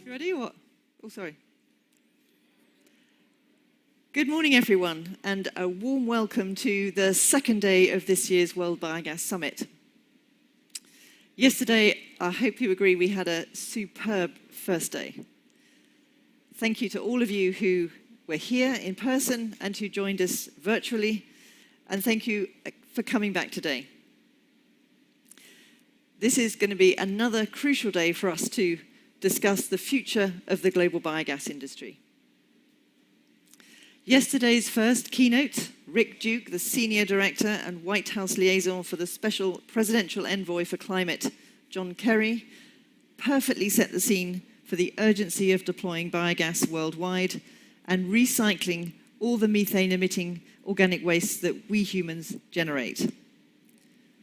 You ready or what? Oh, sorry. Good morning, everyone, and a warm welcome to the second day of this year's World Biogas Summit. Yesterday, I hope you agree, we had a superb first day. Thank you to all of you who were here in person and who joined us virtually, and thank you for coming back today. This is going to be another crucial day for us to discuss the future of the global biogas industry. Yesterday's first keynote, Rick Duke, the Senior Director and White House Liaison for the Special Presidential Envoy for Climate, John Kerry, perfectly set the scene for the urgency of deploying biogas worldwide and recycling all the methane-emitting organic wastes that we humans generate.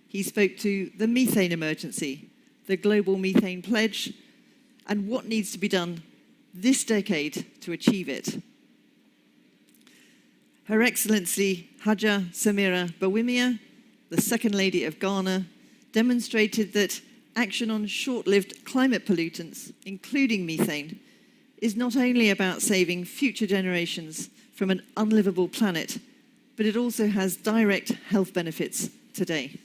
He spoke to the methane emergency, the global methane pledge, and what needs to be done this decade to achieve it. Her Excellency Haja Samira Bawumia, the Second Lady of Ghana, demonstrated that action on short-lived climate pollutants, including methane, is not only about saving future generations from an unlivable planet, but it also has direct health benefits today.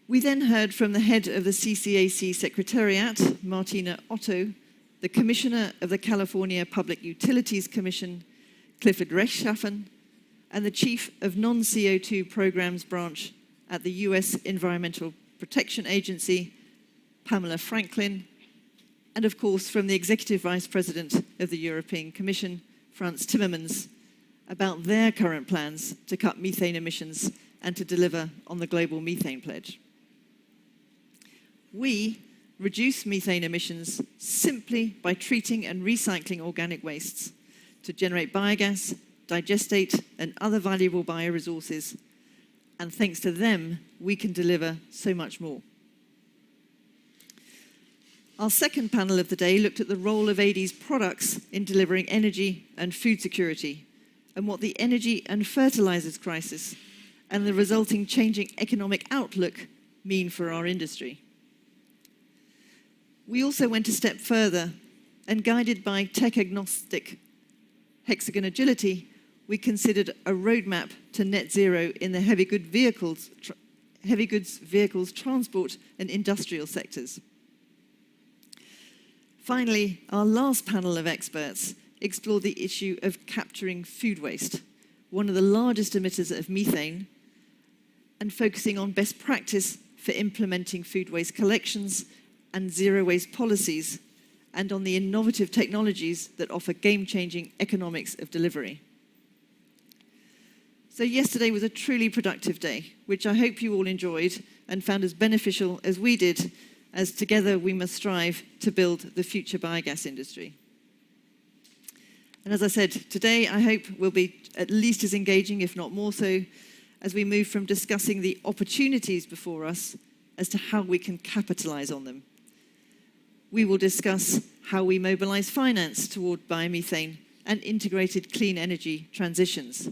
We then heard from the head of the CCAC Secretariat, Martina Otto, the Commissioner of the California Public Utilities Commission, Clifford Rechtschaffen, and the Chief of Non-CO2 Programs Branch at the US Environmental Protection Agency, Pamela Franklin, and of course from the Executive Vice President of the European Commission, Frans Timmermans, about their current plans to cut methane emissions and to deliver on the global methane pledge. We reduce methane emissions simply by treating and recycling organic wastes to generate biogas, digestate, and other valuable bioresources. And thanks to them, we can deliver so much more. Our second panel of the day looked at the role of AD's products in delivering energy and food security, and what the energy and fertilizers crisis and the resulting changing economic outlook mean for our industry. We also went a step further, and guided by tech-agnostic hexagon agility, we considered a roadmap to net zero in the heavy goods vehicles, transport, and industrial sectors. Finally, our last panel of experts explored the issue of capturing food waste, one of the largest emitters of methane, and focusing on best practice for implementing food waste collections and zero-waste policies, and on the innovative technologies that offer game-changing economics of delivery. So yesterday was a truly productive day, which I hope you all enjoyed and found as beneficial as we did, as together we must strive to build the future biogas industry. And as I said, today I hope will be at least as engaging, if not more so, as we move from discussing the opportunities before us as to how we can capitalize on them. We will discuss how we mobilize finance toward biomethane and integrated clean energy transitions.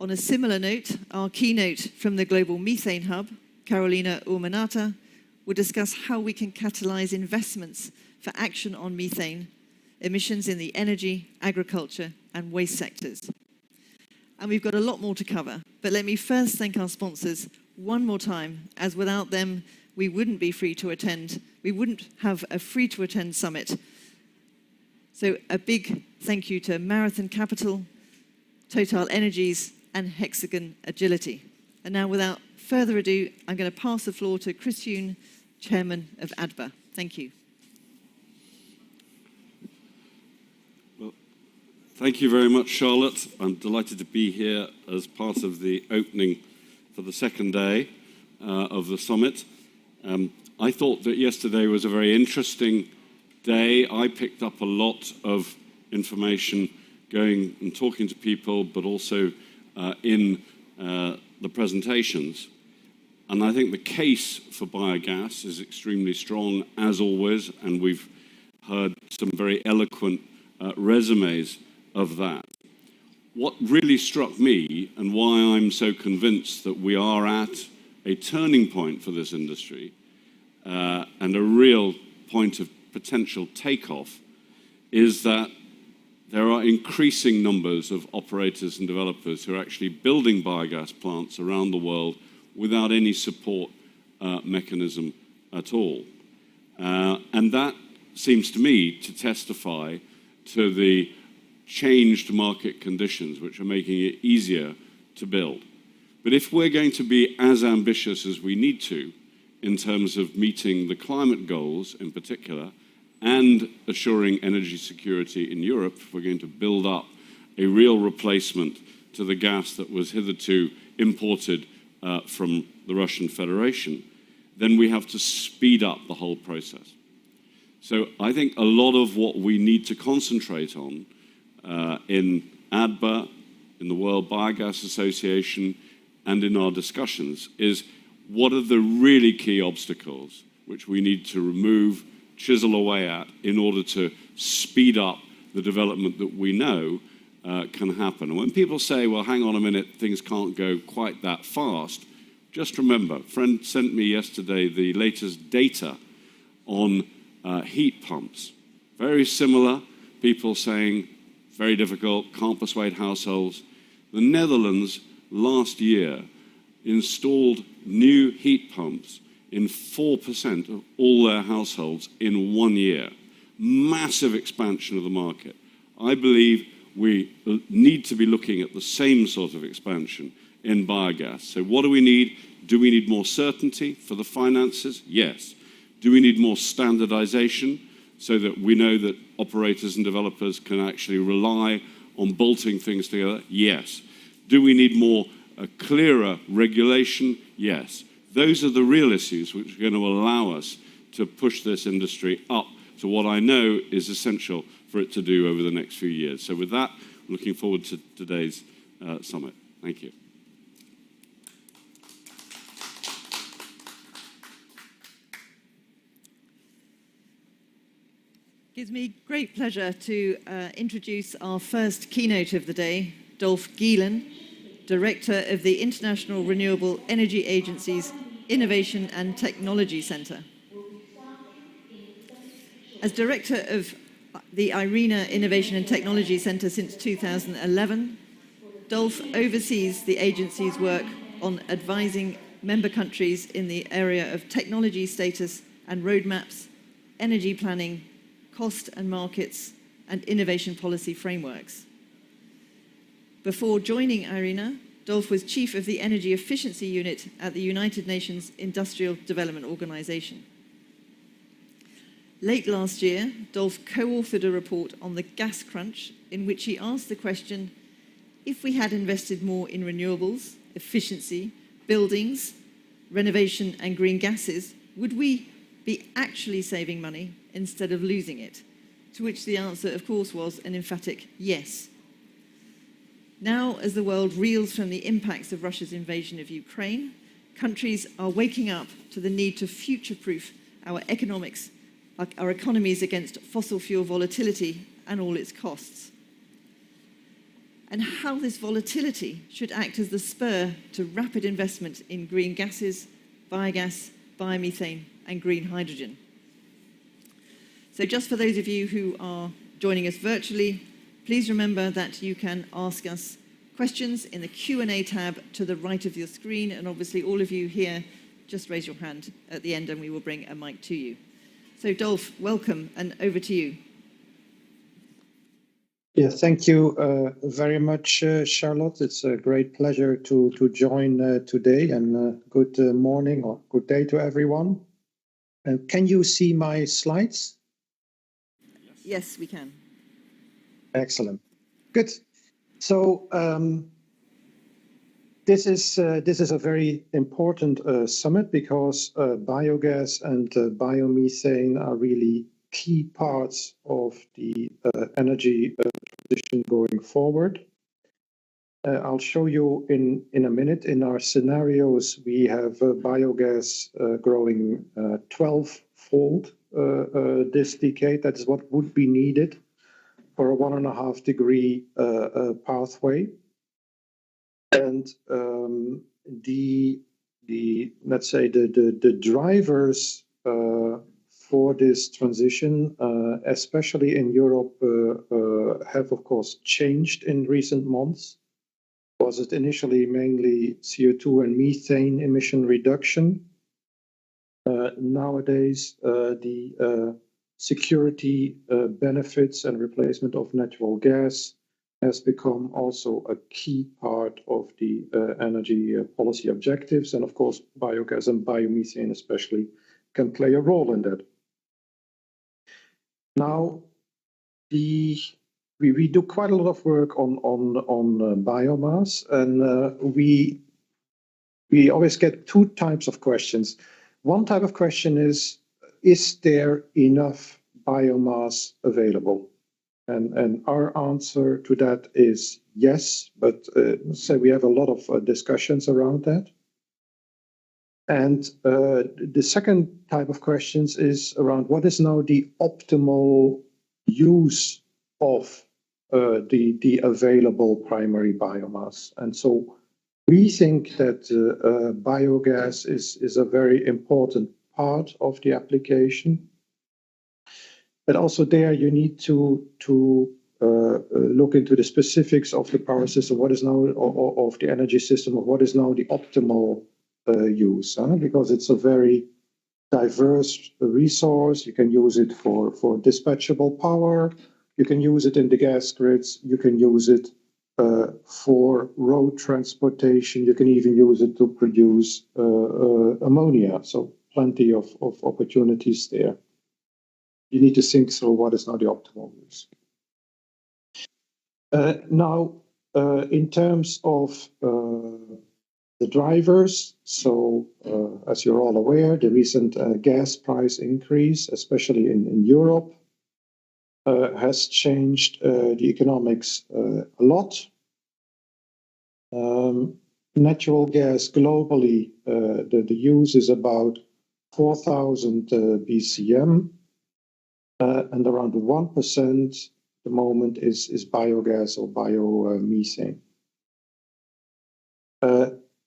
On a similar note, our keynote from the Global Methane Hub, Carolina Urmanata, will discuss how we can catalyze investments for action on methane emissions in the energy, agriculture, and waste sectors. And we've got a lot more to cover, but let me first thank our sponsors one more time, as without them, we wouldn't be free to attend. We wouldn't have a free-to-attend summit. So a big thank you to Marathon Capital, Total Energies, and Hexagon Agility. And now, without further ado, I'm going to pass the floor to Chris Huhn, Chairman of ADBA. Thank you. Well, thank you very much, Charlotte. I'm delighted to be here as part of the opening for the second day of the summit. I thought that yesterday was a very interesting day. I picked up a lot of information going and talking to people, but also in the presentations. And I think the case for biogas is extremely strong, as always, and we've heard some very eloquent resumes of that. What really struck me, and why I'm so convinced that we are at a turning point for this industry, and a real point of potential takeoff is that there are increasing numbers of operators and developers who are actually building biogas plants around the world without any support mechanism at all. And that seems to me to testify to the changed market conditions, which are making it easier to build. But if we're going to be as ambitious as we need to in terms of meeting the climate goals in particular and assuring energy security in Europe, if we're going to build up a real replacement to the gas that was hitherto imported from the Russian Federation, then we have to speed up the whole process. So I think a lot of what we need to concentrate on in ADBA, in the World Biogas Association, and in our discussions is what are the really key obstacles which we need to remove, chisel away at in order to speed up the development that we know can happen. And when people say, well, hang on a minute, things can't go quite that fast, just remember, a friend sent me yesterday the latest data on heat pumps. Very similar, people saying, very difficult, can't persuade households. The Netherlands last year installed new heat pumps in 4% of all their households in 1 year. Massive expansion of the market. I believe we need to be looking at the same sort of expansion in biogas. So what do we need? Do we need more certainty for the finances? Yes. Do we need more standardization so that we know that operators and developers can actually rely on bolting things together? Yes. Do we need more clearer regulation? Yes. Those are the real issues which are going to allow us to push this industry up to what I know is essential for it to do over the next few years. So with that, I'm looking forward to today's summit. Thank you. Gives me great pleasure to introduce our first keynote of the day, Dolf Gielen, Director of the International Renewable Energy Agency's Innovation and Technology Center. As Director of the IRENA Innovation and Technology Center since 2011, Dolf oversees the agency's work on advising member countries in the area of technology status and roadmaps, energy planning, cost and markets, and innovation policy frameworks. Before joining IRENA, Dolf was chief of the Energy Efficiency Unit at the United Nations Industrial Development Organization. Late last year, Dolf co-authored a report on the gas crunch in which he asked the question, if we had invested more in renewables, efficiency, buildings, renovation and green gases, would we be actually saving money instead of losing it? To which the answer, of course, was an emphatic yes. Now, as the world reels from the impacts of Russia's invasion of Ukraine, countries are waking up to the need to future-proof our economies against fossil fuel volatility and all its costs. And how this volatility should act as the spur to rapid investment in green gases, biogas, biomethane, and green hydrogen. So just for those of you who are joining us virtually, please remember that you can ask us questions in the Q&A tab to the right of your screen, and obviously all of you here, just raise your hand at the end and we will bring a mic to you. So Dolf, welcome, and over to you. Yeah, thank you very much, Charlotte. It's a great pleasure to join today, and good morning or good day to everyone. Can you see my slides? Yes, we can. Excellent. Good. So this is a very important summit because biogas and biomethane are really key parts of the energy transition going forward. I'll show you in a minute. In our scenarios, we have biogas growing 12-fold this decade. That is what would be needed for a 1.5 degree pathway. And let's say the drivers for this transition, especially in Europe, have of course changed in recent months. Was it initially mainly CO2 and methane emission reduction? Nowadays, the security benefits and replacement of natural gas has become also a key part of the energy policy objectives. And of course, biogas and biomethane especially can play a role in that. Now, we do quite a lot of work on biomass, and we always get two types of questions. One type of question is there enough biomass available? And our answer to that is yes, but so we have a lot of discussions around that. And the second type of questions is around what is now the optimal use of the available primary biomass. And so we think that biogas is a very important part of the application. But also there you need to look into the specifics of the power system, what is now, of the energy system, of what is now the optimal use, because it's a very diverse resource. You can use it for dispatchable power, you can use it in the gas grids, you can use it for road transportation, you can even use it to produce ammonia, so plenty of opportunities there. You need to think through what is now the optimal use. Now, in terms of the drivers, so as you're all aware, the recent gas price increase, especially in Europe, has changed the economics a lot. Natural gas globally, the use is about 4,000 BCM, and around 1% at the moment is biogas or biomethane.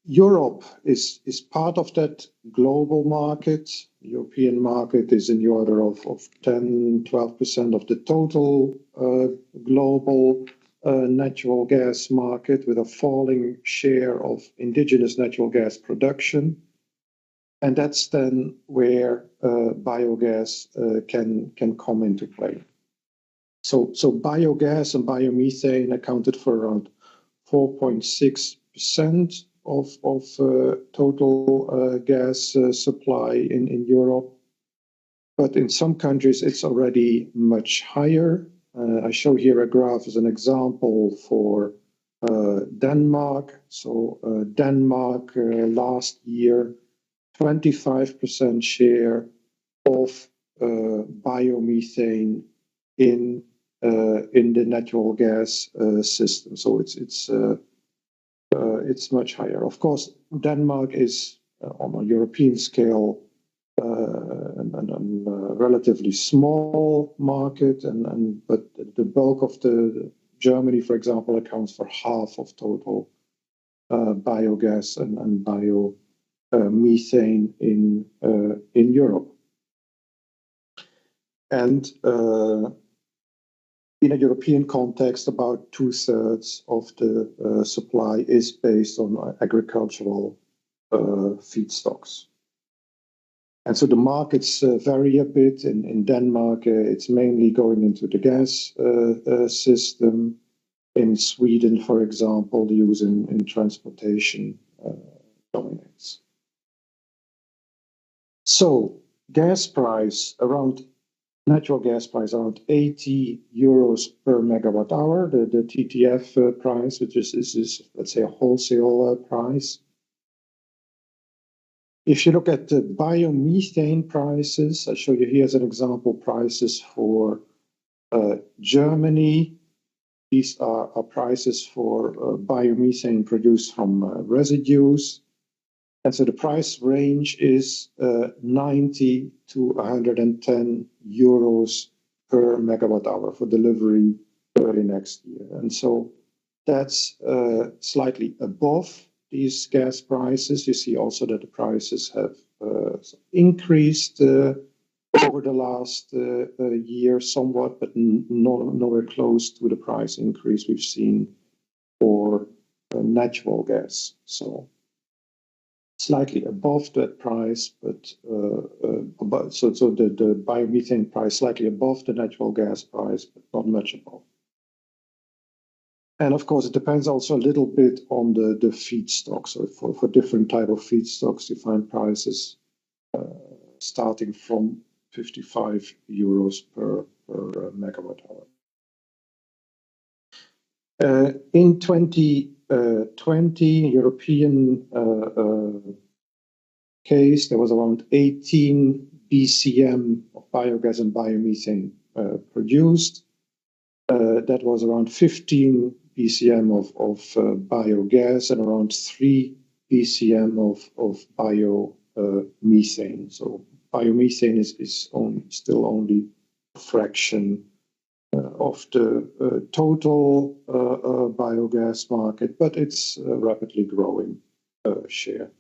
Europe is part of that global market. The European market is in the order of 10-12% of the total global natural gas market, with a falling share of indigenous natural gas production. And that's then where biogas can come into play. So biogas and biomethane accounted for around 4.6% of total gas supply in Europe. But in some countries, it's already much higher. I show here a graph as an example for Denmark. So Denmark last year, 25% share of biomethane in the natural gas system. So it's much higher. Of course, Denmark is on a European scale a relatively small market, but the bulk of the Germany, for example, accounts for half of total biogas and biomethane in Europe. And in a European context, about 2/3 of the supply is based on agricultural feedstocks. And so the markets vary a bit. In Denmark, it's mainly going into the gas system. In Sweden, for example, the use in transportation dominates. So gas price natural gas price around 80 euros per megawatt hour, the TTF price, which is let's say a wholesale price. If you look at the biomethane prices, I show you here as an example prices for Germany. These are prices for biomethane produced from residues. And so the price range is 90 to 110 euros per megawatt hour for delivery early next year. And so that's slightly above these gas prices. You see also that the prices have increased over the last year somewhat, but nowhere close to the price increase we've seen for natural gas. So slightly above that price, but so the biomethane price slightly above the natural gas price, but not much above. And of course, it depends also a little bit on the feedstock. So for different type of feedstocks, you find prices starting from 55 euros per megawatt hour. In 2020 European case, there was around 18 BCM of biogas and biomethane produced. That was around 15 BCM of biogas and around 3 BCM of biomethane. So biomethane is still only a fraction of the total biogas market, but it's a rapidly growing share.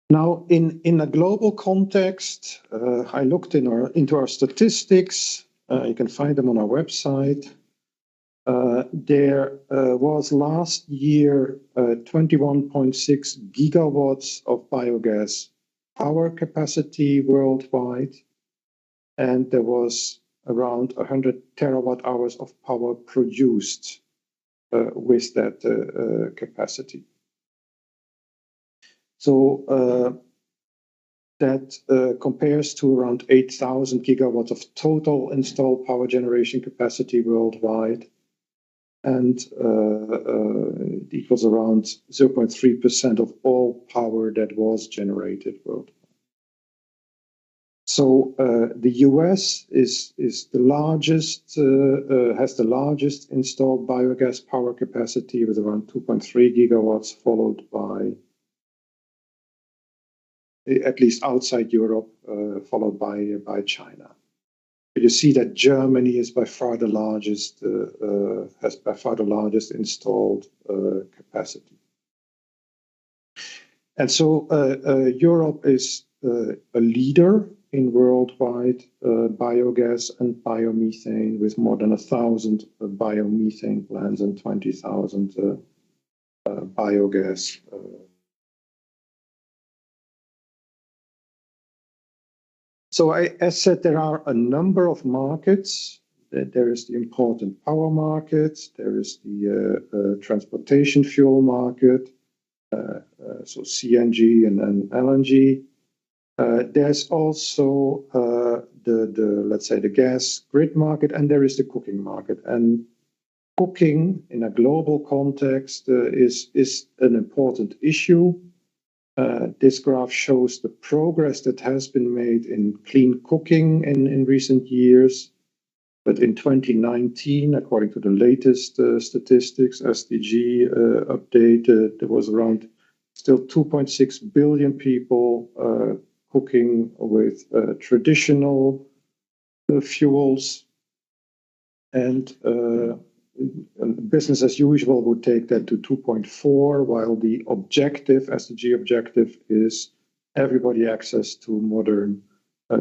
Now, in a global context, I looked into our statistics. You can find them on our website. There was last year 21.6 gigawatts of biogas power capacity worldwide, and there was around 100 terawatt hours of power produced with that capacity. So that compares to around 8,000 gigawatts of total installed power generation capacity worldwide, and it equals around 0.3% of all power that was generated worldwide. So the US is the largest, has the largest installed biogas power capacity with around 2.3 gigawatts, followed by, at least outside Europe, followed by China. You see that Germany is by far the largest, has by far the largest installed capacity. And so Europe is a leader in worldwide biogas and biomethane, with more than 1,000 biomethane plants and 20,000 biogas. So as said, there are a number of markets. There is the important power market. There is the transportation fuel market, so CNG and LNG. There's also let's say the gas grid market, and there is the cooking market. And cooking in a global context is an important issue. This graph shows the progress that has been made in clean cooking in recent years. But in 2019, according to the latest statistics, SDG update, there was around still 2.6 billion people cooking with traditional fuels, and business as usual would take that to 2.4, while the objective, SDG objective, is everybody access to modern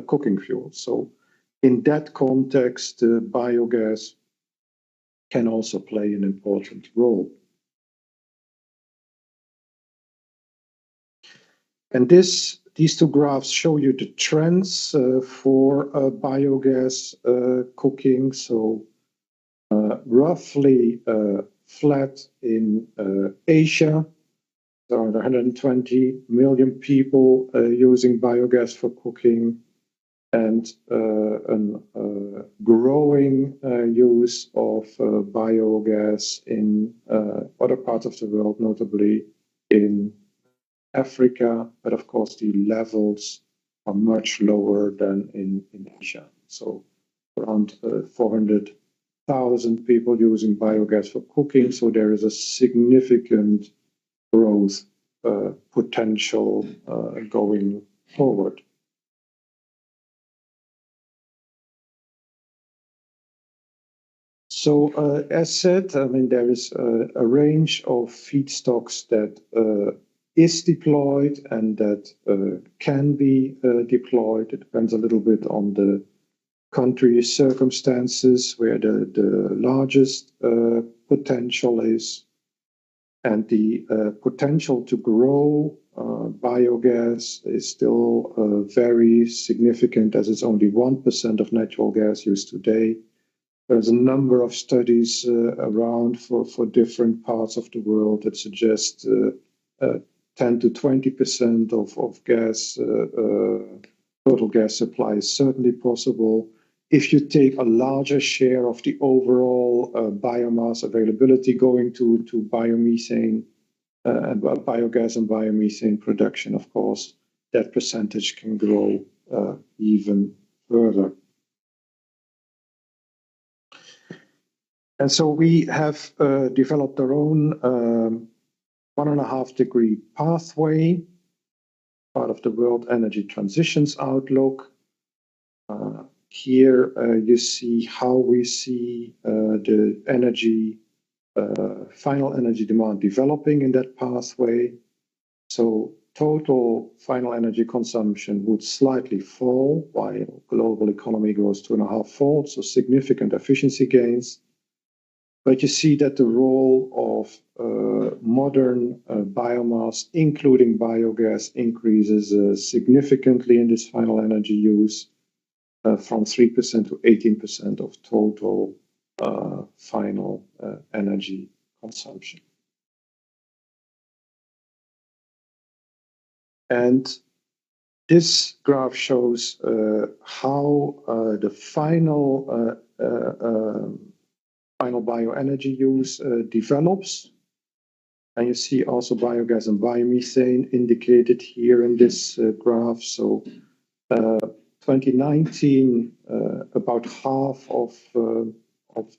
cooking fuels. So in that context, biogas can also play an important role. And these two graphs show you the trends for biogas cooking. So roughly flat in Asia, around 120 million people using biogas for cooking, and a growing use of biogas in other parts of the world, notably in Africa, but of course the levels are much lower than in Asia. So around 400,000 people using biogas for cooking. So there is a significant growth potential going forward. So as said, I mean, there is a range of feedstocks that is deployed and that can be deployed. It depends a little bit on the country's circumstances, where the largest potential is. And the potential to grow biogas is still very significant, as it's only 1% of natural gas use today. There's a number of studies around for different parts of the world that suggest 10 to 20% of gas, total gas supply is certainly possible. If you take a larger share of the overall biomass availability going to biomethane, and biogas and biomethane production, of course, that percentage can grow even further. And so we have developed our own 1.5 degree pathway, part of the World Energy Transitions Outlook. Here you see how we see the energy, final energy demand developing in that pathway. So total final energy consumption would slightly fall while global economy grows 2.5-fold, so significant efficiency gains. But you see that the role of modern biomass, including biogas, increases significantly in this final energy use from 3% to 18% of total final energy consumption. And this graph shows how the final bioenergy use develops. And you see also biogas and biomethane indicated here in this graph. So 2019, about half of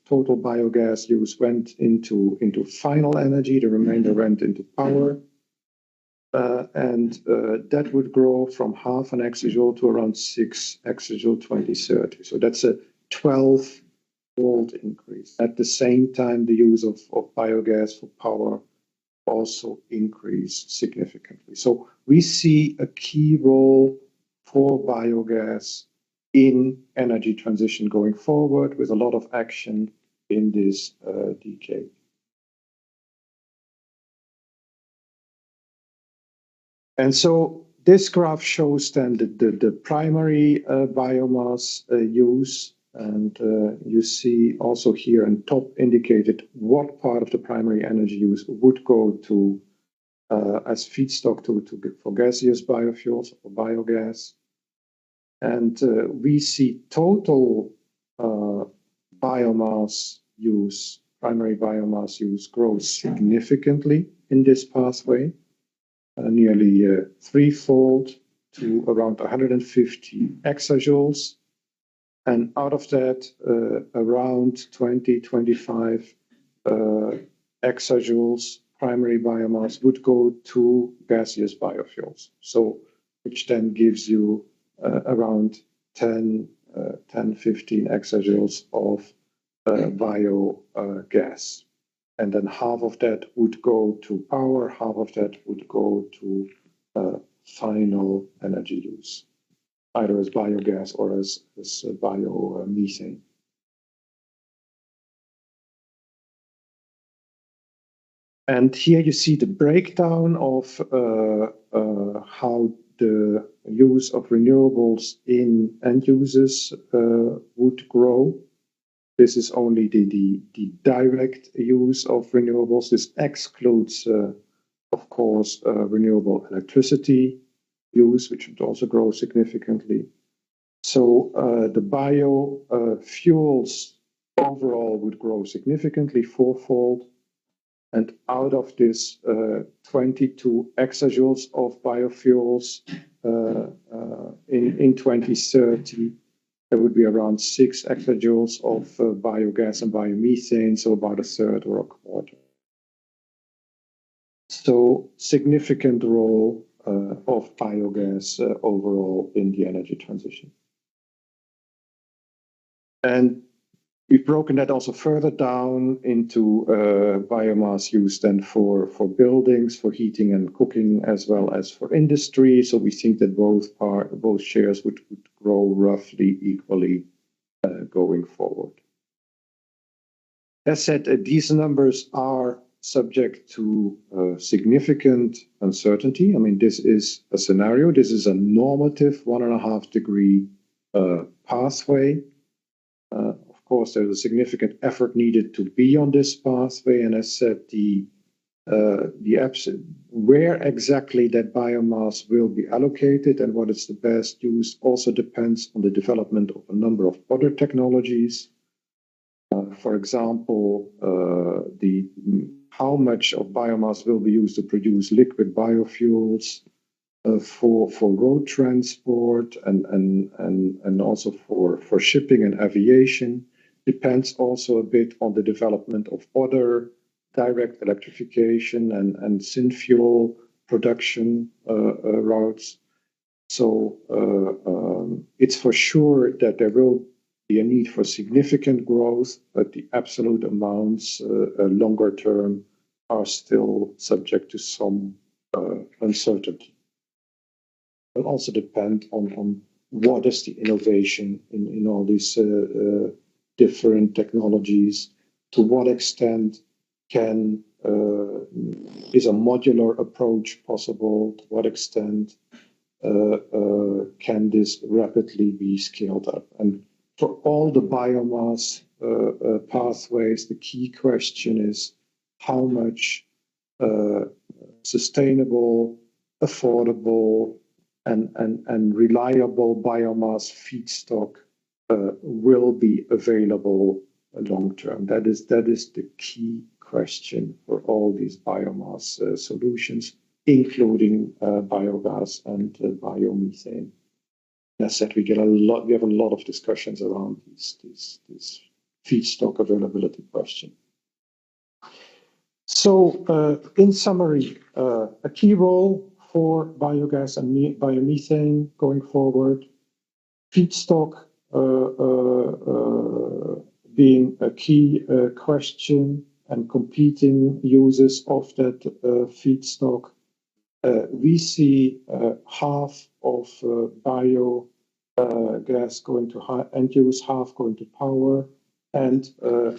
total biogas use went into final energy, the remainder went into power. And that would grow from half an exajoule to around 6 exajoule 2030. So that's a 12-fold increase. At the same time, the use of biogas for power also increased significantly. So we see a key role for biogas in energy transition going forward, with a lot of action in this decade. And so this graph shows then the primary biomass use. And you see also here in top indicated what part of the primary energy use would go to as feedstock for gaseous biofuels or biogas. And we see total biomass use, primary biomass use, grows significantly in this pathway, nearly threefold to around 150 exajoules. And out of that, around 20-25 exajoules primary biomass would go to gaseous biofuels. So, which then gives you around 10-15 exajoules of biogas. And then half of that would go to power, half of that would go to final energy use, either as biogas or as biomethane. And here you see the breakdown of how the use of renewables in end users would grow. This is only the direct use of renewables. This excludes, of course, renewable electricity use, which would also grow significantly. So the biofuels overall would grow significantly, fourfold. And out of this 22 exajoules of biofuels in 2030, there would be around 6 exajoules of biogas and biomethane, so about a third or a quarter. So significant role of biogas overall in the energy transition. And We've broken that also further down into biomass used then for buildings, for heating and cooking, as well as for industry. So we think that both shares would grow roughly equally going forward. As said, these numbers are subject to significant uncertainty. I mean, this is a scenario. This is a normative 1.5 degree pathway. Of course, there's a significant effort needed to be on this pathway, and as said, where exactly that biomass will be allocated and what is the best use also depends on the development of a number of other technologies. For example, how much of biomass will be used to produce liquid biofuels for road transport and also for shipping and aviation. Depends also a bit on the development of other direct electrification and synfuel production routes. So it's for sure that there will be a need for significant growth, but the absolute amounts longer term are still subject to some uncertainty. It will also depend on what is the innovation in all these different technologies, to what extent is a modular approach possible, to what extent can this rapidly be scaled up. And for all the biomass pathways, the key question is how much sustainable, affordable, and reliable biomass feedstock will be available long term. That is the key question for all these biomass solutions, including biogas and biomethane. As I said, we have a lot of discussions around this feedstock availability question. So, in summary, a key role for biogas and biomethane going forward, feedstock being a key question and competing uses of that feedstock. We see half of biogas going to end use, half going to power, and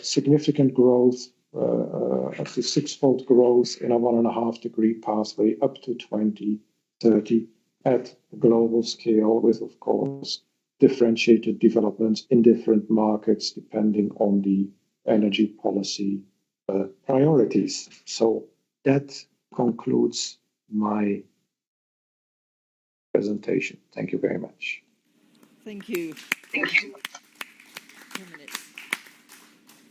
significant growth, up to 6-fold growth in a 1.5 degree pathway up to 2030 at global scale, with, of course, differentiated developments in different markets depending on the energy policy priorities. So that concludes my presentation. Thank you very much. Thank you.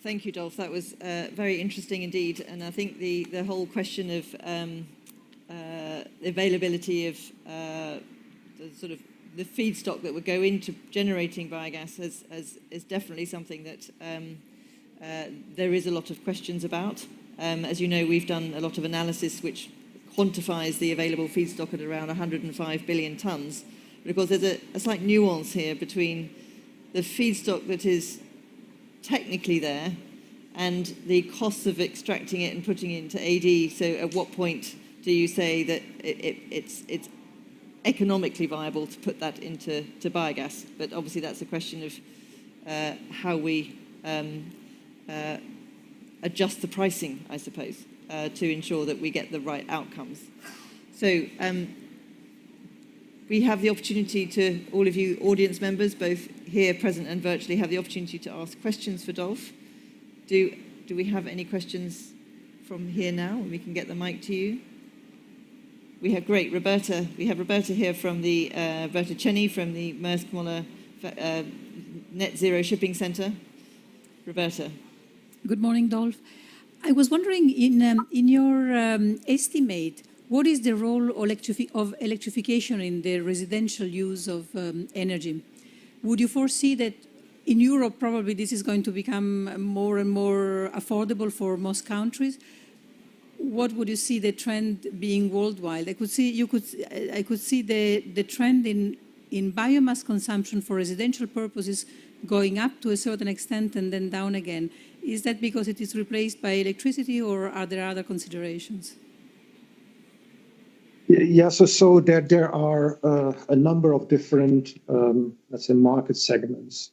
Thank you, Dolf. That was very interesting indeed. And I think the whole question of availability of the feedstock that would go into generating biogas is definitely something that there is a lot of questions about. As you know, we've done a lot of analysis which quantifies the available feedstock at around 105 billion tonnes. But of course, there's a slight nuance here between the feedstock that is technically there and the costs of extracting it and putting it into AD. So at what point do you say that it's economically viable to put that into biogas? But obviously that's a question of how we adjust the pricing, I suppose, to ensure that we get the right outcomes. So we have the opportunity to, all of you audience members, both here present and virtually, have the opportunity to ask questions for Dolf. Do we have any questions from here now? We can get the mic to you. We have great Roberta. We have Roberta here from the Roberta Cheney from the Maersk Moller Net Zero Shipping Centre. Roberta. Good morning, Dolf. I was wondering, in your estimate, what is the role of electrification in the residential use of energy? Would you foresee that in Europe, probably this is going to become more and more affordable for most countries? What would you see the trend being worldwide? I could see the trend in biomass consumption for residential purposes going up to a certain extent and then down again. Is that because it is replaced by electricity, or are there other considerations? Yeah, so there are a number of different, let's say, market segments.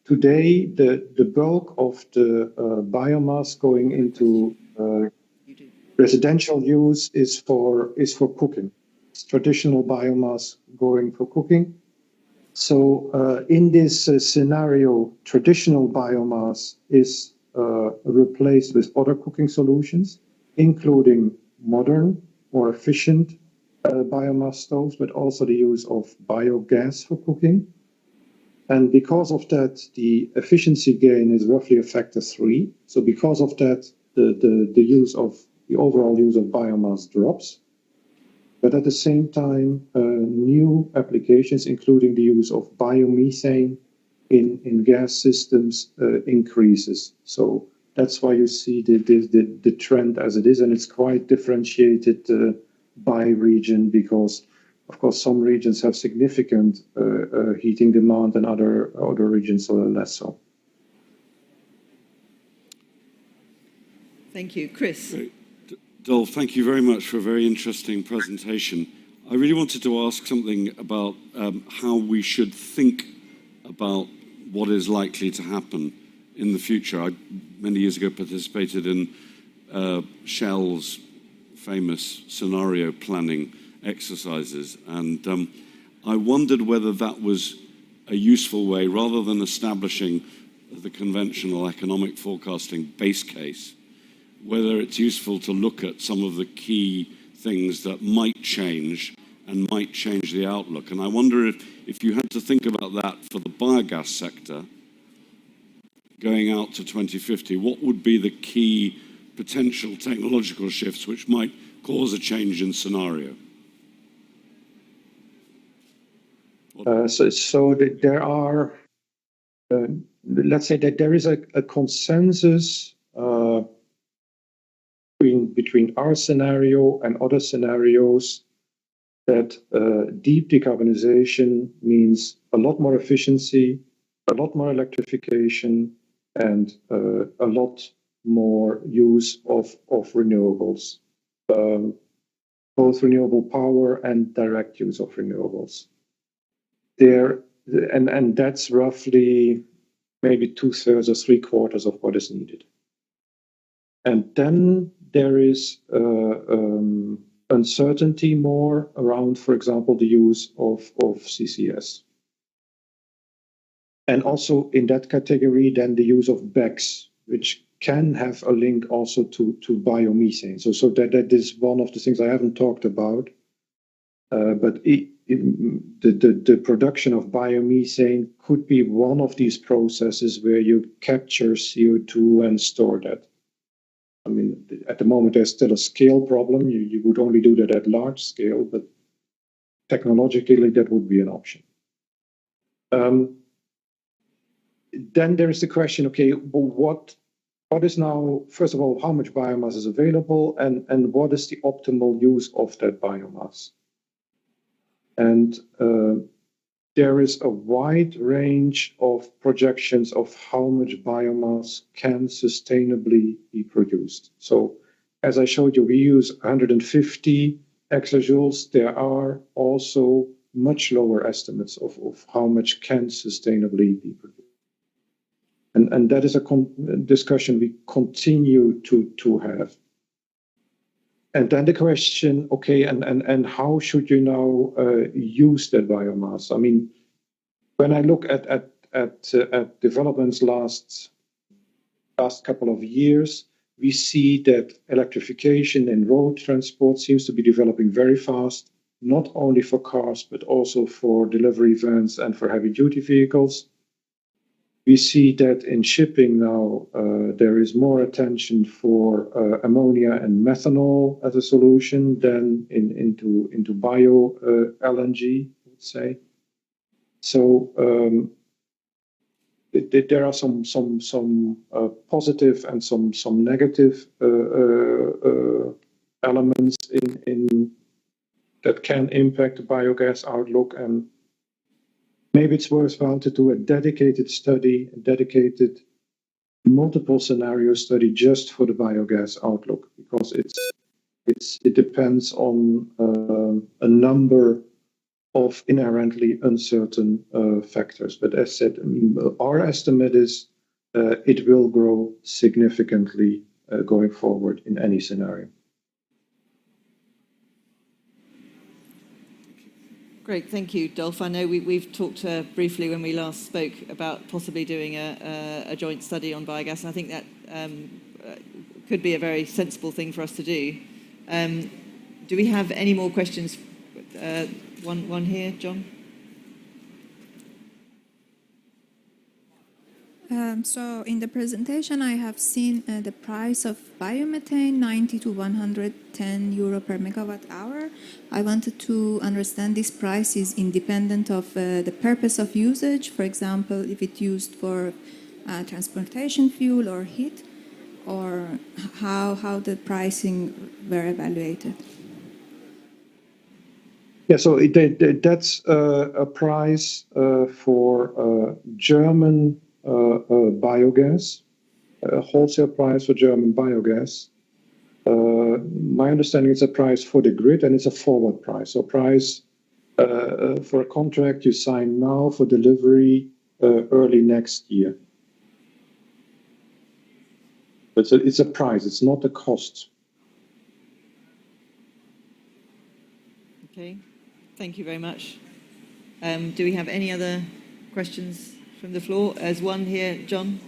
Today, the bulk of the biomass going into residential use is for cooking. It's traditional biomass going for cooking. So in this scenario, traditional biomass is replaced with other cooking solutions, including modern, more efficient biomass stoves, but also the use of biogas for cooking. And because of that, the efficiency gain is roughly a factor 3. So because of that, the overall use of biomass drops. But at the same time, new applications, including the use of biomethane in gas systems, increases. So that's why you see the trend as it is, and it's quite differentiated by region, because, of course, some regions have significant heating demand, and other regions are less so. Thank you. Chris. Great. Dolf, thank you very much for a very interesting presentation. I really wanted to ask something about how we should think about what is likely to happen in the future. I, many years ago, participated in Shell's famous scenario planning exercises, and I wondered whether that was a useful way, rather than establishing the conventional economic forecasting base case, whether it's useful to look at some of the key things that might change and might change the outlook. And I wonder if you had to think about that for the biogas sector going out to 2050, what would be the key potential technological shifts which might cause a change in scenario? So there are, let's say that there is a consensus between our scenario and other scenarios that deep decarbonization means a lot more efficiency, a lot more electrification, and a lot more use of renewables, both renewable power and direct use of renewables. And that's roughly maybe 2/3 or 3/4 of what is needed. And then there is uncertainty more around, for example, the use of CCS. And also in that category, then the use of BECCS, which can have a link also to biomethane. So that is one of the things I haven't talked about. But the production of biomethane could be one of these processes where you capture CO2 and store that. I mean, at the moment, there's still a scale problem. You would only do that at large scale, but technologically, that would be an option. Then there is the question, okay, well, what is now, first of all, how much biomass is available, and what is the optimal use of that biomass? And there is a wide range of projections of how much biomass can sustainably be produced. So as I showed you, we use 150 exajoules. There are also much lower estimates of how much can sustainably be produced. And that is a discussion we continue to have. And then the question, okay, and how should you now use that biomass? I mean, when I look at developments last couple of years, we see that electrification in road transport seems to be developing very fast, not only for cars, but also for delivery vans and for heavy-duty vehicles. We see that in shipping now, there is more attention for ammonia and methanol as a solution than into bio LNG, I would say. So there are some positive and some negative elements in that can impact the biogas outlook. And maybe it's worthwhile to do a dedicated study, a dedicated multiple scenario study just for the biogas outlook, because it depends on a number of inherently uncertain factors. But as said, I mean, our estimate is it will grow significantly going forward in any scenario. Great, thank you, Dolf. I know we've talked briefly when we last spoke about possibly doing a joint study on biogas, and I think that could be a very sensible thing for us to do. Do we have any more questions? One here, John. So in the presentation, I have seen the price of biomethane, 90 to 110 euro per megawatt hour. I wanted to understand this price is independent of the purpose of usage. For example, if it's used for transportation fuel or heat, or how the pricing were evaluated. Yeah, so that's a price for German biogas, a wholesale price for German biogas. My understanding is a price for the grid, and it's a forward price. So price for a contract you sign now for delivery early next year. But it's a price, it's not a cost. Okay, thank you very much. Do we have any other questions from the floor? There's one here, John.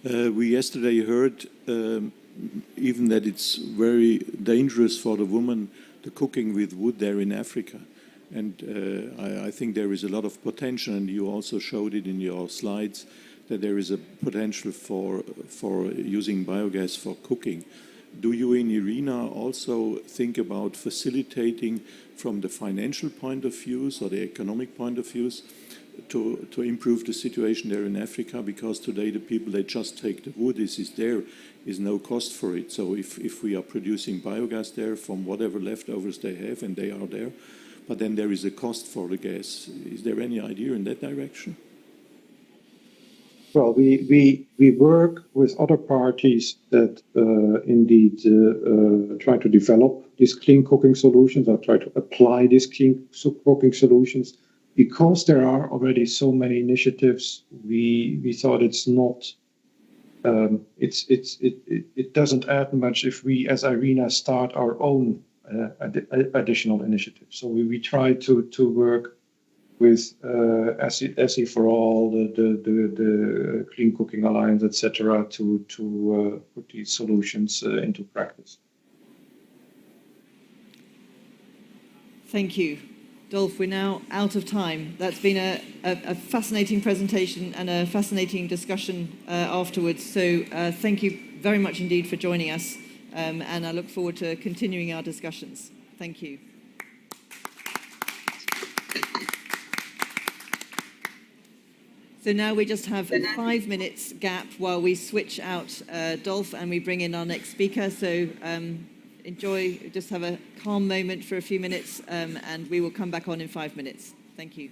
We yesterday heard even that it's very dangerous for the woman to cooking with wood there in Africa. And I think there is a lot of potential, and you also showed it in your slides, that there is a potential for using biogas for cooking. Do you in IRENA also think about facilitating from the financial point of view or the economic point of view to improve the situation there in Africa? Because today the people, they just take the wood, this is there, is no cost for it. So if we are producing biogas there from whatever leftovers they have, and they are there, but then there is a cost for the gas. Is there any idea in that direction? Well, we work with other parties that indeed try to develop these clean cooking solutions, or try to apply these clean cooking solutions. Because there are already so many initiatives, we thought it's not it doesn't add much if we as IRENA start our own additional initiatives. So we try to work with SE for All, the Clean Cooking Alliance, etc., to put these solutions into practice. Thank you. Dolf, we're now out of time. That's been a fascinating presentation and a fascinating discussion afterwards. So thank you very much indeed for joining us. And I look forward to continuing our discussions. Thank you. So now we just have a 5 minutes gap while we switch out Dolf and we bring in our next speaker. So enjoy, just have a calm moment for a few minutes, and we will come back on in 5 minutes. Thank you.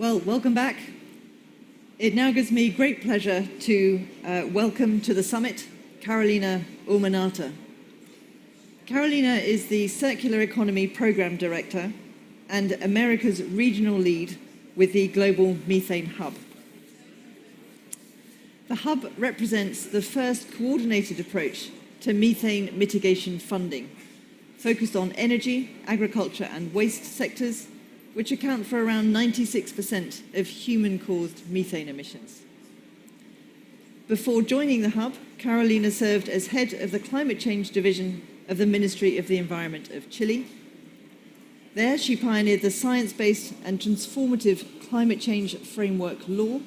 Well, welcome back. It now gives me great pleasure to welcome to the summit Carolina Urmanata. Carolina is the Circular Economy Program Director and America's regional lead with the Global Methane Hub. The hub represents the first coordinated approach to methane mitigation funding, focused on energy, agriculture and waste sectors, which account for around 96% of human-caused methane emissions. Before joining the hub, Carolina served as head of the Climate Change Division of the Ministry of the Environment of Chile. There, she pioneered the science-based and transformative climate change framework law,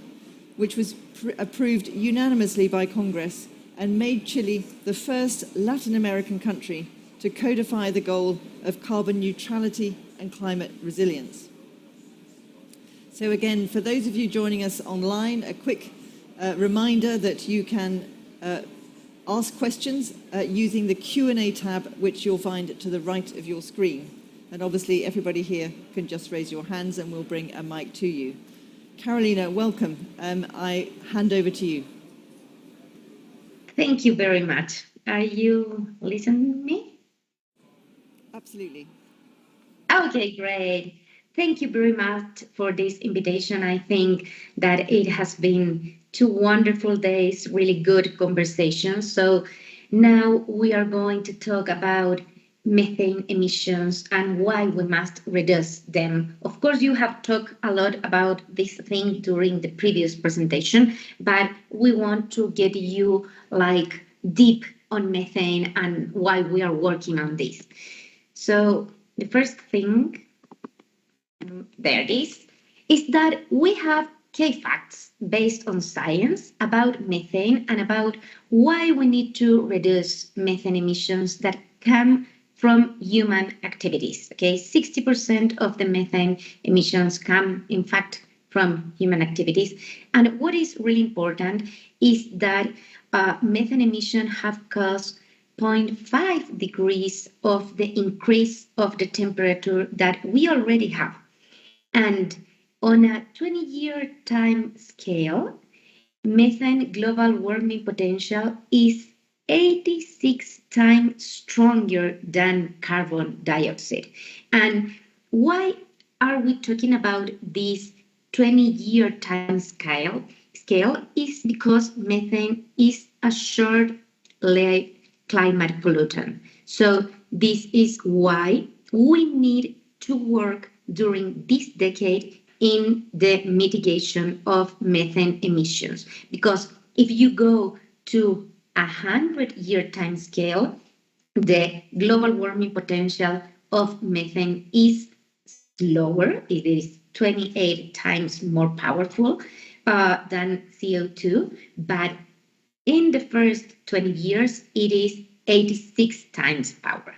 which was approved unanimously by Congress and made Chile the first Latin American country to codify the goal of carbon neutrality and climate resilience. So again, for those of you joining us online, a quick reminder that you can ask questions using the Q&A tab, which you'll find to the right of your screen. And obviously, everybody here can just raise your hands and we'll bring a mic to you. Carolina, welcome. I hand over to you. Thank you very much. Are you listening to me? Absolutely. Okay, great. Thank you very much for this invitation. I think that it has been 2 wonderful days, really good conversations. So now we are going to talk about methane emissions and why we must reduce them. Of course, you have talked a lot about this thing during the previous presentation, but we want to get you like deep on methane and why we are working on this. So the first thing, there it is that we have key facts based on science about methane and about why we need to reduce methane emissions that come from human activities. Okay, 60% of the methane emissions come, in fact, from human activities. And what is really important is that methane emissions have caused 0.5 degrees of the increase of the temperature that we already have. And on a 20-year time scale, methane global warming potential is 86 times stronger than carbon dioxide. And why are we talking about this 20-year time scale? Is because methane is a short-lived climate pollutant. So this is why we need to work during this decade in the mitigation of methane emissions. Because if you go to a 100-year time scale, the global warming potential of methane is lower. It is 28 times more powerful than CO2, but in the first 20 years, it is 86 times power.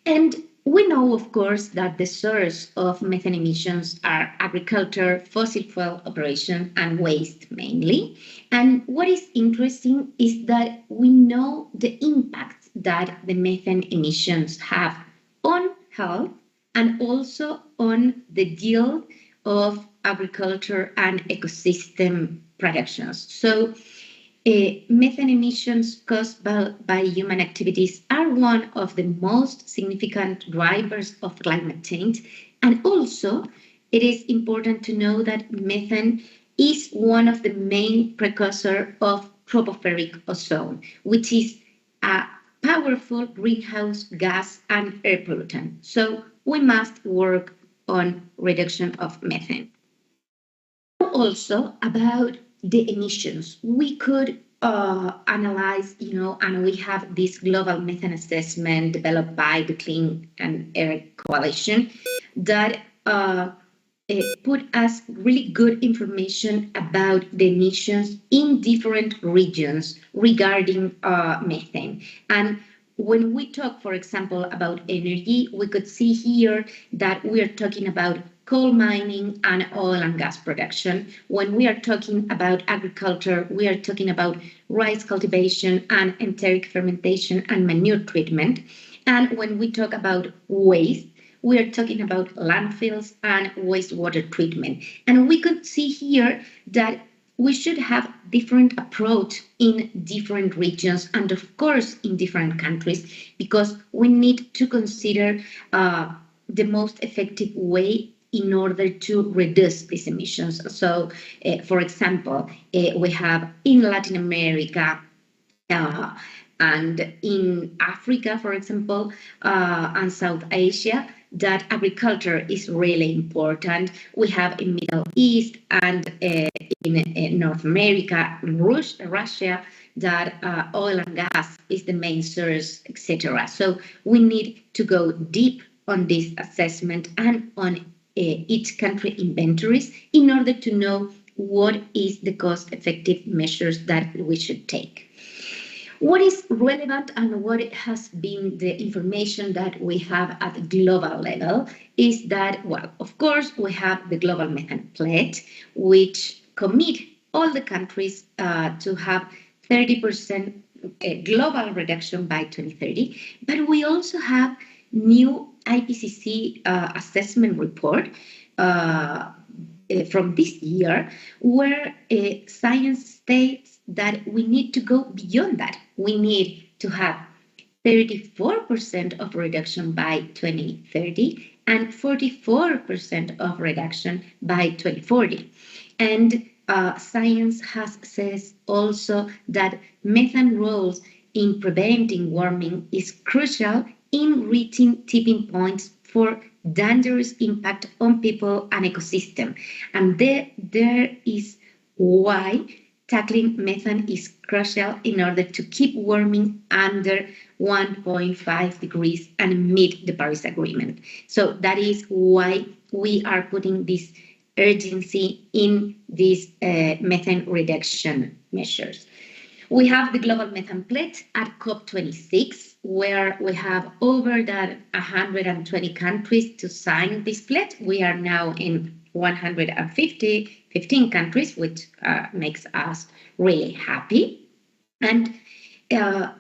And we know, of course, that the source of methane emissions are agriculture, fossil fuel operation, and waste mainly. And what is interesting is that we know the impact that the methane emissions have on health and also on the yield of agriculture and ecosystem productions. So methane emissions caused by human activities are one of the most significant drivers of climate change. And also, it is important to know that methane is one of the main precursors of tropospheric ozone, which is a powerful greenhouse gas and air pollutant. So we must work on reduction of methane. Also, about the emissions, we could analyze, and we have this global methane assessment developed by the Clean and Air Coalition that put us really good information about the emissions in different regions regarding methane. And when we talk, for example, about energy, we could see here that we are talking about coal mining and oil and gas production. When we are talking about agriculture, we are talking about rice cultivation and enteric fermentation and manure treatment. And when we talk about waste, we are talking about landfills and wastewater treatment. And we could see here that we should have different approach in different regions and of course in different countries, because we need to consider the most effective way in order to reduce these emissions. So, for example, we have in Latin America and in Africa, for example, and South Asia, that agriculture is really important. We have in Middle East and in North America, Russia, that oil and gas is the main source, etc. So we need to go deep on this assessment and on each country inventories in order to know what is the cost-effective measures that we should take. What is relevant and what has been the information that we have at the global level is that, well, of course, we have the Global Methane Pledge, which commit all the countries to have 30% global reduction by 2030, but we also have new IPCC assessment report from this year, where science states that we need to go beyond that. We need to have 34% of reduction by 2030 and 44% of reduction by 2040. And science has says also that methane roles in preventing warming is crucial in reaching tipping points for dangerous impact on people and ecosystem. And there is why tackling methane is crucial in order to keep warming under 1.5 degrees and meet the Paris Agreement. So that is why we are putting this urgency in these methane reduction measures. We have the Global Methane Pledge at COP26, where we have over 120 countries to sign this pledge. We are now in 115 countries, which makes us really happy. And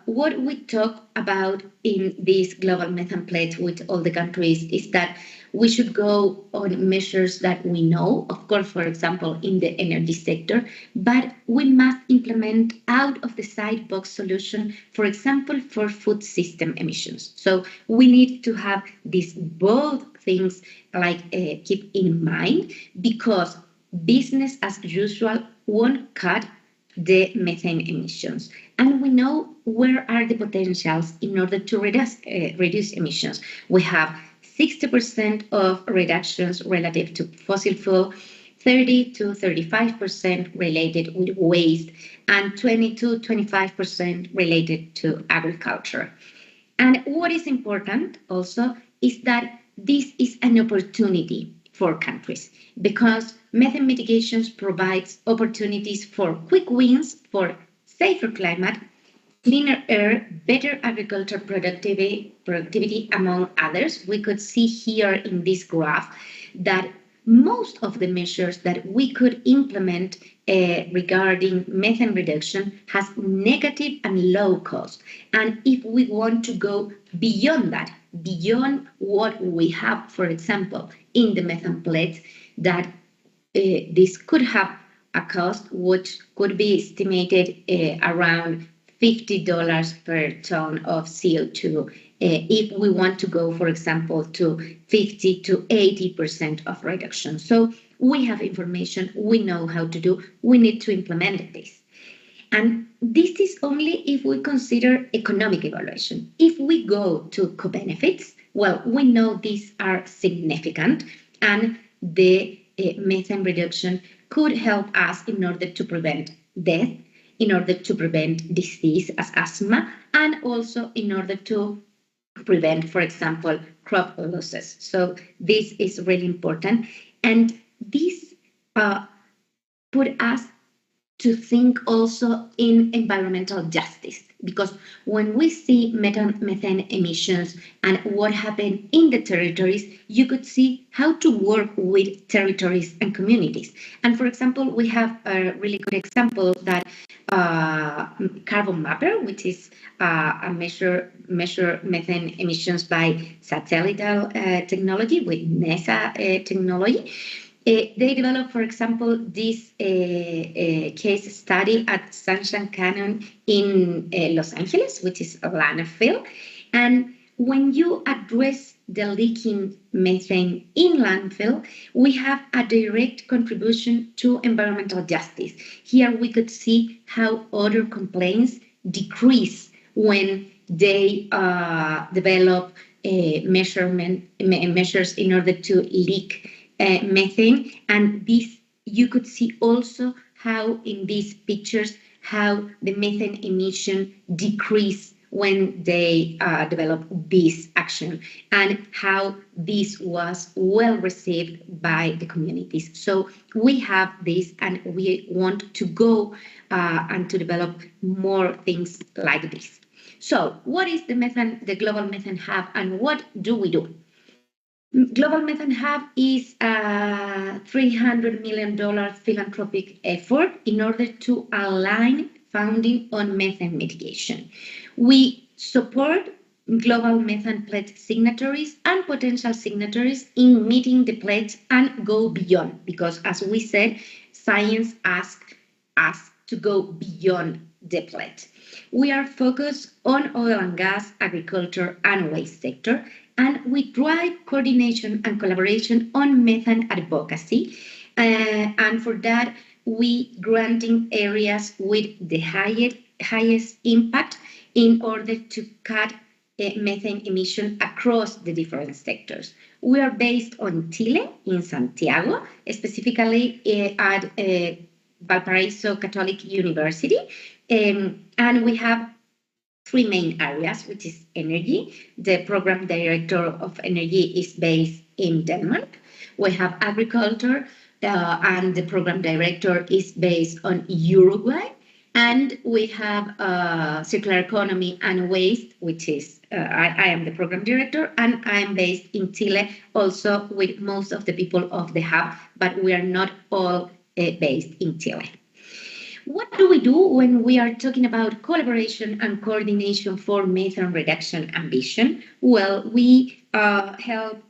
what we talk about in this Global Methane Pledge with all the countries is that we should go on measures that we know, of course, for example, in the energy sector, but we must implement out of the sidebox solution, for example, for food system emissions. So we need to have these both things keep in mind, because business as usual won't cut the methane emissions. And we know where are the potentials in order to reduce emissions. We have 60% of reductions relative to fossil fuel, 30 to 35% related with waste, and 20 to 25% related to agriculture. And what is important also is that this is an opportunity for countries, because methane mitigations provides opportunities for quick wins for safer climate, cleaner air, better agriculture productivity, among others. We could see here in this graph that most of the measures that we could implement regarding methane reduction has negative and low cost. And if we want to go beyond that, beyond what we have, for example, in the methane pledge, that this could have a cost which could be estimated around $50 per ton of CO2 if we want to go, for example, to 50 to 80% of reduction. So we have information, we know how to do, we need to implement this. And this is only if we consider economic evaluation. If we go to co-benefits, well, we know these are significant, and the methane reduction could help us in order to prevent death, in order to prevent disease as asthma, and also in order to prevent, for example, crop losses. So this is really important. And this put us to think also in environmental justice, because when we see methane emissions and what happened in the territories, you could see how to work with territories and communities. And for example, we have a really good example that carbon mapper, which is a measure methane emissions by satellite technology with NASA technology. They developed, for example, this case study at Sunshine Canyon in Los Angeles, which is a landfill. And when you address the leaking methane in landfill, we have a direct contribution to environmental justice. Here we could see how odor complaints decrease when they develop measures in order to leak methane. And this, you could see also how in these pictures, how the methane emission decrease when they develop this action, and how this was well received by the communities. So we have this, and we want to go and to develop more things like this. So what is the Global Methane Hub, and what do we do? Global Methane Hub is a $300 million philanthropic effort in order to align funding on methane mitigation. We support global methane pledge signatories and potential signatories in meeting the pledge and go beyond, because as we said, science asks us to go beyond the pledge. We are focused on oil and gas, agriculture, and waste sector, and we drive coordination and collaboration on methane advocacy. And for that, we granting areas with the highest impact in order to cut methane emission across the different sectors. We are based on Chile, in Santiago, specifically at Valparaiso Catholic University, and we have three main areas, which is energy. The program director of energy is based in Denmark. We have agriculture, and the program director is based on Uruguay. And we have circular economy and waste, which is, I am the program director, and I am based in Chile, also with most of the people of the hub, but we are not all based in Chile. What do we do when we are talking about collaboration and coordination for methane reduction ambition? Well, we help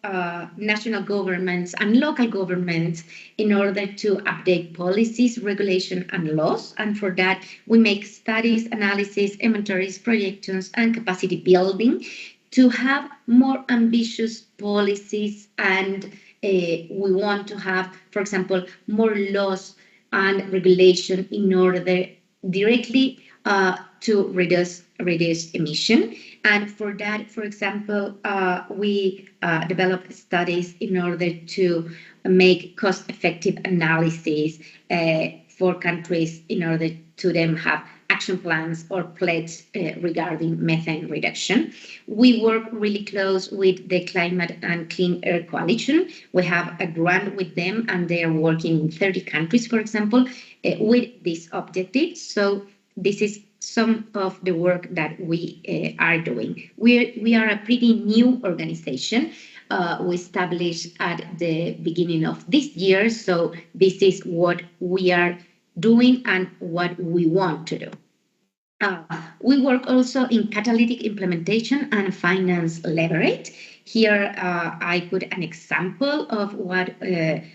national governments and local governments in order to update policies, regulation, and laws. And for that, we make studies, analysis, inventories, projections, and capacity building to have more ambitious policies. And we want to have, for example, more laws and regulation in order directly to reduce emission. And for that, for example, we develop studies in order to make cost-effective analysis for countries in order to them have action plans or pledges regarding methane reduction. We work really close with the Climate and Clean Air Coalition. We have a grant with them, and they are working in 30 countries, for example, with this objective. So this is some of the work that we are doing. We are a pretty new organization. We established at the beginning of this year. So this is what we are doing and what we want to do. We work also in catalytic implementation and finance leverage. Here I put an example of what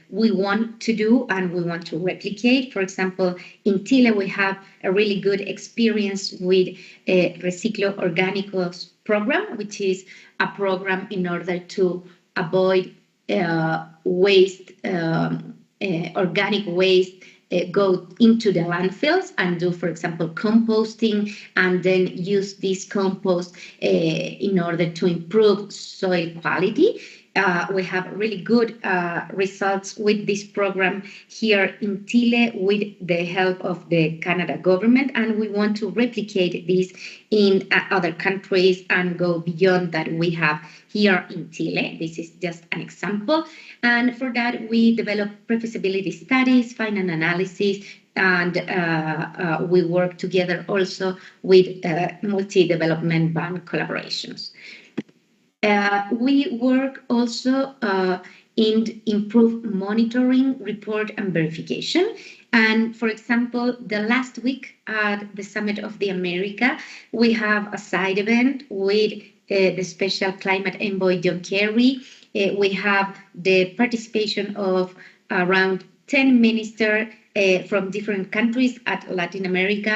we want to do and we want to replicate. For example, in Chile, we have a really good experience with Reciclo Orgánicos program, which is a program in order to avoid waste, organic waste, go into the landfills and do, for example, composting, and then use this compost in order to improve soil quality. We have really good results with this program here in Chile with the help of the Canada government, and we want to replicate this in other countries and go beyond that we have here in Chile. This is just an example. And for that, we develop pre-feasibility studies, final analysis, and we work together also with multi-development bank collaborations. We work also in improved monitoring, report, and verification. And for example, the last week at the Summit of the America, we have a side event with the special climate envoy John Kerry. We have the participation of around 10 ministers from different countries at Latin America,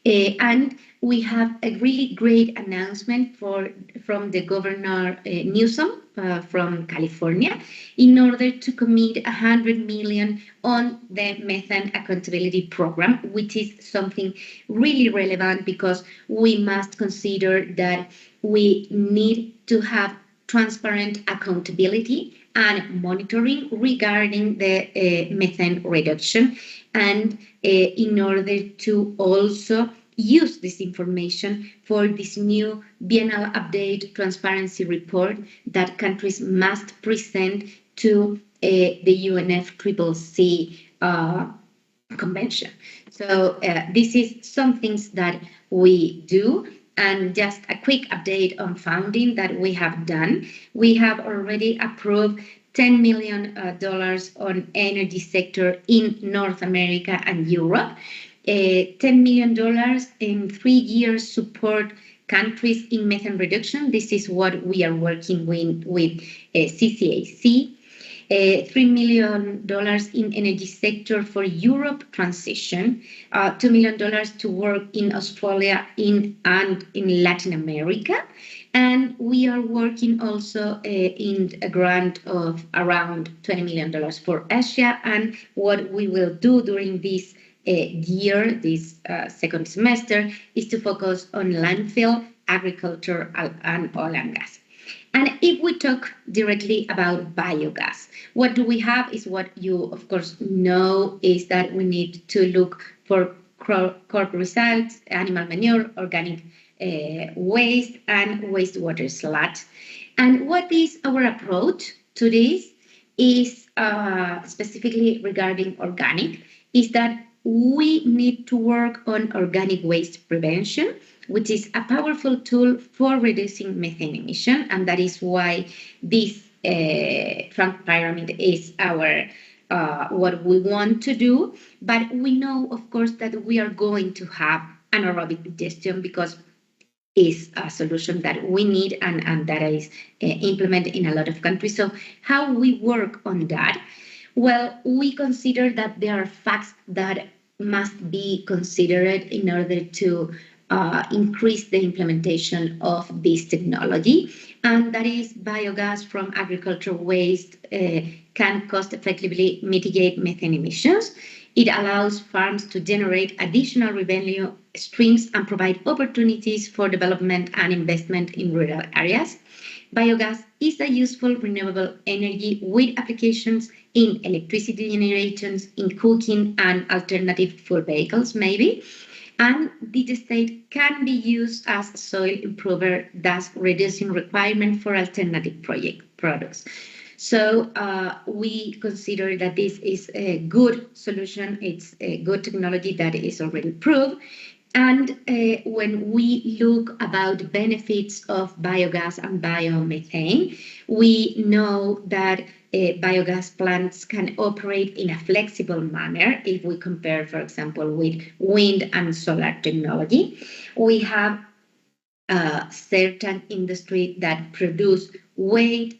and we have a really great announcement from the Governor Newsom from California in order to commit 100 million on the methane accountability program, which is something really relevant because we must consider that we need to have transparent accountability and monitoring regarding the methane reduction, and in order to also use this information for this new biennial update transparency report that countries must present to the UNFCCC convention. So this is some things that we do. And just a quick update on funding that we have done. We have already approved $10 million on energy sector in North America and Europe. $10 million in 3 years support countries in methane reduction. This is what we are working with CCAC. $3 million in energy sector for Europe transition, $2 million to work in Australia and in Latin America. And we are working also in a grant of around $20 million for Asia. And what we will do during this year, this second semester, is to focus on landfill, agriculture, and oil and gas. And if we talk directly about biogas, what do we have is what you, of course, know is that we need to look for crop results, animal manure, organic waste, and wastewater sludge. And what is our approach to this is specifically regarding organic, is that we need to work on organic waste prevention, which is a powerful tool for reducing methane emission. And that is why this trunk pyramid is our what we want to do. But we know, of course, that we are going to have anaerobic digestion because it's a solution that we need and that is implemented in a lot of countries. So how we work on that? Well, we consider that there are facts that must be considered in order to increase the implementation of this technology, and that is biogas from agricultural waste can cost effectively mitigate methane emissions. It allows farms to generate additional revenue streams and provide opportunities for development and investment in rural areas. Biogas is a useful renewable energy with applications in electricity generations, in cooking, and alternative fuel vehicles, maybe. And digestate can be used as soil improver, thus reducing requirement for alternative products. So we consider that this is a good solution. It's a good technology that is already proved. And when we look about benefits of biogas and biomethane, we know that biogas plants can operate in a flexible manner if we compare, for example, with wind and solar technology. We have certain industry that produce waste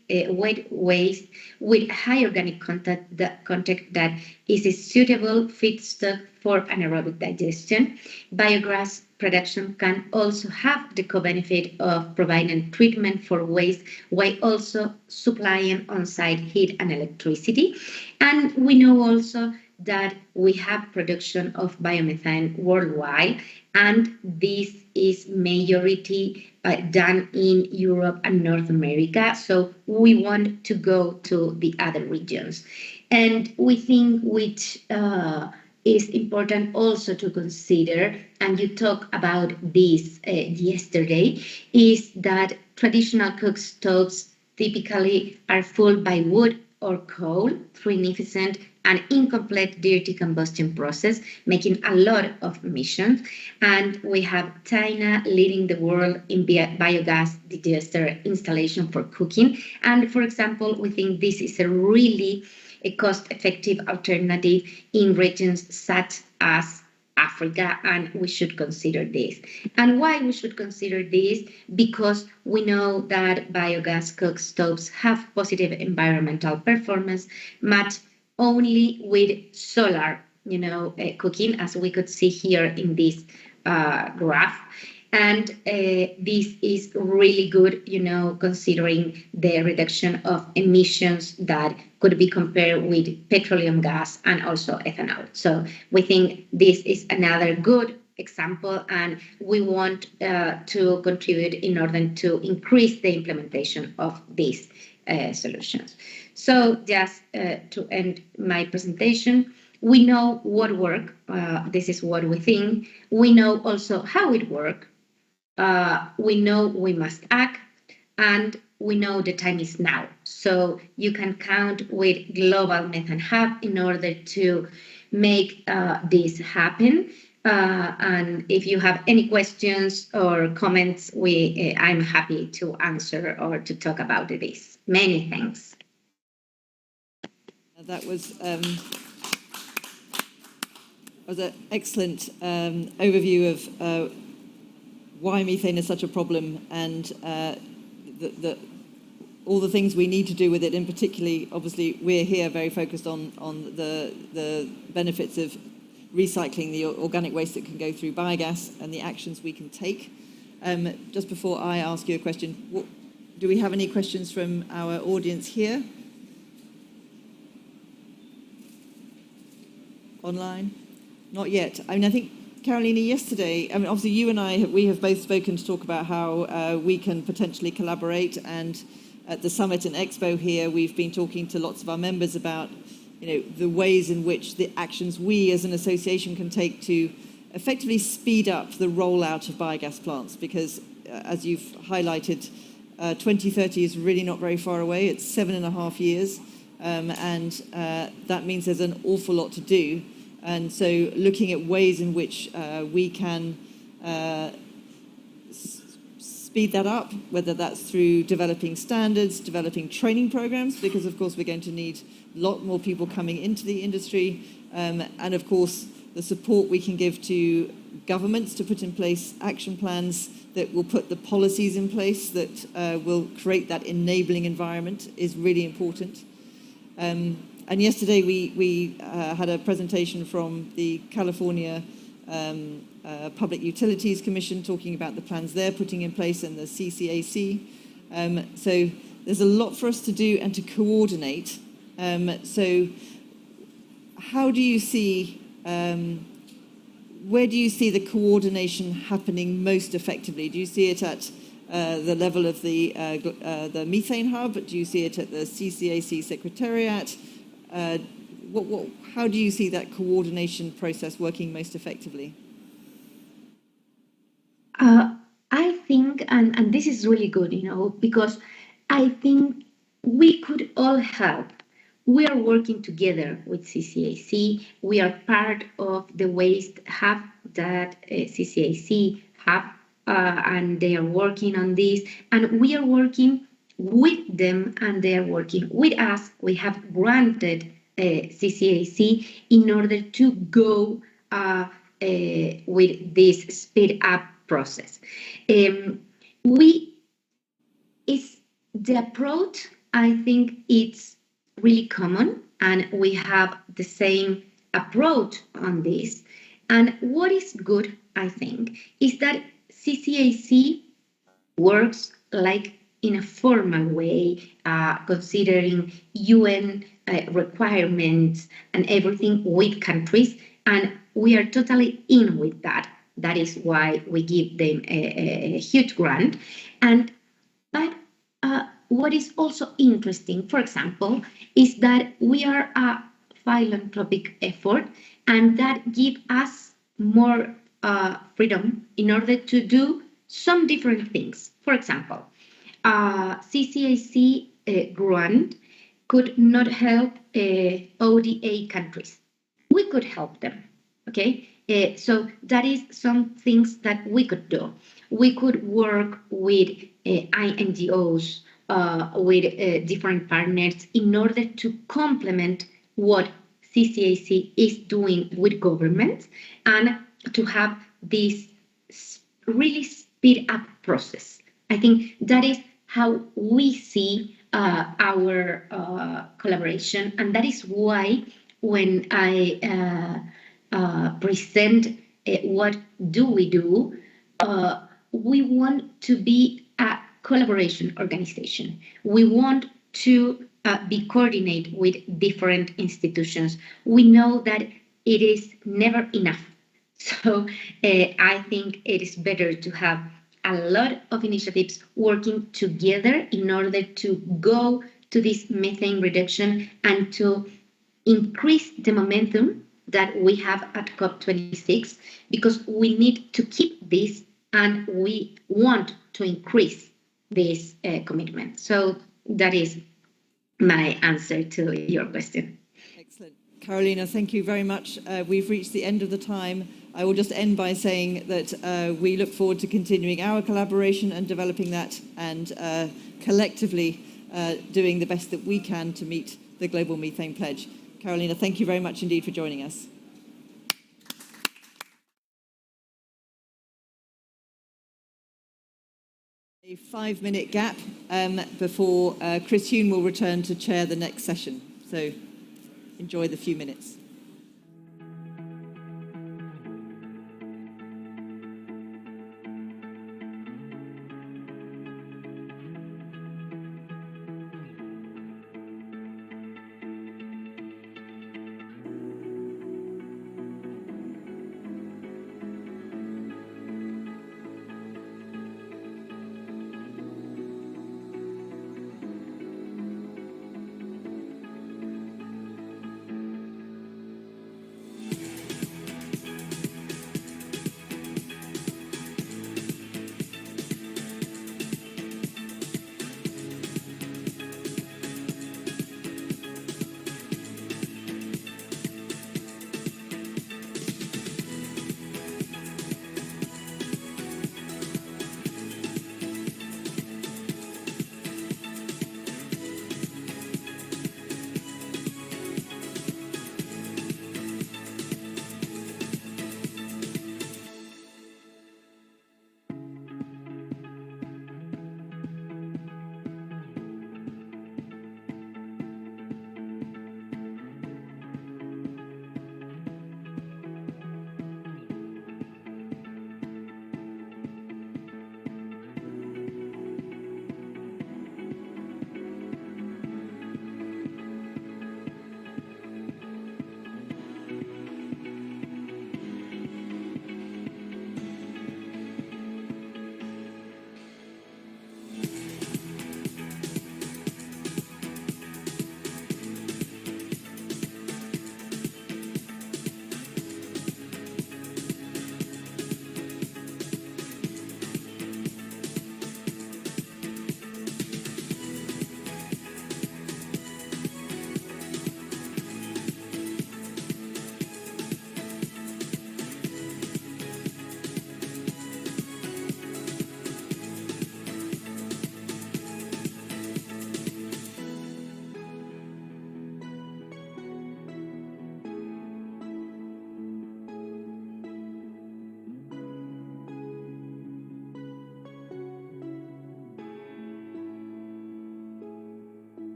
with high organic content that is a suitable feedstock for anaerobic digestion. Biogas production can also have the co-benefit of providing treatment for waste while also supplying on-site heat and electricity. And we know also that we have production of biomethane worldwide, and this is majority done in Europe and North America. So we want to go to the other regions. And we think which is important also to consider, and you talked about this yesterday, is that traditional cook stoves typically are fueled by wood or coal through inefficient and incomplete dirty combustion process, making a lot of emissions. And we have China leading the world in biogas digester installation for cooking. And for example, we think this is a really a cost-effective alternative in regions such as Africa, and we should consider this. And why we should consider this? Because we know that biogas cookstoves have positive environmental performance, matched only with solar, cooking, as we could see here in this graph. And this is really good, considering the reduction of emissions that could be compared with petroleum gas and also ethanol. So we think this is another good example, and we want to contribute in order to increase the implementation of these solutions. So just to end my presentation, we know what works. This is what we think. We know also how it works. We know we must act, and we know the time is now. So you can count with Global Methane Hub in order to make this happen. And if you have any questions or comments, I'm happy to answer or to talk about this. Many thanks. That was an excellent overview of why methane is such a problem, and all the things we need to do with it. And particularly, obviously, we're here very focused on the benefits of recycling the organic waste that can go through biogas and the actions we can take. Just before I ask you a question, do we have any questions from our audience here? Online? Not yet. I mean, I think, Carolina, yesterday, I mean, obviously you and I, we have both spoken to talk about how we can potentially collaborate, and at the summit and expo here, we've been talking to lots of our members about, the ways in which the actions we as an association can take to effectively speed up the rollout of biogas plants, because as you've highlighted, 2030 is really not very far away. It's 7.5 years, and that means there's an awful lot to do. And so looking at ways in which we can speed that up, whether that's through developing standards, developing training programs, because of course we're going to need a lot more people coming into the industry, and of course the support we can give to governments to put in place action plans that will put the policies in place that will create that enabling environment is really important. And yesterday we had a presentation from the California Public Utilities Commission talking about the plans they're putting in place and the CCAC. So there's a lot for us to do and to coordinate. So how do you see, where do you see the coordination happening most effectively? Do you see it at the level of the methane hub? Do you see it at the CCAC Secretariat? How do you see that coordination process working most effectively? I think, and this is really good, because I think we could all help. We are working together with CCAC. We are part of the waste hub that CCAC have, and they are working on this. And we are working with them, and they are working with us. We have granted CCAC in order to go with this speed up process. The approach, I think it's really common, and we have the same approach on this. And what is good, I think, is that CCAC works like in a formal way, considering UN requirements and everything with countries, and we are totally in with that. That is why we give them a huge grant. But what is also interesting, for example, is that we are a philanthropic effort, and that gives us more freedom in order to do some different things. For example, CCAC grant could not help ODA countries. We could help them, okay? So that is some things that we could do. We could work with NGOs, with different partners in order to complement what CCAC is doing with governments and to have this really speed up process. I think that is how we see our collaboration, and that is why when I present what do we do, we want to be a collaboration organization. We want to be coordinated with different institutions. We know that it is never enough. So I think it is better to have a lot of initiatives working together in order to go to this methane reduction and to increase the momentum that we have at COP26, because we need to keep this and we want to increase this commitment. So that is my answer to your question. Excellent. Carolina, thank you very much. We've reached the end of the time. I will just end by saying that we look forward to continuing our collaboration and developing that and collectively doing the best that we can to meet the Global Methane Pledge. Carolina, thank you very much indeed for joining us. A 5-minute gap before Chris Huhn will return to chair the next session. So enjoy the few minutes.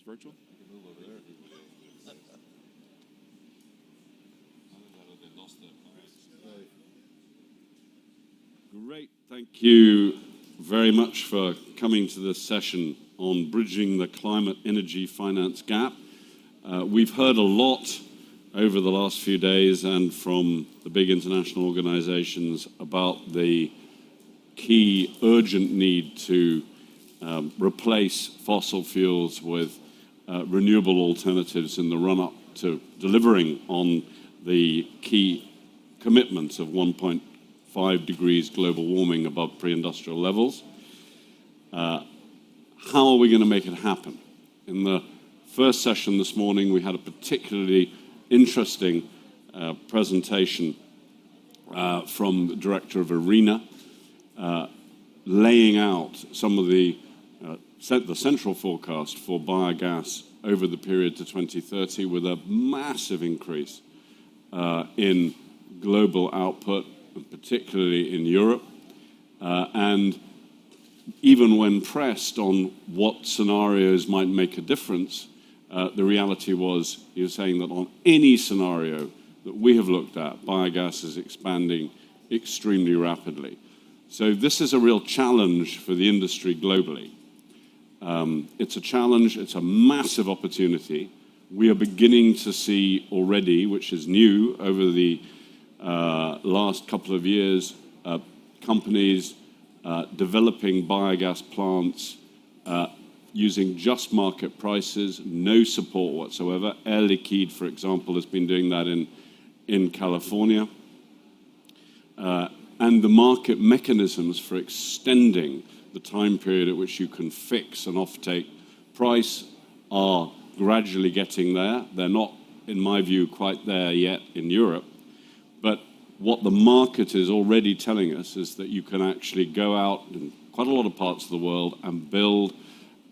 virtual? Great. Thank you very much for coming to this session on bridging the climate energy finance gap. We've heard a lot over the last few days and from the big international organizations about the key urgent need to replace fossil fuels with renewable alternatives in the run-up to delivering on the key commitments of 1.5 degrees global warming above pre-industrial levels. How are we going to make it happen? In the first session this morning, we had a particularly interesting presentation from the director of ARENA, laying out some of the central forecast for biogas over the period to 2030 with a massive increase in global output, particularly in Europe. And even when pressed on what scenarios might make a difference, the reality was, he was saying that on any scenario that we have looked at, biogas is expanding extremely rapidly. So this is a real challenge for the industry globally. It's a challenge, it's a massive opportunity. We are beginning to see already, which is new over the last couple of years, companies developing biogas plants using just market prices, no support whatsoever. Air Liquide, for example, has been doing that in California. And the market mechanisms for extending the time period at which you can fix an offtake price are gradually getting there. They're not, in my view, quite there yet in Europe. But what the market is already telling us is that you can actually go out in quite a lot of parts of the world and build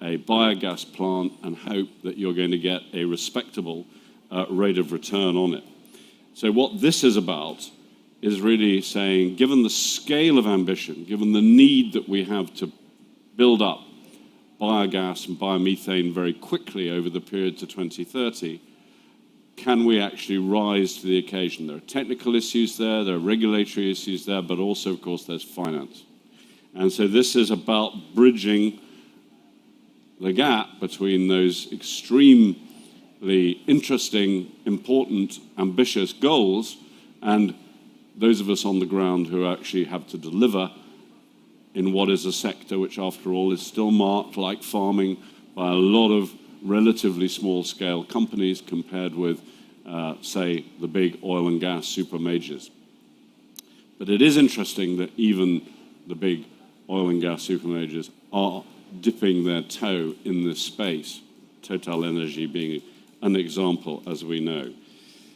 a biogas plant and hope that you're going to get a respectable rate of return on it. So what this is about is really saying, given the scale of ambition, given the need that we have to build up biogas and biomethane very quickly over the period to 2030, can we actually rise to the occasion? There are technical issues there are regulatory issues there, but also, of course, there's finance. And so this is about bridging the gap between those extremely interesting, important, ambitious goals and those of us on the ground who actually have to deliver in what is a sector which, after all, is still marked, like farming, by a lot of relatively small-scale companies compared with, say, the big oil and gas super majors. But it is interesting that even the big oil and gas super majors are dipping their toe in this space, Total Energy being an example, as we know.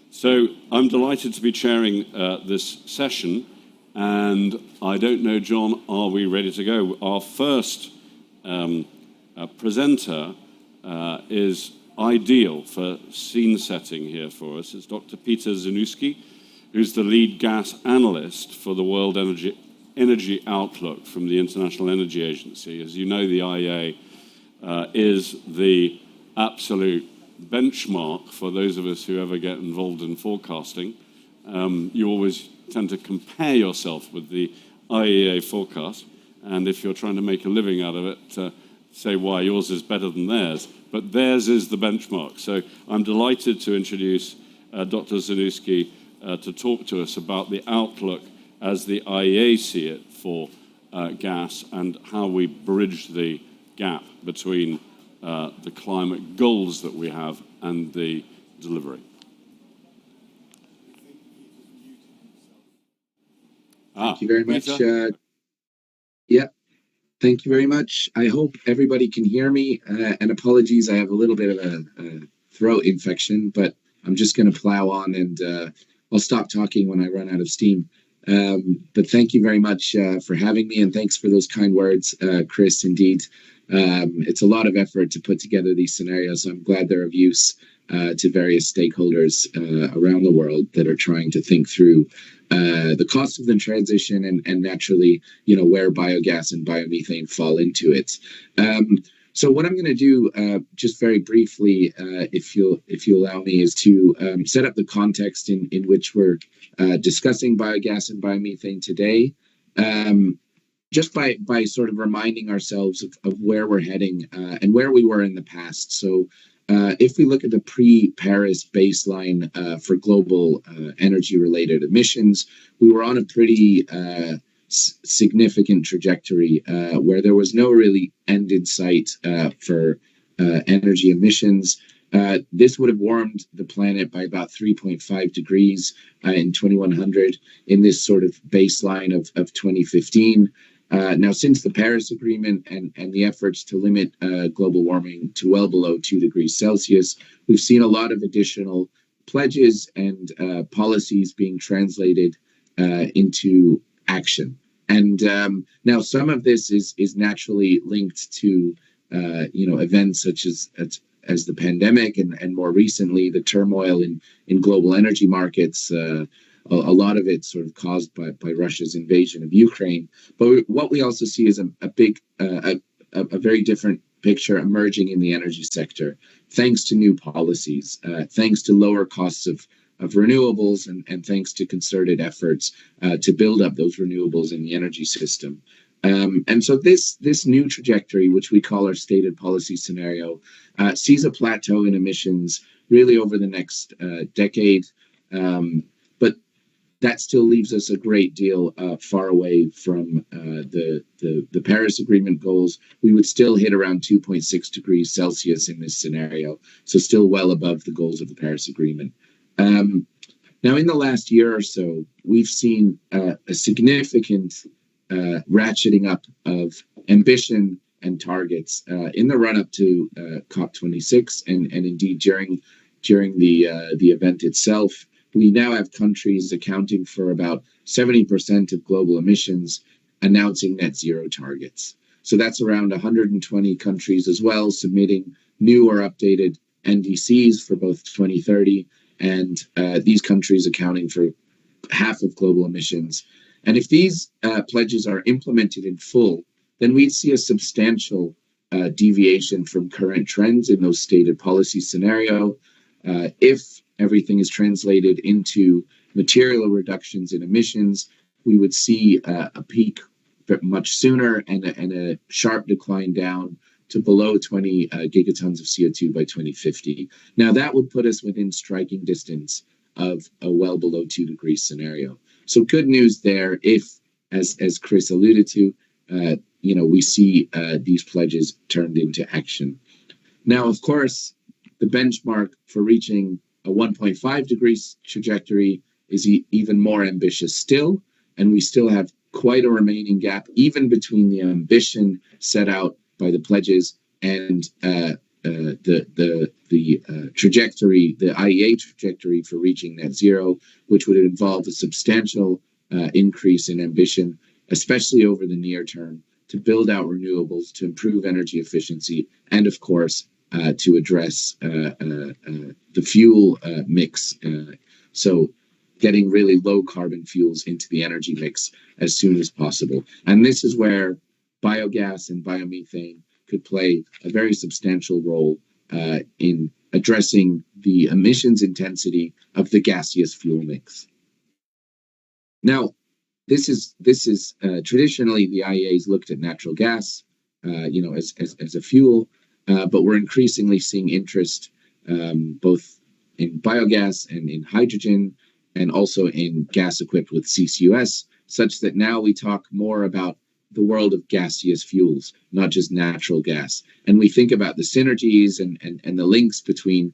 So I'm delighted to be chairing this session, and I don't know, John, are we ready to go? Our first presenter is ideal for scene setting here for us. It's Dr. Peter Zanussi, who's the lead gas analyst for the World Energy Outlook from the International Energy Agency. As you know, the IEA is the absolute benchmark for those of us who ever get involved in forecasting. You always tend to compare yourself with the IEA forecast, and if you're trying to make a living out of it, say why yours is better than theirs, but theirs is the benchmark. So I'm delighted to introduce Dr. Zanussi to talk to us about the outlook as the IEA see it for gas and how we bridge the gap between the climate goals that we have and the delivery. Thank you very much. Thank you very much. I hope everybody can hear me. And apologies, I have a little bit of a throat infection, but I'm just going to plow on and I'll stop talking when I run out of steam. But thank you very much for having me, and thanks for those kind words, Chris. Indeed, it's a lot of effort to put together these scenarios. I'm glad they're of use to various stakeholders around the world that are trying to think through the cost of the transition and naturally, where biogas and biomethane fall into it. So what I'm going to do, just very briefly, if you allow me, is to set up the context in which we're discussing biogas and biomethane today, just by sort of reminding ourselves of where we're heading and where we were in the past. So if we look at the pre-Paris baseline for global energy-related emissions, we were on a pretty significant trajectory where there was no really end in sight for energy emissions. This would have warmed the planet by about 3.5 degrees in 2100 in this sort of baseline of 2015. Now, since the Paris Agreement and the efforts to limit global warming to well below 2 degrees Celsius, we've seen a lot of additional pledges and policies being translated into action. And now some of this is naturally linked to events such as the pandemic and more recently the turmoil in global energy markets. A lot of it sort of caused by Russia's invasion of Ukraine. But what we also see is a very different picture emerging in the energy sector, thanks to new policies, thanks to lower costs of renewables and thanks to concerted efforts to build up those renewables in the energy system. And so this new trajectory, which we call our stated policy scenario, sees a plateau in emissions really over the next decade. But that still leaves us a great deal far away from the Paris Agreement goals. We would still hit around 2.6 degrees Celsius in this scenario, so still well above the goals of the Paris Agreement. Now, in the last year or so, we've seen a significant ratcheting up of ambition and targets in the run-up to COP26 and indeed during the event itself. We now have countries accounting for about 70% of global emissions announcing net zero targets. So that's around 120 countries as well submitting new or updated NDCs for both 2030 and these countries accounting for half of global emissions. And if these pledges are implemented in full, then we'd see a substantial deviation from current trends in those stated policy scenario. If everything is translated into material reductions in emissions, we would see a peak much sooner and a sharp decline down to below 20 gigatons of CO2 by 2050. Now, that would put us within striking distance of a well below 2 degrees scenario. So good news there if, as Chris alluded to, we see these pledges turned into action. Now, of course, the benchmark for reaching a 1.5 degrees trajectory is even more ambitious still, and we still have quite a remaining gap even between the ambition set out by the pledges and the trajectory, the IEA trajectory for reaching net zero, which would involve a substantial increase in ambition, especially over the near term, to build out renewables, to improve energy efficiency, and of course, to address the fuel mix. So getting really low carbon fuels into the energy mix as soon as possible. And this is where biogas and biomethane could play a very substantial role in addressing the emissions intensity of the gaseous fuel mix. Now, this is traditionally the IEA's looked at natural gas, as a fuel, but we're increasingly seeing interest both in biogas and in hydrogen, and also in gas equipped with CCUS, such that now we talk more about the world of gaseous fuels, not just natural gas. And we think about the synergies and the links between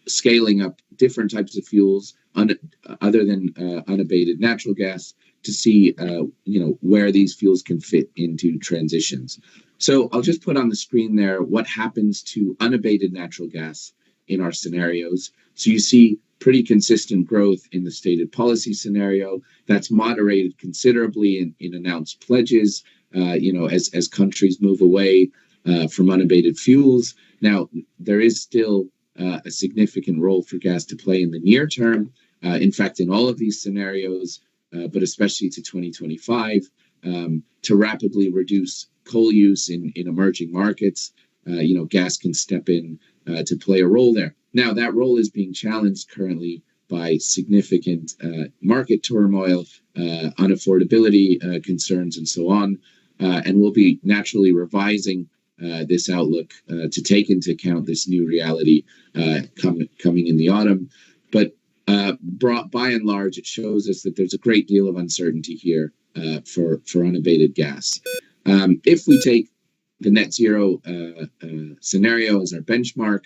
scaling up different types of fuels other than unabated natural gas to see where these fuels can fit into transitions. So I'll just put on the screen there what happens to unabated natural gas in our scenarios. So you see pretty consistent growth in the stated policy scenario. That's moderated considerably in announced pledges, as countries move away from unabated fuels. Now, there is still a significant role for gas to play in the near term. In fact, in all of these scenarios, but especially to 2025, to rapidly reduce coal use in emerging markets, gas can step in to play a role there. Now, that role is being challenged currently by significant market turmoil, unaffordability concerns, and so on. And we'll be naturally revising this outlook to take into account this new reality coming in the autumn. But by and large, it shows us that there's a great deal of uncertainty here for unabated gas. If we take the net zero scenario as our benchmark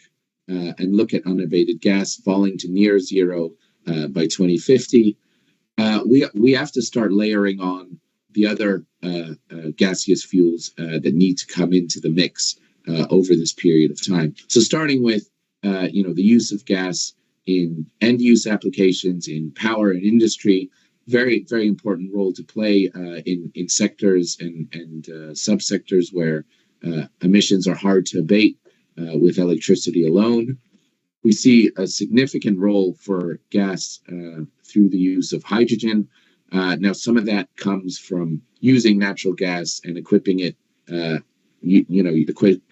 and look at unabated gas falling to near zero by 2050, we have to start layering on the other gaseous fuels that need to come into the mix over this period of time. So starting with the use of gas in end-use applications, in power and industry, very, very important role to play in sectors and subsectors where emissions are hard to abate with electricity alone. We see a significant role for gas through the use of hydrogen. Now, some of that comes from using natural gas and equipping it,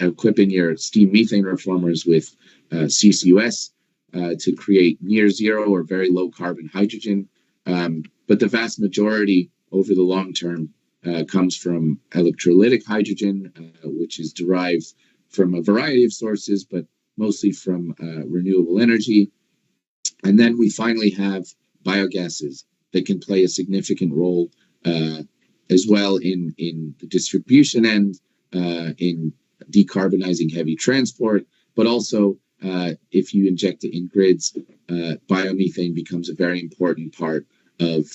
equipping your steam methane reformers with CCUS to create near zero or very low carbon hydrogen. But the vast majority over the long term comes from electrolytic hydrogen, which is derived from a variety of sources, but mostly from renewable energy. And then we finally have biogases that can play a significant role as well in the distribution end, in decarbonizing heavy transport, but also if you inject it in grids, biomethane becomes a very important part of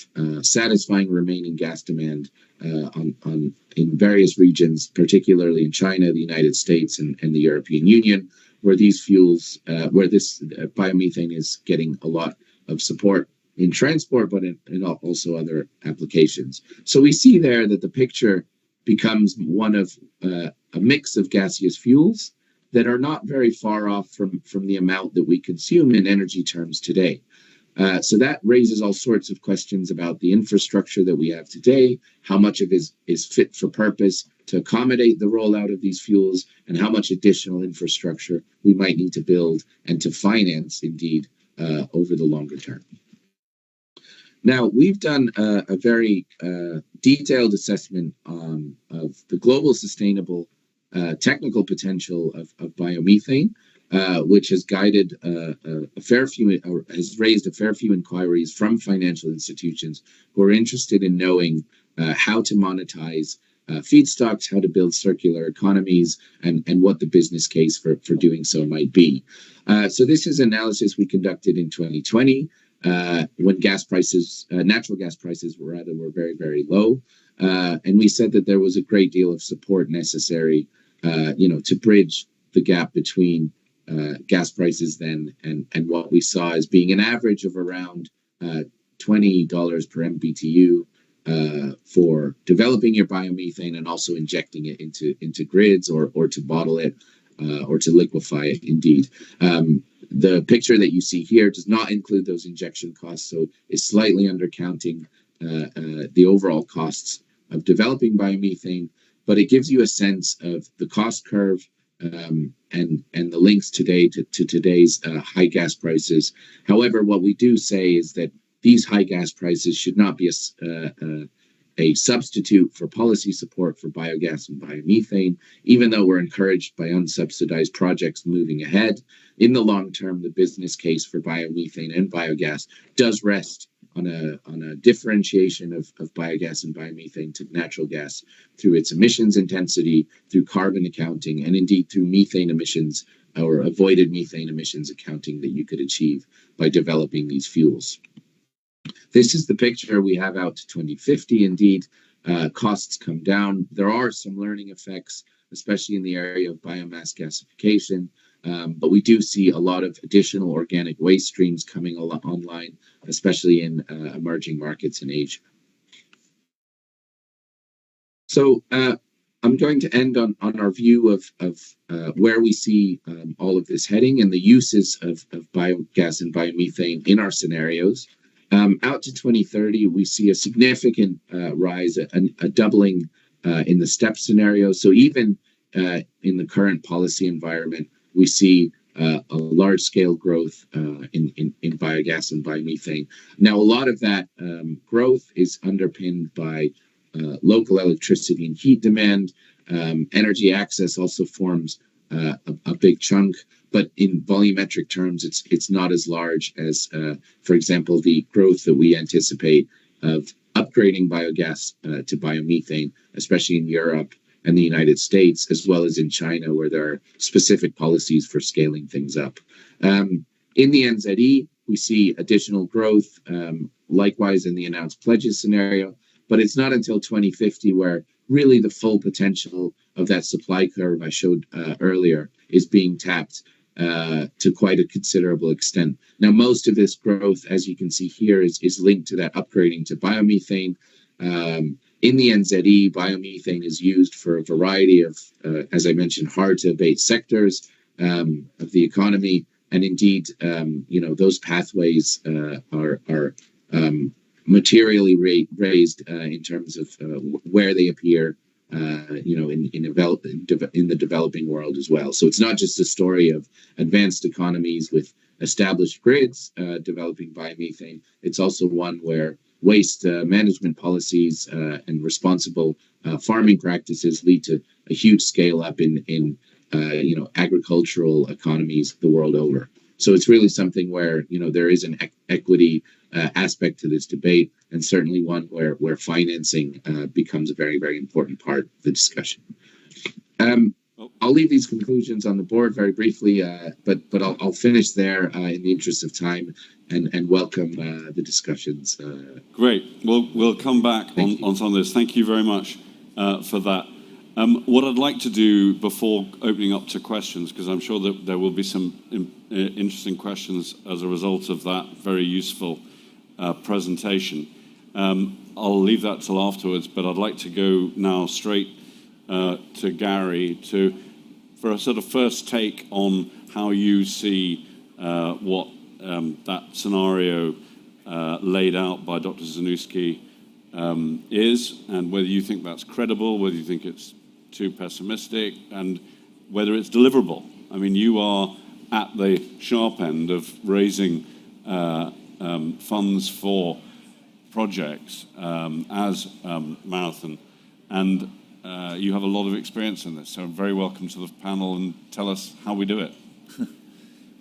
satisfying remaining gas demand in various regions, particularly in China, the United States, and the European Union, where these fuels, where this biomethane is getting a lot of support in transport, but in also other applications. So we see there that the picture becomes one of a mix of gaseous fuels that are not very far off from the amount that we consume in energy terms today. So that raises all sorts of questions about the infrastructure that we have today, how much of it is fit for purpose to accommodate the rollout of these fuels, and how much additional infrastructure we might need to build and to finance, indeed, over the longer term. Now, we've done a very detailed assessment of the global sustainable technical potential of biomethane, which has guided has raised a fair few inquiries from financial institutions who are interested in knowing how to monetize feedstocks, how to build circular economies, and what the business case for doing so might be. So this is analysis we conducted in 2020 when gas prices, natural gas prices were very, very low. And we said that there was a great deal of support necessary, to bridge the gap between gas prices then and what we saw as being an average of around $20 per MBTU for developing your biomethane and also injecting it into grids or to bottle it or to liquefy it, indeed. The picture that you see here does not include those injection costs, so it's slightly undercounting the overall costs of developing biomethane, but it gives you a sense of the cost curve and the links today to today's high gas prices. However, what we do say is that these high gas prices should not be a substitute for policy support for biogas and biomethane, even though we're encouraged by unsubsidized projects moving ahead. In the long term, the business case for biomethane and biogas does rest on a differentiation of biogas and biomethane to natural gas through its emissions intensity, through carbon accounting, and indeed through methane emissions or avoided methane emissions accounting that you could achieve by developing these fuels. This is the picture we have out to 2050. Indeed, costs come down. There are some learning effects, especially in the area of biomass gasification, but we do see a lot of additional organic waste streams coming online, especially in emerging markets in Asia. So I'm going to end on our view of where we see all of this heading and the uses of biogas and biomethane in our scenarios. Out to 2030, we see a significant rise, a doubling in the STEP scenario. So even in the current policy environment, we see a large-scale growth in biogas and biomethane. Now, a lot of that growth is underpinned by local electricity and heat demand. Energy access also forms a big chunk, but in volumetric terms, it's not as large as, for example, the growth that we anticipate of upgrading biogas to biomethane, especially in Europe and the United States, as well as in China, where there are specific policies for scaling things up. In the NZE, we see additional growth, likewise in the announced pledges scenario, but it's not until 2050 where really the full potential of that supply curve I showed earlier is being tapped to quite a considerable extent. Now, most of this growth, as you can see here, is linked to that upgrading to biomethane. In the NZE, biomethane is used for a variety of, as I mentioned, hard-to-abate sectors of the economy. And indeed, those pathways are materially raised in terms of where they appear, in the developing world as well. So it's not just a story of advanced economies with established grids developing biomethane. It's also one where waste management policies and responsible farming practices lead to a huge scale up in agricultural economies the world over. So it's really something where there is an equity aspect to this debate, and certainly one where financing becomes a very, very important part of the discussion. I'll leave these conclusions on the board very briefly, but I'll finish there in the interest of time and welcome the discussions. Great. We'll come back on some of this. Thank you very much for that. What I'd like to do before opening up to questions, because I'm sure that there will be some interesting questions as a result of that very useful presentation. I'll leave that till afterwards, but I'd like to go now straight to Gary for a sort of first take on how you see what that scenario laid out by Dr. Zanussi is, and whether you think that's credible, whether you think it's too pessimistic, and whether it's deliverable. I mean, you are at the sharp end of raising funds for projects as Marathon, and you have a lot of experience in this, so very welcome to the panel, and tell us how we do it.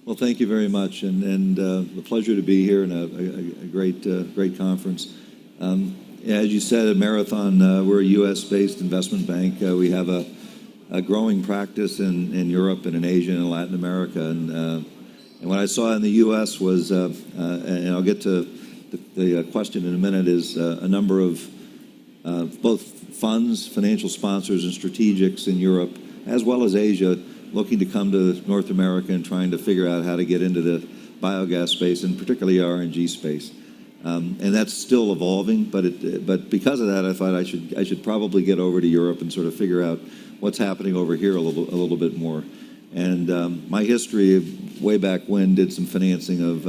Well, thank you very much, and a pleasure to be here, and a great conference. As you said, at Marathon, we're a U.S.-based investment bank. We have a growing practice in Europe and in Asia and in Latin America. And what I saw in the U.S. was, and I'll get to the question in a minute, is a number of both funds, financial sponsors, and strategics in Europe, as well as Asia, looking to come to North America and trying to figure out how to get into the biogas space, and particularly RNG space. And that's still evolving, but because of that, I thought I should probably get over to Europe and sort of figure out what's happening over here a little bit more. And my history, way back when, did some financing of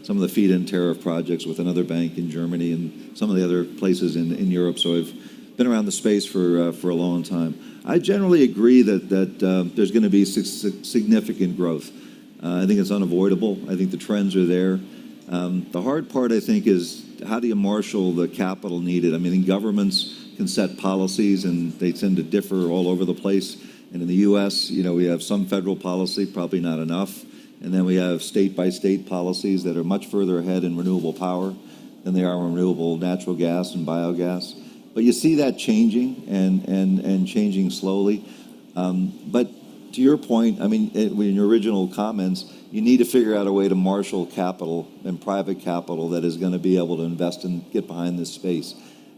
some of the feed-in tariff projects with another bank in Germany and some of the other places in Europe. So I've been around the space for a long time. I generally agree that there's going to be significant growth. I think it's unavoidable. I think the trends are there. The hard part, I think, is how do you marshal the capital needed? I mean, governments can set policies, and they tend to differ all over the place. And in the U.S., we have some federal policy, probably not enough. And then we have state-by-state policies that are much further ahead in renewable power than they are in renewable natural gas and biogas. But you see that changing and changing slowly. But to your point, I mean, in your original comments, you need to figure out a way to marshal capital and private capital that is going to be able to invest and get behind this space.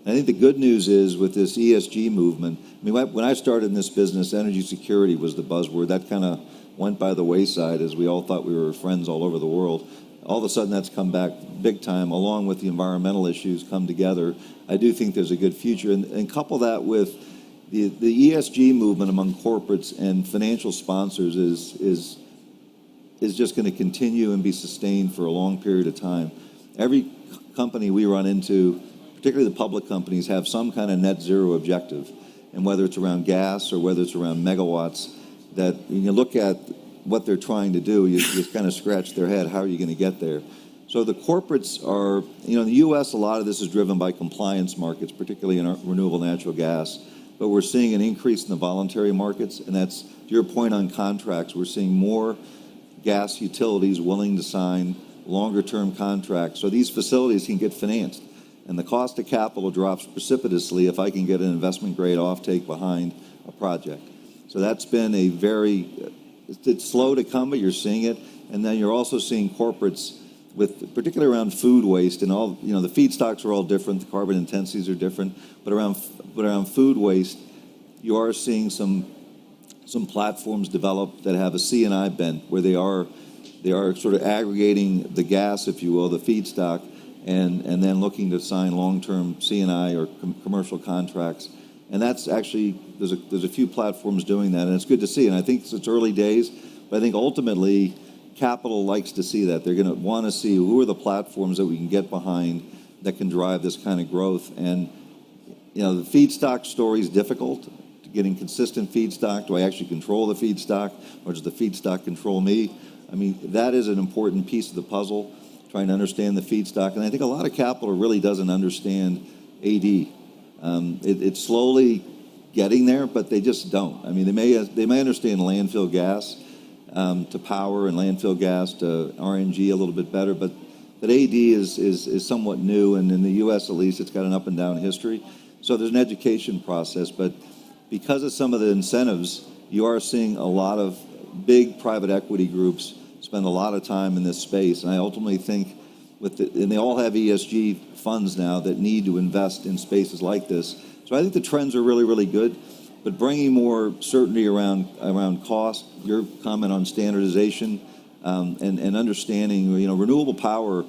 And I think the good news is with this ESG movement, I mean, when I started in this business, energy security was the buzzword. That kind of went by the wayside as we all thought we were friends all over the world. All of a sudden, that's come back big time, along with the environmental issues come together. I do think there's a good future. And couple that with the ESG movement among corporates and financial sponsors is just going to continue and be sustained for a long period of time. Every company we run into, particularly the public companies, have some kind of net zero objective. and whether it's around gas or whether it's around megawatts, that when you look at what they're trying to do, you kind of scratch their head, how are you going to get there? So the corporates are, in the U.S., a lot of this is driven by compliance markets, particularly in our renewable natural gas. But we're seeing an increase in the voluntary markets, and that's, to your point on contracts, we're seeing more gas utilities willing to sign longer-term contracts. So these facilities can get financed, and the cost of capital drops precipitously if I can get an investment-grade offtake behind a project. So that's been a it's slow to come, but you're seeing it. And then you're also seeing corporates particularly around food waste and all, the feedstocks are all different, the carbon intensities are different, but around food waste, you are seeing some platforms develop that have a C&I bent, where they are sort of aggregating the gas, if you will, the feedstock, and then looking to sign long-term C&I or commercial contracts. And that's actually, there's a few platforms doing that, and it's good to see. And I think it's early days, but I think ultimately capital likes to see that. They're going to want to see who are the platforms that we can get behind that can drive this kind of growth. And the feedstock story is difficult. Getting consistent feedstock. Do I actually control the feedstock, or does the feedstock control me? I mean, that is an important piece of the puzzle, trying to understand the feedstock. And I think a lot of capital really doesn't understand AD. It's slowly getting there, but they just don't. I mean, they may understand landfill gas to power and landfill gas to RNG a little bit better, but AD is somewhat new, and in the U.S. at least, it's got an up and down history. So there's an education process, but because of some of the incentives, you are seeing a lot of big private equity groups spend a lot of time in this space, and I ultimately think and they all have ESG funds now that need to invest in spaces like this. So I think the trends are really, really good, but bringing more certainty around cost, your comment on standardization, and understanding, renewable power,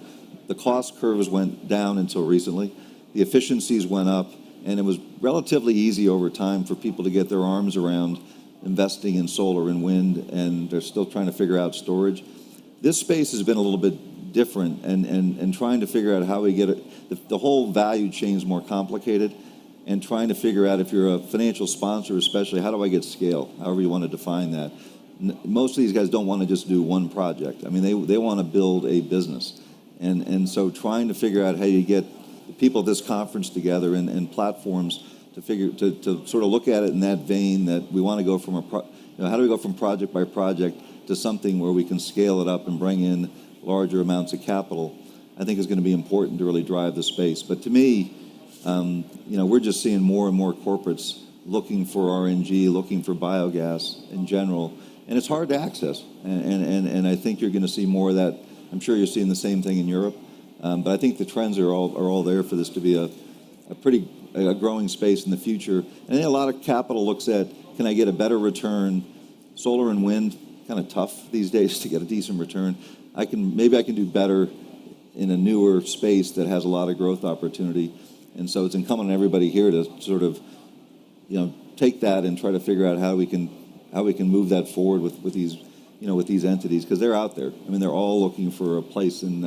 the cost curves went down until recently. The efficiencies went up, and it was relatively easy over time for people to get their arms around investing in solar and wind, and they're still trying to figure out storage. This space has been a little bit different, and trying to figure out how we get it. The whole value chain is more complicated, and trying to figure out, if you're a financial sponsor especially, how do I get scale, however you want to define that. Most of these guys don't want to just do one project. I mean, they want to build a business. And so trying to figure out how you get the people at this conference together and platforms to sort of look at it in that vein, that we want to go from how do we go from project by project to something where we can scale it up and bring in larger amounts of capital, I think is going to be important to really drive the space. But to me, we're just seeing more and more corporates looking for RNG, looking for biogas in general, and it's hard to access. And I think you're going to see more of that. I'm sure you're seeing the same thing in Europe, but I think the trends are all there for this to be a growing space in the future. And I think a lot of capital looks at, can I get a better return? Solar and wind, kind of tough these days to get a decent return. Maybe I can do better in a newer space that has a lot of growth opportunity. And so it's incumbent on everybody here to sort of, take that and try to figure out how we can move that forward with these entities, because they're out there. I mean, they're all looking for a place in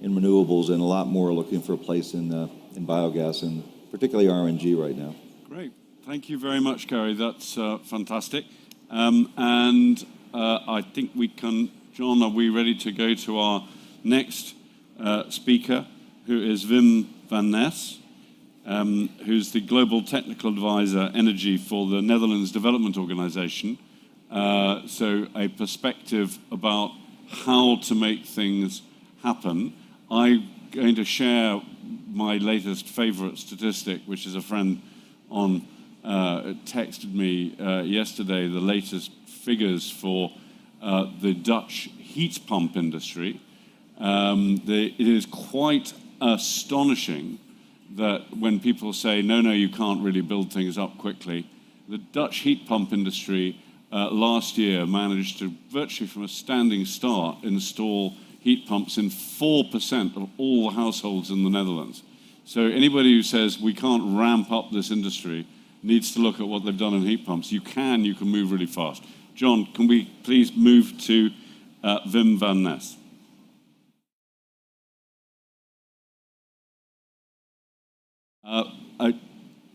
renewables, and a lot more are looking for a place in biogas, and particularly RNG right now. Great. Thank you very much, Gary. That's fantastic. And I think we can, John, are we ready to go to our next speaker, who is Wim van Ness, who's the Global Technical Advisor Energy for the Netherlands Development Organization. So a perspective about how to make things happen. I'm going to share my latest favorite statistic, which is a friend texted me yesterday, the latest figures for the Dutch heat pump industry. It is quite astonishing that when people say, no, you can't really build things up quickly, the Dutch heat pump industry last year managed to, virtually from a standing start, install heat pumps in 4% of all the households in the Netherlands. So anybody who says we can't ramp up this industry needs to look at what they've done in heat pumps. You can move really fast. John, can we please move to Wim van Ness?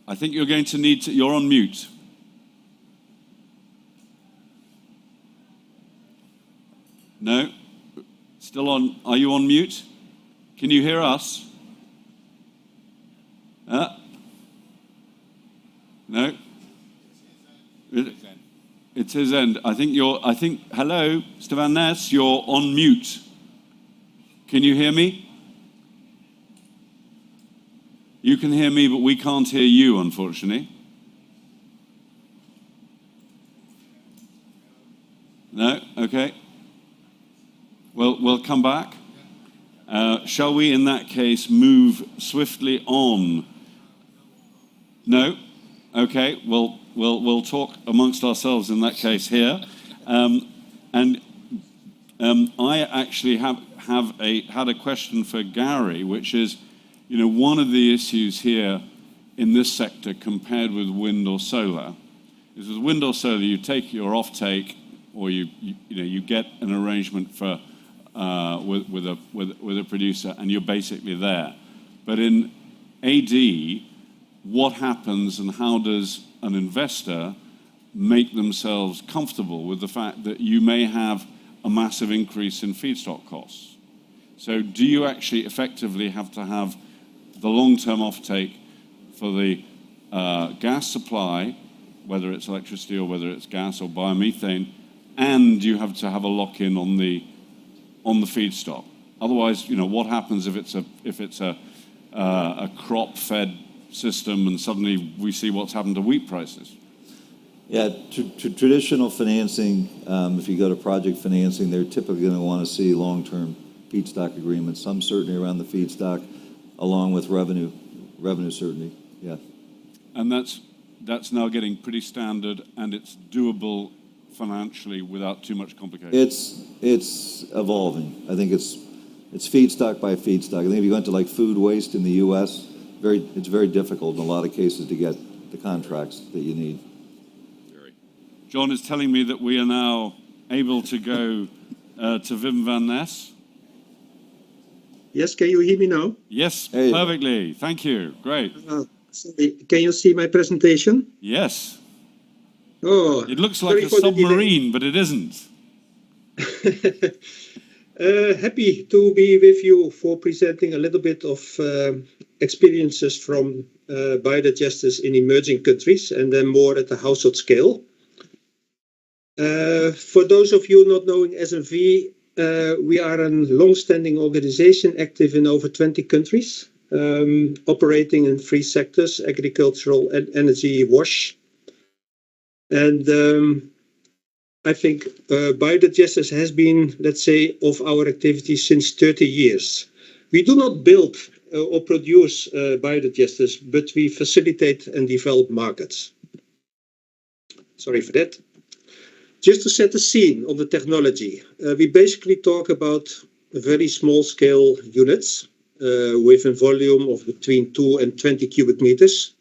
I think you're going to need to, you're on mute. No? Still on, are you on mute? Can you hear us? No? It's his end. Hello, Mr. Van Ness, you're on mute. Can you hear me? You can hear me, but we can't hear you, unfortunately. No? Okay. Well, we'll come back. Shall we, in that case, move swiftly on? No? Okay. We'll talk amongst ourselves in that case here. I actually had a question for Gary, which is, one of the issues here in this sector compared with wind or solar is with wind or solar, you take your offtake, or you get an arrangement for with a producer, and you're basically there. But in AD, what happens, and how does an investor make themselves comfortable with the fact that you may have a massive increase in feedstock costs? So do you actually effectively have to have the long-term offtake for the gas supply, whether it's electricity or whether it's gas or biomethane, and you have to have a lock-in on the feedstock? Otherwise, what happens if it's a crop-fed system and suddenly we see what's happened to wheat prices? Yeah, traditional financing, if you go to project financing, they're typically going to want to see long-term feedstock agreements, some certainty around the feedstock, along with revenue certainty. Yeah. And that's now getting pretty standard, and it's doable financially without too much complication. It's evolving. I think it's feedstock by feedstock. I think if you went to like food waste in the U.S., it's very difficult in a lot of cases to get the contracts that you need. John is telling me that we are now able to go to Wim van Ness. Yes, can you hear me now? Yes, perfectly. Thank you. Great. Can you see my presentation? Yes. Oh, it looks like a submarine, but it isn't. Happy to be with you for presenting a little bit of experiences from biodigesters in emerging countries, and then more at the household scale. For those of you not knowing SNV, we are a long-standing organization active in over 20 countries, operating in 3 sectors: agricultural, energy, wash. And I think biodigesters has been, let's say, of our activity since 30 years. We do not build or produce biodigesters, but we facilitate and develop markets. Sorry for that. Just to set the scene on the technology, we basically talk about very small scale units with a volume of between 2 and 20 cubic meters.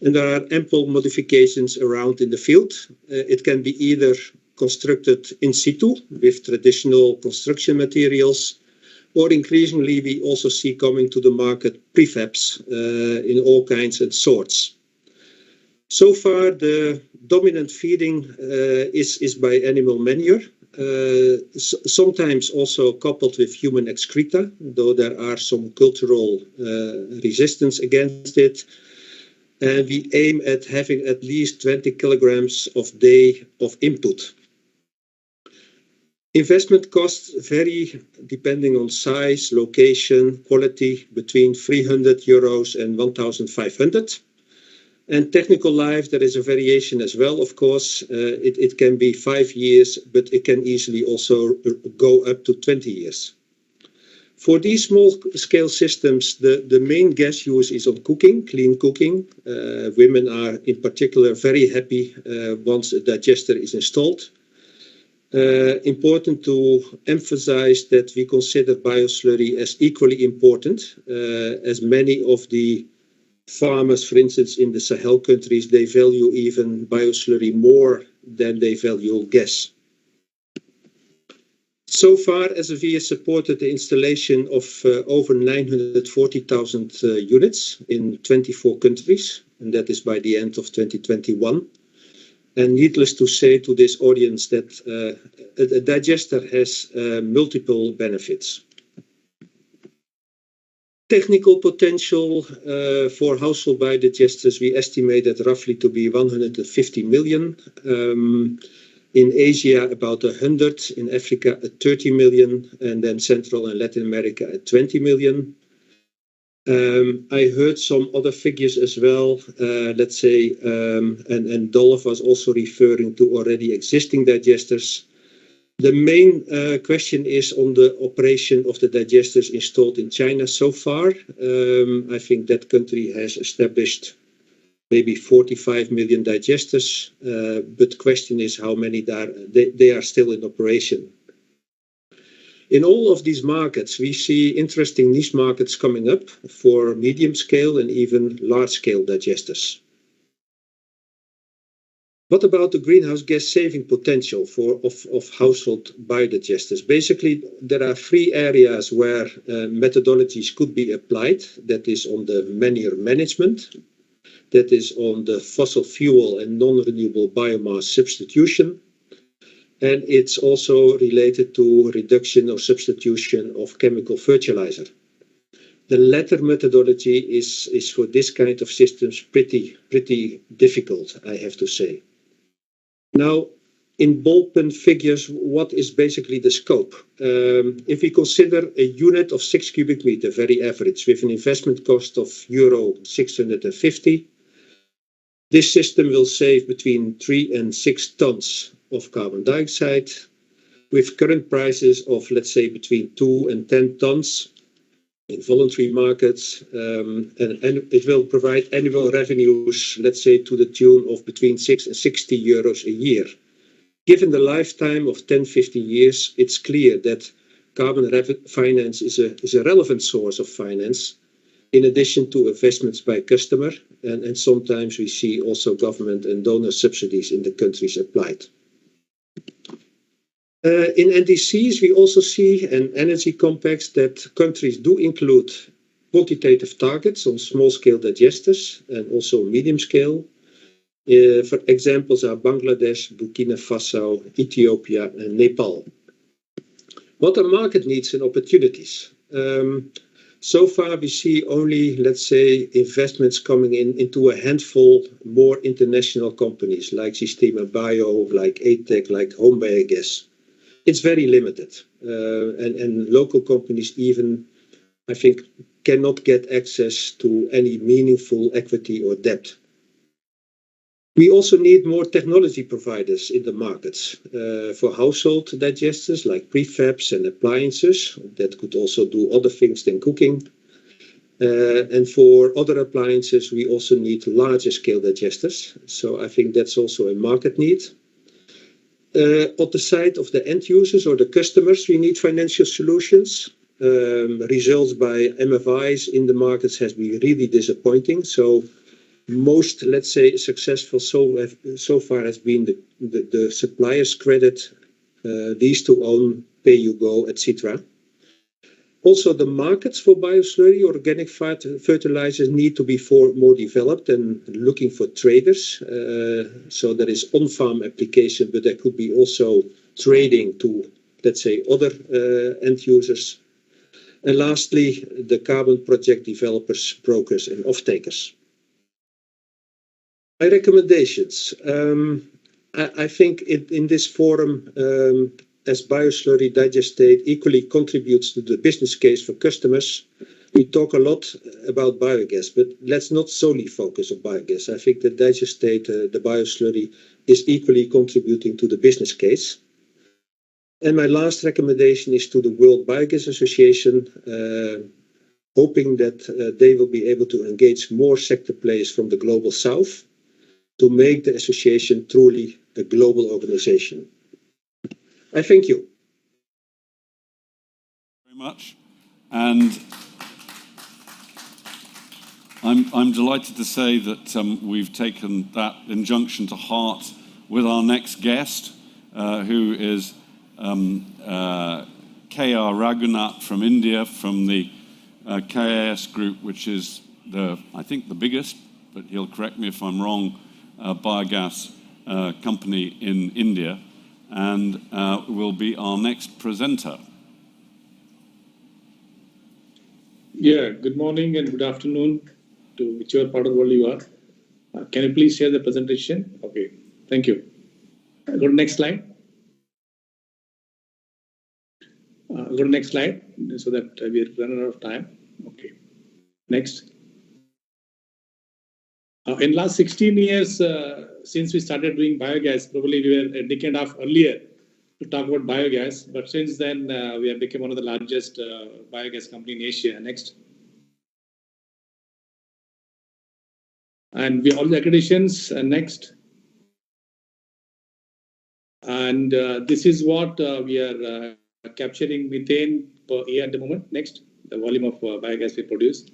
And there are ample modifications around in the field. It can be either constructed in situ with traditional construction materials, or increasingly we also see coming to the market prefabs in all kinds and sorts. So far, the dominant feeding is by animal manure, sometimes also coupled with human excreta, though there are some cultural resistance against it. And we aim at having at least 20 kilograms of day of input. Investment costs vary depending on size, location, quality, between 300 euros and 1,500. And technical life, there is a variation as well, of course. It can be 5 years, but it can easily also go up to 20 years. For these small-scale systems, the main gas use is on cooking, clean cooking. Women are in particular very happy once a digester is installed. Important to emphasize that we consider bioslurry as equally important, as many of the farmers, for instance, in the Sahel countries, they value even bioslurry more than they value gas. So far, SNV has supported the installation of over 940,000 units in 24 countries, and that is by the end of 2021. And needless to say to this audience that a digester has multiple benefits. Technical potential for household biodigesters, we estimate that roughly to be 150 million. In Asia, about 100, in Africa, 30 million, and then Central and Latin America at 20 million. I heard some other figures as well, let's say, and Dolph was also referring to already existing digesters. The main question is on the operation of the digesters installed in China so far. I think that country has established maybe 45 million digesters, but the question is how many they are still in operation. In all of these markets, we see interesting niche markets coming up for medium scale and even large scale digesters. What about the greenhouse gas saving potential of household biodigesters? Basically, there are three areas where methodologies could be applied. That is on the manure management, that is on the fossil fuel and non-renewable biomass substitution, and it's also related to reduction or substitution of chemical fertilizer. The latter methodology is for this kind of systems pretty difficult, I have to say. Now, in ballpark figures, what is basically the scope? If we consider a unit of 6 cubic meter, very average, with an investment cost of euro 650, this system will save between 3 and 6 tons of carbon dioxide, with current prices of, let's say, between 2 and 10 tons in voluntary markets, and it will provide annual revenues, let's say, to the tune of between 6 and 60 euros a year. Given the lifetime of 10-15 years, it's clear that carbon finance is a relevant source of finance, in addition to investments by customer, and sometimes we see also government and donor subsidies in the countries applied. In NDCs, we also see an energy compacts that countries do include quantitative targets on small-scale digesters and also medium-scale. For examples are Bangladesh, Burkina Faso, Ethiopia, and Nepal. What are market needs and opportunities? So far, we see only, let's say, investments coming into a handful more international companies like Systema Bio, like ATEC, like Home Biogas. It's very limited, and local companies even, I think, cannot get access to any meaningful equity or debt. We also need more technology providers in the markets for household digesters like prefabs and appliances that could also do other things than cooking. And for other appliances, we also need larger scale digesters. So I think that's also a market need. On the side of the end users or the customers, we need financial solutions. Results by MFIs in the markets has been really disappointing. So most, let's say, successful so far has been the supplier's credit, lease to own, pay you go, etc. Also, the markets for bioslurry, organic fertilizers, need to be more developed and looking for traders. So there is on-farm application, but there could be also trading to, let's say, other end users. And lastly, the carbon project developers, brokers, and off-takers. My recommendations. I think in this forum, as bioslurry digestate equally contributes to the business case for customers, we talk a lot about biogas, but let's not solely focus on biogas. I think that digestate, the bioslurry, is equally contributing to the business case. And my last recommendation is to the World Biogas Association, hoping that they will be able to engage more sector players from the global south to make the association truly a global organization. I thank you. Very much. And I'm delighted to say that we've taken that injunction to heart with our next guest, who is K.R. Raghunath from India, from the KAS group, which is I think the biggest, but he'll correct me if I'm wrong, biogas company in India, and will be our next presenter. Yeah, good morning and good afternoon to whichever part of the world you are. Can you please share the presentation? Okay, thank you. Go to next slide. Go to next slide so that we are running out of time. Okay, next. In last 16 years, since we started doing biogas, probably we were a decade and a half earlier to talk about biogas, but since then we have become one of the largest biogas company in Asia. Next. And we all the accreditations. Next. And this is what we are capturing methane per year at the moment. Next, the volume of biogas we produce.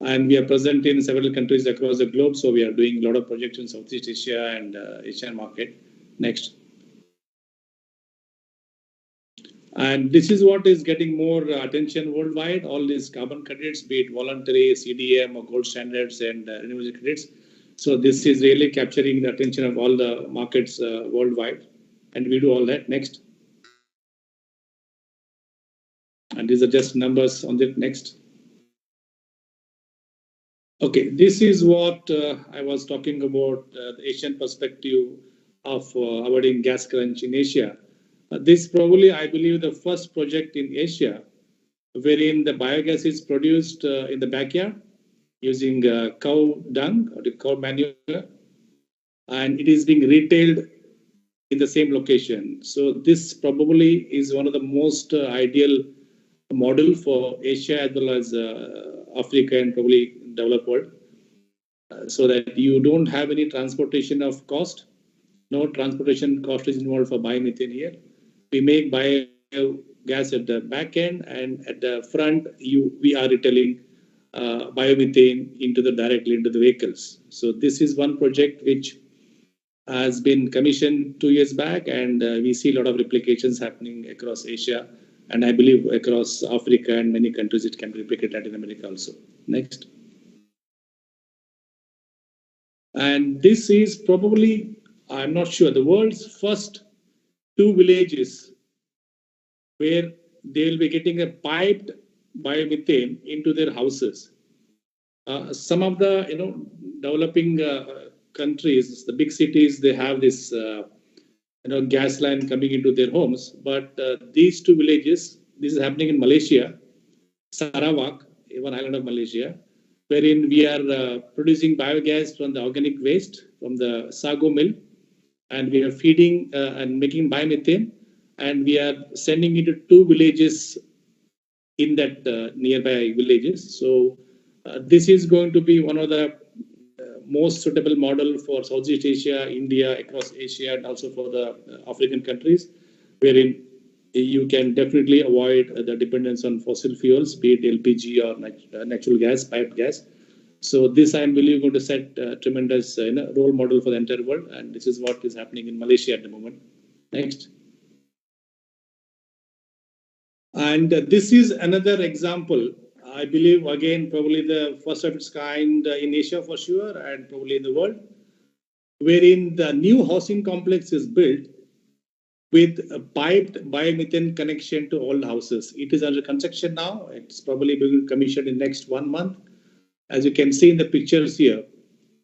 And we are present in several countries across the globe. So we are doing a lot of projects in Southeast Asia and Asian market. Next. And this is what is getting more attention worldwide. All these carbon credits, be it voluntary, CDM, or gold standards, and renewable credits. So this is really capturing the attention of all the markets worldwide. And we do all that. Next. And these are just numbers on the next. Okay, this is what I was talking about, the Asian perspective of avoiding gas crunch in Asia. This probably, I believe, the first project in Asia wherein the biogas is produced in the backyard using cow dung or the cow manure, and it is being retailed in the same location. So this probably is one of the most ideal model for Asia as well as Africa and probably developed world, so that you don't have any transportation of cost. No transportation cost is involved for biomethane here. We make biogas at the back end, and at the front, we are retailing biomethane directly into the vehicles. So this is one project which has been commissioned 2 years back, and we see a lot of replications happening across Asia, and I believe across Africa and many countries it can be replicated Latin America also. Next. And this is probably, I'm not sure, the world's first 2 villages where they'll be getting a piped biomethane into their houses. Some of the developing countries, the big cities, they have this gas line coming into their homes. But these 2 villages, this is happening in Malaysia, Sarawak, one island of Malaysia, wherein we are producing biogas from the organic waste from the sago mill, and we are feeding and making biomethane, and we are sending it to 2 villages in that nearby villages. So this is going to be one of the most suitable model for Southeast Asia, India, across Asia, and also for the African countries, wherein you can definitely avoid the dependence on fossil fuels, be it LPG or natural gas, piped gas. So this, I believe, going to set a tremendous role model for the entire world, and this is what is happening in Malaysia at the moment. Next. And this is another example, I believe, again, probably the first of its kind in Asia for sure, and probably in the world, wherein the new housing complex is built with a piped biomethane connection to all houses. It is under construction now. It's probably being commissioned in next 1 month, as you can see in the pictures here.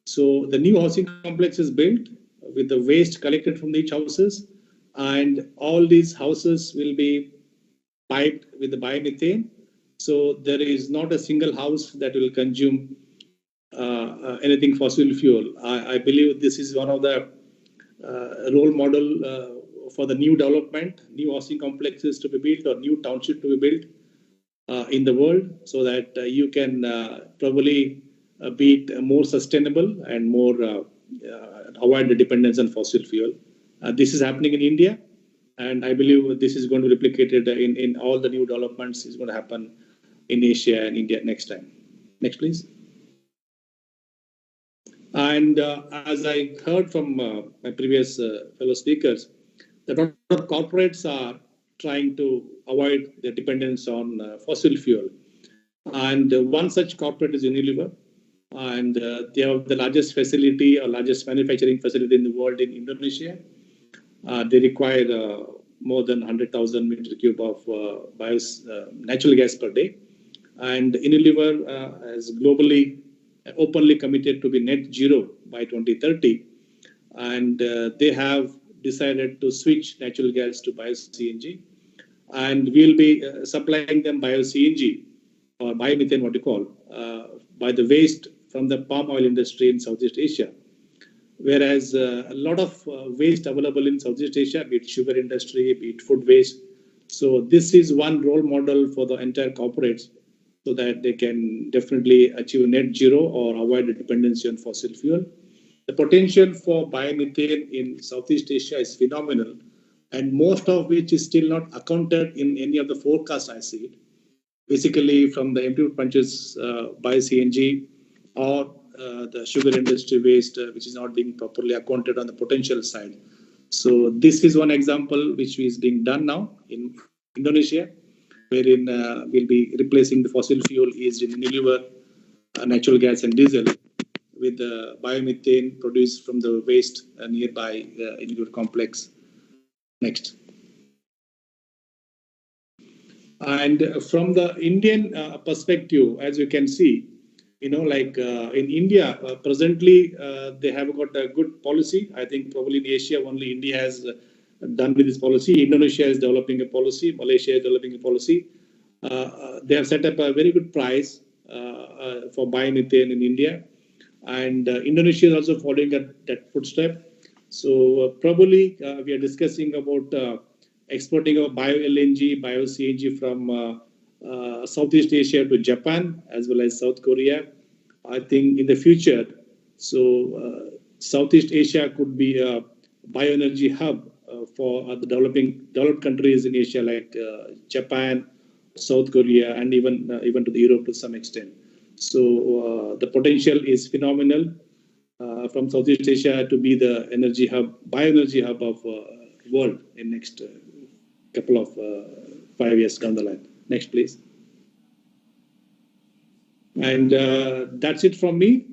So the new housing complex is built with the waste collected from each houses, and all these houses will be piped with the biomethane. So there is not a single house that will consume anything fossil fuel. I believe this is one of the role model for the new development, new housing complexes to be built or new township to be built in the world, so that you can probably be more sustainable and more avoid the dependence on fossil fuel. This is happening in India, and I believe this is going to be replicated in all the new developments is going to happen in Asia and India next time. Next, please. And as I heard from my previous fellow speakers, that a lot of corporates are trying to avoid their dependence on fossil fuel. And one such corporate is Unilever. And they have the largest facility or largest manufacturing facility in the world in Indonesia. They require more than 100,000 meter cube of natural gas per day. And Unilever has globally openly committed to be net zero by 2030. And they have decided to switch natural gas to bio-CNG. And we'll be supplying them bio-CNG or biomethane, what you call, by the waste from the palm oil industry in Southeast Asia. Whereas a lot of waste available in Southeast Asia, be it sugar industry, be it food waste. So this is one role model for the entire corporates so that they can definitely achieve net zero or avoid the dependency on fossil fuel. The potential for biomethane in Southeast Asia is phenomenal, and most of which is still not accounted in any of the forecasts I see. Basically, from the empty punches, bio-CNG, or the sugar industry waste, which is not being properly accounted on the potential side. So this is one example which is being done now in Indonesia, wherein we'll be replacing the fossil fuel used in Unilever, natural gas and diesel with the biomethane produced from the waste nearby Unilever complex. Next. And from the Indian perspective, as you can see, in India, presently, they have got a good policy. I think probably in Asia, only India has done with this policy. Indonesia is developing a policy. Malaysia is developing a policy. They have set up a very good price for biomethane in India. And Indonesia is also following that footstep. So probably we are discussing about exporting of bio-LNG, bio-CNG from Southeast Asia to Japan as well as South Korea. I think in the future, so Southeast Asia could be a bioenergy hub for the developed countries in Asia like Japan, South Korea, and even to the Europe to some extent. So the potential is phenomenal from Southeast Asia to be the energy hub, bioenergy hub of world in next couple of 5 years down the line. Next, please. And that's it from me.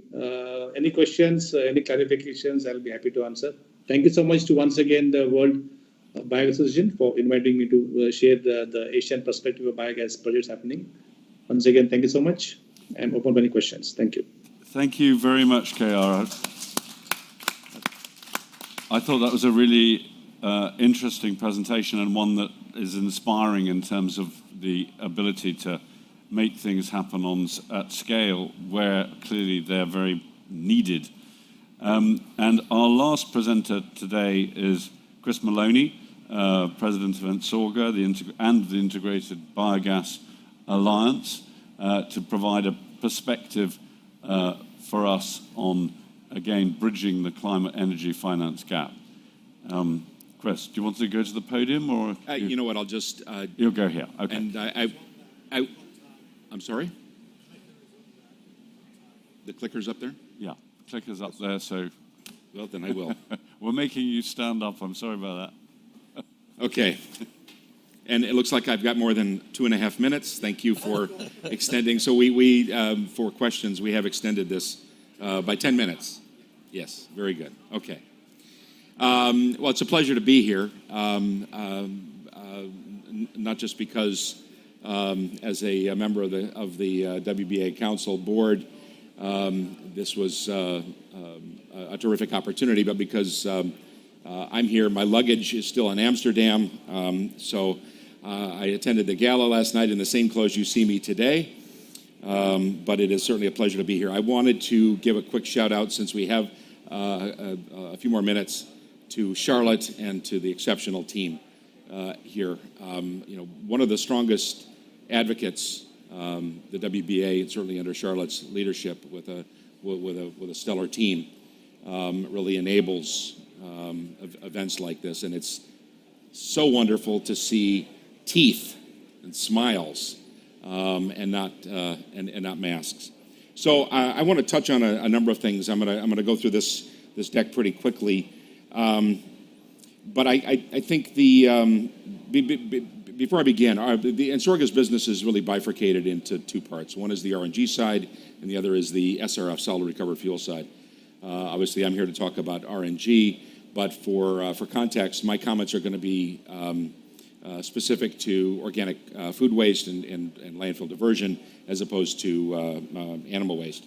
Any questions, any clarifications, I'll be happy to answer. Thank you so much to once again the World Biogas Association for inviting me to share the Asian perspective of biogas projects happening. Once again, thank you so much. I'm open for any questions. Thank you. Thank you very much, KR. I thought that was a really interesting presentation and one that is inspiring in terms of the ability to make things happen at scale where clearly they're very needed. And our last presenter today is Chris Maloney, President of Entsorga and the Integrated Biogas Alliance, to provide a perspective for us on, again, bridging the climate energy finance gap. Chris, do you want to go to the podium, or you know what? I'll just you'll go here. Okay. And I'm sorry. The clicker's up there. Yeah, the clicker's up there. So, well, then I will. We're making you stand up. I'm sorry about that. Okay. And it looks like I've got more than 2.5 minutes. Thank you for extending. So we for questions, we have extended this by 10 minutes. Yes, very good. Okay. Well, it's a pleasure to be here, not just because as a member of the WBA Council Board, this was a terrific opportunity, but because I'm here, my luggage is still in Amsterdam, so I attended the gala last night in the same clothes you see me today, but it is certainly a pleasure to be here. I wanted to give a quick shout out, since we have a few more minutes, to Charlotte and to the exceptional team here. One of the strongest advocates, the WBA, and certainly under Charlotte's leadership with a stellar team, really enables events like this, and it's so wonderful to see teeth and smiles and not masks. So I want to touch on a number of things. I'm going to go through this deck pretty quickly. but I think before I begin, the Ensorga's business is really bifurcated into two parts. One is the RNG side, and the other is the SRF, solid recovered fuel side. Obviously, I'm here to talk about RNG, but for context, my comments are going to be specific to organic food waste and landfill diversion, as opposed to animal waste.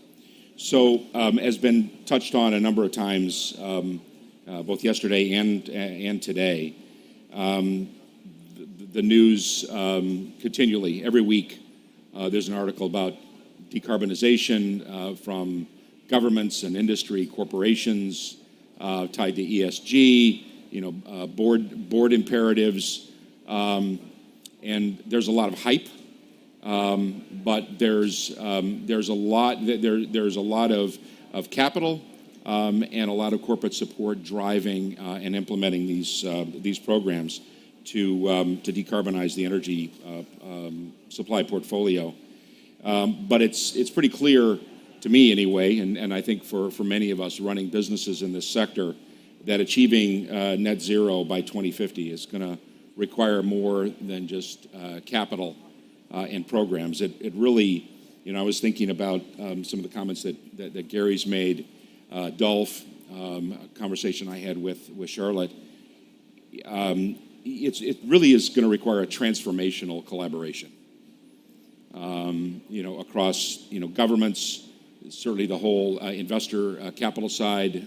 So, as been touched on a number of times, both yesterday and today, the news continually, every week, there's an article about decarbonization from governments and industry corporations tied to ESG, board imperatives, and there's a lot of hype, but there's a lot of capital and a lot of corporate support driving and implementing these programs to decarbonize the energy supply portfolio. But it's pretty clear to me anyway, and I think for many of us running businesses in this sector, that achieving net zero by 2050 is going to require more than just capital and programs. It really, I was thinking about some of the comments that Gary's made, Dolph, a conversation I had with Charlotte. It really is going to require a transformational collaboration, across, governments, certainly the whole investor capital side,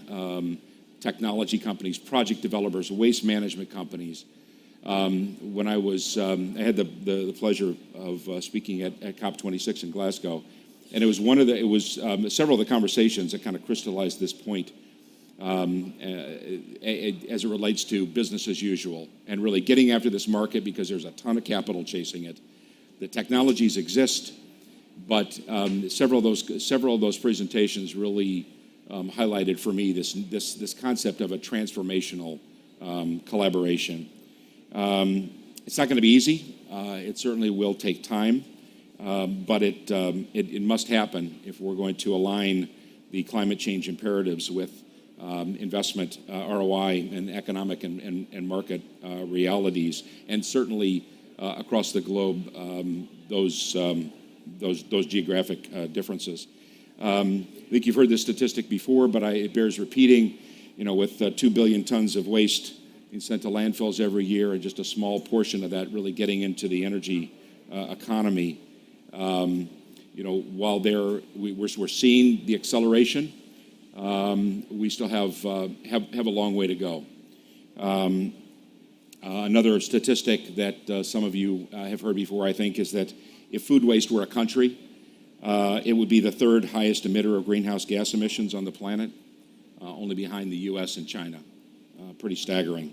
technology companies, project developers, waste management companies. When I had the pleasure of speaking at COP26 in Glasgow, and it was several of the conversations that kind of crystallized this point as it relates to business as usual and really getting after this market, because there's a ton of capital chasing it. The technologies exist, but several of those presentations really highlighted for me this concept of a transformational collaboration. It's not going to be easy. It certainly will take time, but it must happen if we're going to align the climate change imperatives with investment ROI and economic and market realities, and certainly across the globe those geographic differences. I think you've heard this statistic before, but it bears repeating. With 2 billion tons of waste being sent to landfills every year, and just a small portion of that really getting into the energy economy. While we're seeing the acceleration, we still have a long way to go. Another statistic that some of you have heard before, I think, is that if food waste were a country, it would be the third highest emitter of greenhouse gas emissions on the planet, only behind the U.S. and China. Pretty staggering.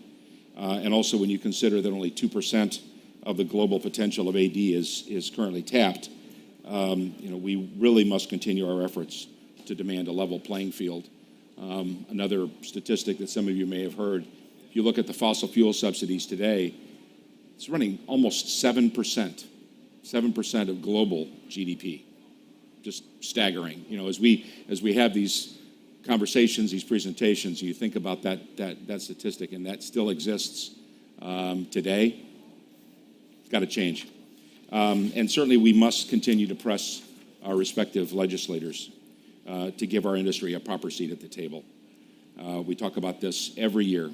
And also, when you consider that only 2% of the global potential of AD is currently tapped, we really must continue our efforts to demand a level playing field. Another statistic that some of you may have heard, if you look at the fossil fuel subsidies today, it's running almost 7% of global GDP. Just staggering. As we have these conversations, these presentations, you think about that statistic, and that still exists today. It's got to change. And certainly we must continue to press our respective legislators to give our industry a proper seat at the table. We talk about this every year.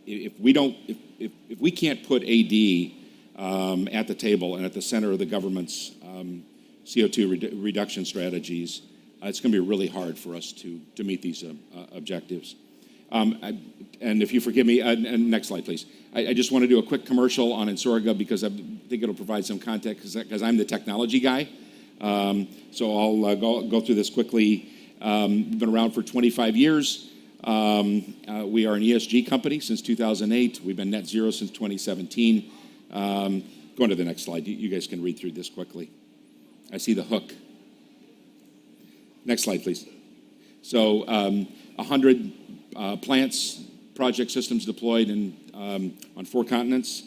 If we can't put AD at the table and at the center of the government's CO2 reduction strategies, it's going to be really hard for us to meet these objectives. And if you forgive me, next slide, please. I just want to do a quick commercial on Ensorga, because I think it'll provide some context, because I'm the technology guy. So I'll go through this quickly. We've been around for 25 years. We are an ESG company since 2008. We've been net zero since 2017. Going to the next slide. You guys can read through this quickly. I see the hook. Next slide, please. So 100 plants, project systems deployed on 4 continents,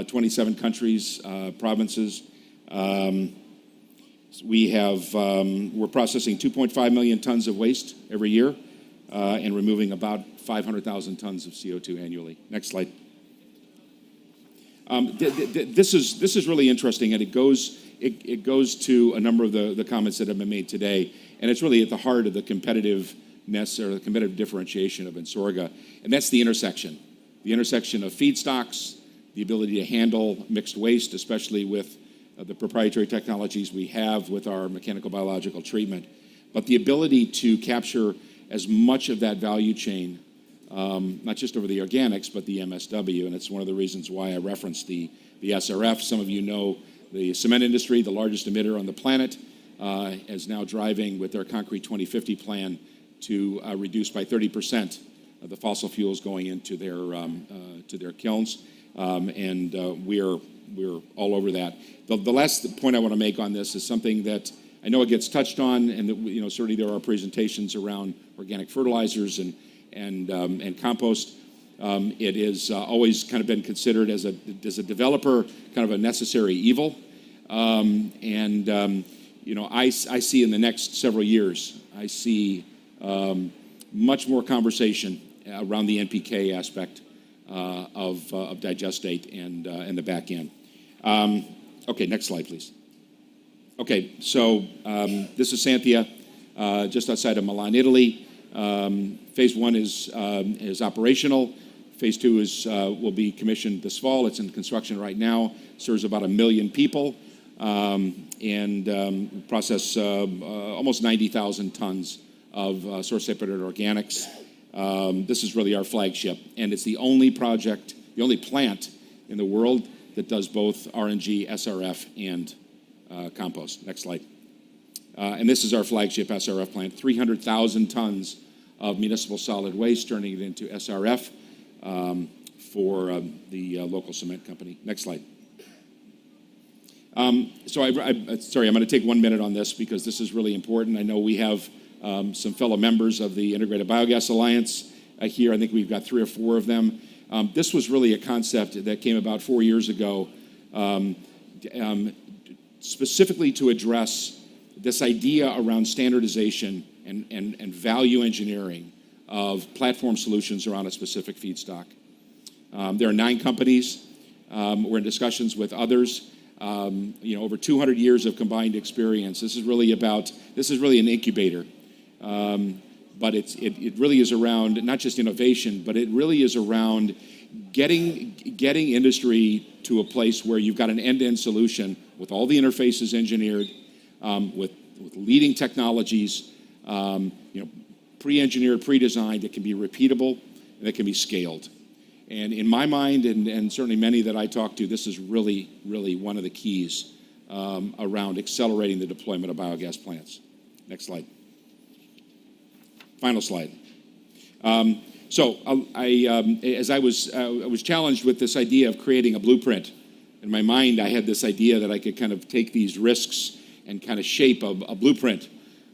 27 countries, provinces. We're processing 2.5 million tons of waste every year. and removing about 500,000 tons of CO2 annually. Next slide. This is really interesting, and it goes to a number of the comments that have been made today, and it's really at the heart of the competitiveness or the competitive differentiation of Ensorga, and that's the intersection of feedstocks, the ability to handle mixed waste, especially with the proprietary technologies we have with our mechanical biological treatment, but the ability to capture as much of that value chain, not just over the organics, but the MSW, and it's one of the reasons why I referenced the SRF. Some of you know the cement industry, the largest emitter on the planet, is now driving with their Concrete 2050 plan to reduce by 30% of the fossil fuels going into their kilns, and we're all over that. The last point I want to make on this is something that I know it gets touched on, and that, certainly there are presentations around organic fertilizers and compost. It is always kind of been considered as a developer kind of a necessary evil, I see in the next several years, I see much more conversation around the NPK aspect of digestate and the back end. Okay, next slide, please. Okay, so this is Santhia, just outside of Milan, Italy. Phase 1 is operational. Phase 2 will be commissioned this fall. It's in construction right now. Serves about 1 million people, and process almost 90,000 tons of source-separated organics. This is really our flagship, and it's the only project, the only plant in the world that does both RNG, SRF, and compost. Next slide. And this is our flagship SRF plant, 300,000 tons of municipal solid waste, turning it into SRF for the local cement company. Next slide. Sorry, I'm going to take 1 minute on this because this is really important. I know we have some fellow members of the Integrated Biogas Alliance here. I think we've got 3 or 4 of them. This was really a concept that came about 4 years ago, specifically to address this idea around standardization and value engineering of platform solutions around a specific feedstock. There are 9 companies. We're in discussions with others. Over 200 years of combined experience. This is really an incubator. But it really is around not just innovation, but it really is around getting industry to a place where you've got an end-to-end solution with all the interfaces engineered, with leading technologies, pre-engineered, pre-designed, that can be repeatable and that can be scaled. And in my mind, and certainly many that I talk to, this is really, really one of the keys around accelerating the deployment of biogas plants. Next slide. Final slide. As I was challenged with this idea of creating a blueprint, in my mind I had this idea that I could kind of take these risks and kind of shape a blueprint,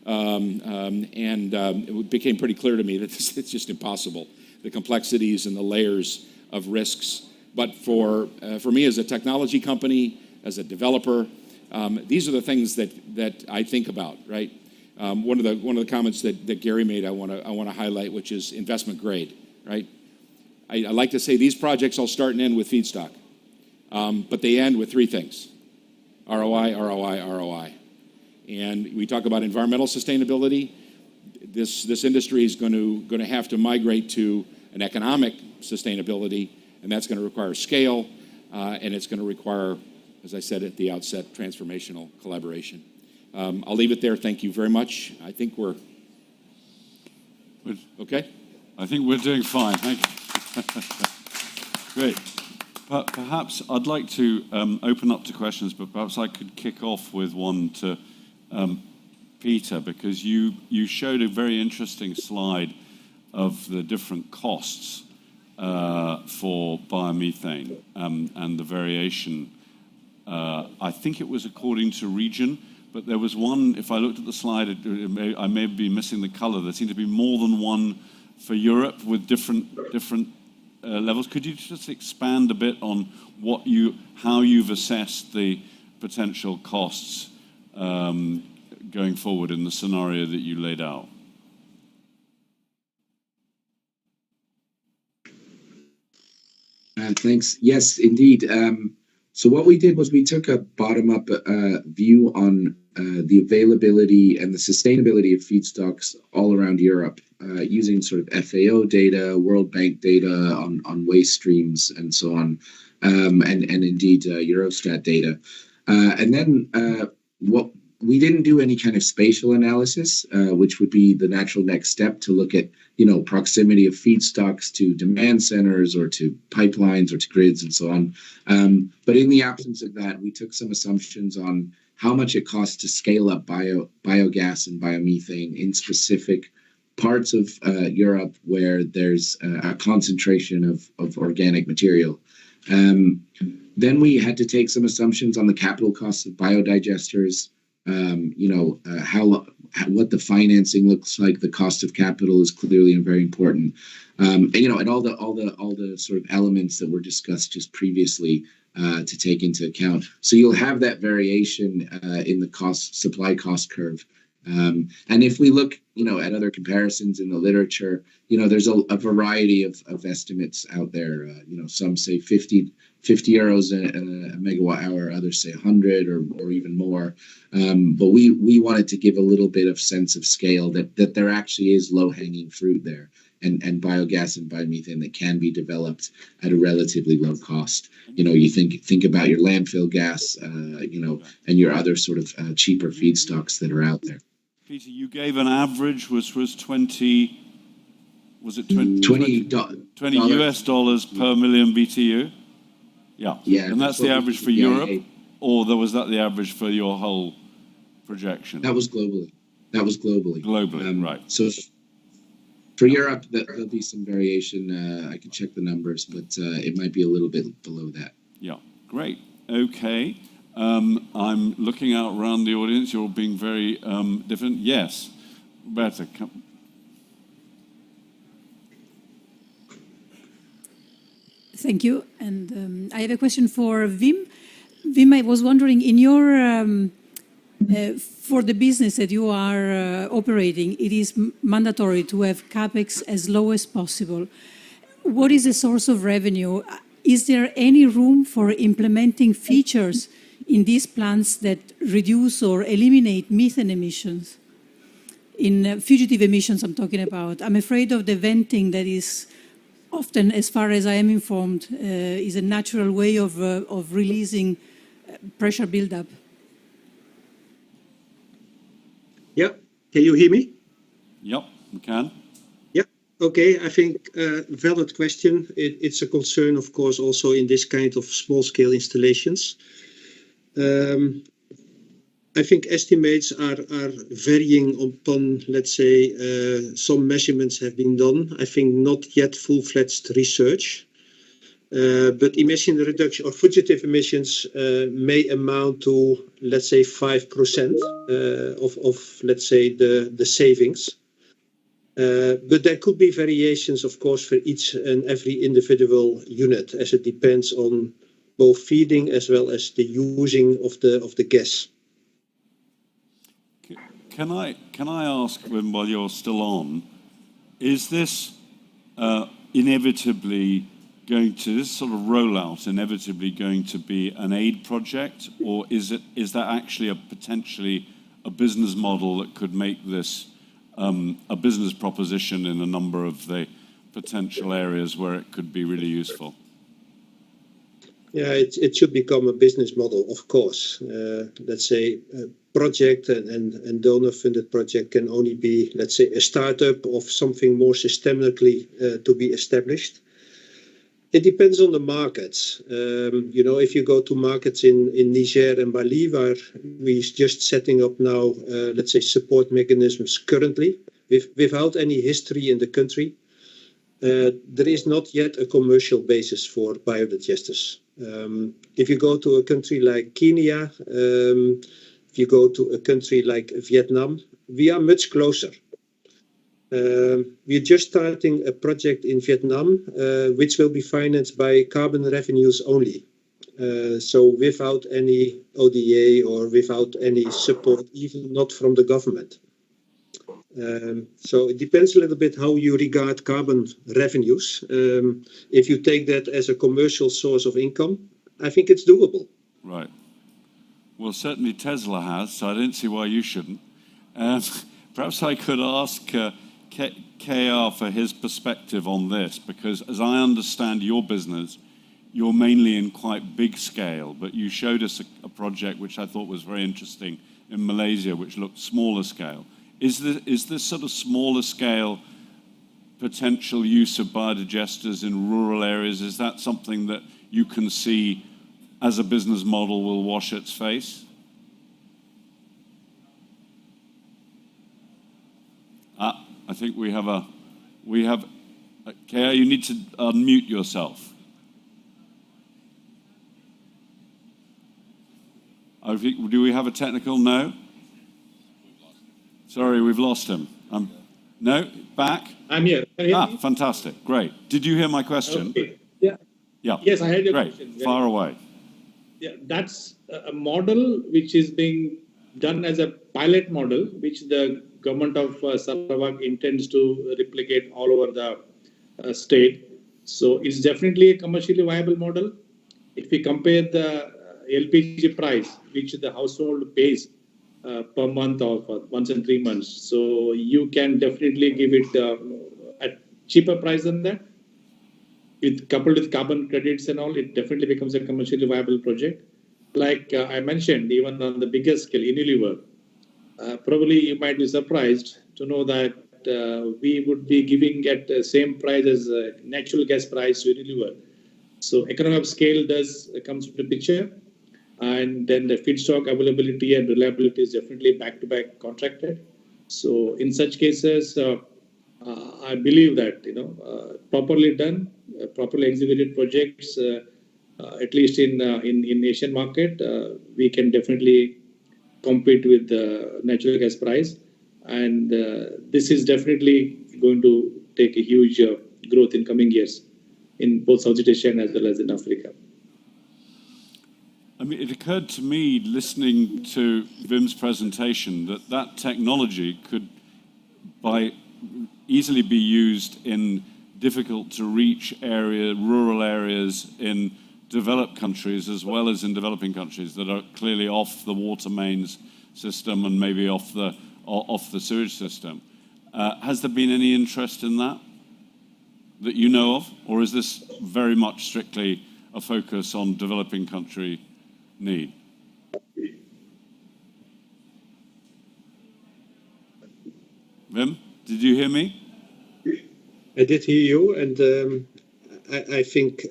it became pretty clear to me that it's just impossible, the complexities and the layers of risks. But for me as a technology company, as a developer, these are the things that I think about, right? One of the comments that Gary made, I want to highlight, which is investment grade, right? I like to say these projects all start and end with feedstock, but they end with 3 things: ROI, ROI, ROI. And we talk about environmental sustainability. This industry is going to have to migrate to an economic sustainability, and that's going to require scale, and it's going to require, as I said at the outset, transformational collaboration. I'll leave it there. Thank you very much. I think we're okay. I think we're doing fine. Thank you. Great. Perhaps I'd like to open up to questions, but perhaps I could kick off with one to Peter, because you showed a very interesting slide of the different costs for biomethane and the variation. I think it was according to region, but there was one, if I looked at the slide, I may be missing the color. There seemed to be more than one for Europe with different levels. Could you just expand a bit on how you've assessed the potential costs going forward in the scenario that you laid out? Thanks. Yes, indeed. So what we did was we took a bottom-up view on the availability and the sustainability of feedstocks all around Europe, using sort of FAO data, World Bank data on waste streams and so on, and indeed Eurostat data. And then what we didn't do any kind of spatial analysis, which would be the natural next step to look at, proximity of feedstocks to demand centers or to pipelines or to grids and so on. But in the absence of that, we took some assumptions on how much it costs to scale up biogas and biomethane in specific parts of Europe where there's a concentration of organic material. Then we had to take some assumptions on the capital costs of biodigesters. What the financing looks like. The cost of capital is clearly very important, and all the sort of elements that were discussed just previously to take into account. So you'll have that variation in the supply cost curve. And if we look, at other comparisons in the literature, there's a variety of estimates out there. Some say 50 euros a megawatt hour, others say 100 or even more. But we wanted to give a little bit of sense of scale that there actually is low-hanging fruit there, and biogas and biomethane that can be developed at a relatively low cost. You think about your landfill gas, and your other sort of cheaper feedstocks that are out there. Peter, you gave an average, which was 20 US dollars per million BTU? Yeah. And that's the average for Europe, or was that the average for your whole projection? That was globally. Globally, right. So for Europe, there'll be some variation. I can check the numbers, but it might be a little bit below that. Yeah, great. Okay. I'm looking out around the audience. You're being very different. Yes, Roberta. Thank you. And I have a question for Wim. Wim, I was wondering, in your for the business that you are operating, it is mandatory to have CapEx as low as possible. What is the source of revenue? Is there any room for implementing features in these plants that reduce or eliminate methane emissions? In fugitive emissions I'm talking about. I'm afraid of the venting that is often, as far as I am informed, is a natural way of releasing pressure buildup. Yeah, can you hear me? Yep, we can. Yeah, okay, I think valid question. It's a concern, of course, also in this kind of small-scale installations. I think estimates are varying upon, let's say, some measurements have been done. I think not yet full-fledged research, but emission reduction or fugitive emissions may amount to, let's say, 5% of let's say, the savings. But there could be variations, of course, for each and every individual unit, as it depends on both feeding as well as the using of the gas. Can I ask, while you're still on, is this inevitably going to, this sort of rollout inevitably going to be an aid project, or is that actually potentially a business model that could make this a business proposition in a number of the potential areas where it could be really useful? Yeah, it should become a business model, of course. Let's say a project and donor-funded project can only be, let's say, a startup of something more systemically to be established. It depends on the markets. If you go to markets in Niger and Mali, where we're just setting up now, let's say, support mechanisms currently, without any history in the country, there is not yet a commercial basis for biodigesters. If you go to a country like Kenya, if you go to a country like Vietnam, we are much closer. We're just starting a project in Vietnam, which will be financed by carbon revenues only. So without any ODA or without any support, even not from the government. So it depends a little bit how you regard carbon revenues. If you take that as a commercial source of income, I think it's doable. Right. Well, certainly Tesla has, so I don't see why you shouldn't. Perhaps I could ask KR for his perspective on this, because as I understand your business, you're mainly in quite big scale, but you showed us a project which I thought was very interesting in Malaysia, which looked smaller scale. Is this sort of smaller scale potential use of biodigesters in rural areas, is that something that you can see as a business model will wash its face? I think we have KR, you need to unmute yourself. Do we have a technical? No? Sorry, we've lost him. No? Back? I'm here. Fantastic. Great. Did you hear my question? Okay. Yeah. Yeah. Yes, I heard your Great. question. Far away. Yeah, that's a model which is being done as a pilot model, which the government of Sarawak intends to replicate all over the state. So it's definitely a commercially viable model. If we compare the LPG price, which the household pays per month or once in 3 months, so you can definitely give it a cheaper price than that. Coupled with carbon credits and all, it definitely becomes a commercially viable project. Like I mentioned, even on the bigger scale, Unilever, probably you might be surprised to know that we would be giving at the same price as natural gas price to Unilever. So economy of scale comes into the picture, and then the feedstock availability and reliability is definitely back-to-back contracted. So in such cases, I believe that properly done, properly executed projects, at least in Asian market, we can definitely compete with the natural gas price, and this is definitely going to take a huge growth in coming years in both Southeast Asia as well as in Africa. I mean, it occurred to me listening to Wim's presentation that technology could easily be used in difficult to reach rural areas in developed countries as well as in developing countries that are clearly off the water mains system and maybe off the sewage system. Has there been any interest in that you know of, or is this very much strictly a focus on developing country need? Wim, did you hear me? I did hear you, and I think,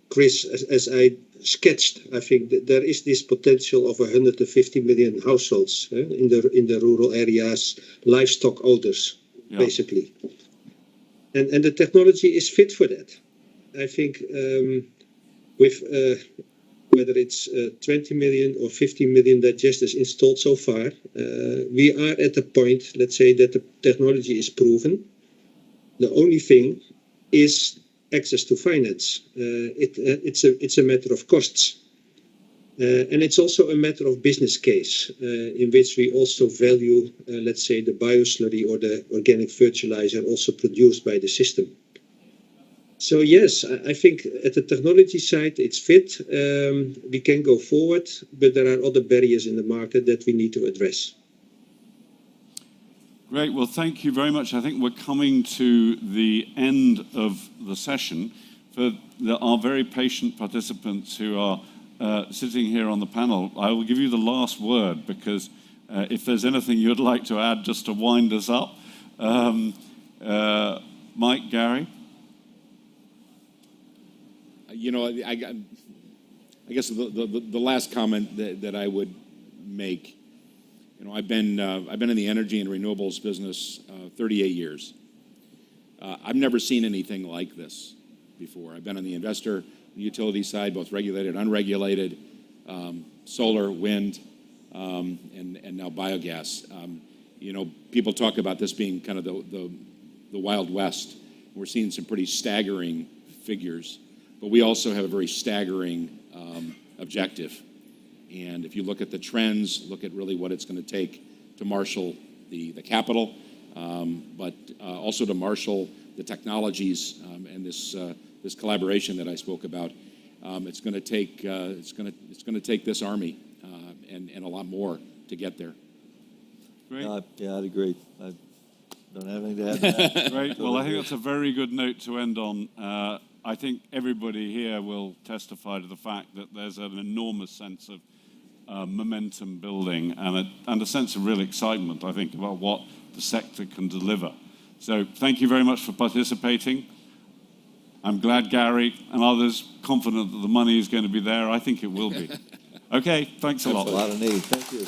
Chris, as I sketched, I think that there is this potential of 150 million households in the rural areas, livestock owners, basically. And the technology is fit for that. I think with whether it's 20 million or 50 million digesters installed so far, we are at the point, let's say, that the technology is proven. The only thing is access to finance. It's a matter of costs. And it's also a matter of business case, in which we also value, let's say, the bioslurry or the organic fertilizer also produced by the system. So yes, I think at the technology side, it's fit. We can go forward, but there are other barriers in the market that we need to address. Great. Well, thank you very much. I think we're coming to the end of the session. For our very patient participants who are sitting here on the panel, I will give you the last word, because if there's anything you'd like to add just to wind us up. Mike, Gary? I guess the last comment that I would make, I've been in the energy and renewables business 38 years. I've never seen anything like this before. I've been on the investor utility side, both regulated and unregulated, solar, wind, and now biogas. People talk about this being kind of the Wild West. We're seeing some pretty staggering figures, but we also have a very staggering objective. And if you look at the trends, look at really what it's going to take to marshal the capital, but also to marshal the technologies and this collaboration that I spoke about. It's going to take this Army and a lot more to get there. Great. Yeah, I'd agree. I don't have anything to add to that. Great. Well, I think that's a very good note to end on. I think everybody here will testify to the fact that there's an enormous sense of momentum building and a sense of real excitement, I think, about what the sector can deliver. So thank you very much for participating. I'm glad Gary and others confident that the money is going to be there. I think it will be. Okay, thanks a lot. There's a lot of need. Thank you.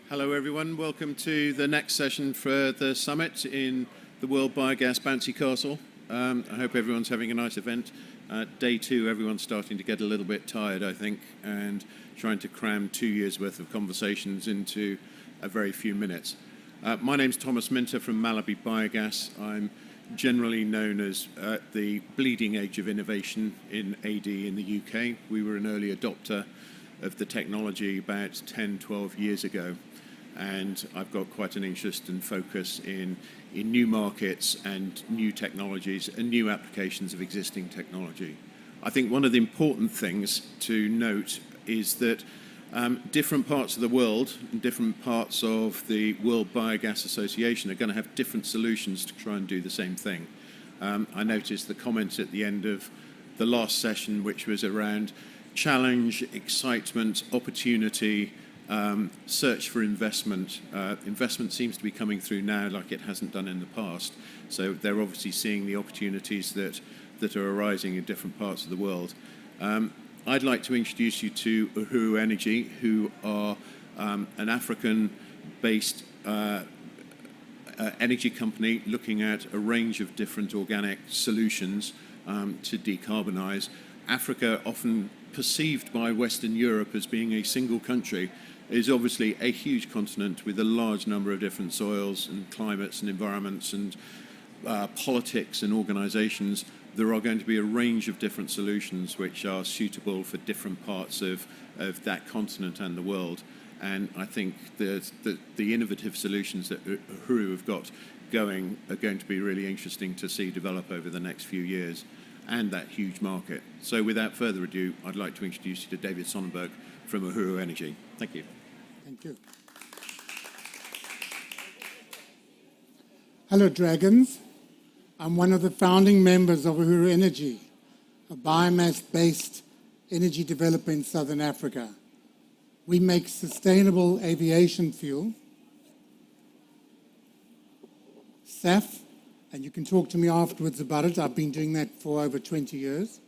Hello everyone, welcome to the next session for the summit in the World Biogas Bouncy Castle. I hope everyone's having a nice event. Day 2, everyone's starting to get a little bit tired, I think, and trying to cram 2 years' worth of conversations into a very few minutes. My name's Thomas Minter from Malaby Biogas. I'm generally known as the bleeding edge of innovation in AD in the UK. We were an early adopter of the technology about 10, 12 years ago. And I've got quite an interest and focus in new markets and new technologies and new applications of existing technology. I think one of the important things to note is that different parts of the world and different parts of the World Biogas Association are going to have different solutions to try and do the same thing. I noticed the comments at the end of the last session, which was around challenge, excitement, opportunity, search for investment. Investment seems to be coming through now like it hasn't done in the past. So they're obviously seeing the opportunities that are arising in different parts of the world. I'd like to introduce you to Uhuru Energy, who are an African-based energy company looking at a range of different organic solutions to decarbonize. Africa, often perceived by Western Europe as being a single country, is obviously a huge continent with a large number of different soils and climates and environments and politics and organizations. There are going to be a range of different solutions which are suitable for different parts of that continent and the world. And I think the innovative solutions that Uhuru have got going are going to be really interesting to see develop over the next few years, and that huge market. So without further ado, I'd like to introduce you to David Sonnenberg from Uhuru Energy. Thank you. Thank you. Hello, Dragons. I'm one of the founding members of Uhuru Energy, a biomass-based energy developer in Southern Africa. We make sustainable aviation fuel, SAF, and you can talk to me afterwards about it. I've been doing that for over 20 years.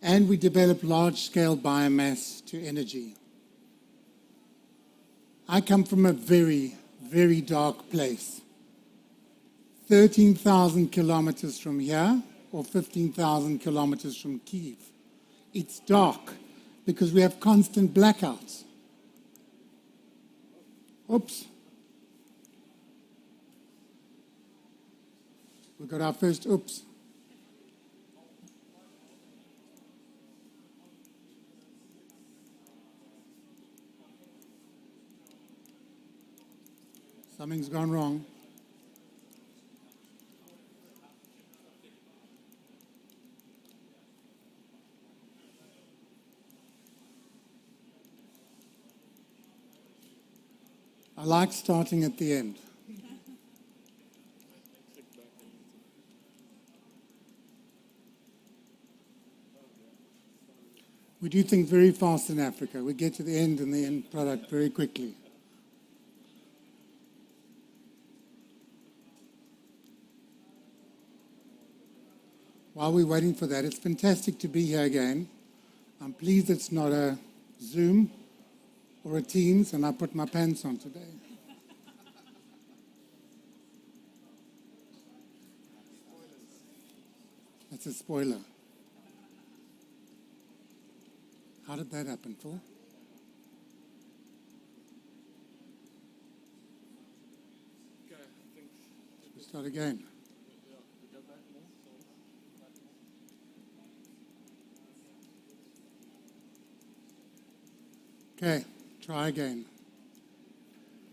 And we develop large-scale biomass to energy. I come from a very, very dark place. 13,000 kilometers from here, or 15,000 kilometers from Kyiv. It's dark because we have constant blackouts. Oops. We got our first oops. Something's gone wrong. I like starting at the end. We do things very fast in Africa. We get to the end and the end product very quickly. While we're waiting for that, it's fantastic to be here again. I'm pleased it's not a Zoom or a Teams, and I put my pants on today. That's a spoiler. How did that happen, Phil? We'll start again. Okay, try again.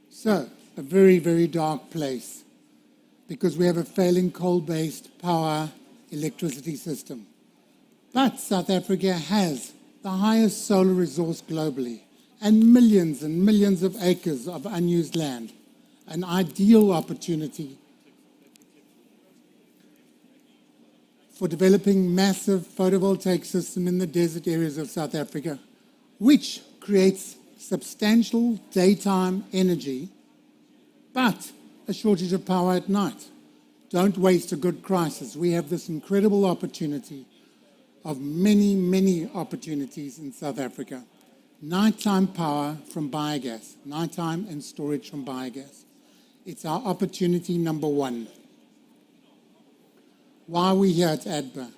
So, a very, very dark place because we have a failing coal-based power electricity system. But South Africa has the highest solar resource globally and millions of acres of unused land, an ideal opportunity for developing massive photovoltaic system in the desert areas of South Africa, which creates substantial daytime energy, but a shortage of power at night. Don't waste a good crisis. We have this incredible opportunity of many opportunities in South Africa. Nighttime power from biogas, nighttime and storage from biogas. It's our opportunity number one. why we're here at ADBA.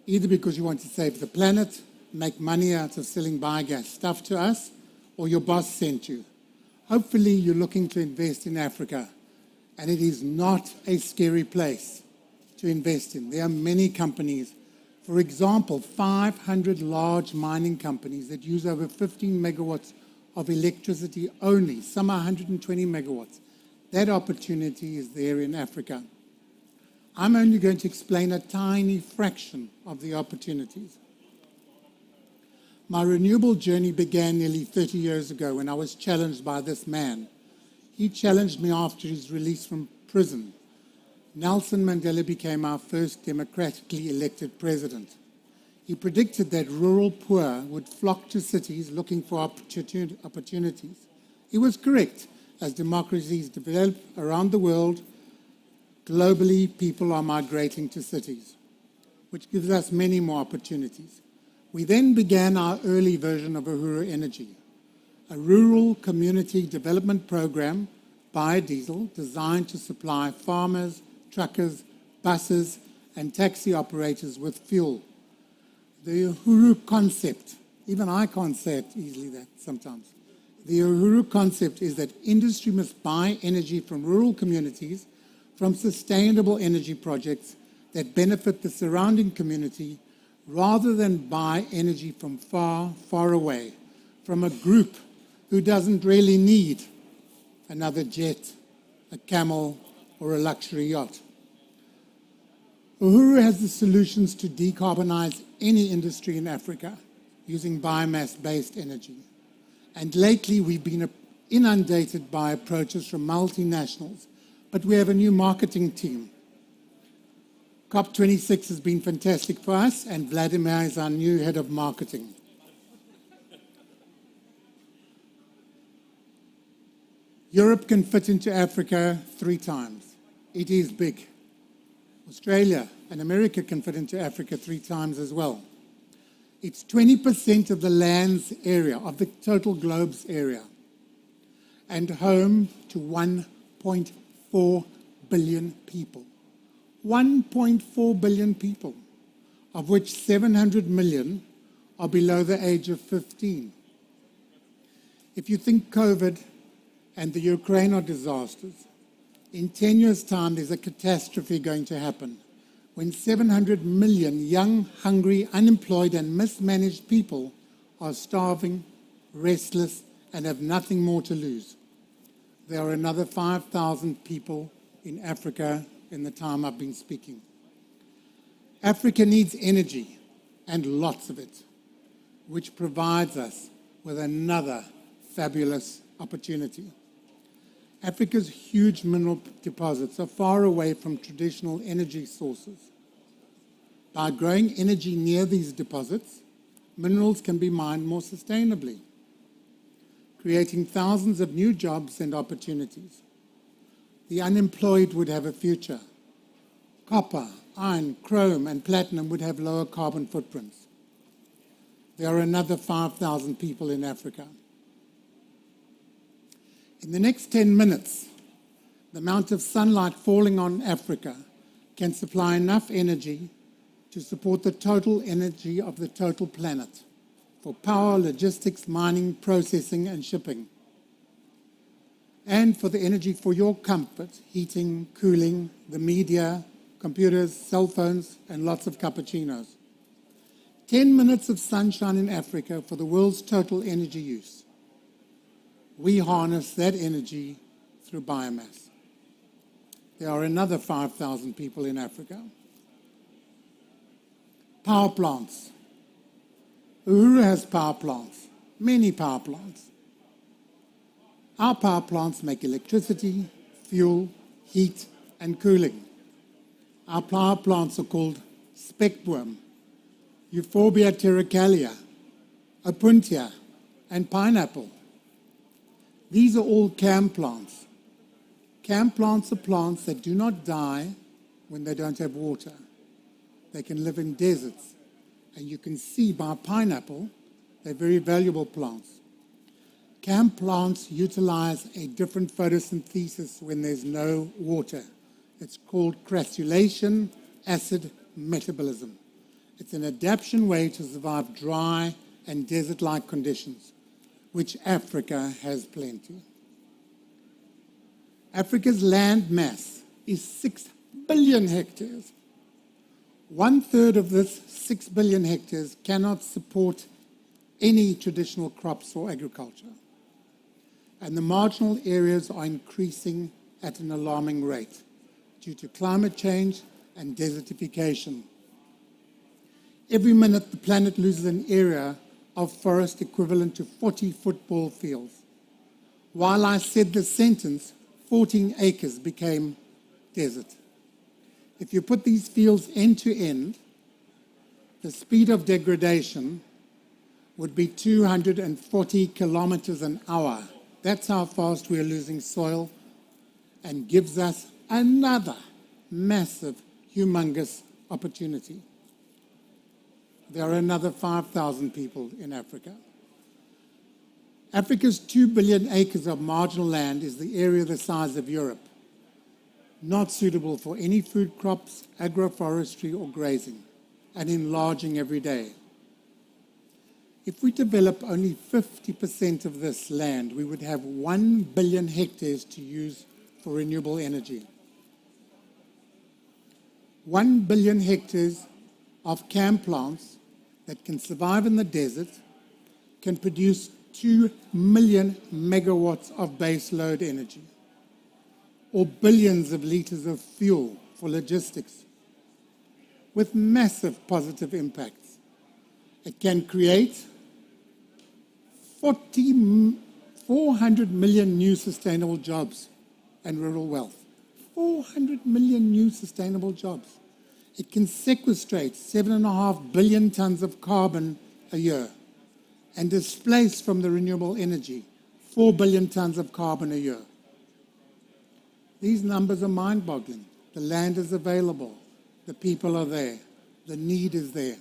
Either because you want to save the planet, make money out of selling biogas stuff to us, or your boss sent you. Hopefully you're looking to invest in Africa, and it is not a scary place to invest in. There are many companies, for example, 500 large mining companies that use over 15 megawatts of electricity only, some are 120 megawatts. That opportunity is there in Africa. I'm only going to explain a tiny fraction of the opportunities. My renewable journey began nearly 30 years ago when I was challenged by this man. He challenged me after his release from prison. Nelson Mandela became our first democratically elected president. He predicted that rural poor would flock to cities looking for opportunities. He was correct. As democracies develop around the world, globally, people are migrating to cities, which gives us many more opportunities. We then began our early version of Uhuru Energy, a rural community development program, biodiesel, designed to supply farmers, truckers, buses, and taxi operators with fuel. The Uhuru concept, even I can't say it easily that sometimes. The Uhuru concept is that industry must buy energy from rural communities from sustainable energy projects that benefit the surrounding community rather than buy energy from far, far away, from a group who doesn't really need another jet, a camel, or a luxury yacht. Uhuru has the solutions to decarbonize any industry in Africa using biomass-based energy. And lately, we've been inundated by approaches from multinationals, but we have a new marketing team. COP26 has been fantastic for us, and Vladimir is our new head of marketing. Europe can fit into Africa 3 times. It is big. Australia and America can fit into Africa 3 times as well. It's 20% of the land's area, of the total globe's area, and home to 1.4 billion people. 1.4 billion people, of which 700 million are below the age of 15. If you think COVID and the Ukraine are disasters, in 10 years' time there's a catastrophe going to happen when 700 million young, hungry, unemployed and mismanaged people are starving, restless, and have nothing more to lose. There are another 5,000 people in Africa in the time I've been speaking. Africa needs energy, and lots of it, which provides us with another fabulous opportunity. Africa's huge mineral deposits are far away from traditional energy sources. By growing energy near these deposits, minerals can be mined more sustainably, creating thousands of new jobs and opportunities. The unemployed would have a future. Copper, iron, chrome, and platinum would have lower carbon footprints. There are another 5,000 people in Africa. In the next 10 minutes, the amount of sunlight falling on Africa can supply enough energy to support the total energy of the total planet for power, logistics, mining, processing, and shipping. And for the energy for your comfort, heating, cooling, the media, computers, cell phones, and lots of cappuccinos. 10 minutes of sunshine in Africa for the world's total energy use. We harness that energy through biomass. There are another 5,000 people in Africa. Power plants. Uhuru has power plants, many power plants. Our power plants make electricity, fuel, heat, and cooling. Our power plants are called speckworm, Euphorbia terricalia, opuntia, and pineapple. These are all CAM plants. CAM plants are plants that do not die when they don't have water. They can live in deserts. And you can see by pineapple, they're very valuable plants. CAM plants utilize a different photosynthesis when there's no water. It's called crassulation acid metabolism. It's an adaptation way to survive dry and desert-like conditions, which Africa has plenty. Africa's land mass is 6 billion hectares. 1/3 of this 6 billion hectares cannot support any traditional crops or agriculture. And the marginal areas are increasing at an alarming rate due to climate change and desertification. Every minute, the planet loses an area of forest equivalent to 40 football fields. While I said this sentence, 14 acres became desert. If you put these fields end to end, the speed of degradation would be 240 kilometers an hour. That's how fast we are losing soil, and gives us another massive, humongous opportunity. There are another 5,000 people in Africa. Africa's 2 billion acres of marginal land is the area the size of Europe, not suitable for any food crops, agroforestry, or grazing, and enlarging every day. If we develop only 50% of this land, we would have 1 billion hectares to use for renewable energy. 1 billion hectares of CAM plants that can survive in the desert can produce 2 million megawatts of base load energy, or billions of liters of fuel for logistics, with massive positive impacts. It can create 400 million new sustainable jobs and rural wealth. 400 million new sustainable jobs. It can sequestrate 7.5 billion tons of carbon a year and displace from the renewable energy 4 billion tons of carbon a year. These numbers are mind-boggling. The land is available. The people are there. The need is there.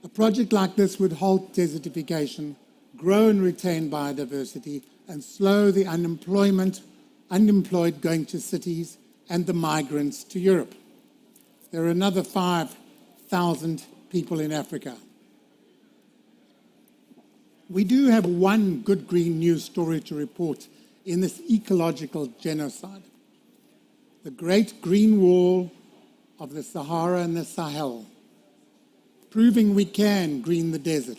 A project like this would halt desertification, grow and retain biodiversity, and slow the unemployed going to cities and the migrants to Europe. There are another 5,000 people in Africa. We do have one good green news story to report in this ecological genocide. The Great Green Wall of the Sahara and the Sahel, proving we can green the desert.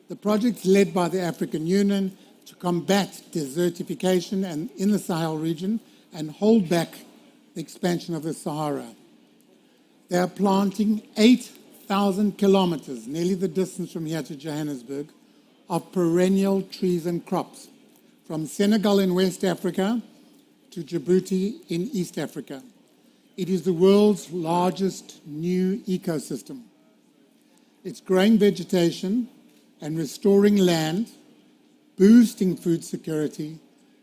The project led by the African Union to combat desertification and in the Sahel region and hold back the expansion of the Sahara. They are planting 8,000 kilometers, nearly the distance from here to Johannesburg, of perennial trees and crops, from Senegal in West Africa to Djibouti in East Africa. It is the world's largest new ecosystem. It's growing vegetation and restoring land, boosting food security,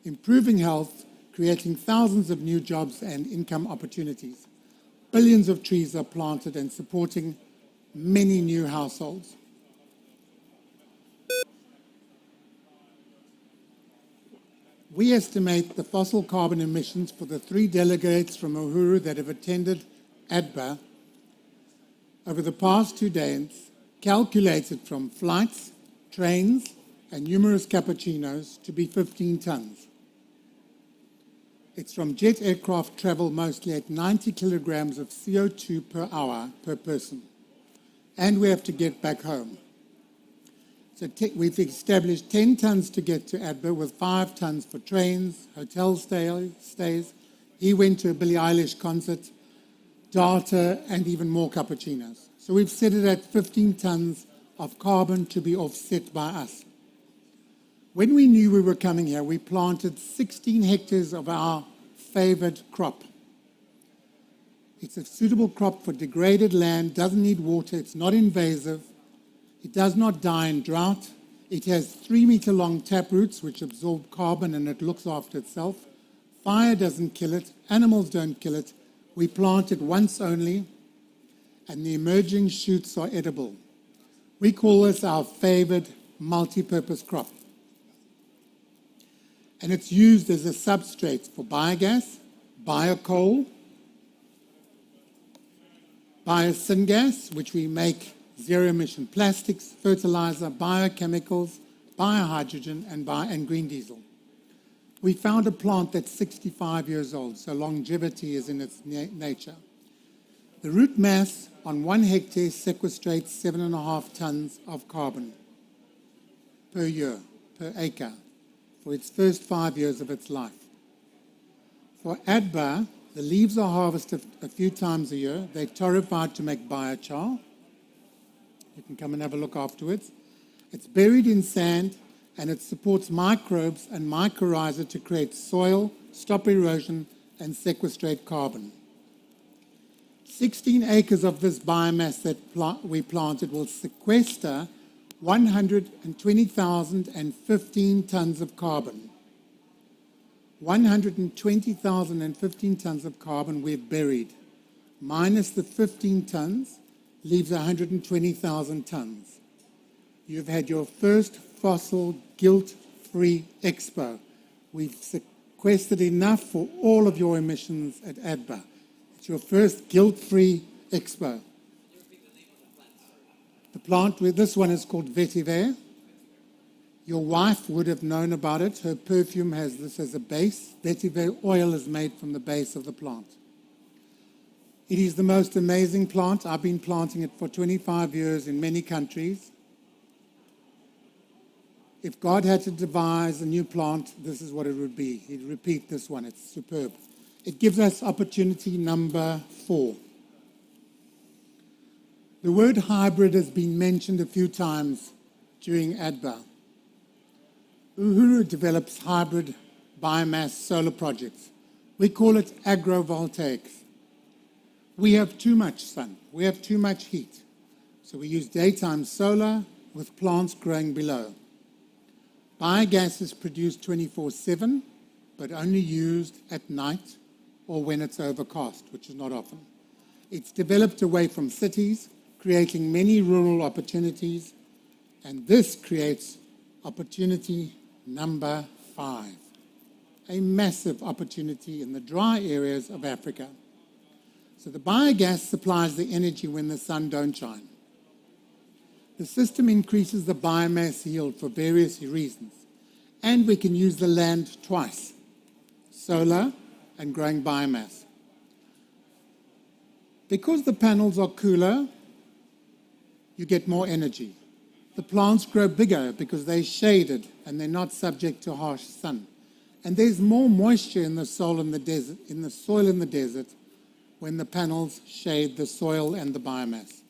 improving health, creating thousands of new jobs and income opportunities. Billions of trees are planted and supporting many new households. We estimate the fossil carbon emissions for the 3 delegates from Uhuru that have attended ADBA over the past 2 days, calculated from flights, trains, and numerous cappuccinos, to be 15 tons. It's from jet aircraft travel mostly at 90 kilograms of CO2 per hour per person. And we have to get back home. So we've established 10 tons to get to ADBA, with 5 tons for trains, hotel stays. He went to a Billie Eilish concert, data, and even more cappuccinos. So we've set it at 15 tons of carbon to be offset by us. When we knew we were coming here, we planted 16 hectares of our favored crop. It's a suitable crop for degraded land, doesn't need water, it's not invasive, it does not die in drought, it has 3-meter-long taproots which absorb carbon and it looks after itself. Fire doesn't kill it, animals don't kill it. We plant it once only, and the emerging shoots are edible. We call this our favored multi-purpose crop. And it's used as a substrate for biogas, biocoal, Biosyngas, which we make zero-emission plastics, fertilizer, biochemicals, biohydrogen, and green diesel. We found a plant that's 65 years old, so longevity is in its nature. The root mass on 1 hectare sequestrates 7.5 tons of carbon per year, per acre, for its first 5 years of its life. For Adba, the leaves are harvested a few times a year. They're torrefied to make biochar. You can come and have a look afterwards. It's buried in sand, and it supports microbes and mycorrhiza to create soil, stop erosion, and sequestrate carbon. 16 acres of this biomass that we planted will sequester 120,015 tons of carbon. 120,015 tons of carbon we've buried, minus the 15 tons, leaves 120,000 tons. You've had your first fossil guilt-free expo. We've sequestered enough for all of your emissions at ADBA. It's your first guilt-free expo. The plant, this one is called vetiver. Your wife would have known about it. Her perfume has this as a base. Vetiver oil is made from the base of the plant. It is the most amazing plant. I've been planting it for 25 years in many countries. If God had to devise a new plant, this is what it would be. He'd repeat this one. It's superb. It gives us opportunity number 4. The word hybrid has been mentioned a few times during ADBA. Uhuru develops hybrid biomass solar projects. We call it agrovoltaics. We have too much sun. We have too much heat. So we use daytime solar with plants growing below. Biogas is produced 24/7, but only used at night or when it's overcast, which is not often. It's developed away from cities, creating many rural opportunities, and this creates opportunity number 5, a massive opportunity in the dry areas of Africa. So the biogas supplies the energy when the sun don't shine. The system increases the biomass yield for various reasons, and we can use the land twice, solar and growing biomass. Because the panels are cooler, you get more energy. The plants grow bigger because they're shaded and they're not subject to harsh sun. And there's more moisture in the soil in the desert, when the panels shade the soil and the biomass.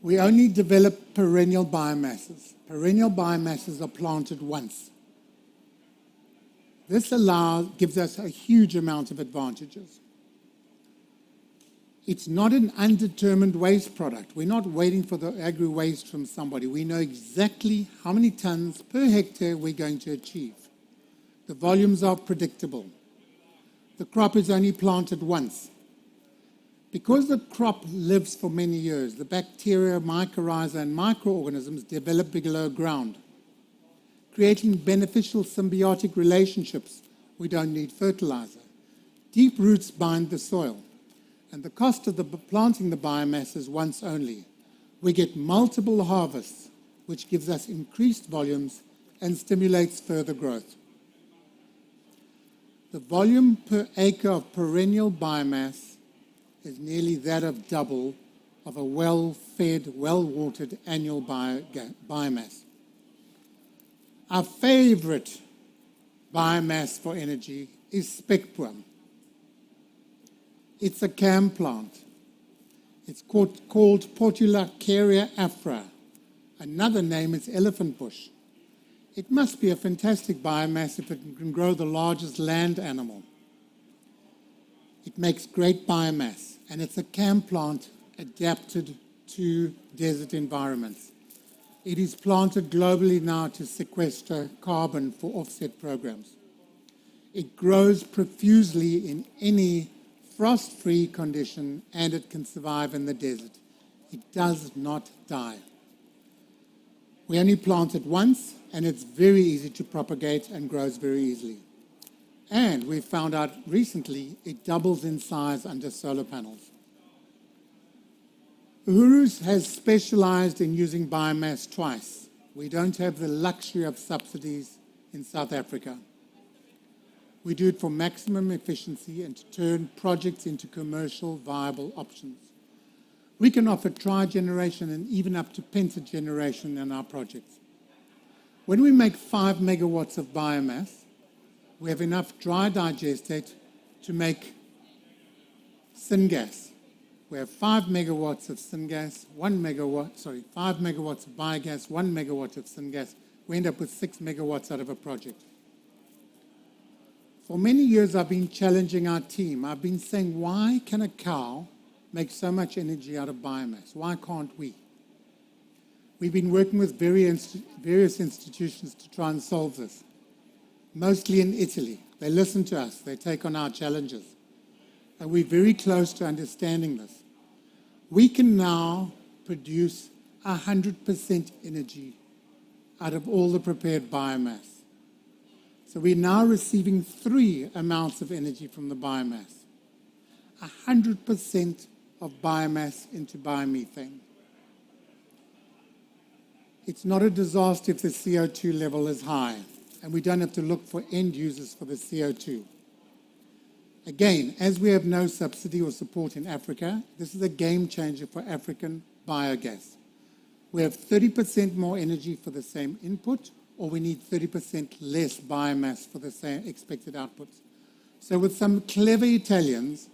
We only develop perennial biomasses. Perennial biomasses are planted once. This gives us a huge amount of advantages. It's not an undetermined waste product. We're not waiting for the agri-waste from somebody. We know exactly how many tons per hectare we're going to achieve. The volumes are predictable. The crop is only planted once. Because the crop lives for many years, the bacteria, mycorrhiza, and microorganisms develop below ground, creating beneficial symbiotic relationships. We don't need fertilizer. Deep roots bind the soil, and the cost of planting the biomass is once only. We get multiple harvests, which gives us increased volumes and stimulates further growth. The volume per acre of perennial biomass is nearly that of double of a well-fed, well-watered annual biomass. Our favorite biomass for energy is spectrum. It's a cam plant. It's called Portulacaria afra. Another name is elephant bush. It must be a fantastic biomass if it can grow the largest land animal. It makes great biomass, and it's a cam plant adapted to desert environments. It is planted globally now to sequester carbon for offset programs. It grows profusely in any frost-free condition, and it can survive in the desert. It does not die. We only plant it once, and it's very easy to propagate and grows very easily. And we found out recently it doubles in size under solar panels. Uhuru has specialized in using biomass twice. We don't have the luxury of subsidies in South Africa. We do it for maximum efficiency and to turn projects into commercial viable options. We can offer tri-generation and even up to penta-generation in our projects. When we make 5 megawatts of biomass, we have enough dry digestate to make syngas. We have 5 megawatts of syngas, 5 megawatts of biogas, 1 megawatt of syngas. We end up with 6 megawatts out of a project. For many years, I've been challenging our team. I've been saying, why can a cow make so much energy out of biomass? Why can't we? We've been working with various institutions to try and solve this, mostly in Italy. They listen to us. They take on our challenges. And we're very close to understanding this. We can now produce 100% energy out of all the prepared biomass. So we're now receiving 3 amounts of energy from the biomass. 100% of biomass into biomethane. It's not a disaster if the CO2 level is high, and we don't have to look for end users for the CO2. Again, as we have no subsidy or support in Africa, this is a game changer for African biogas. We have 30% more energy for the same input, or we need 30% less biomass for the same expected outputs. So with some clever Italians,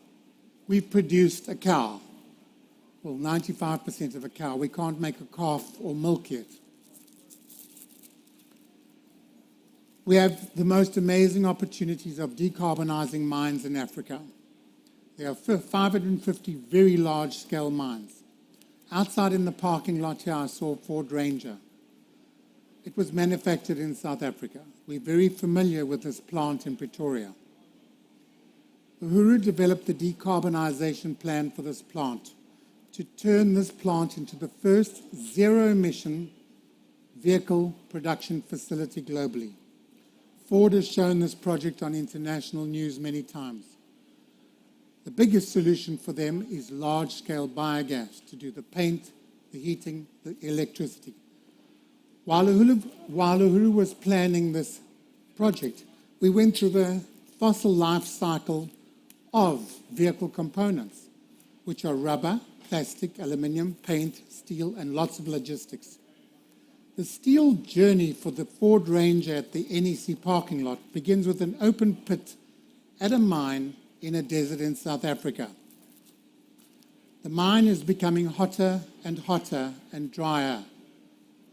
we've produced a cow. Well, 95% of a cow. We can't make a calf or milk yet. We have the most amazing opportunities of decarbonizing mines in Africa. There are 550 very large-scale mines. Outside in the parking lot here, I saw Ford Ranger. It was manufactured in South Africa. We're very familiar with this plant in Pretoria. Uhuru developed the decarbonization plan for this plant to turn this plant into the first zero-emission vehicle production facility globally. Ford has shown this project on international news many times. The biggest solution for them is large-scale biogas to do the paint, the heating, the electricity. While Uhuru was planning this project, we went through the fossil life cycle of vehicle components, which are rubber, plastic, aluminium, paint, steel, and lots of logistics. The steel journey for the Ford Ranger at the NEC parking lot begins with an open pit at a mine in a desert in South Africa. The mine is becoming hotter and drier.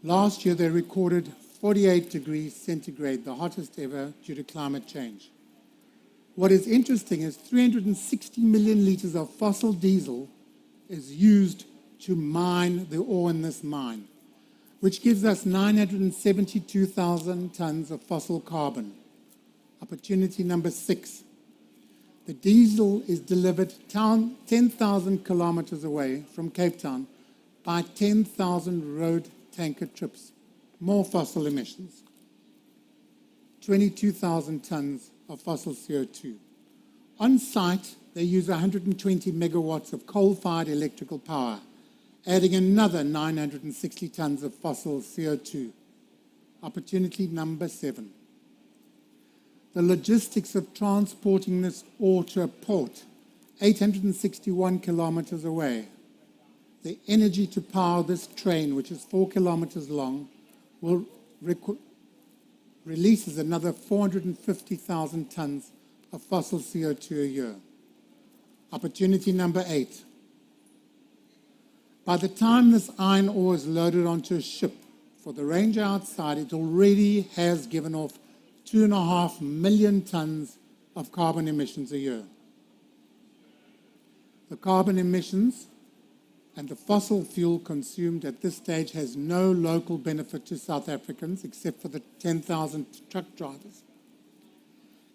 Last year, they recorded 48 degrees centigrade, the hottest ever due to climate change. What is interesting is 360 million liters of fossil diesel is used to mine the ore in this mine, which gives us 972,000 tons of fossil carbon. Opportunity number 6. The diesel is delivered 10,000 kilometers away from Cape Town by 10,000 road tanker trips. More fossil emissions. 22,000 tons of fossil CO2. On site, they use 120 megawatts of coal-fired electrical power, adding another 960 tons of fossil CO2. Opportunity number 7. The logistics of transporting this ore to a port, 861 kilometers away. The energy to power this train, which is 4 kilometers long, will releases another 450,000 tons of fossil CO2 a year. Opportunity number 8. By the time this iron ore is loaded onto a ship, for the Ranger outside, it already has given off 2.5 million tons of carbon emissions a year. The carbon emissions and the fossil fuel consumed at this stage has no local benefit to South Africans except for the 10,000 truck drivers,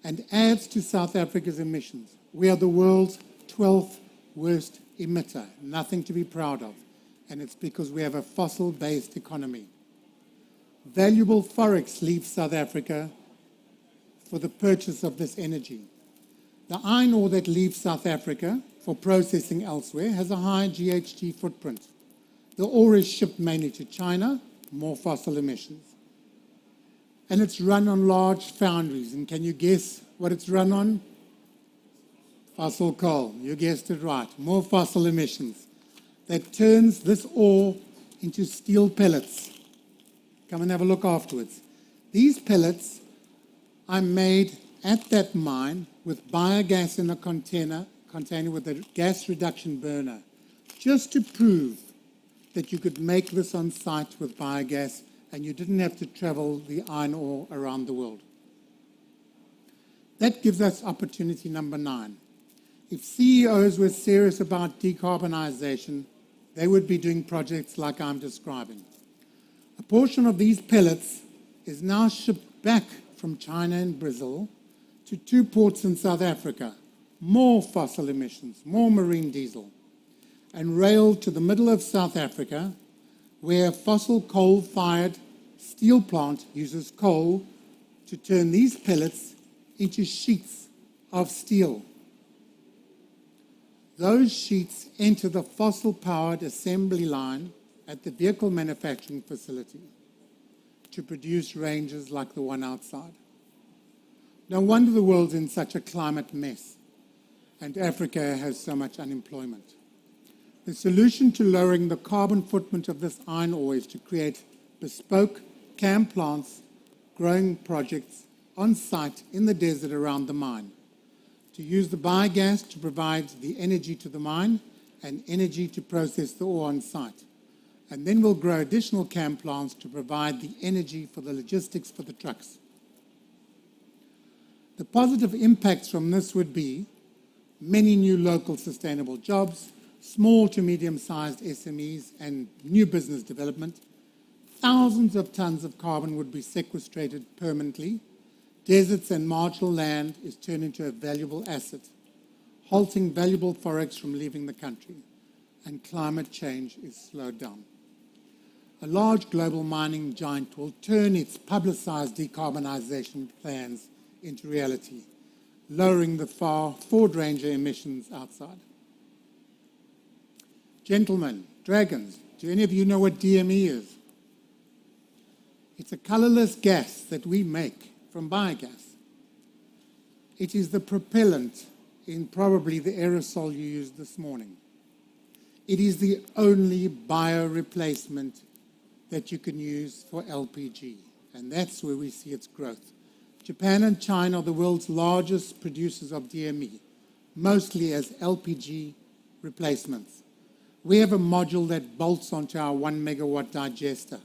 and adds to South Africa's emissions. We are the world's 12th worst emitter, nothing to be proud of, and it's because we have a fossil-based economy. Valuable forex leaves South Africa for the purchase of this energy. The iron ore that leaves South Africa for processing elsewhere has a high GHG footprint. The ore is shipped mainly to China, more fossil emissions. And it's run on large foundries. And can you guess what it's run on? Fossil coal. You guessed it right. More fossil emissions. That turns this ore into steel pellets. Come and have a look afterwards. These pellets are made at that mine with biogas in a container with a gas reduction burner, just to prove that you could make this on site with biogas and you didn't have to travel the iron ore around the world. That gives us opportunity number 9. If CEOs were serious about decarbonization, they would be doing projects like I'm describing. A portion of these pellets is now shipped back from China and Brazil to 2 ports in South Africa, more fossil emissions, more marine diesel, and railed to the middle of South Africa, where a fossil coal-fired steel plant uses coal to turn these pellets into sheets of steel. Those sheets enter the fossil-powered assembly line at the vehicle manufacturing facility to produce ranges like the one outside. No wonder the world's in such a climate mess, and Africa has so much unemployment. The solution to lowering the carbon footprint of this iron ore is to create bespoke CAM plants, growing projects on site in the desert around the mine, to use the biogas to provide the energy to the mine and energy to process the ore on site. And then we'll grow additional CAM plants to provide the energy for the logistics for the trucks. The positive impacts from this would be many new local sustainable jobs, small to medium-sized SMEs and new business development. Thousands of tons of carbon would be sequestrated permanently. Deserts and marginal land is turned into a valuable asset, halting valuable forex from leaving the country, and climate change is slowed down. A large global mining giant will turn its publicized decarbonization plans into reality, lowering the Ford Ranger emissions outside. Gentlemen, dragons, do any of you know what DME is? It's a colorless gas that we make from biogas. It is the propellant in probably the aerosol you used this morning. It is the only bio replacement that you can use for LPG, and that's where we see its growth. Japan and China are the world's largest producers of DME, mostly as LPG replacements. We have a module that bolts onto our 1 megawatt digester.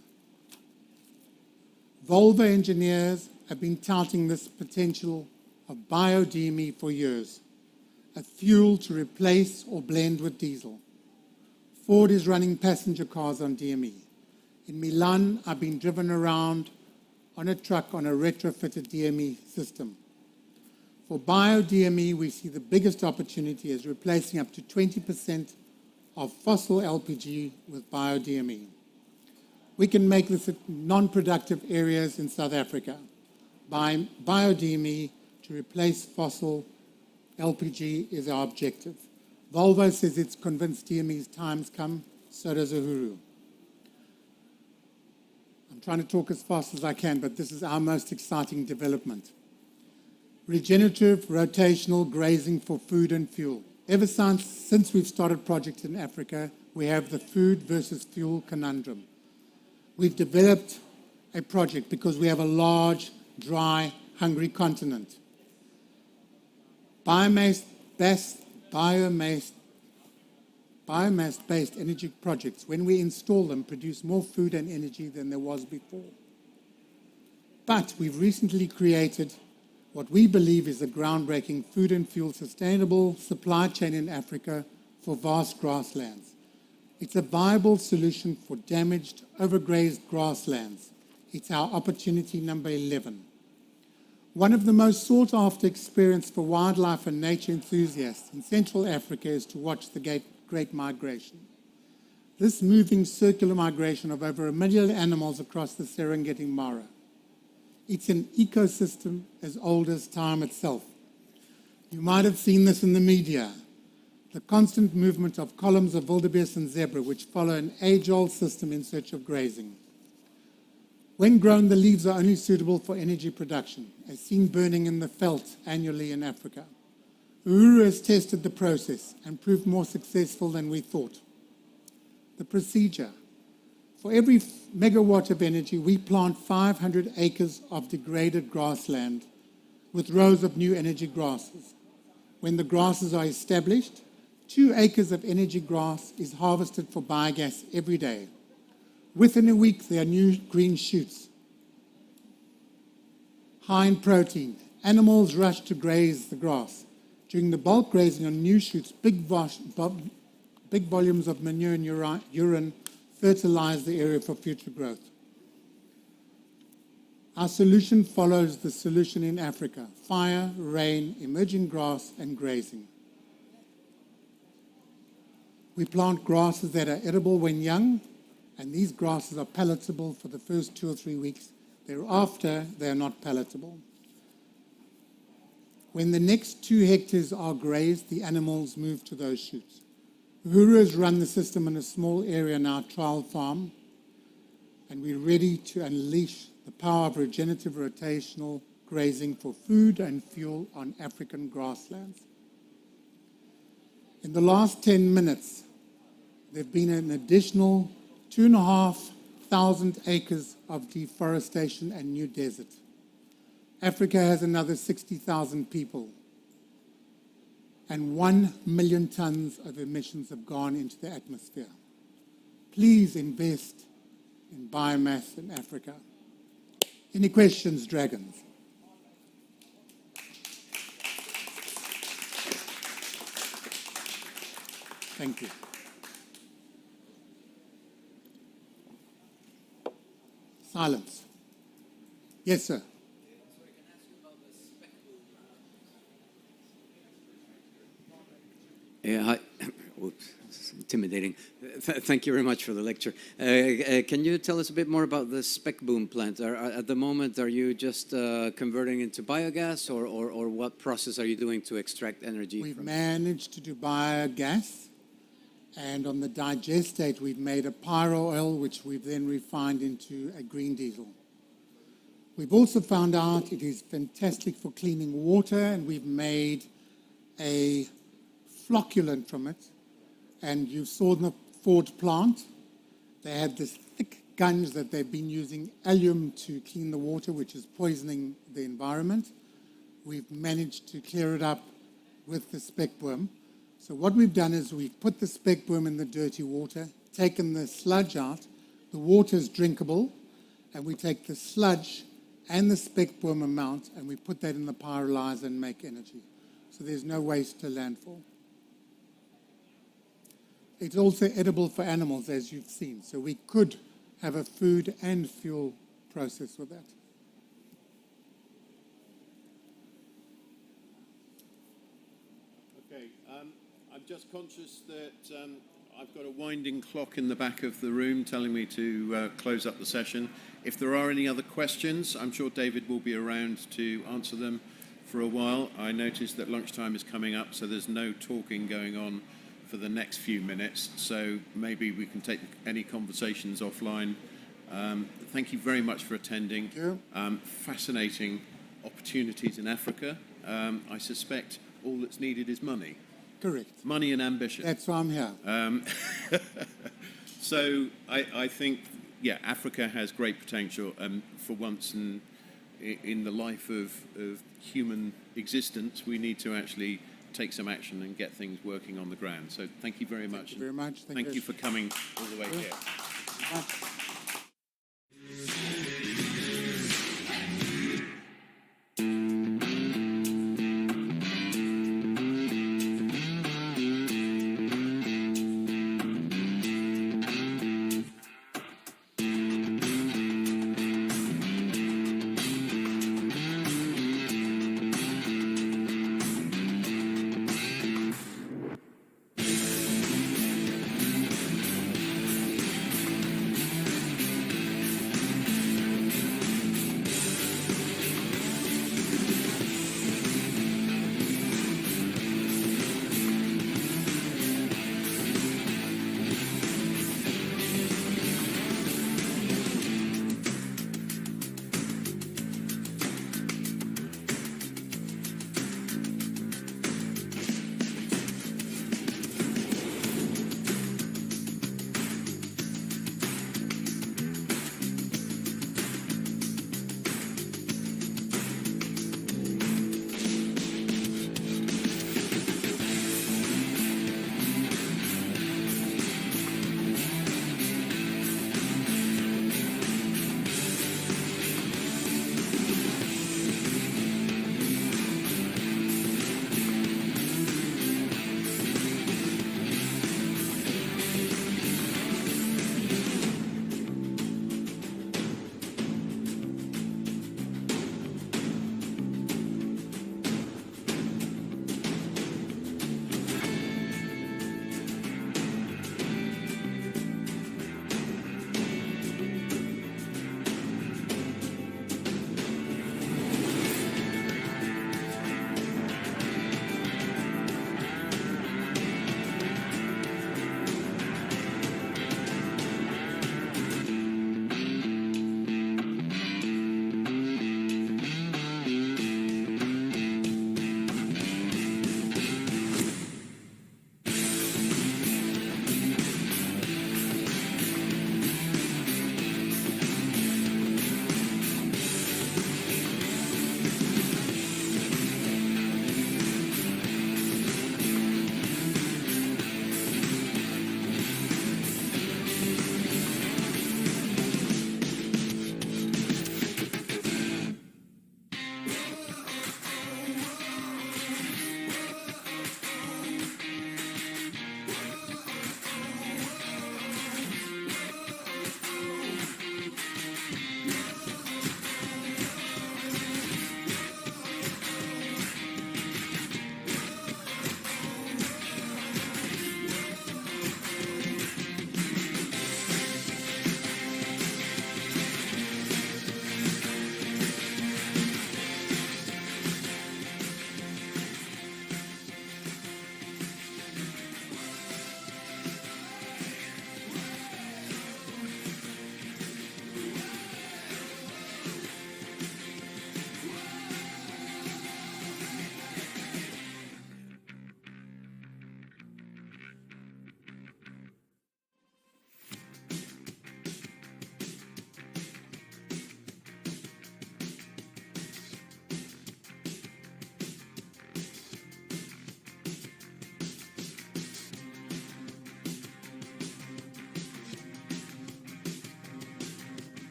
Volvo engineers have been touting this potential of bio-DME for years, a fuel to replace or blend with diesel. Ford is running passenger cars on DME. In Milan, I've been driven around on a truck on a retrofitted DME system. For bio-DME, we see the biggest opportunity as replacing up to 20% of fossil LPG with bio-DME. We can make this at non-productive areas in South Africa. Bio-DME to replace fossil LPG is our objective. Volvo says it's convinced DME's time's come, so does Uhuru. I'm trying to talk as fast as I can, but this is our most exciting development. Regenerative rotational grazing for food and fuel. Ever since we've started projects in Africa, we have the food versus fuel conundrum. We've developed a project because we have a large, dry, hungry continent. Biomass-based energy projects, when we install them, produce more food and energy than there was before. But we've recently created what we believe is a groundbreaking food and fuel sustainable supply chain in Africa for vast grasslands. It's a viable solution for damaged, overgrazed grasslands. It's our opportunity number 11. One of the most sought-after experiences for wildlife and nature enthusiasts in Central Africa is to watch the Great Migration. This moving circular migration of over 1 million animals across the Serengeti Mara. It's an ecosystem as old as time itself. You might have seen this in the media. The constant movement of columns of wildebeest and zebra, which follow an age-old system in search of grazing. When grown, the leaves are only suitable for energy production, as seen burning in the veld annually in Africa. Uhuru has tested the process and proved more successful than we thought. The procedure. For every megawatt of energy, we plant 500 acres of degraded grassland with rows of new energy grasses. When the grasses are established, 2 acres of energy grass is harvested for biogas every day. Within a week, there are new green shoots. High in protein, animals rush to graze the grass. During the bulk grazing on new shoots, big volumes of manure and urine fertilize the area for future growth. Our solution follows the solution in Africa: fire, rain, emerging grass, and grazing. We plant grasses that are edible when young, and these grasses are palatable for the first 2 or 3 weeks. Thereafter, they are not palatable. When the next 2 hectares are grazed, the animals move to those shoots. Uhuru has run the system in a small area in our trial farm, and we're ready to unleash the power of regenerative rotational grazing for food and fuel on African grasslands. In the last 10 minutes, there have been an additional 2,500 acres of deforestation and new desert. Africa has another 60,000 people, and 1 million tons of emissions have gone into the atmosphere. Please invest in biomass in Africa. Any questions, dragons? Thank you. Silence. Yes, sir. Hi. Oops, it's intimidating. Thank you very much for the lecture. Can you tell us a bit more about the spec boom plant? At the moment, are you just converting into biogas, or what process are you doing to extract energy? We've managed to do biogas, and on the digestate, we've made a pyro oil, which we've then refined into a green diesel. We've also found out it is fantastic for cleaning water, and we've made a flocculant from it. And you saw in the Ford plant, they had this thick gunge that they've been using allium to clean the water, which is poisoning the environment. We've managed to clear it up with the spec worm. So what we've done is we've put the spec worm in the dirty water, taken the sludge out, the water is drinkable, and we take the sludge and the spec worm amount, and we put that in the pyrolyzer and make energy. So there's no waste to landfill. It's also edible for animals, as you've seen. So we could have a food and fuel process with that. Okay, I'm just conscious that I've got a winding clock in the back of the room telling me to close up the session. If there are any other questions, I'm sure David will be around to answer them for a while. I noticed that lunchtime is coming up, so there's no talking going on for the next few minutes, so maybe we can take any conversations offline. Thank you very much for attending. Thank you. Fascinating opportunities in Africa. I suspect all that's needed is money. Correct. Money and ambition. That's why I'm here. So I think, yeah, Africa has great potential. For once in the life of human existence, we need to actually take some action and get things working on the ground. So thank you very much. Thank you very much. Thank you for coming all the way here.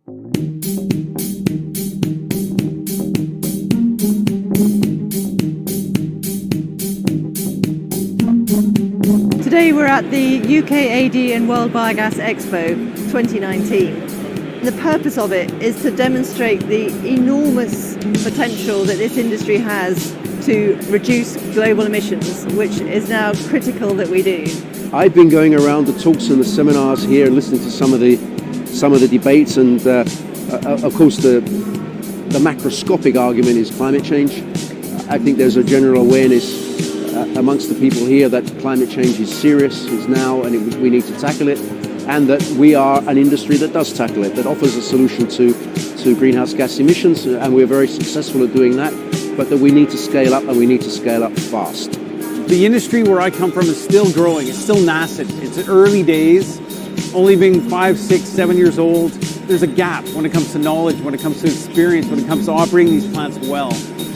Today we're at the UKAD and World Biogas Expo 2019. The purpose of it is to demonstrate the enormous potential that this industry has to reduce global emissions, which is now critical that we do. I've been going around the talks and the seminars here, listening to some of the debates, and of course the macroscopic argument is climate change. I think there's a general awareness amongst the people here that climate change is serious, is now, and we need to tackle it, and that we are an industry that does tackle it, that offers a solution to greenhouse gas emissions, and we're very successful at doing that, but that we need to scale up, and we need to scale up fast. The industry where I come from is still growing, it's still nascent, it's early days, only being 5, 6, 7 years old. There's a gap when it comes to knowledge, when it comes to experience, when it comes to operating these plants well.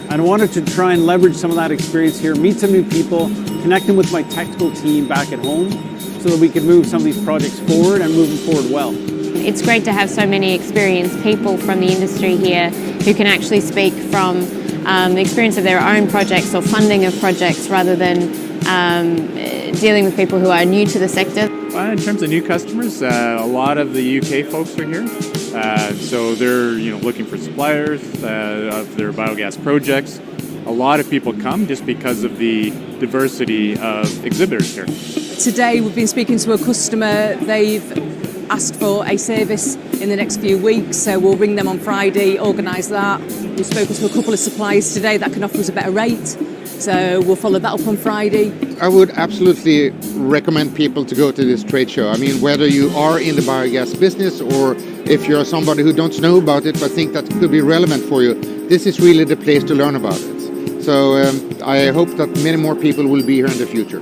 And I wanted to try and leverage some of that experience here, meet some new people, connect them with my technical team back at home so that we could move some of these projects forward and move them forward well. It's great to have so many experienced people from the industry here who can actually speak from the experience of their own projects or funding of projects rather than dealing with people who are new to the sector. In terms of new customers, a lot of the UK folks are here. So they're looking for suppliers of their biogas projects. A lot of people come just because of the diversity of exhibitors here. Today we've been speaking to a customer. They've asked for a service in the next few weeks, so we'll ring them on Friday, organise that. We've spoken to a couple of suppliers today that can offer us a better rate, so we'll follow that up on Friday. I would absolutely recommend people to go to this trade show. I mean, whether you are in the biogas business or if you're somebody who don't know about it but think that could be relevant for you, this is really the place to learn about it. So I hope that many more people will be here in the future.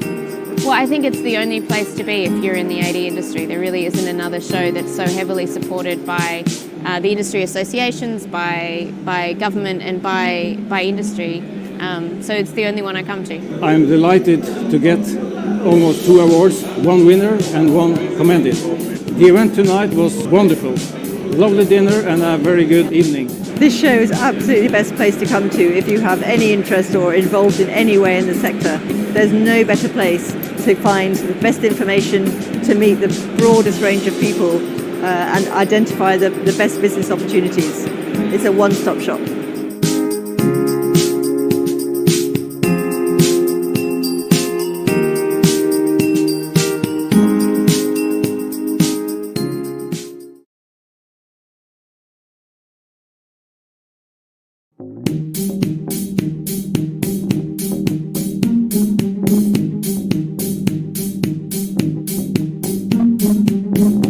Well, I think it's the only place to be if you're in the AD industry. There really isn't another show that's so heavily supported by the industry associations, by government and by industry. So it's the only one I come to. I'm delighted to get almost 2 awards, 1 winner and 1 commended. The event tonight was wonderful. Lovely dinner and a very good evening. This show is absolutely the best place to come to if you have any interest or involved in any way in the sector. There's no better place to find the best information, to meet the broadest range of people and identify the best business opportunities. It's a one-stop shop.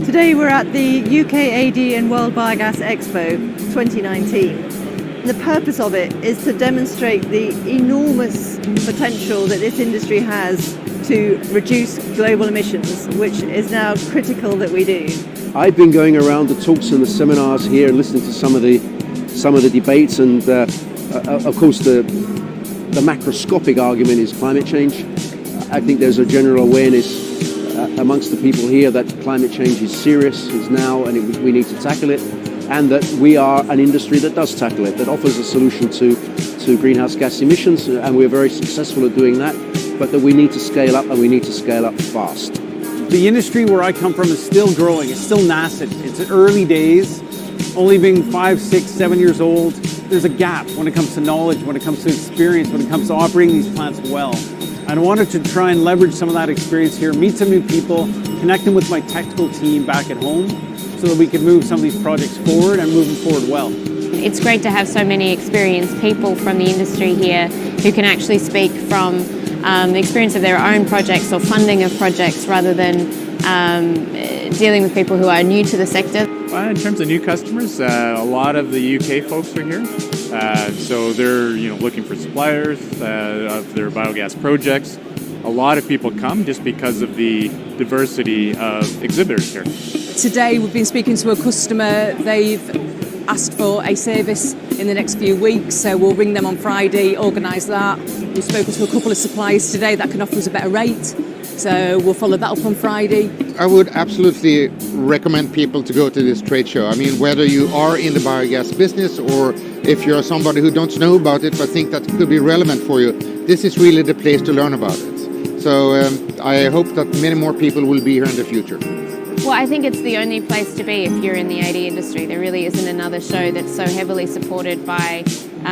Today we're at the UKAD and World Biogas Expo 2019. The purpose of it is to demonstrate the enormous potential that this industry has to reduce global emissions, which is now critical that we do. I've been going around the talks and the seminars here, listening to some of the debates, and of course the macroscopic argument is climate change. I think there's a general awareness amongst the people here that climate change is serious, is now, and we need to tackle it, and that we are an industry that does tackle it, that offers a solution to greenhouse gas emissions, and we're very successful at doing that, but that we need to scale up, and we need to scale up fast. The industry where I come from is still growing, it's still nascent, it's early days, only being 5, 6, 7 years old. There's a gap when it comes to knowledge, when it comes to experience, when it comes to operating these plants well. And I wanted to try and leverage some of that experience here, meet some new people, connect them with my technical team back at home so that we could move some of these projects forward and move them forward well. It's great to have so many experienced people from the industry here who can actually speak from the experience of their own projects or funding of projects rather than dealing with people who are new to the sector. In terms of new customers, a lot of the UK folks are here. So they're looking for suppliers of their biogas projects. A lot of people come just because of the diversity of exhibitors here. Today we've been speaking to a customer. They've asked for a service in the next few weeks, so we'll ring them on Friday, organise that. We've spoken to a couple of suppliers today that can offer us a better rate, So we'll follow that up on Friday. I would absolutely recommend people to go to this trade show. I mean, whether you are in the biogas business or if you're somebody who don't know about it but think that could be relevant for you, this is really the place to learn about it. So I hope that many more people will be here in the future. Well, I think it's the only place to be if you're in the AD industry. There really isn't another show that's so heavily supported by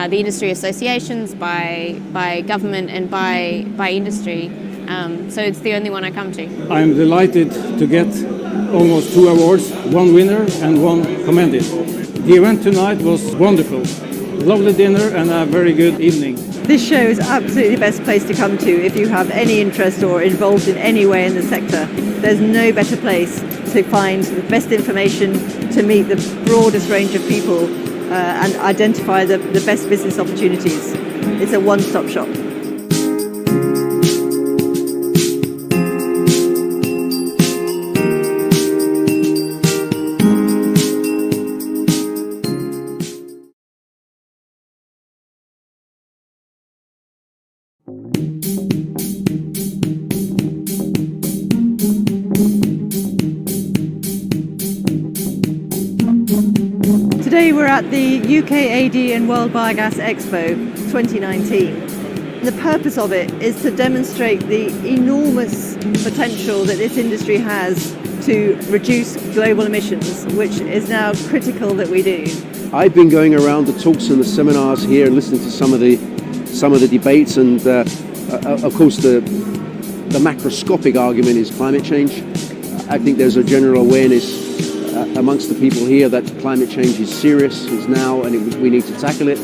the industry associations, by government and by industry. So it's the only one I come to. I'm delighted to get almost 2 awards, 1 winner and 1 commended. The event tonight was wonderful. Lovely dinner and a very good evening. This show is absolutely the best place to come to if you have any interest or involved in any way in the sector. There's no better place to find the best information, to meet the broadest range of people and identify the best business opportunities. It's a one-stop shop. Today we're at the UK AD and World Biogas Expo 2019. The purpose of it is to demonstrate the enormous potential that this industry has to reduce global emissions, which is now critical that we do. I've been going around the talks and the seminars here and listening to some of the debates, and of course the macroscopic argument is climate change. I think there's a general awareness amongst the people here that climate change is serious, is now, and we need to tackle it,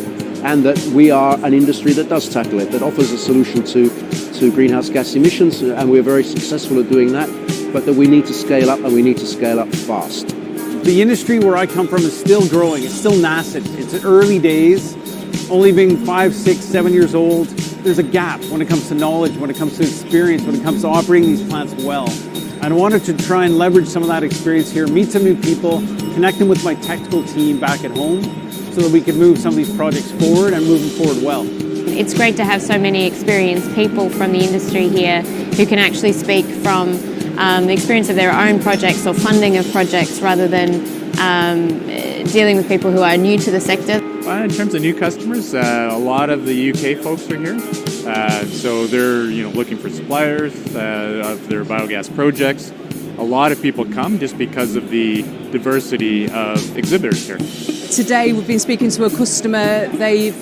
and that we are an industry that does tackle it, that offers a solution to greenhouse gas emissions, and we're very successful at doing that, but that we need to scale up, and we need to scale up fast. The industry where I come from is still growing. It's still nascent. It's early days, only being 5, 6, 7 years old. There's a gap when it comes to knowledge, when it comes to experience, when it comes to operating these plants well. And I wanted to try and leverage some of that experience here, meet some new people, connect them with my technical team back at home so that we could move some of these projects forward and move them forward well. It's great to have so many experienced people from the industry here who can actually speak from the experience of their own projects or funding of projects rather than dealing with people who are new to the sector. In terms of new customers, a lot of the UK folks are here. So they're looking for suppliers of their biogas projects. A lot of people come just because of the diversity of exhibitors here. Today we've been speaking to a customer. They've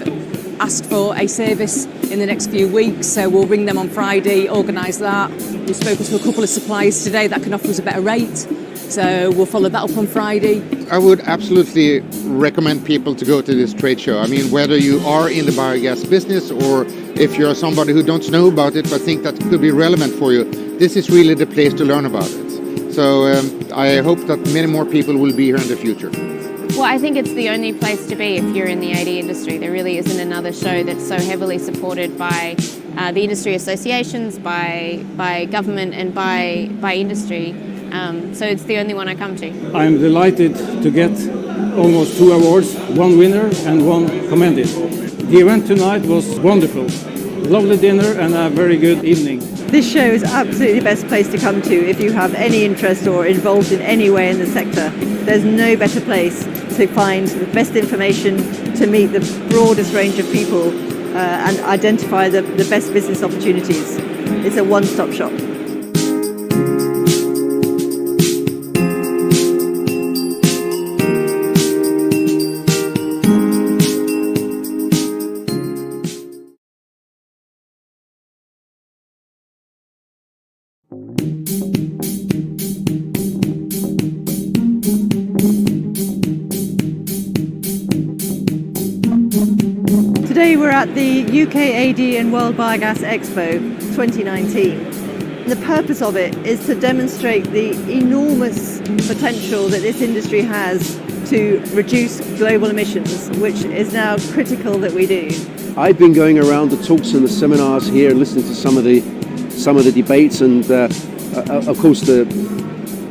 asked for a service in the next few weeks, so we'll ring them on Friday, organise that. We've spoken to a couple of suppliers today that can offer us a better rate, so we'll follow that up on Friday. I would absolutely recommend people to go to this trade show. I mean, whether you are in the biogas business or if you're somebody who don't know about it but think that could be relevant for you, this is really the place to learn about it. So I hope that many more people will be here in the future. Well, I think it's the only place to be if you're in the AD industry. There really isn't another show that's so heavily supported by the industry associations, by government and by industry. So it's the only one I come to. I'm delighted to get almost 2 awards, 1 winner and 1 commended. The event tonight was wonderful. Lovely dinner and a very good evening. This show is absolutely the best place to come to if you have any interest or involved in any way in the sector. There's no better place to find the best information, to meet the broadest range of people and identify the best business opportunities. It's a one-stop shop. Today we're at the UK AD and World Biogas Expo 2019. The purpose of it is to demonstrate the enormous potential that this industry has to reduce global emissions, which is now critical that we do. I've been going around the talks and the seminars here and listening to some of the debates, and of course the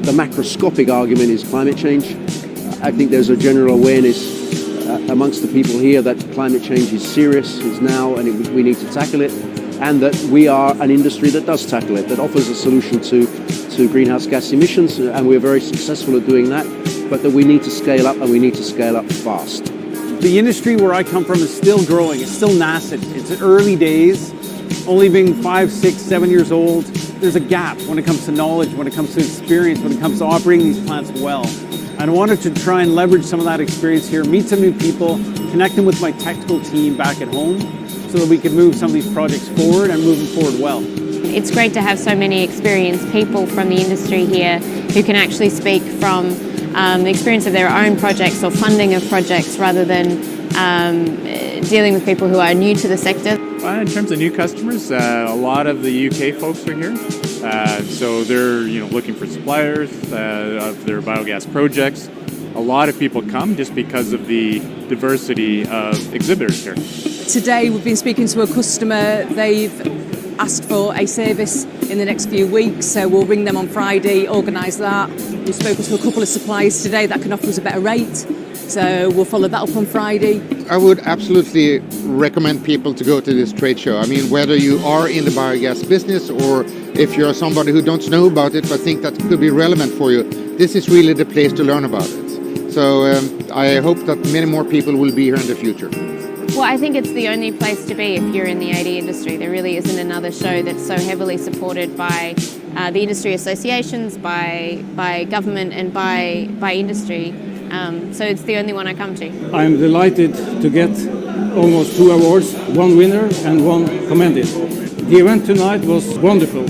macroscopic argument is climate change. I think there's a general awareness amongst the people here that climate change is serious, is now, and we need to tackle it, and that we are an industry that does tackle it, that offers a solution to greenhouse gas emissions, and we're very successful at doing that, but that we need to scale up, and we need to scale up fast. The industry where I come from is still growing. It's still nascent. It's early days, only being 5, 6, 7 years old. There's a gap when it comes to knowledge, when it comes to experience, when it comes to operating these plants well. And I wanted to try and leverage some of that experience here, meet some new people, connect them with my technical team back at home so that we could move some of these projects forward and move them forward well. It's great to have so many experienced people from the industry here who can actually speak from the experience of their own projects or funding of projects rather than dealing with people who are new to the sector. In terms of new customers, a lot of the UK folks are here. So they're looking for suppliers of their biogas projects. A lot of people come just because of the diversity of exhibitors here. Today we've been speaking to a customer. They've asked for a service in the next few weeks, so we'll ring them on Friday, organise that. We've spoken to a couple of suppliers today that can offer us a better rate, so we'll follow that up on Friday. I would absolutely recommend people to go to this trade show. I mean, whether you are in the biogas business or if you're somebody who don't know about it but think that could be relevant for you, this is really the place to learn about it. So I hope that many more people will be here in the future. Well, I think it's the only place to be if you're in the AD industry. There really isn't another show that's so heavily supported by the industry associations, by government and by industry. So it's the only one I come to. I'm delighted to get almost 2 awards, 1 winner and 1 commended. The event tonight was wonderful.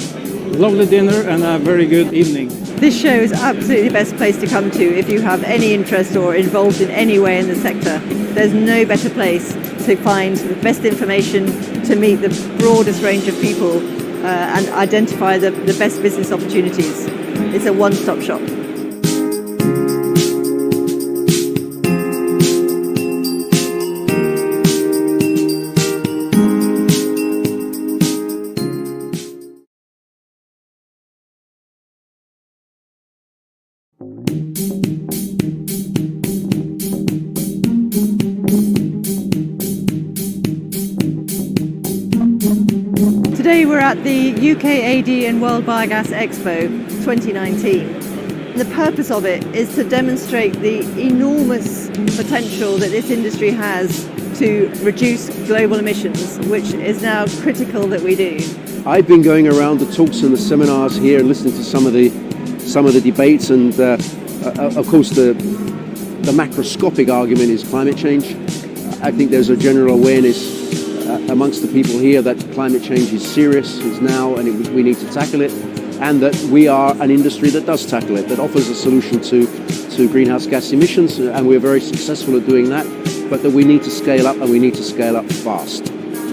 Lovely dinner and a very good evening. This show is absolutely the best place to come to if you have any interest or involved in any way in the sector. There's no better place to find the best information, to meet the broadest range of people and identify the best business opportunities. It's a one-stop shop. Today we're at the UK AD and World Biogas Expo 2019. The purpose of it is to demonstrate the enormous potential that this industry has to reduce global emissions, which is now critical that we do. I've been going around the talks and the seminars here and listening to some of the debates, and of course the macroscopic argument is climate change. I think there's a general awareness amongst the people here that climate change is serious, is now, and we need to tackle it, and that we are an industry that does tackle it, that offers a solution to greenhouse gas emissions, and we're very successful at doing that, but that we need to scale up, and we need to scale up fast.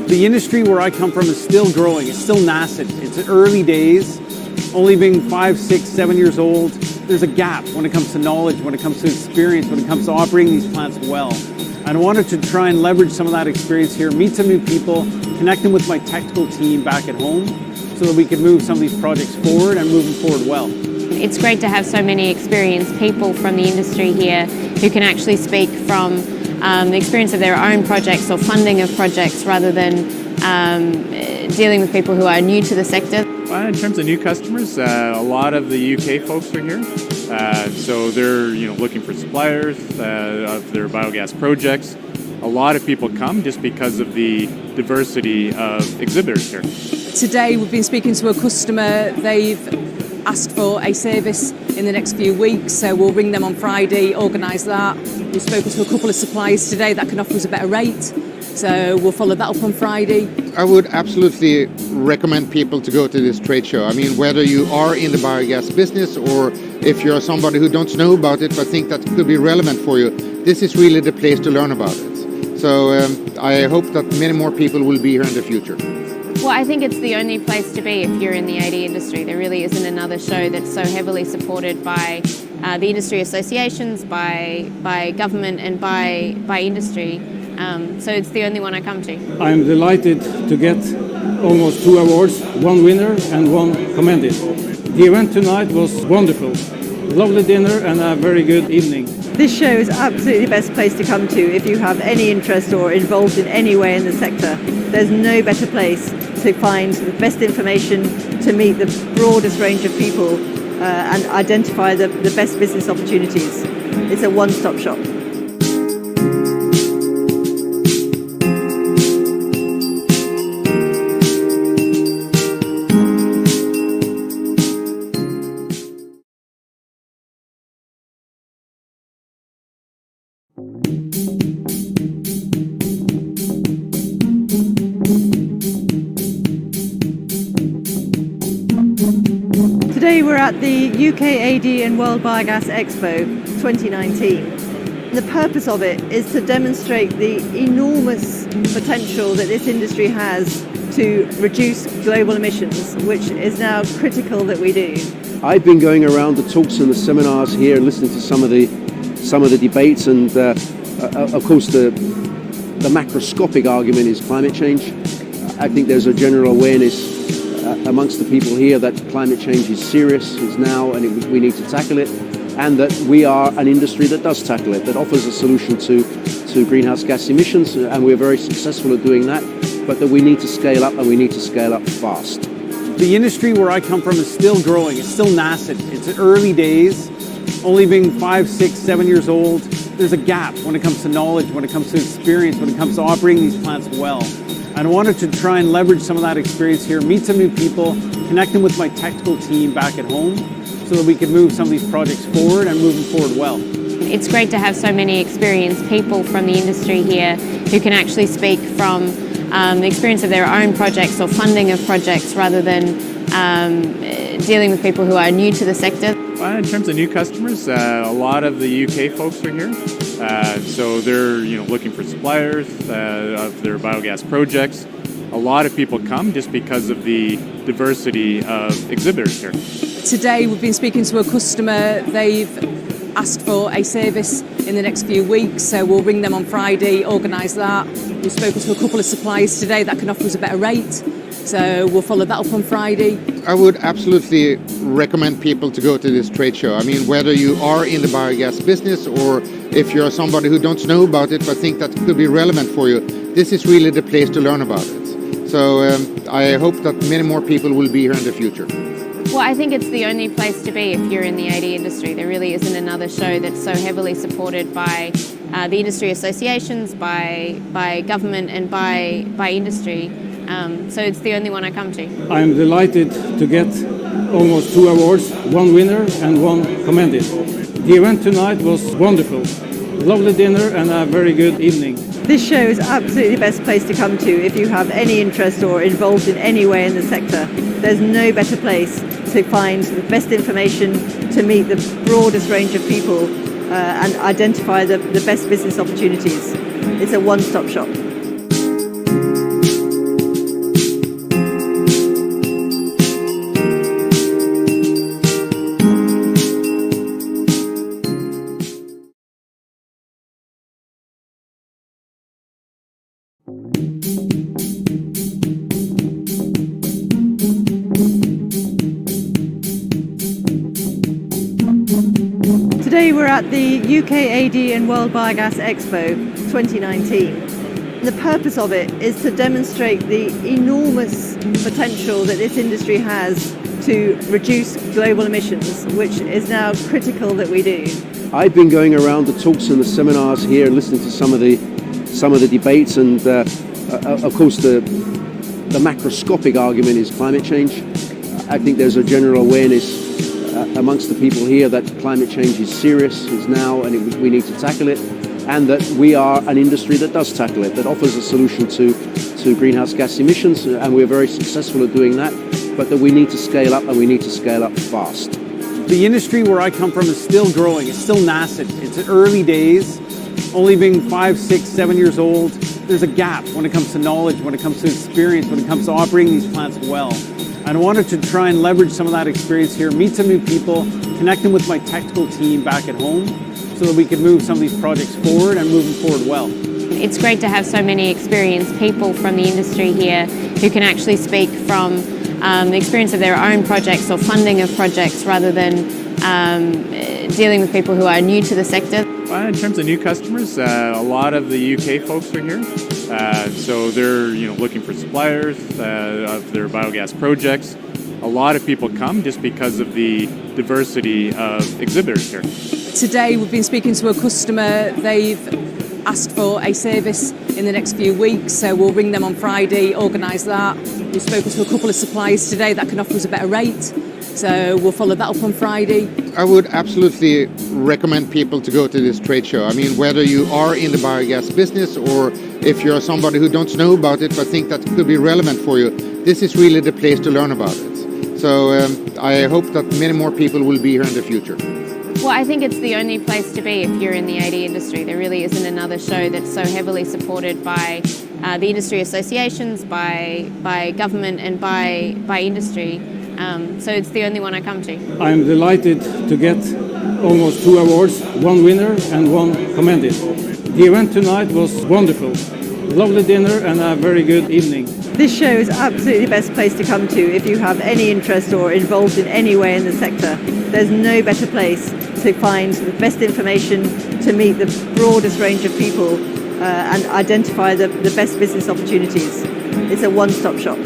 The industry where I come from is still growing. It's still nascent. It's early days, only being 5, 6, 7 years old. There's a gap when it comes to knowledge, when it comes to experience, when it comes to operating these plants well. And I wanted to try and leverage some of that experience here, meet some new people, connect them with my technical team back at home so that we could move some of these projects forward and move them forward well. It's great to have so many experienced people from the industry here who can actually speak from the experience of their own projects or funding of projects rather than dealing with people who are new to the sector. In terms of new customers, a lot of the UK folks are here. So they're looking for suppliers of their biogas projects. A lot of people come just because of the diversity of exhibitors here. Today we've been speaking to a customer. They've asked for a service in the next few weeks, so we'll ring them on Friday, organise that. We've spoken to a couple of suppliers today that can offer us a better rate, so we'll follow that up on Friday. I would absolutely recommend people to go to this trade show. I mean, whether you are in the biogas business or if you're somebody who don't know about it but think that could be relevant for you, this is really the place to learn about it. So I hope that many more people will be here in the future. Well, I think it's the only place to be if you're in the AD industry. There really isn't another show that's so heavily supported by the industry associations, by government and by industry. So it's the only one I come to. I'm delighted to get almost 2 awards, 1 winner and 1 commended. The event tonight was wonderful. lovely dinner and a very good evening. This show is absolutely the best place to come to if you have any interest or involved in any way in the sector. There's no better place to find the best information, to meet the broadest range of people and identify the best business opportunities. It's a one-stop shop. Today we're at the UKAD and World Biogas Expo 2019. The purpose of it is to demonstrate the enormous potential that this industry has to reduce global emissions, which is now critical that we do. I've been going around the talks and the seminars here and listening to some of the debates, and of course the macroscopic argument is climate change. I think there's a general awareness amongst the people here that climate change is serious, is now, and we need to tackle it, and that we are an industry that does tackle it, that offers a solution to greenhouse gas emissions, and we're very successful at doing that, but that we need to scale up, and we need to scale up fast. The industry where I come from is still growing. It's still nascent. It's early days, only being 5, 6, 7 years old. There's a gap when it comes to knowledge, when it comes to experience, when it comes to operating these plants well. And I wanted to try and leverage some of that experience here, meet some new people, connect them with my technical team back at home so that we could move some of these projects forward and move them forward well. It's great to have so many experienced people from the industry here who can actually speak from the experience of their own projects or funding of projects rather than dealing with people who are new to the sector. Well, in terms of new customers, a lot of the UK folks are here. So they're looking for suppliers of their biogas projects. A lot of people come just because of the diversity of exhibitors here. Today we've been speaking to a customer. They've asked for a service in the next few weeks, so we'll ring them on Friday, organise that. We've spoken to a couple of suppliers today that can offer us a better rate, so we'll follow that up on Friday. I would absolutely recommend people to go to this trade show. I mean, whether you are in the biogas business or if you're somebody who don't know about it but think that could be relevant for you, this is really the place to learn about it. So I hope that many more people will be here in the future. Well, I think it's the only place to be if you're in the AD industry. There really isn't another show that's so heavily supported by the industry associations, by government and by industry. So it's the only one I come to. I'm delighted to get almost 2 awards, 1 winner and 1 commended. The event tonight was wonderful. Lovely dinner and a very good evening. This show is absolutely the best place to come to if you have any interest or involved in any way in the sector. There's no better place to find the best information, to meet the broadest range of people and identify the best business opportunities. It's a one-stop shop. Today we're at the UKAD and World Biogas Expo 2019. The purpose of it is to demonstrate the enormous potential that this industry has to reduce global emissions, which is now critical that we do. I've been going around the talks and the seminars here and listening to some of the debates, and of course the macroscopic argument is climate change. I think there's a general awareness amongst the people here that climate change is serious, is now, and we need to tackle it, and that we are an industry that does tackle it, that offers a solution to greenhouse gas emissions, and we're very successful at doing that, but that we need to scale up, and we need to scale up fast. The industry where I come from is still growing. It's still nascent. It's early days, only being 5, 6, 7 years old. There's a gap when it comes to knowledge, when it comes to experience, when it comes to operating these plants well. And I wanted to try and leverage some of that experience here, meet some new people, connect them with my technical team back at home so that we could move some of these projects forward and move them forward well. It's great to have so many experienced people from the industry here who can actually speak from the experience of their own projects or funding of projects rather than dealing with people who are new to the sector. In terms of new customers, a lot of the UK folks are here. So they're looking for suppliers of their biogas projects. A lot of people come just because of the diversity of exhibitors here. Today we've been speaking to a customer. They've asked for a service in the next few weeks, so we'll ring them on Friday, organise that. We've spoken to a couple of suppliers today that can offer us a better rate, so we'll follow that up on Friday. I would absolutely recommend people to go to this trade show. I mean, whether you are in the biogas business or if you're somebody who don't know about it but think that could be relevant for you, this is really the place to learn about it. So I hope that many more people will be here in the future. Well, I think it's the only place to be if you're in the AD industry. There really isn't another show that's so heavily supported by the industry associations, by government and by industry. So it's the only one I come to. I'm delighted to get almost 2 awards, 1 winner and 1 commended. The event tonight was wonderful. Lovely dinner and a very good evening. This show is absolutely the best place to come to if you have any interest or involved in any way in the sector. There's no better place to find the best information, to meet the broadest range of people and identify the best business opportunities. It's a one-stop shop.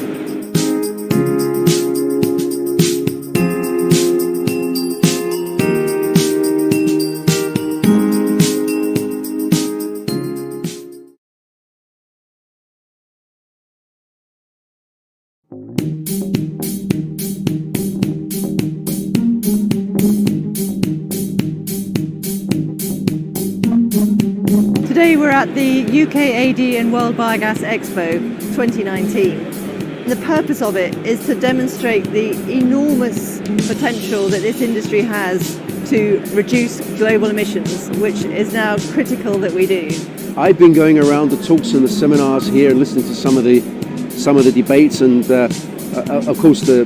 Today we're at the UK AD and World Biogas Expo 2019. The purpose of it is to demonstrate the enormous potential that this industry has to reduce global emissions, which is now critical that we do. I've been going around the talks and the seminars here and listening to some of the debates, and of course the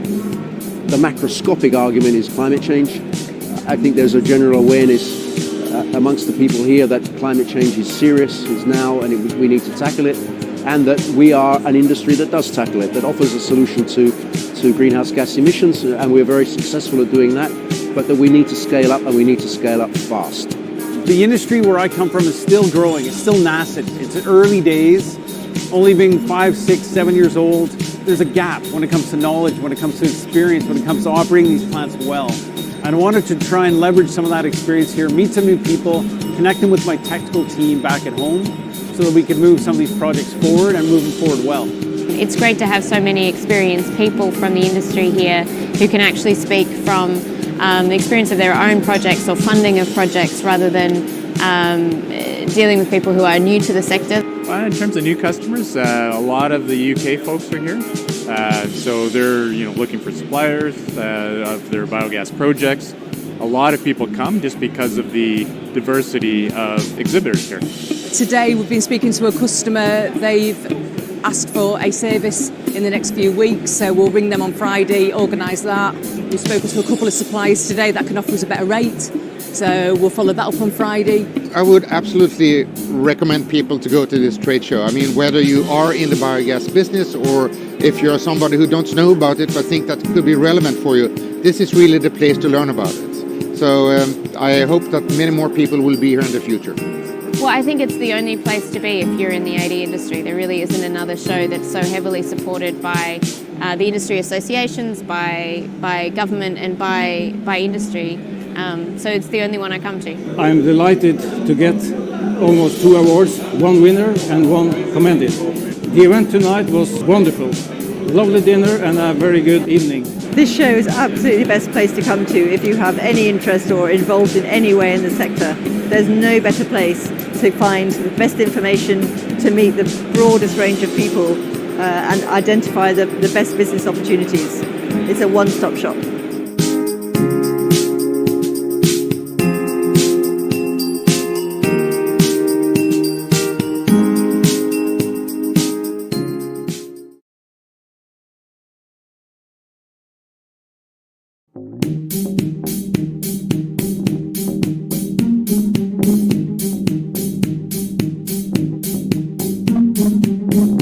macroscopic argument is climate change. I think there's a general awareness amongst the people here that climate change is serious, is now, and we need to tackle it, and that we are an industry that does tackle it, that offers a solution to greenhouse gas emissions, and we're very successful at doing that, but that we need to scale up, and we need to scale up fast. The industry where I come from is still growing, it's still nascent, it's early days, only being 5, 6, 7 years old. There's a gap when it comes to knowledge, when it comes to experience, when it comes to operating these plants well. And I wanted to try and leverage some of that experience here, meet some new people, connect them with my technical team back at home so that we could move some of these projects forward and move them forward well. It's great to have so many experienced people from the industry here who can actually speak from the experience of their own projects or funding of projects rather than dealing with people who are new to the sector. In terms of new customers, a lot of the UK folks are here. So they're looking for suppliers of their biogas projects. A lot of people come just because of the diversity of exhibitors here. Today we've been speaking to a customer. They've asked for a service in the next few weeks, so we'll ring them on Friday, organise that. We've spoken to a couple of suppliers today that can offer us a better rate, so we'll follow that up on Friday. I would absolutely recommend people to go to this trade show. I mean, whether you are in the biogas business or if you're somebody who don't know about it but think that could be relevant for you, this is really the place to learn about it. So I hope that many more people will be here in the future. Well, I think it's the only place to be if you're in the AD industry. There really isn't another show that's so heavily supported by the industry associations, by government and by industry. So it's the only one I come to. I'm delighted to get almost 2 awards, 1 winner and 1 commended. The event tonight was wonderful. Lovely dinner and a very good evening. This show is absolutely the best place to come to if you have any interest or involved in any way in the sector. There's no better place to find the best information, to meet the broadest range of people and identify the best business opportunities. It's a one-stop shop.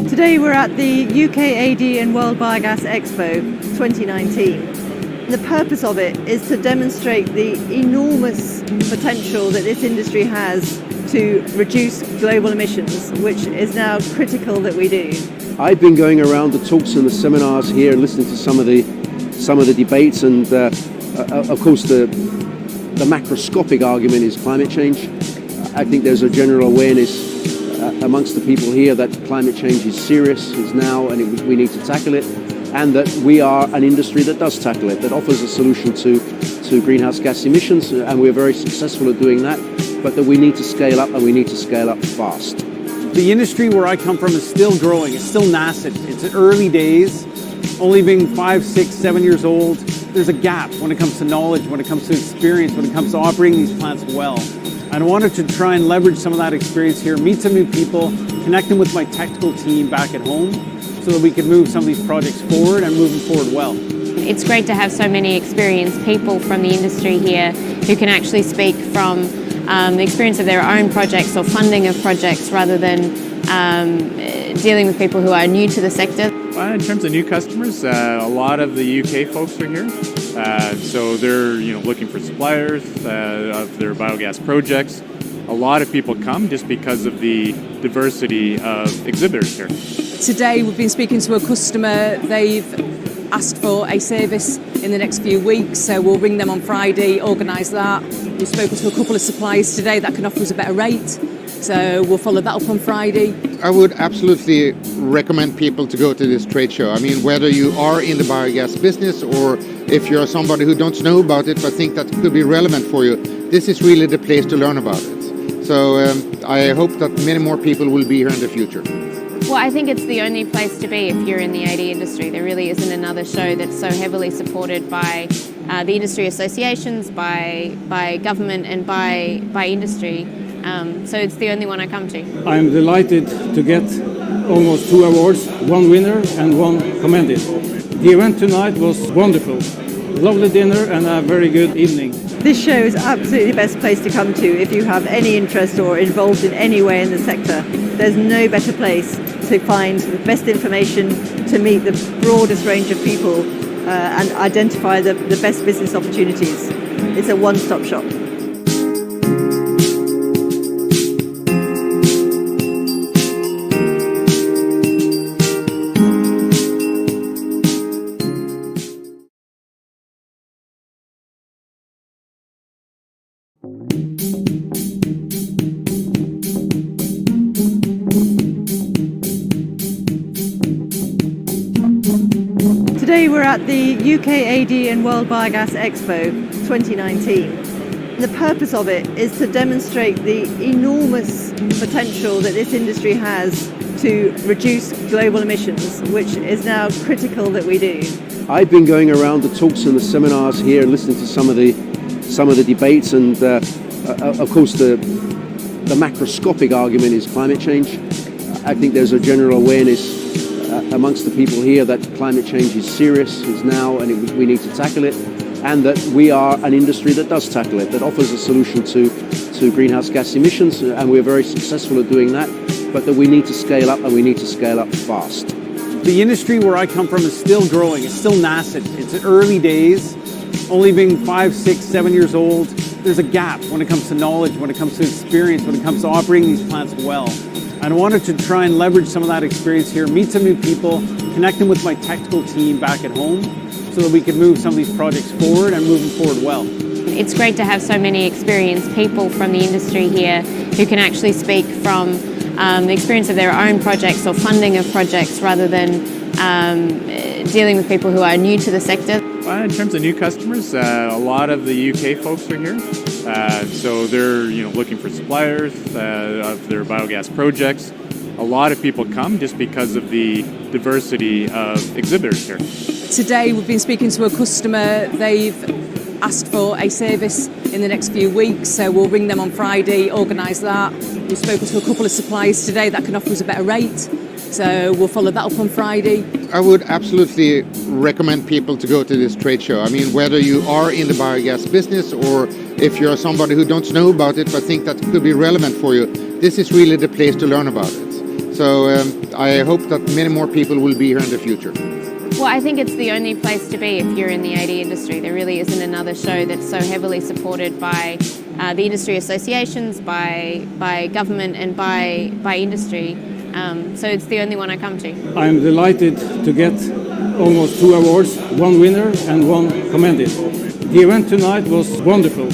Today we're at the UK AD and World Biogas Expo 2019. The purpose of it is to demonstrate the enormous potential that this industry has to reduce global emissions, which is now critical that we do. I've been going around the talks and the seminars here, listening to some of the debates, and of course the macroscopic argument is climate change. I think there's a general awareness amongst the people here that climate change is serious, is now, and we need to tackle it, and that we are an industry that does tackle it, that offers a solution to greenhouse gas emissions, and we're very successful at doing that, but that we need to scale up, and we need to scale up fast. The industry where I come from is still growing. It's still nascent. It's in early days, only being 5, 6, 7 years old. There's a gap when it comes to knowledge, when it comes to experience, when it comes to operating these plants well. And I wanted to try and leverage some of that experience here, meet some new people, connect them with my technical team back at home so that we could move some of these projects forward and move them forward well. It's great to have so many experienced people from the industry here who can actually speak from the experience of their own projects or funding of projects rather than dealing with people who are new to the sector. In terms of new customers, a lot of the UK folks are here. So they're looking for suppliers of their biogas projects. A lot of people come just because of the diversity of exhibitors here. Today we've been speaking to a customer. They've asked for a service in the next few weeks, so we'll ring them on Friday, organise that. We've spoken to a couple of suppliers today that can offer us a better rate, so we'll follow that up on Friday. I would absolutely recommend people to go to this trade show. I mean, whether you are in the biogas business or if you're somebody who don't know about it but think that could be relevant for you, this is really the place to learn about it. So I hope that many more people will be here in the future. Well, I think it's the only place to be if you're in the AD industry. There really isn't another show that's so heavily supported by the industry associations, by government and by industry. So it's the only one I come to. I'm delighted to get almost 2 awards, 1 winner and 1 commended. The event tonight was wonderful. Lovely dinner and a very good evening. This show is absolutely the best place to come to if you have any interest or involved in any way in the sector. There's no better place to find the best information, to meet the broadest range of people and identify the best business opportunities. It's a one-stop shop. Today we're at the UK AD and World Biogas Expo 2019. The purpose of it is to demonstrate the enormous potential that this industry has to reduce global emissions, which is now critical that we do. I've been going around the talks and the seminars here, listening to some of the debates, and of course the macroscopic argument is climate change. I think there's a general awareness amongst the people here that climate change is serious, is now, and we need to tackle it, and that we are an industry that does tackle it, that offers a solution to greenhouse gas emissions, and we're very successful at doing that, but that we need to scale up, and we need to scale up fast. The industry where I come from is still growing. It's still nascent. It's in early days, only being 5, 6, 7 years old. There's a gap when it comes to knowledge, when it comes to experience, when it comes to operating these plants well. And I wanted to try and leverage some of that experience here, meet some new people, connect them with my technical team back at home so that we could move some of these projects forward and move them forward well. It's great to have so many experienced people from the industry here who can actually speak from the experience of their own projects or funding of projects rather than dealing with people who are new to the sector. In terms of new customers, a lot of the UK folks are here. So they're looking for suppliers of their biogas projects. A lot of people come just because of the diversity of exhibitors here. Today we've been speaking to a customer. They've asked for a service in the next few weeks, so we'll ring them on Friday, organise that. We've spoken to a couple of suppliers today that can offer us a better rate, so we'll follow that up on Friday. I would absolutely recommend people to go to this trade show. I mean, whether you are in the biogas business or if you're somebody who don't know about it but think that could be relevant for you, this is really the place to learn about it. So I hope that many more people will be here in the future. Well, I think it's the only place to be if you're in the AD industry. There really isn't another show that's so heavily supported by the industry associations, by government and by industry. So it's the only one I come to. I'm delighted to get almost 2 awards, one winner and one commended. The event tonight was wonderful.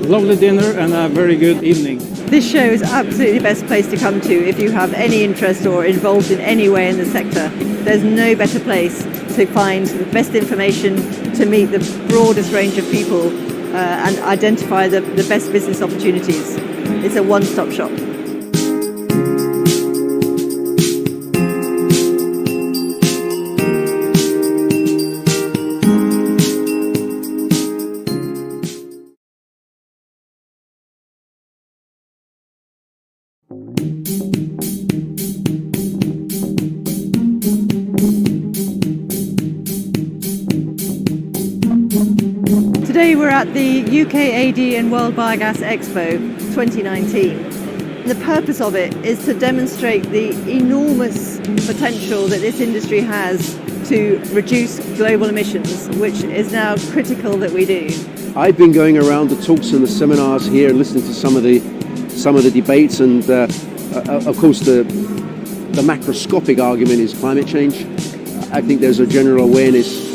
Lovely dinner and a very good evening. This show is absolutely the best place to come to if you have any interest or involved in any way in the sector. There's no better place to find the best information, to meet the broadest range of people and identify the best business opportunities. It's a one-stop shop. Today we're at the UK AD and World Biogas Expo 2019. The purpose of it is to demonstrate the enormous potential that this industry has to reduce global emissions, which is now critical that we do. I've been going around the talks and the seminars here and listening to some of the debates, and of course the macroscopic argument is climate change. I think there's a general awareness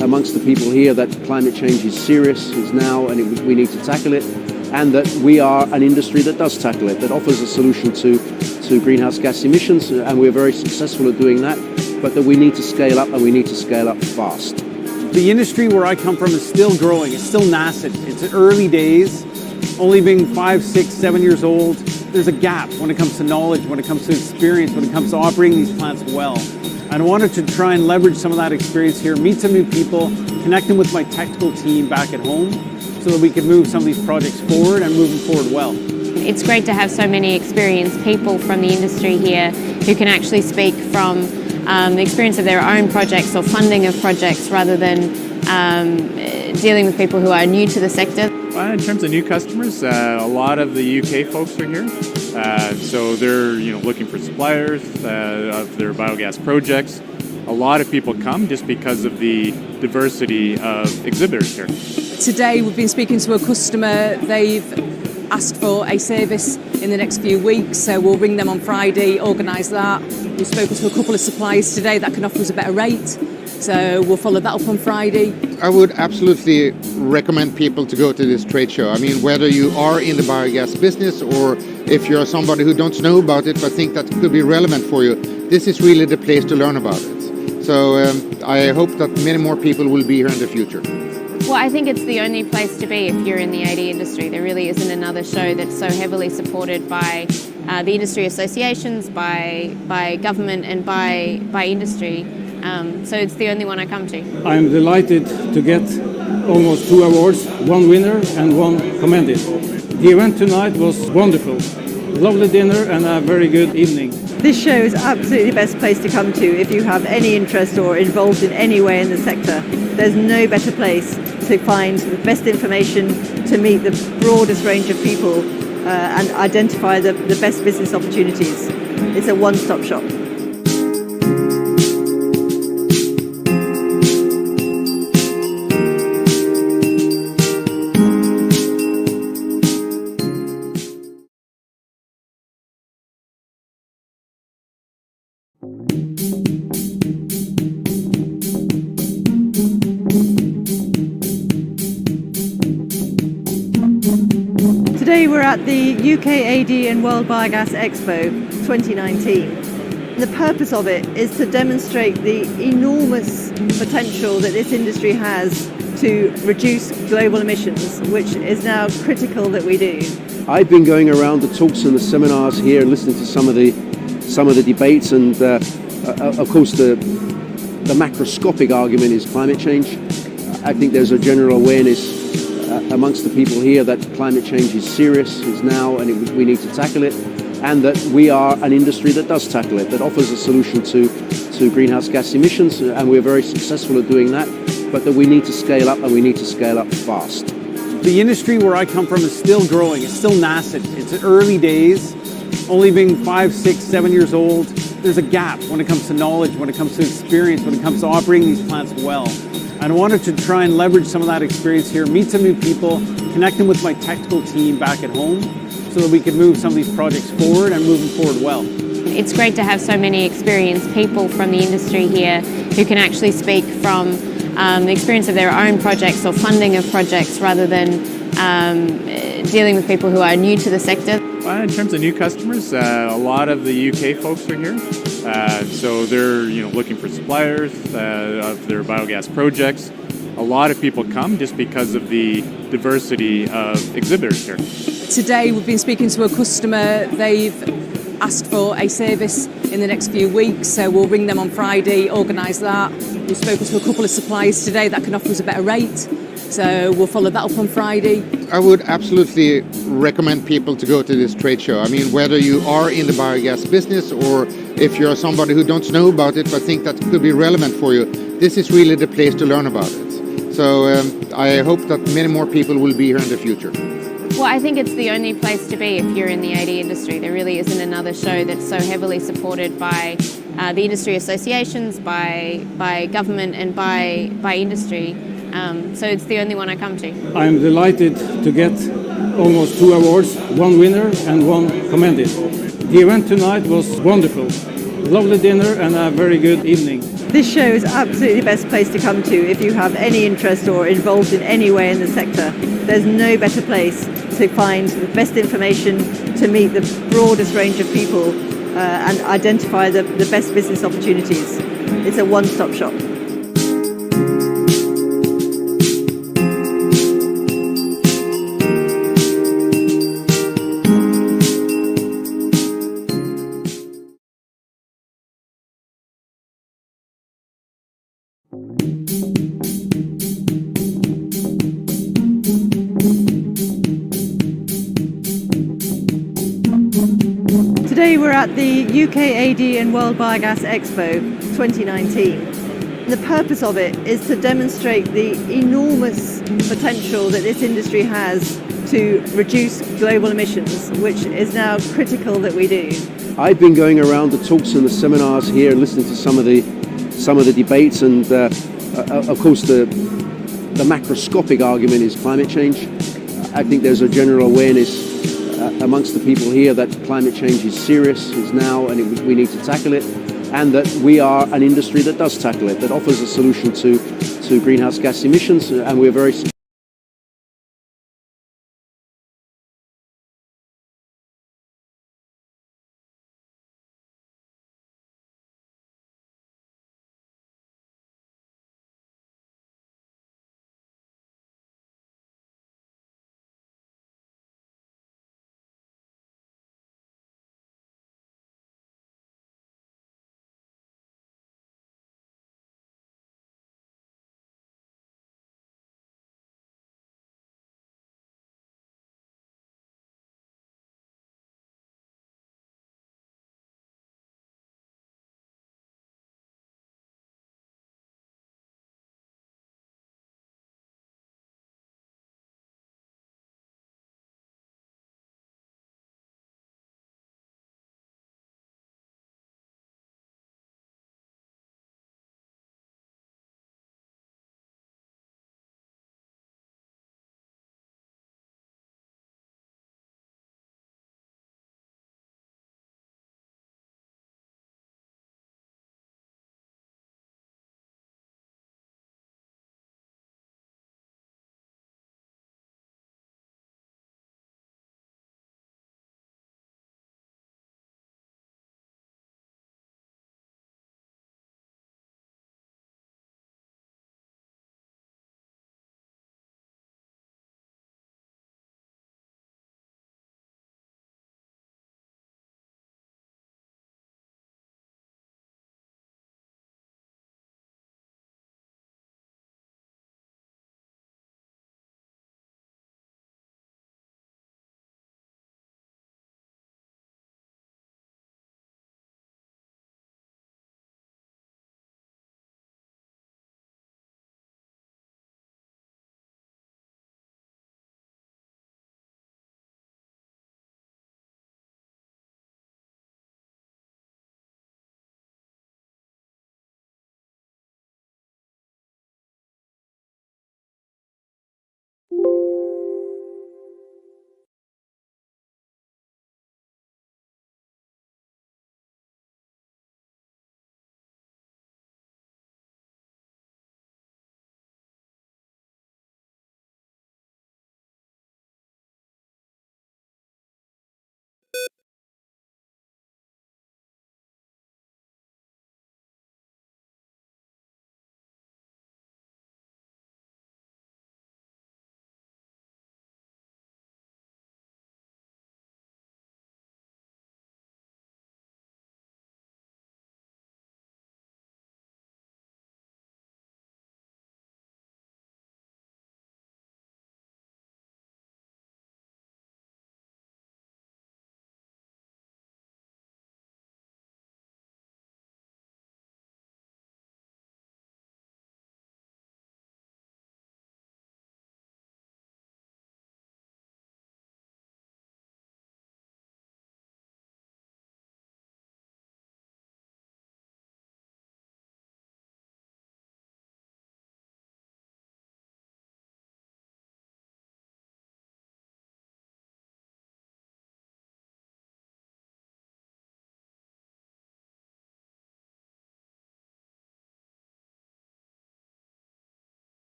amongst the people here that climate change is serious, is now, and we need to tackle it, and that we are an industry that does tackle it, that offers a solution to greenhouse gas emissions, and we're very successful at doing that, but that we need to scale up, and we need to scale up fast. The industry where I come from is still growing. It's still nascent. It's early days, only being 5, 6, 7 years old. There's a gap when it comes to knowledge, when it comes to experience, when it comes to operating these plants well. And I wanted to try and leverage some of that experience here, meet some new people, connect them with my technical team back at home so that we could move some of these projects forward and move them forward well. It's great to have so many experienced people from the industry here who can actually speak from the experience of their own projects or funding of projects rather than dealing with people who are new to the sector. In terms of new customers, a lot of the UK folks are here. So they're looking for suppliers of their biogas projects. A lot of people come just because of the diversity of exhibitors here. Today we've been speaking to a customer. They've asked for a service in the next few weeks, so we'll ring them on Friday, organise that. We've spoken to a couple of suppliers today that can offer us a better rate, so we'll follow that up on Friday. I would absolutely recommend people to go to this trade show. I mean, whether you are in the biogas business or if you're somebody who don't know about it but think that could be relevant for you, this is really the place to learn about it. So I hope that many more people will be here in the future. Well, I think it's the only place to be if you're in the AD industry. There really isn't another show that's so heavily supported by the industry associations, by government and by industry. So it's the only one I come to. I'm delighted to get almost 2 awards, one winner and one commended. The event tonight was wonderful. Lovely dinner and a very good evening. This show is absolutely the best place to come to if you have any interest or involved in any way in the sector. There's no better place to find the best information, to meet the broadest range of people and identify the best business opportunities. It's a one-stop shop. Today we're at the UK AD and World Biogas Expo 2019. The purpose of it is to demonstrate the enormous potential that this industry has to reduce global emissions, which is now critical that we do. I've been going around the talks and the seminars here and listening to some of the debates, and of course the macroscopic argument is climate change. I think there's a general awareness amongst the people here that climate change is serious, is now, and we need to tackle it, and that we are an industry that does tackle it, that offers a solution to greenhouse gas emissions, and we're very successful at doing that, but that we need to scale up, and we need to scale up fast. The industry where I come from is still growing. It's still nascent. It's early days, only being 5, 6, 7 years old. there's a gap when it comes to knowledge, when it comes to experience, when it comes to operating these plants well. And I wanted to try and leverage some of that experience here, meet some new people, connect them with my technical team back at home so that we could move some of these projects forward and move them forward well. It's great to have so many experienced people from the industry here who can actually speak from the experience of their own projects or funding of projects rather than dealing with people who are new to the sector. In terms of new customers, a lot of the UK folks are here. So they're looking for suppliers of their biogas projects. A lot of people come just because of the diversity of exhibitors here. Today we've been speaking to a customer. They've asked for a service in the next few weeks, so we'll ring them on Friday, organise that. We've spoken to a couple of suppliers today that can offer us a better rate, so we'll follow that up on Friday. I would absolutely recommend people to go to this trade show. I mean, whether you are in the biogas business or if you're somebody who don't know about it but think that could be relevant for you, this is really the place to learn about it. So I hope that many more people will be here in the future. Well, I think it's the only place to be if you're in the AD industry. There really isn't another show that's so heavily supported by the industry associations, by government and by industry. So it's the only one I come to. I'm delighted to get almost 2 awards, 1 winner and 1 commended. The event tonight was wonderful. Lovely dinner and a very good evening. This show is absolutely the best place to come to if you have any interest or involved in any way in the sector. There's no better place to find the best information, to meet the broadest range of people and identify the best business opportunities. It's a one-stop shop. Today we're at the UK AD and World Biogas Expo 2019. The purpose of it is to demonstrate the enormous potential that this industry has to reduce global emissions, which is now critical that we do. I've been going around the talks and the seminars here and listening to some of the debates, and of course the macroscopic argument is climate change. I think there's a general awareness amongst the people here that climate change is serious, is now, and we need to tackle it, and that we are an industry that does tackle it, that offers a solution to greenhouse gas emissions, and we're very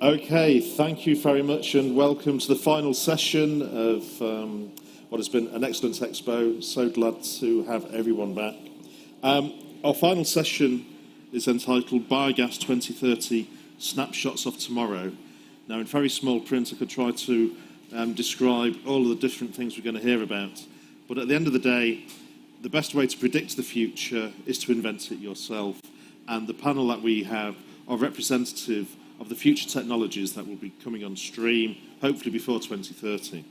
Okay, thank you very much and welcome to the final session of what has been an excellent expo. So glad to have everyone back. Our final session is entitled Biogas 2030 Snapshots of Tomorrow. Now, in very small print, I could try to describe all of the different things we're going to hear about. But at the end of the day, the best way to predict the future is to invent it yourself. And the panel that we have are representative of the future technologies that will be coming on stream, hopefully before 2030.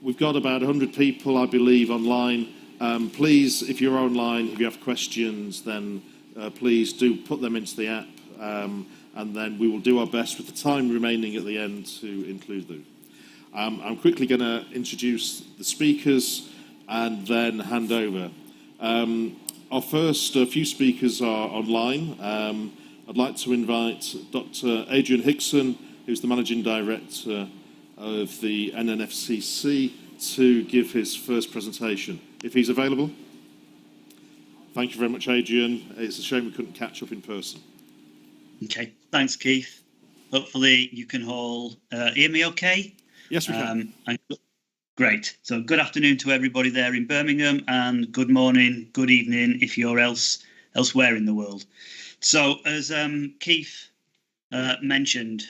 We've got about 100 people, I believe, online. Please, if you're online, if you have questions, then please do put them into the app, and then we will do our best with the time remaining at the end to include them. I'm quickly going to introduce the speakers and then hand over. Our first few speakers are online. I'd like to invite Dr. Adrian Hickson, who's the Managing Director of the NNFCC, to give his first presentation, if he's available. Thank you very much, Adrian. It's a shame we couldn't catch up in person. Okay, thanks, Keith. Hopefully you can all hear me okay? Yes, we can. Great. So good afternoon to everybody there in Birmingham, and good morning, good evening if you're elsewhere in the world. So as Keith mentioned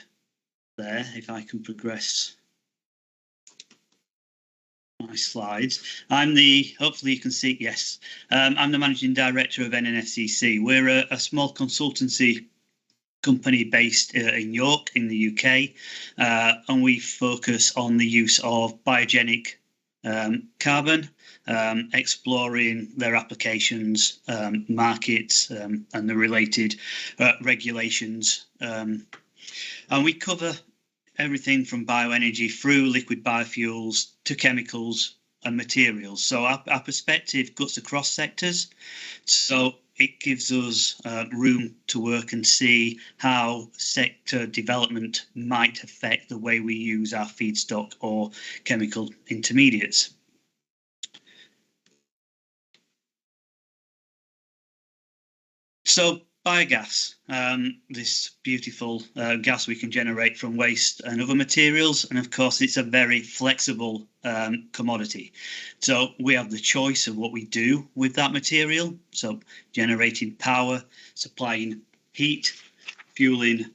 there, if I can progress my slides, hopefully you can see, yes, I'm the Managing Director of NNFCC. We're a small consultancy company based in York in the UK, and we focus on the use of biogenic carbon, exploring their applications, markets, and the related regulations. And we cover everything from bioenergy through liquid biofuels to chemicals and materials. So our perspective cuts across sectors. So it gives us room to work and see how sector development might affect the way we use our feedstock or chemical intermediates. So biogas, this beautiful gas we can generate from waste and other materials, and of course it's a very flexible commodity. So we have the choice of what we do with that material, so generating power, supplying heat, fueling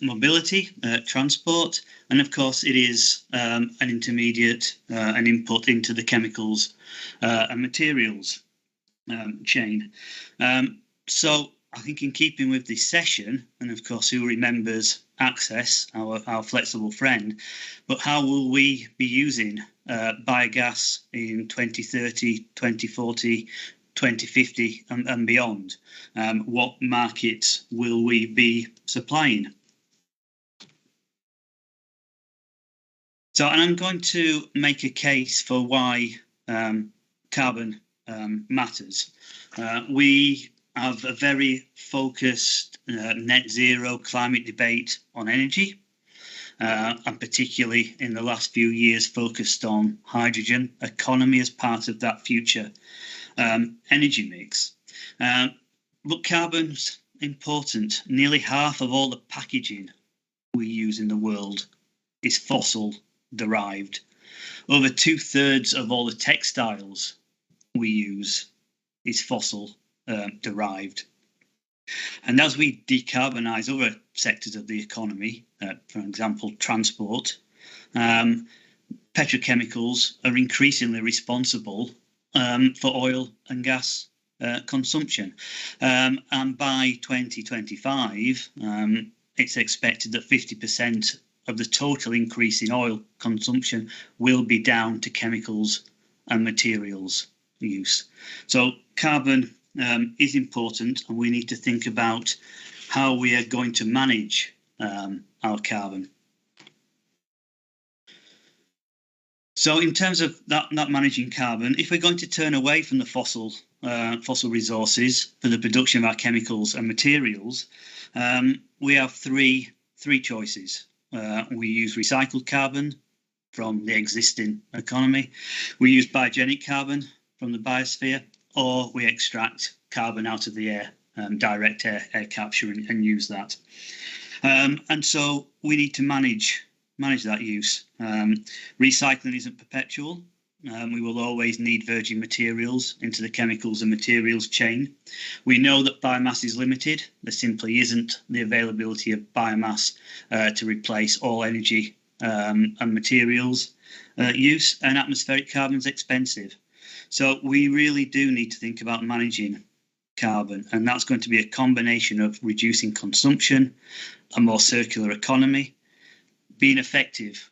mobility, transport, and of course it is an intermediate, an input into the chemicals and materials chain. So I think in keeping with this session, and of course who remembers Access, our flexible friend, but how will we be using biogas in 2030, 2040, 2050 and beyond? What markets will we be supplying? So, and I'm going to make a case for why carbon matters. We have a very focused net zero climate debate on energy, and particularly in the last few years focused on hydrogen economy as part of that future energy mix. But carbon's important. Nearly half of all the packaging we use in the world is fossil derived. Over 2/3 of all the textiles we use is fossil derived. And as we decarbonise other sectors of the economy, for example, transport, petrochemicals are increasingly responsible for oil and gas consumption. And by 2025, it's expected that 50% of the total increase in oil consumption will be down to chemicals and materials use. So carbon is important, and we need to think about how we are going to manage our carbon. So in terms of that managing carbon, if we're going to turn away from the fossil resources for the production of our chemicals and materials, we have three choices. We use recycled carbon from the existing economy, we use biogenic carbon from the biosphere, or we extract carbon out of the air, direct air capture and use that. And so we need to manage that use. Recycling isn't perpetual. We will always need virgin materials into the chemicals and materials chain. We know that biomass is limited. There simply isn't the availability of biomass to replace all energy and materials use, and atmospheric carbon is expensive. So we really do need to think about managing carbon, and that's going to be a combination of reducing consumption, a more circular economy, being effective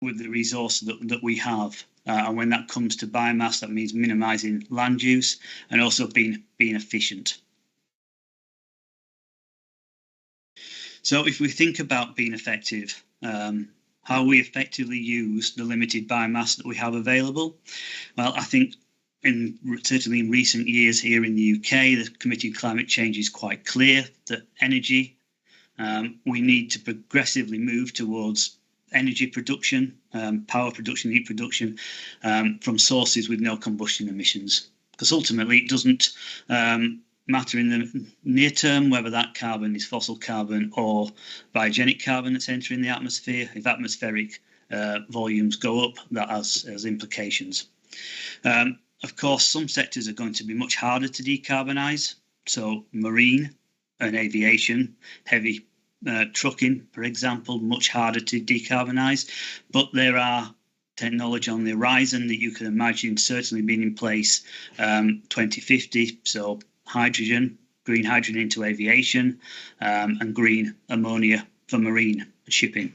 with the resource that we have. And when that comes to biomass, that means minimizing land use and also being efficient. So if we think about being effective, how we effectively use the limited biomass that we have available, well, I think certainly in recent years here in the UK, the Committee on Climate Change is quite clear that energy, we need to progressively move towards energy production, power production, heat production from sources with no combustion emissions. Because ultimately it doesn't matter in the near term whether that carbon is fossil carbon or biogenic carbon that's entering the atmosphere. If atmospheric volumes go up, that has implications. Of course, some sectors are going to be much harder to decarbonise. So marine and aviation, heavy trucking, for example, much harder to decarbonise. But there are technology on the horizon that you can imagine certainly being in place 2050. So hydrogen, green hydrogen into aviation, and green ammonia for marine shipping.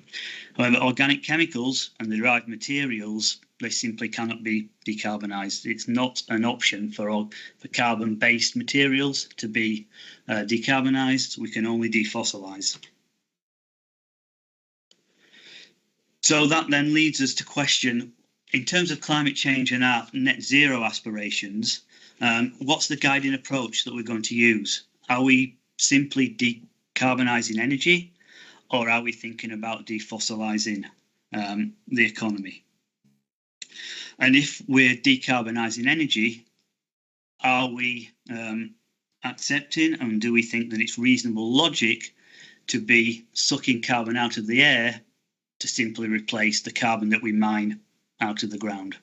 However, organic chemicals and the derived materials, they simply cannot be decarbonised. It's not an option for carbon-based materials to be decarbonised. We can only defossilise. So that then leads us to question, in terms of climate change and our net zero aspirations, what's the guiding approach that we're going to use? Are we simply decarbonising energy, or are we thinking about defossilising the economy? And if we're decarbonising energy, are we accepting, and do we think that it's reasonable logic to be sucking carbon out of the air to simply replace the carbon that we mine out of the ground?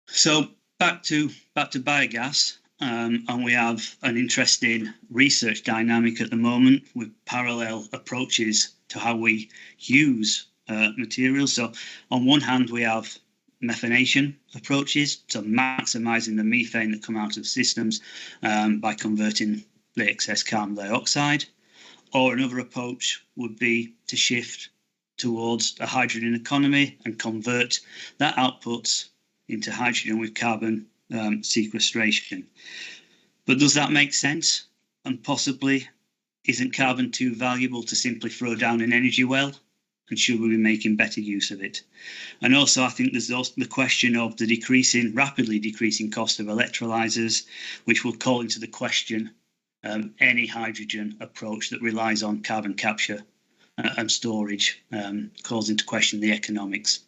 So back to biogas, and we have an interesting research dynamic at the moment with parallel approaches to how we use materials. So on one hand, we have methanation approaches, so maximising the methane that come out of systems by converting the excess carbon dioxide. Or another approach would be to shift towards a hydrogen economy and convert that output into hydrogen with carbon sequestration. But does that make sense? And possibly, isn't carbon too valuable to simply throw down an energy well? And should we be making better use of it? And also, I think there's also the question of the rapidly decreasing cost of electrolyzers, which will call into the question any hydrogen approach that relies on carbon capture and storage, calls into question the economics.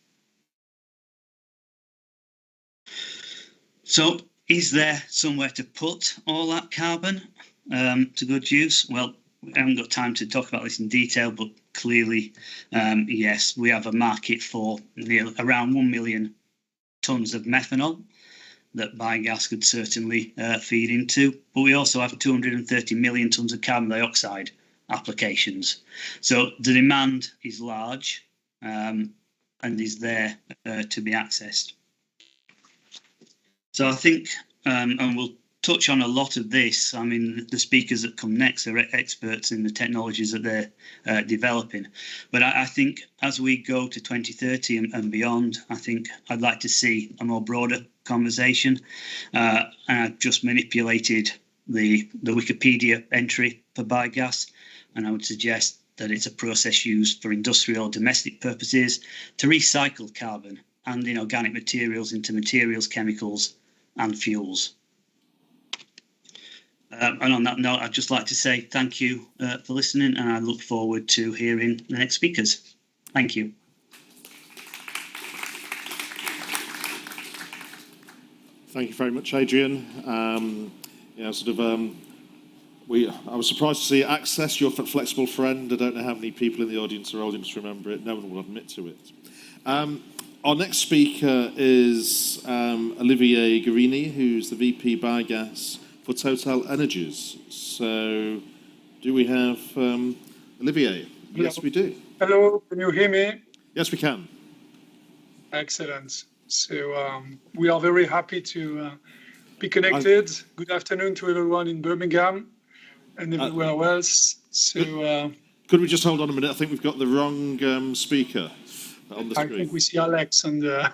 So is there somewhere to put all that carbon to good use? Well, I haven't got time to talk about this in detail, but clearly, yes, we have a market for around 1 million tonnes of methanol that biogas could certainly feed into. But we also have 230 million tonnes of carbon dioxide applications. So the demand is large and is there to be accessed. So I think, and we'll touch on a lot of this. I mean, the speakers that come next are experts in the technologies that they're developing. But I think as we go to 2030 and beyond, I think I'd like to see a more broader conversation. And I've just manipulated the Wikipedia entry for biogas, and I would suggest that it's a process used for industrial or domestic purposes to recycle carbon and inorganic materials into materials, chemicals, and fuels. And on that note, I'd just like to say thank you for listening, and I look forward to hearing the next speakers. Thank you. Thank you very much, Adrian. I was surprised to see Access, your flexible friend. I don't know how many people in the audience are old enough to remember it. No one will admit to it. Our next speaker is Olivier Guérini, who's the VP Biogas for Total Energies. So, do we have Olivier? Hello. Yes, we do. Hello, can you hear me? Yes, we can. Excellent. So we are very happy to be connected. Good afternoon to everyone in Birmingham and everywhere else. So could we just hold on a minute? I think we've got the wrong speaker on the screen. I think we see Alex on the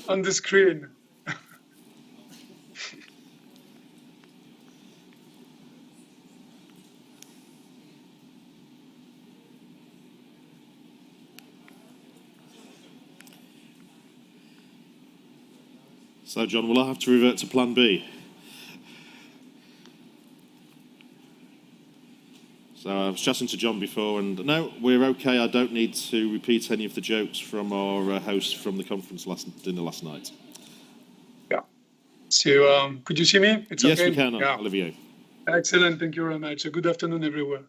on the screen. So, John, will I have to revert to plan B? So I was chatting to John before, and no, we're okay. I don't need to repeat any of the jokes from our host from the conference dinner last night. Yeah. So could you see me? It's yes, okay? we can, yeah. Olivier. Excellent. Thank you very much. Good afternoon, everyone.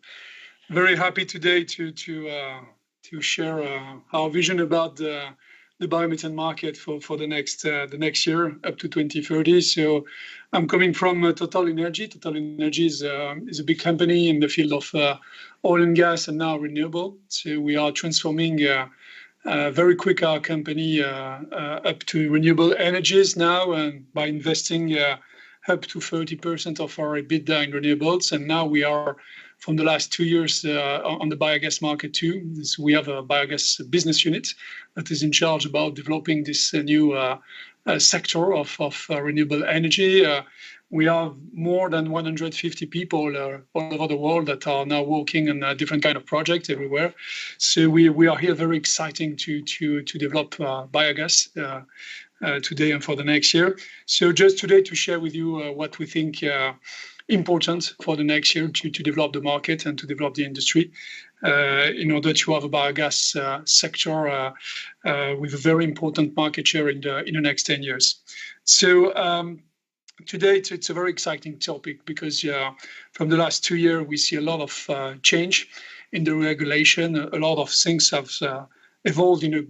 Very happy today to share our vision about the biomethane market for the next year up to 2030. So I'm coming from Total Energy. Total Energy is a big company in the field of oil and gas and now renewable. So we are transforming very quick our company up to renewable energies now, and by investing up to 30% of our EBITDA in renewables. And now we are, from the last 2 years, on the biogas market too. So we have a biogas business unit that is in charge about developing this new sector of renewable energy. We have more than 150 people all over the world that are now working on different kind of projects everywhere. So we are here very exciting to develop biogas today and for the next year. So just today to share with you what we think important for the next year to develop the market and to develop the industry in order to have a biogas sector with a very important market share in the next 10 years. So today it's a very exciting topic because from the last 2 years we see a lot of change in the regulation. A lot of things have evolved in a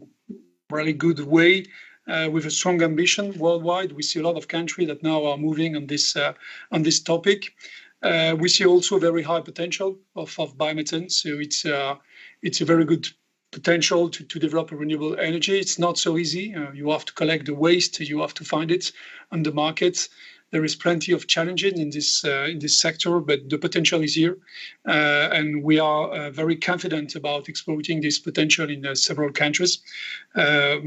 really good way. With a strong ambition worldwide, we see a lot of countries that now are moving on this topic. We see also very high potential of biomethane, so it's a very good potential to develop a renewable energy. It's not so easy. You have to collect the waste, you have to find it on the market. There is plenty of challenges in this sector, but the potential is here, and we are very confident about exploiting this potential in several countries.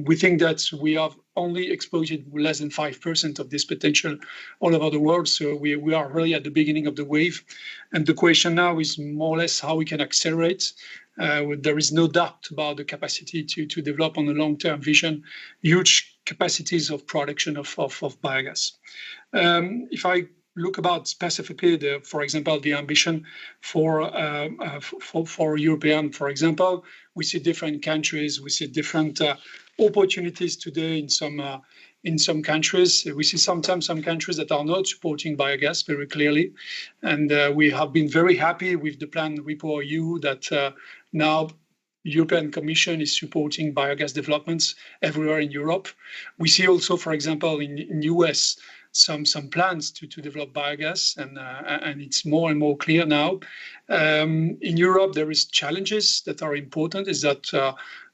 We think that we have only exploited less than 5% of this potential all over the world, so we are really at the beginning of the wave. And the question now is more or less how we can accelerate. There is no doubt about the capacity to develop on a long-term vision huge capacities of production of biogas. If I look about specifically, for example, the ambition for European, for example, we see different countries, we see different opportunities today in some countries. We see sometimes some countries that are not supporting biogas very clearly, and we have been very happy with the plan REPowerEU that now European Commission is supporting biogas developments everywhere in Europe. We see also, for example, in US, some plans to develop biogas, and it's more and more clear now. In Europe, there is challenges that are important, is that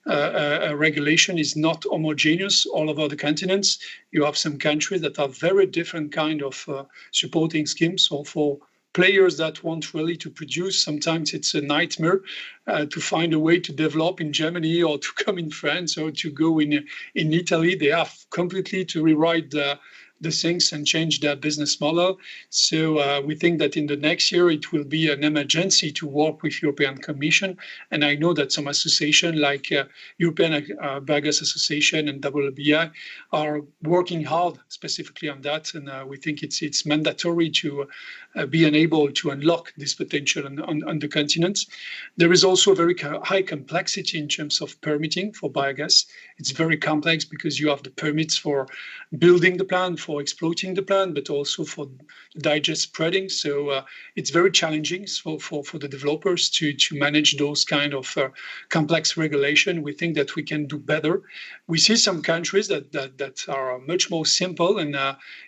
a regulation is not homogeneous all over the continents. You have some countries that have very different kind of supporting schemes. So for players that want really to produce, sometimes it's a nightmare to find a way to develop in Germany or to come in France or to go in Italy. They have completely to rewrite the things and change their business model. So we think that in the next year, it will be an emergency to work with European Commission. And I know that some association like European Biogas Association and WBI are working hard specifically on that. And we think it's mandatory to be enabled to unlock this potential on the continent. There is also a very high complexity in terms of permitting for biogas. It's very complex because you have the permits for building the plant, for exploiting the plant, but also for digest spreading. So it's very challenging for the developers to manage those kind of complex regulation. We think that we can do better. We see some countries that are much more simple, and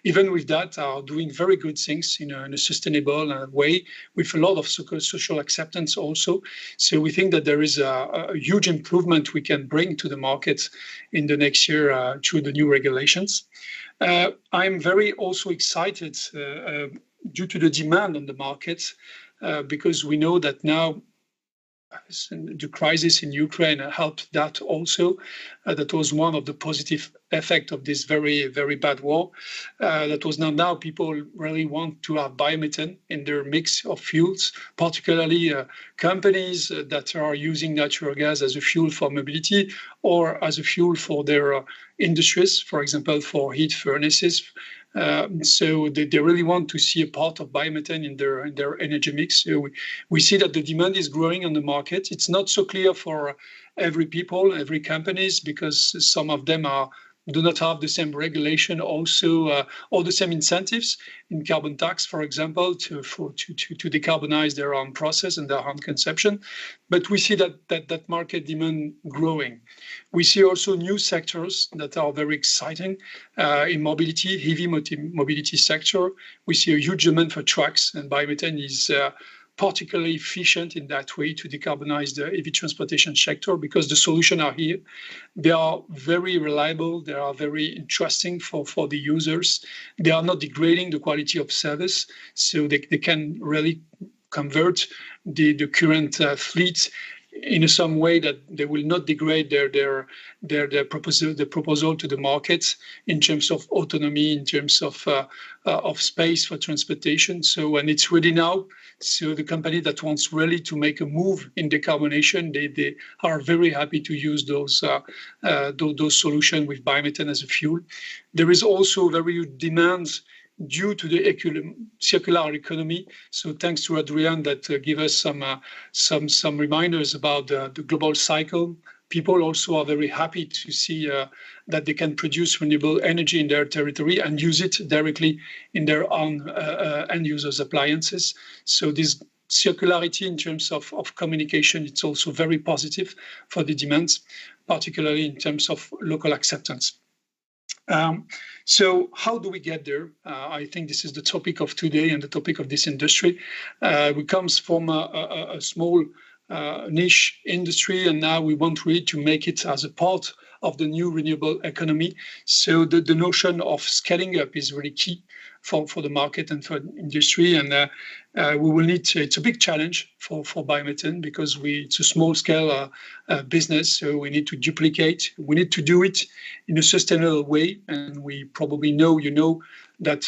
even with that are doing very good things in a sustainable way with a lot of social acceptance also. So we think that there is a huge improvement we can bring to the market in the next year through the new regulations. I'm very also excited due to the demand on the market because we know that now the crisis in Ukraine helped that also. That was one of the positive effects of this very, very bad war. That was now people really want to have biomethane in their mix of fuels, particularly companies that are using natural gas as a fuel for mobility or as a fuel for their industries, for example, for heat furnaces. So they really want to see a part of biomethane in their energy mix. So we see that the demand is growing on the market. It's not so clear for every people, every companies, because some of them do not have the same regulation also or the same incentives in carbon tax, for example, to decarbonize their own process and their own consumption. But we see that market demand growing. We see also new sectors that are very exciting in mobility, heavy mobility sector. We see a huge demand for trucks, and biomethane is particularly efficient in that way to decarbonize the heavy transportation sector because the solutions are here. They are very reliable. They are very interesting for the users. They are not degrading the quality of service, so they can really convert the current fleet in some way that they will not degrade their proposal to the market in terms of autonomy, in terms of space for transportation. So, and it's ready now. So the company that wants really to make a move in decarbonation, they are very happy to use those solutions with biomethane as a fuel. There is also very huge demands due to the circular economy. So thanks to Adrian that give us some reminders about the global cycle. People also are very happy to see that they can produce renewable energy in their territory and use it directly in their own end users' appliances. So this circularity in terms of communication, it's also very positive for the demands, particularly in terms of local acceptance. So how do we get there? I think this is the topic of today and the topic of this industry. We comes from a small niche industry, and now we want really to make it as a part of the new renewable economy. So the notion of scaling up is really key for the market and for industry. And we will need to, it's a big challenge for biomethane because it's a small scale business. So we need to duplicate. We need to do it in a sustainable way. And we probably know, that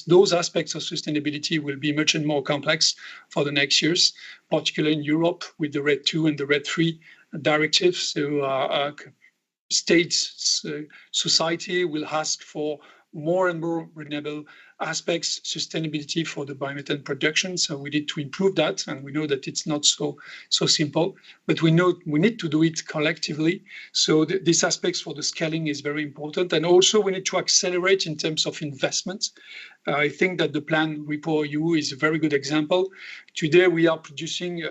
those aspects of sustainability will be much more complex for the next years, particularly in Europe with the RED II and the RED III directives. So states, society will ask for more and more renewable aspects, sustainability for the biomethane production. So we need to improve that, and we know that it's not so simple, but we know we need to do it collectively. So these aspects for the scaling is very important, and also we need to accelerate in terms of investment. I think that the plan REPowerEU is a very good example. Today we are producing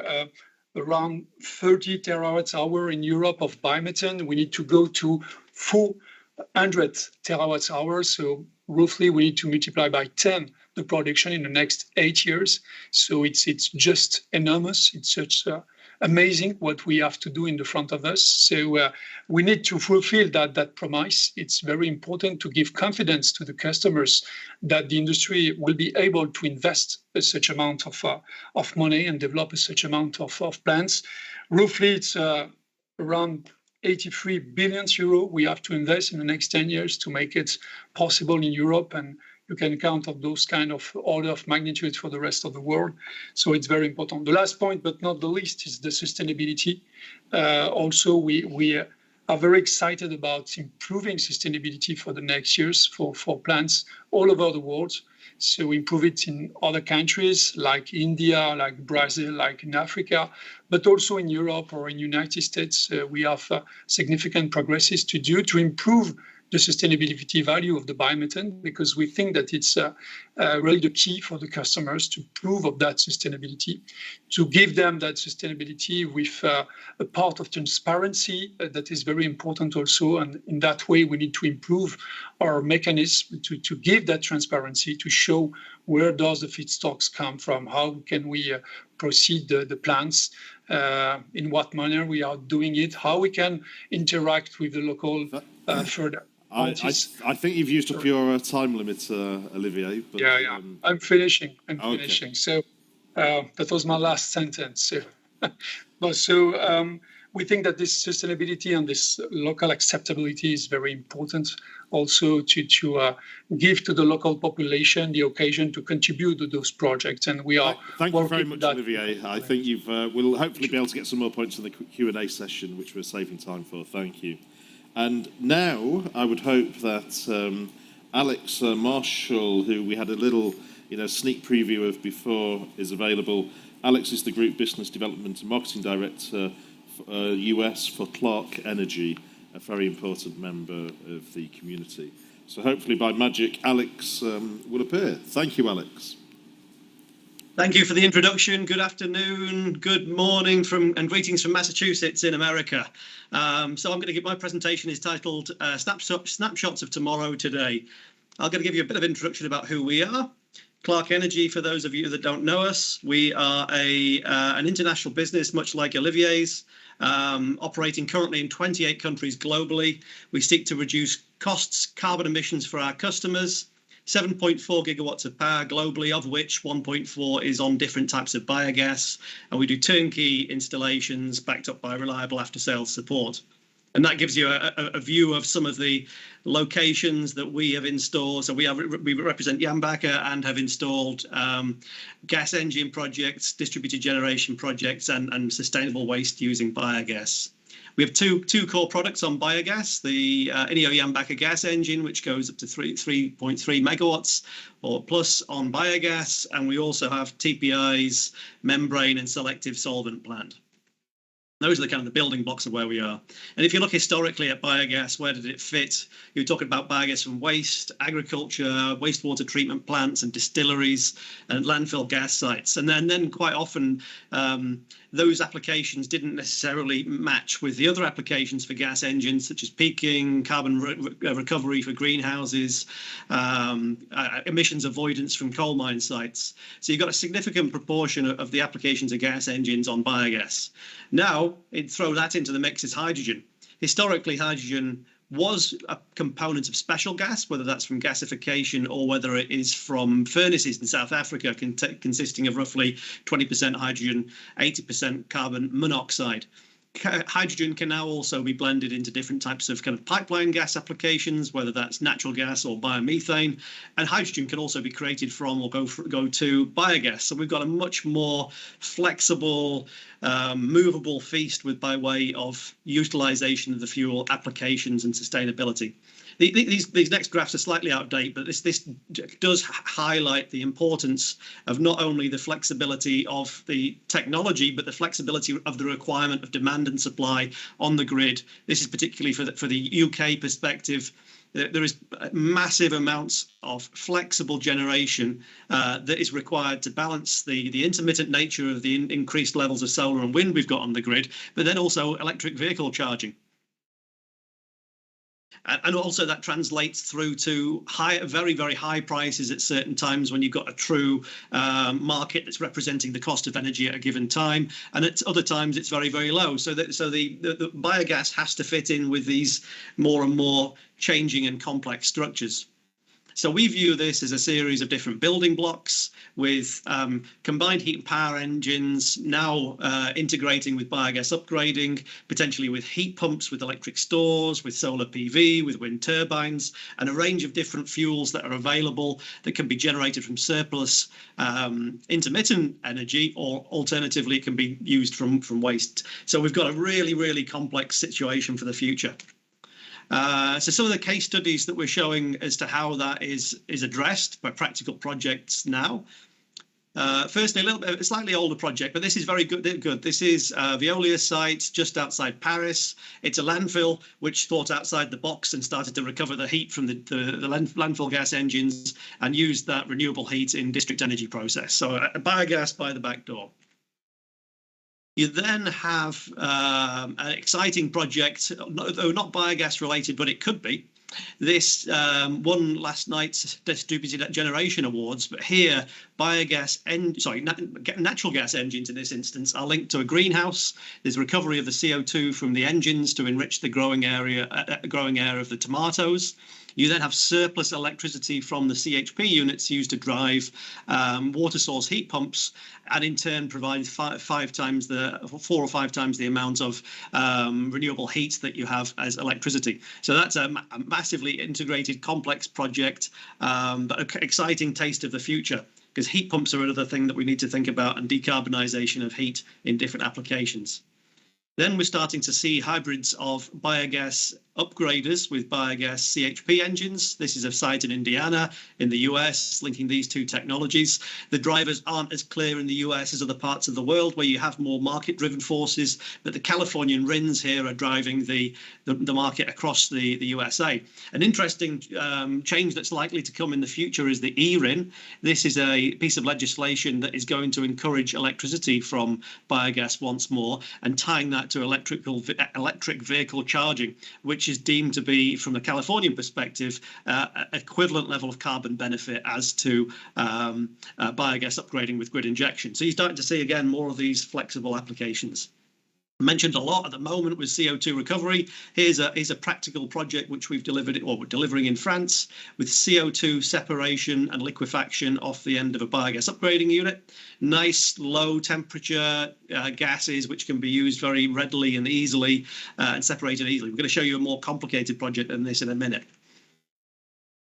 around 30 terawatt-hours in Europe of biomethane. We need to go to 400 terawatt-hours. So roughly we need to multiply by 10 the production in the next 8 years. So it's just enormous. It's such amazing what we have to do in the front of us. So we need to fulfill that promise. It's very important to give confidence to the customers that the industry will be able to invest such amount of money and develop such amount of plants. Roughly it's around 83 billion euro we have to invest in the next 10 years to make it possible in Europe, and you can count on those kind of order of magnitude for the rest of the world. So it's very important. The last point, but not the least, is the sustainability. Also, we are very excited about improving sustainability for the next years for plants all over the world. So we improve it in other countries like India, like Brazil, like in Africa, but also in Europe or in United States. We have significant progresses to do to improve the sustainability value of the biomethane, because we think that it's really the key for the customers to prove of that sustainability, to give them that sustainability with a part of transparency that is very important also. And in that way, we need to improve our mechanism to give that transparency, to show where does the feedstocks come from, how can we proceed the plants, in what manner we are doing it, how we can interact with the local further. I think you've used up your time limit, Olivier. But, yeah. I'm finishing. Okay. So that was my last sentence. We think that this sustainability and this local acceptability is very important. Also to give to the local population the occasion to contribute to those projects, and we are. Thank you very much, Olivier. I think we'll hopefully be able to get some more points in the Q&A session, which we're saving time for. Thank you. And now I would hope that Alex Marshall, who we had a little sneak preview of before, is available. Alex is the Group Business Development and Marketing Director US for Clark Energy, a very important member of the community. So hopefully by magic, Alex will appear. Thank you, Alex. Thank you for the introduction. Good afternoon, good morning and greetings from Massachusetts in America. So I'm going to give my presentation is titled Snapshots of Tomorrow Today. I'm going to give you a bit of introduction about who we are. Clark Energy, for those of you that don't know us, we are an international business, much like Olivier's, operating currently in 28 countries globally. We seek to reduce costs, carbon emissions for our customers, 7.4 gigawatts of power globally, of which 1.4 is on different types of biogas. And we do turnkey installations backed up by reliable after-sales support. And that gives you a view of some of the locations that we have installed. So we represent Jambacker and have installed gas engine projects, distributed generation projects, and sustainable waste using biogas. We have two core products on biogas, the INEO Jambacker gas engine, which goes up to 3.3 megawatts or plus on biogas. And we also have TPI's membrane and selective solvent plant. Those are the kind of the building blocks of where we are. And if you look historically at biogas, where did it fit? You're talking about biogas from waste, agriculture, wastewater treatment plants and distilleries and landfill gas sites. And then quite often those applications didn't necessarily match with the other applications for gas engines, such as peaking, carbon recovery for greenhouses, emissions avoidance from coal mine sites. So you've got a significant proportion of the applications of gas engines on biogas. Now, throw that into the mix is hydrogen. Historically, hydrogen was a component of special gas, whether that's from gasification or whether it is from furnaces in South Africa, consisting of roughly 20% hydrogen, 80% carbon monoxide. Hydrogen can now also be blended into different types of kind of pipeline gas applications, whether that's natural gas or biomethane. And hydrogen can also be created from or go to biogas. So we've got a much more flexible, movable feast by way of utilization of the fuel applications and sustainability. These next graphs are slightly out of date, but this does highlight the importance of not only the flexibility of the technology, but the flexibility of the requirement of demand and supply on the grid. This is particularly for the UK perspective. There is massive amounts of flexible generation that is required to balance the intermittent nature of the increased levels of solar and wind we've got on the grid, but then also electric vehicle charging. And also that translates through to very, very high prices at certain times when you've got a true market that's representing the cost of energy at a given time. And at other times, it's very, very low. So the biogas has to fit in with these more and more changing and complex structures. So we view this as a series of different building blocks with combined heat and power engines now integrating with biogas upgrading, potentially with heat pumps, with electric stores, with solar PV, with wind turbines, and a range of different fuels that are available that can be generated from surplus intermittent energy, or alternatively, it can be used from waste. So we've got a really, really complex situation for the future. So some of the case studies that we're showing as to how that is addressed by practical projects now. Firstly, a slightly older project, but this is very good. This is Veolia site just outside Paris. It's a landfill which thought outside the box and started to recover the heat from the landfill gas engines and used that renewable heat in district energy process. So a biogas by the back door. You then have an exciting project, though not biogas related, but it could be. This won last night's Distributed Generation Awards, but here natural gas engines in this instance are linked to a greenhouse. There's recovery of the CO2 from the engines to enrich the growing area of the tomatoes. You then have surplus electricity from the CHP units used to drive water source heat pumps, and in turn provide 4 or 5 times the amount of renewable heat that you have as electricity. So that's a massively integrated, complex project, but an exciting taste of the future, because heat pumps are another thing that we need to think about, and decarbonisation of heat in different applications. Then we're starting to see hybrids of biogas upgraders with biogas CHP engines. This is a site in Indiana in the US linking these two technologies. The drivers aren't as clear in the US as other parts of the world where you have more market-driven forces, but the Californian RINs here are driving the market across the USA. An interesting change that's likely to come in the future is the e-RIN. This is a piece of legislation that is going to encourage electricity from biogas once more, and tying that to electric vehicle charging, which is deemed to be, from the Californian perspective, equivalent level of carbon benefit as to biogas upgrading with grid injection. So you're starting to see, again, more of these flexible applications. Mentioned a lot at the moment with CO2 recovery. Here's a practical project which we've delivered, or we're delivering in France, with CO2 separation and liquefaction off the end of a biogas upgrading unit. Nice low temperature gases which can be used very readily and easily and separated easily. We're going to show you a more complicated project than this in a minute.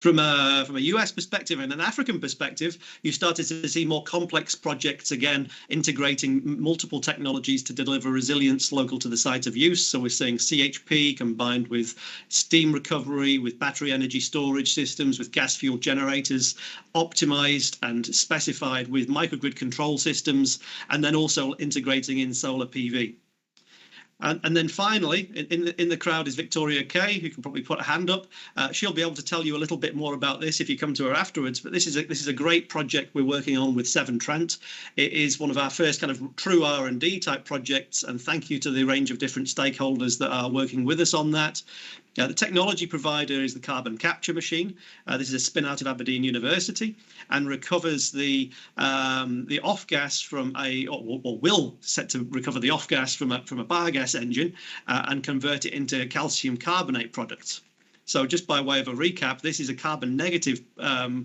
From a US perspective and an African perspective, you started to see more complex projects, again, integrating multiple technologies to deliver resilience local to the site of use. So we're seeing CHP combined with steam recovery, with battery energy storage systems, with gas fuel generators, optimized and specified with microgrid control systems, and then also integrating in solar PV. And then finally, in the crowd is Victoria Kay, who can probably put a hand up. She'll be able to tell you a little bit more about this if you come to her afterwards. But this is a great project we're working on with Severn Trent. It is one of our first kind of true R&D type projects. And thank you to the range of different stakeholders that are working with us on that. The technology provider is the carbon capture machine. This is a spin out of Aberdeen University, and recovers the off gas from or will set to recover the off gas from a biogas engine and convert it into calcium carbonate products. So just by way of a recap, this is a carbon negative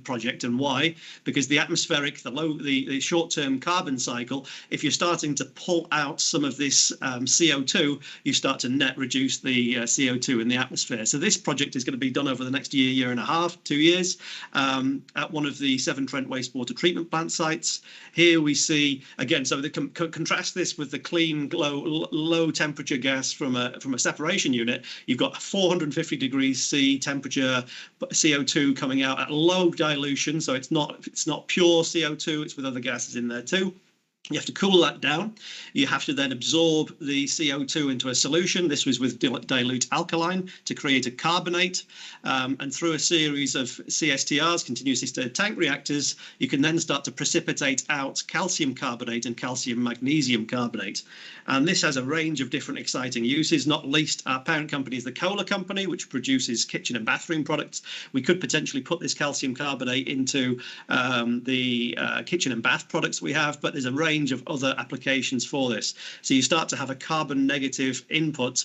project. And why? Because the atmospheric, the short-term carbon cycle, if you're starting to pull out some of this CO2, you start to net reduce the CO2 in the atmosphere. So this project is going to be done over the next year and a half, 2 years, at one of the Severn Trent wastewater treatment plant sites. Here we see, again, so contrast this with the clean, low temperature gas from a separation unit. You've got 450 degrees C temperature CO2 coming out at low dilution, so it's not pure CO2, it's with other gases in there too. You have to cool that down. You have to then absorb the CO2 into a solution. This was with dilute alkaline to create a carbonate. And through a series of CSTRs, continuously stirred tank reactors, you can then start to precipitate out calcium carbonate and calcium magnesium carbonate. And this has a range of different exciting uses, not least our parent company is the Kohler Company, which produces kitchen and bathroom products. We could potentially put this calcium carbonate into the kitchen and bath products we have, but there's a range of other applications for this. So you start to have a carbon negative input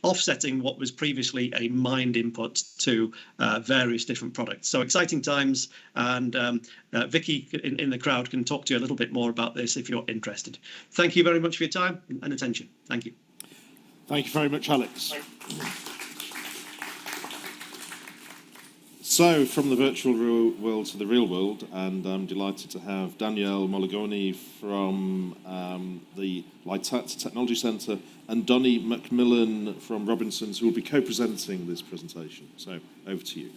offsetting what was previously a mined input to various different products. So exciting times, and Vicky in the crowd can talk to you a little bit more about this if you're interested. Thank you very much for your time and attention. Thank you. Thank you very much, Alex. So, from the virtual world to the real world, and I'm delighted to have Danielle Molagoni from the Litat Technology Centre and Donnie McMillan from Robinsons, who will be co-presenting this presentation. So, over to you.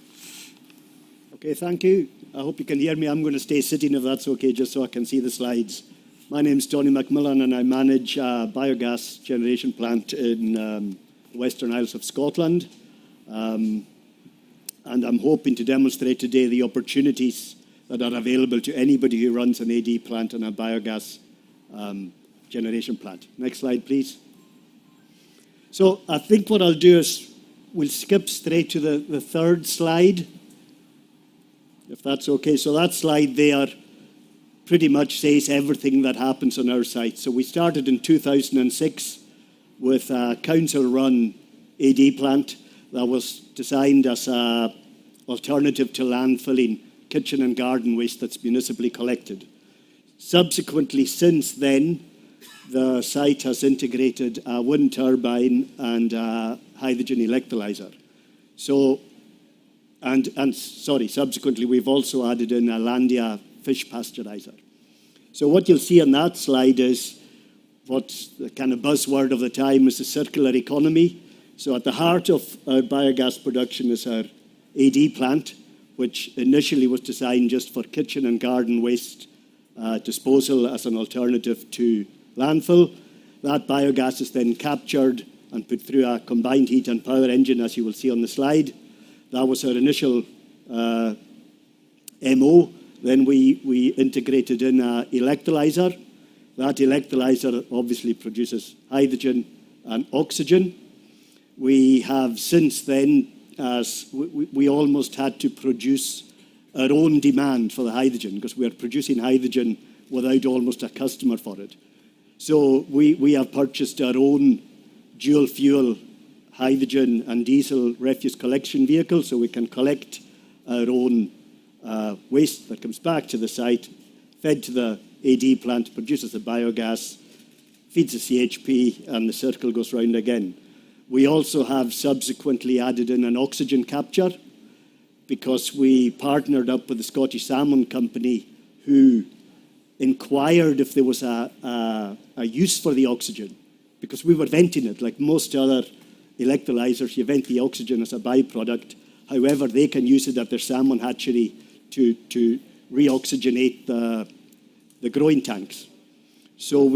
Okay, thank you. I hope you can hear me. I'm going to stay sitting if that's okay, just so I can see the slides. My name's Donnie McMillan, and I manage a biogas generation plant in the Western Isles of Scotland. And I'm hoping to demonstrate today the opportunities that are available to anybody who runs an AD plant and a biogas generation plant. Next slide, please. So I think what I'll do is we'll skip straight to the third slide, if that's okay. So that slide there pretty much says everything that happens on our site. So we started in 2006 with a council-run AD plant that was designed as an alternative to landfilling kitchen and garden waste that's municipally collected. Subsequently, since then, the site has integrated a wind turbine and a hydrogen electrolyzer. So, subsequently, we've also added in a Landia fish pasteurizer. So what you'll see on that slide is what's the kind of buzzword of the time is the circular economy. So at the heart of our biogas production is our AD plant, which initially was designed just for kitchen and garden waste disposal as an alternative to landfill. That biogas is then captured and put through a combined heat and power engine, as you will see on the slide. That was our initial MO. Then we integrated in an electrolyzer. That electrolyzer obviously produces hydrogen and oxygen. We have since then, as we almost had to produce our own demand for the hydrogen because we are producing hydrogen without almost a customer for it. So we have purchased our own dual fuel hydrogen and diesel refuse collection vehicle so we can collect our own waste that comes back to the site, fed to the AD plant, produces the biogas, feeds the CHP, and the circle goes round again. We also have subsequently added in an oxygen capture because we partnered up with the Scottish Salmon Company who inquired if there was a use for the oxygen because we were venting it like most other electrolyzers. You vent the oxygen as a byproduct. However, they can use it at their salmon hatchery to re-oxygenate the growing tanks. So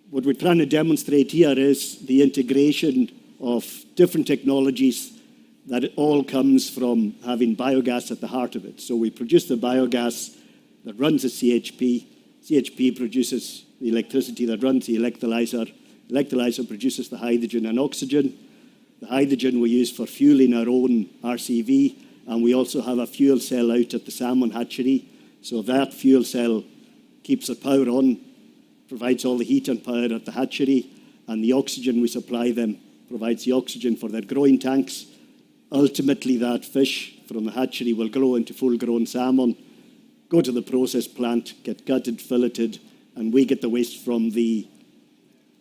what we're trying to demonstrate here is the integration of different technologies that it all comes from having biogas at the heart of it. So we produce the biogas that runs the CHP. CHP produces the electricity that runs the electrolyzer. Electrolyzer produces the hydrogen and oxygen. The hydrogen we use for fueling our own RCV, and we also have a fuel cell out at the salmon hatchery. So that fuel cell keeps the power on, provides all the heat and power at the hatchery, and the oxygen we supply them provides the oxygen for their growing tanks. Ultimately, that fish from the hatchery will grow into full-grown salmon, go to the process plant, get gutted, filleted, and we get the waste from the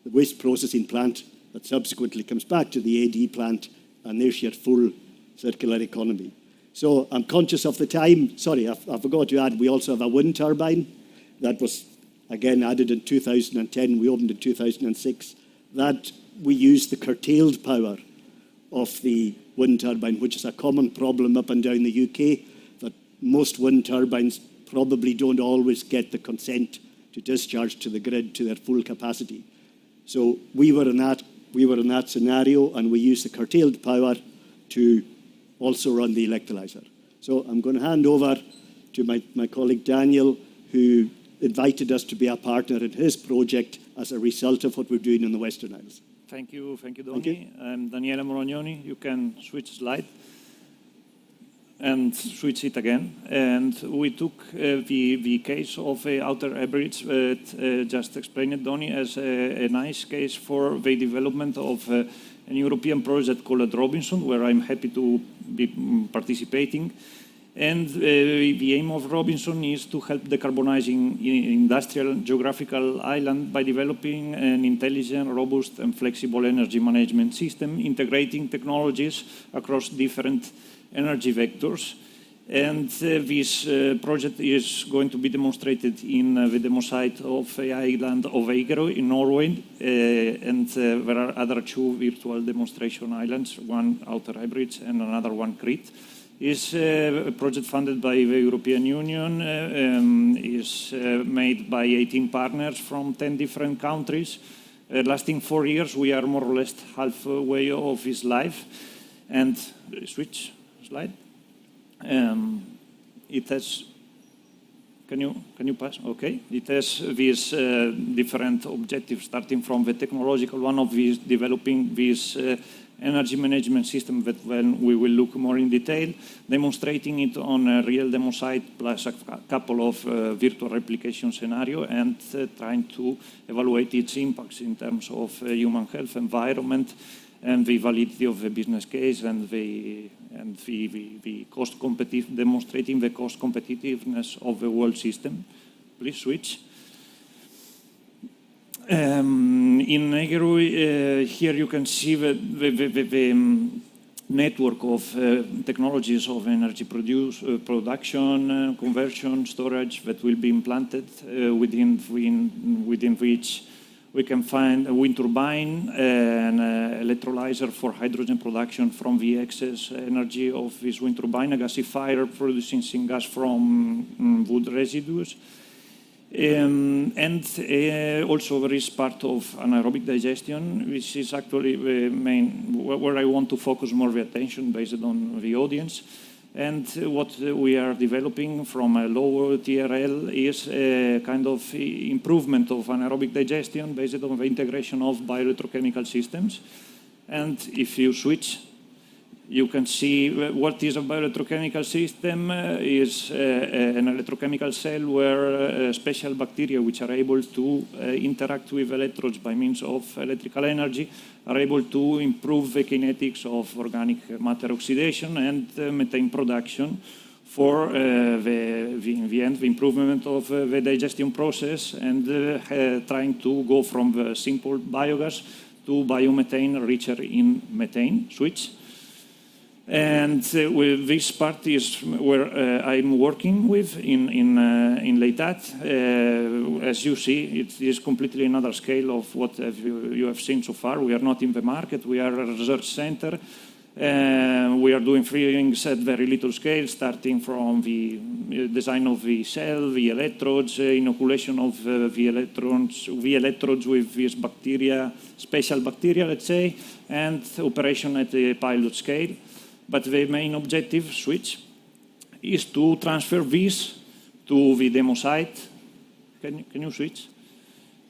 waste processing plant that subsequently comes back to the AD plant, and there's your full circular economy. So I'm conscious of the time. Sorry, I forgot to add, we also have a wind turbine that was again added in 2010, we opened in 2006, that we use the curtailed power of the wind turbine, which is a common problem up and down the UK, that most wind turbines probably don't always get the consent to discharge to the grid to their full capacity. So we were in that scenario, and we use the curtailed power to also run the electrolyzer. So I'm going to hand over to my colleague Daniel, who invited us to be a partner in his project as a result of what we're doing in the Western Isles. Thank you, Donnie. I'm Daniele Morognoni. You can switch slide. and switch it again. And we took the case of outer hybrids that just explained Donny as a nice case for the development of an European project called Robinson, where I'm happy to be participating. And the aim of Robinson is to help decarbonizing industrial geographical island by developing an intelligent, robust and flexible energy management system, integrating technologies across different energy vectors. And this project is going to be demonstrated in the demo site of the island of Eigerøy in Norway. And there are other two virtual demonstration islands, one outer hybrids and another one Crete. Is a project funded by the European Union, is made by 18 partners from 10 different countries. Lasting 4 years, we are more or less halfway of its life. And switch slide. It has, can you pass? Okay. It has these different objectives, starting from the technological one of these, developing this energy management system that when we will look more in detail, demonstrating it on a real demo site plus a couple of virtual replication scenario, and trying to evaluate its impacts in terms of human health, environment, and the validity of the business case, and the cost competitive, demonstrating the cost competitiveness of the whole system. Please switch. In Eigerøy, here you can see the network of technologies of energy production, conversion, storage that will be implanted, within which we can find a wind turbine, an electrolyzer for hydrogen production from the excess energy of this wind turbine, a gasifier producing syngas from wood residues. And also there is part of anaerobic digestion, which is actually the main, where I want to focus more the attention based on the audience. And what we are developing from a lower TRL is a kind of improvement of anaerobic digestion based on the integration of bioelectrochemical systems. And if you switch, you can see what is a bioelectrochemical system. Is an electrochemical cell where special bacteria which are able to interact with electrodes by means of electrical energy are able to improve the kinetics of organic matter oxidation and methane production for in the end, the improvement of the digestion process, and trying to go from the simple biogas to biomethane richer in methane. Switch. And this part is where I'm working with in Leitat. As you see, it is completely another scale of what you have seen so far. We are not in the market. We are a research center. We are doing things at very little scale, starting from the design of the cell, the electrodes, inoculation of the electrodes with this bacteria, special bacteria, let's say, and operation at a pilot scale. But the main objective, switch, is to transfer this to the demo site. Can you switch?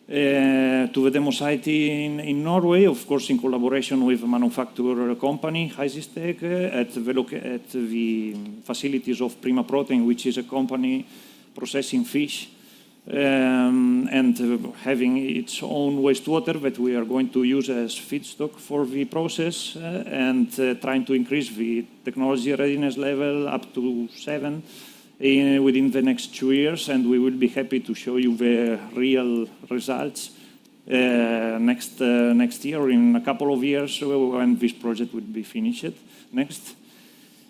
To the demo site in Norway, of course, in collaboration with a manufacturer company, Heisistec, at the facilities of Prima Protein, which is a company processing fish, and having its own wastewater that we are going to use as feedstock for the process, and trying to increase the technology readiness level up to 7 within the next 2 years, and we will be happy to show you the real results next year, in a couple of years, when this project will be finished. Next.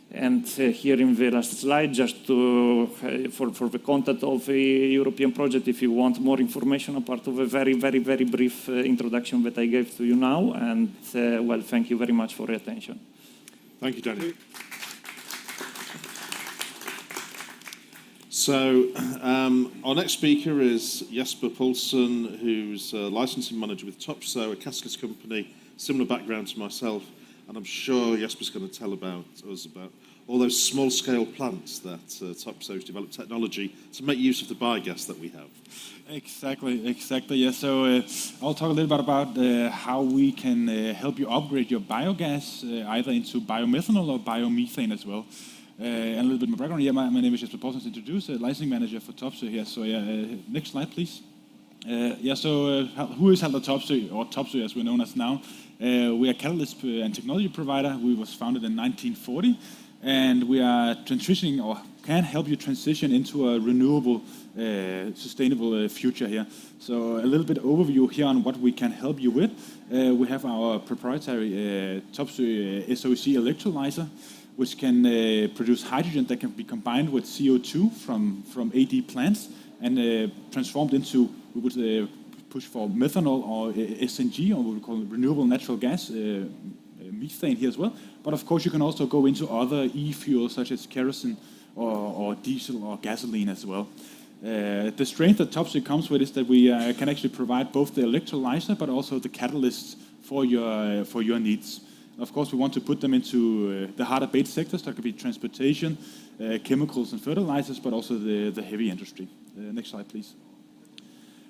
And here in the last slide, just for the content of the European project, if you want more information, a part of a very, very, very brief introduction that I gave to you now. And well, thank you very much for your attention. Thank you, Danny. So our next speaker is Jesper Poulsen, who's a licensing manager with Topsoe, a catalyst company, similar background to myself. And I'm sure Jesper's going to tell us about all those small-scale plants that Topsoe's developed technology to make use of the biogas that we have. Exactly. Yeah. So I'll talk a little bit about how we can help you upgrade your biogas either into biomethanol or biomethane as well. And a little bit of my background. Yeah, my name is Jesper Paulsen, as introduced, licensing manager for Topsøe here. So next slide, please. Who is Haldor Topsøe, or Topsøe as we're known as now? We are a catalyst and technology provider. We was founded in 1940, and we are transitioning, or can help you transition into a renewable, sustainable future here. So a little bit overview here on what we can help you with. We have our proprietary Topsøe SOEC electrolyzer, which can produce hydrogen that can be combined with CO2 from AD plants and transformed into, we would push for methanol or SNG, or what we call renewable natural gas, methane here as well. But of course, you can also go into other e-fuels such as kerosene or diesel or gasoline as well. The strength that Topsøe comes with is that we can actually provide both the electrolyzer but also the catalysts for your needs. Of course, we want to put them into the harder bait sectors. That could be transportation, chemicals and fertilizers, but also the heavy industry. Next slide, please.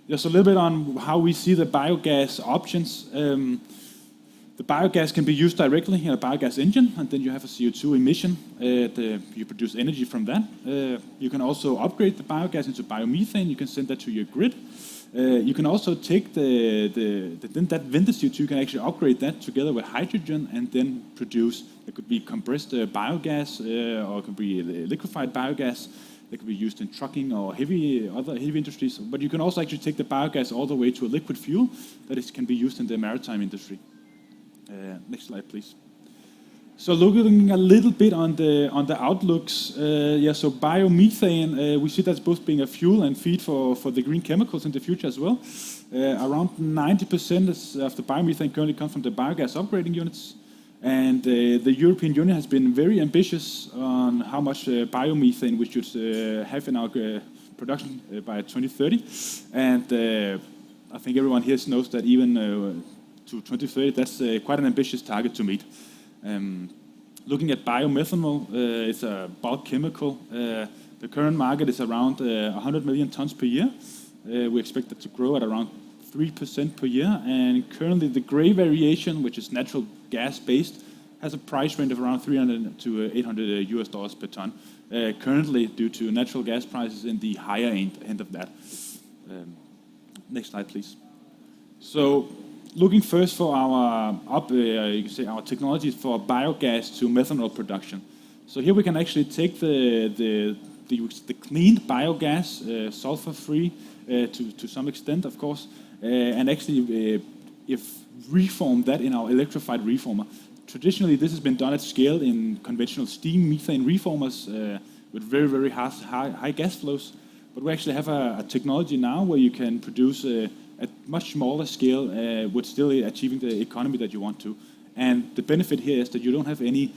Just a little bit on how we see the biogas options. The biogas can be used directly in a biogas engine, and then you have a CO2 emission. You produce energy from that. You can also upgrade the biogas into biomethane. You can send that to your grid. You can also take then that vendor CO2, you can actually upgrade that together with hydrogen and then produce, it could be compressed biogas or it could be liquefied biogas. That could be used in trucking or other heavy industries. But you can also actually take the biogas all the way to a liquid fuel that can be used in the maritime industry. Next slide, please. So looking a little bit on the outlooks, so biomethane, we see that's both being a fuel and feed for the green chemicals in the future as well. Around 90% of the biomethane currently comes from the biogas upgrading units. And the European Union has been very ambitious on how much biomethane we should have in our production by 2030. And I think everyone here knows that even to 2030, that's quite an ambitious target to meet. Looking at biomethanol, it's a bulk chemical. The current market is around 100 million tons per year. We expect it to grow at around 3% per year. And currently the gray variation, which is natural gas based, has a price range of around $300 to $800 per ton. Currently, due to natural gas prices in the higher end of that. Next slide, please. So, looking first for our our technologies for biogas to methanol production. So here we can actually take the cleaned biogas, sulfur-free to some extent, of course, and actually reform that in our electrified reformer. Traditionally, this has been done at scale in conventional steam methane reformers with very, very high gas flows. But we actually have a technology now where you can produce at much smaller scale with still achieving the economy that you want to. And the benefit here is that you don't have any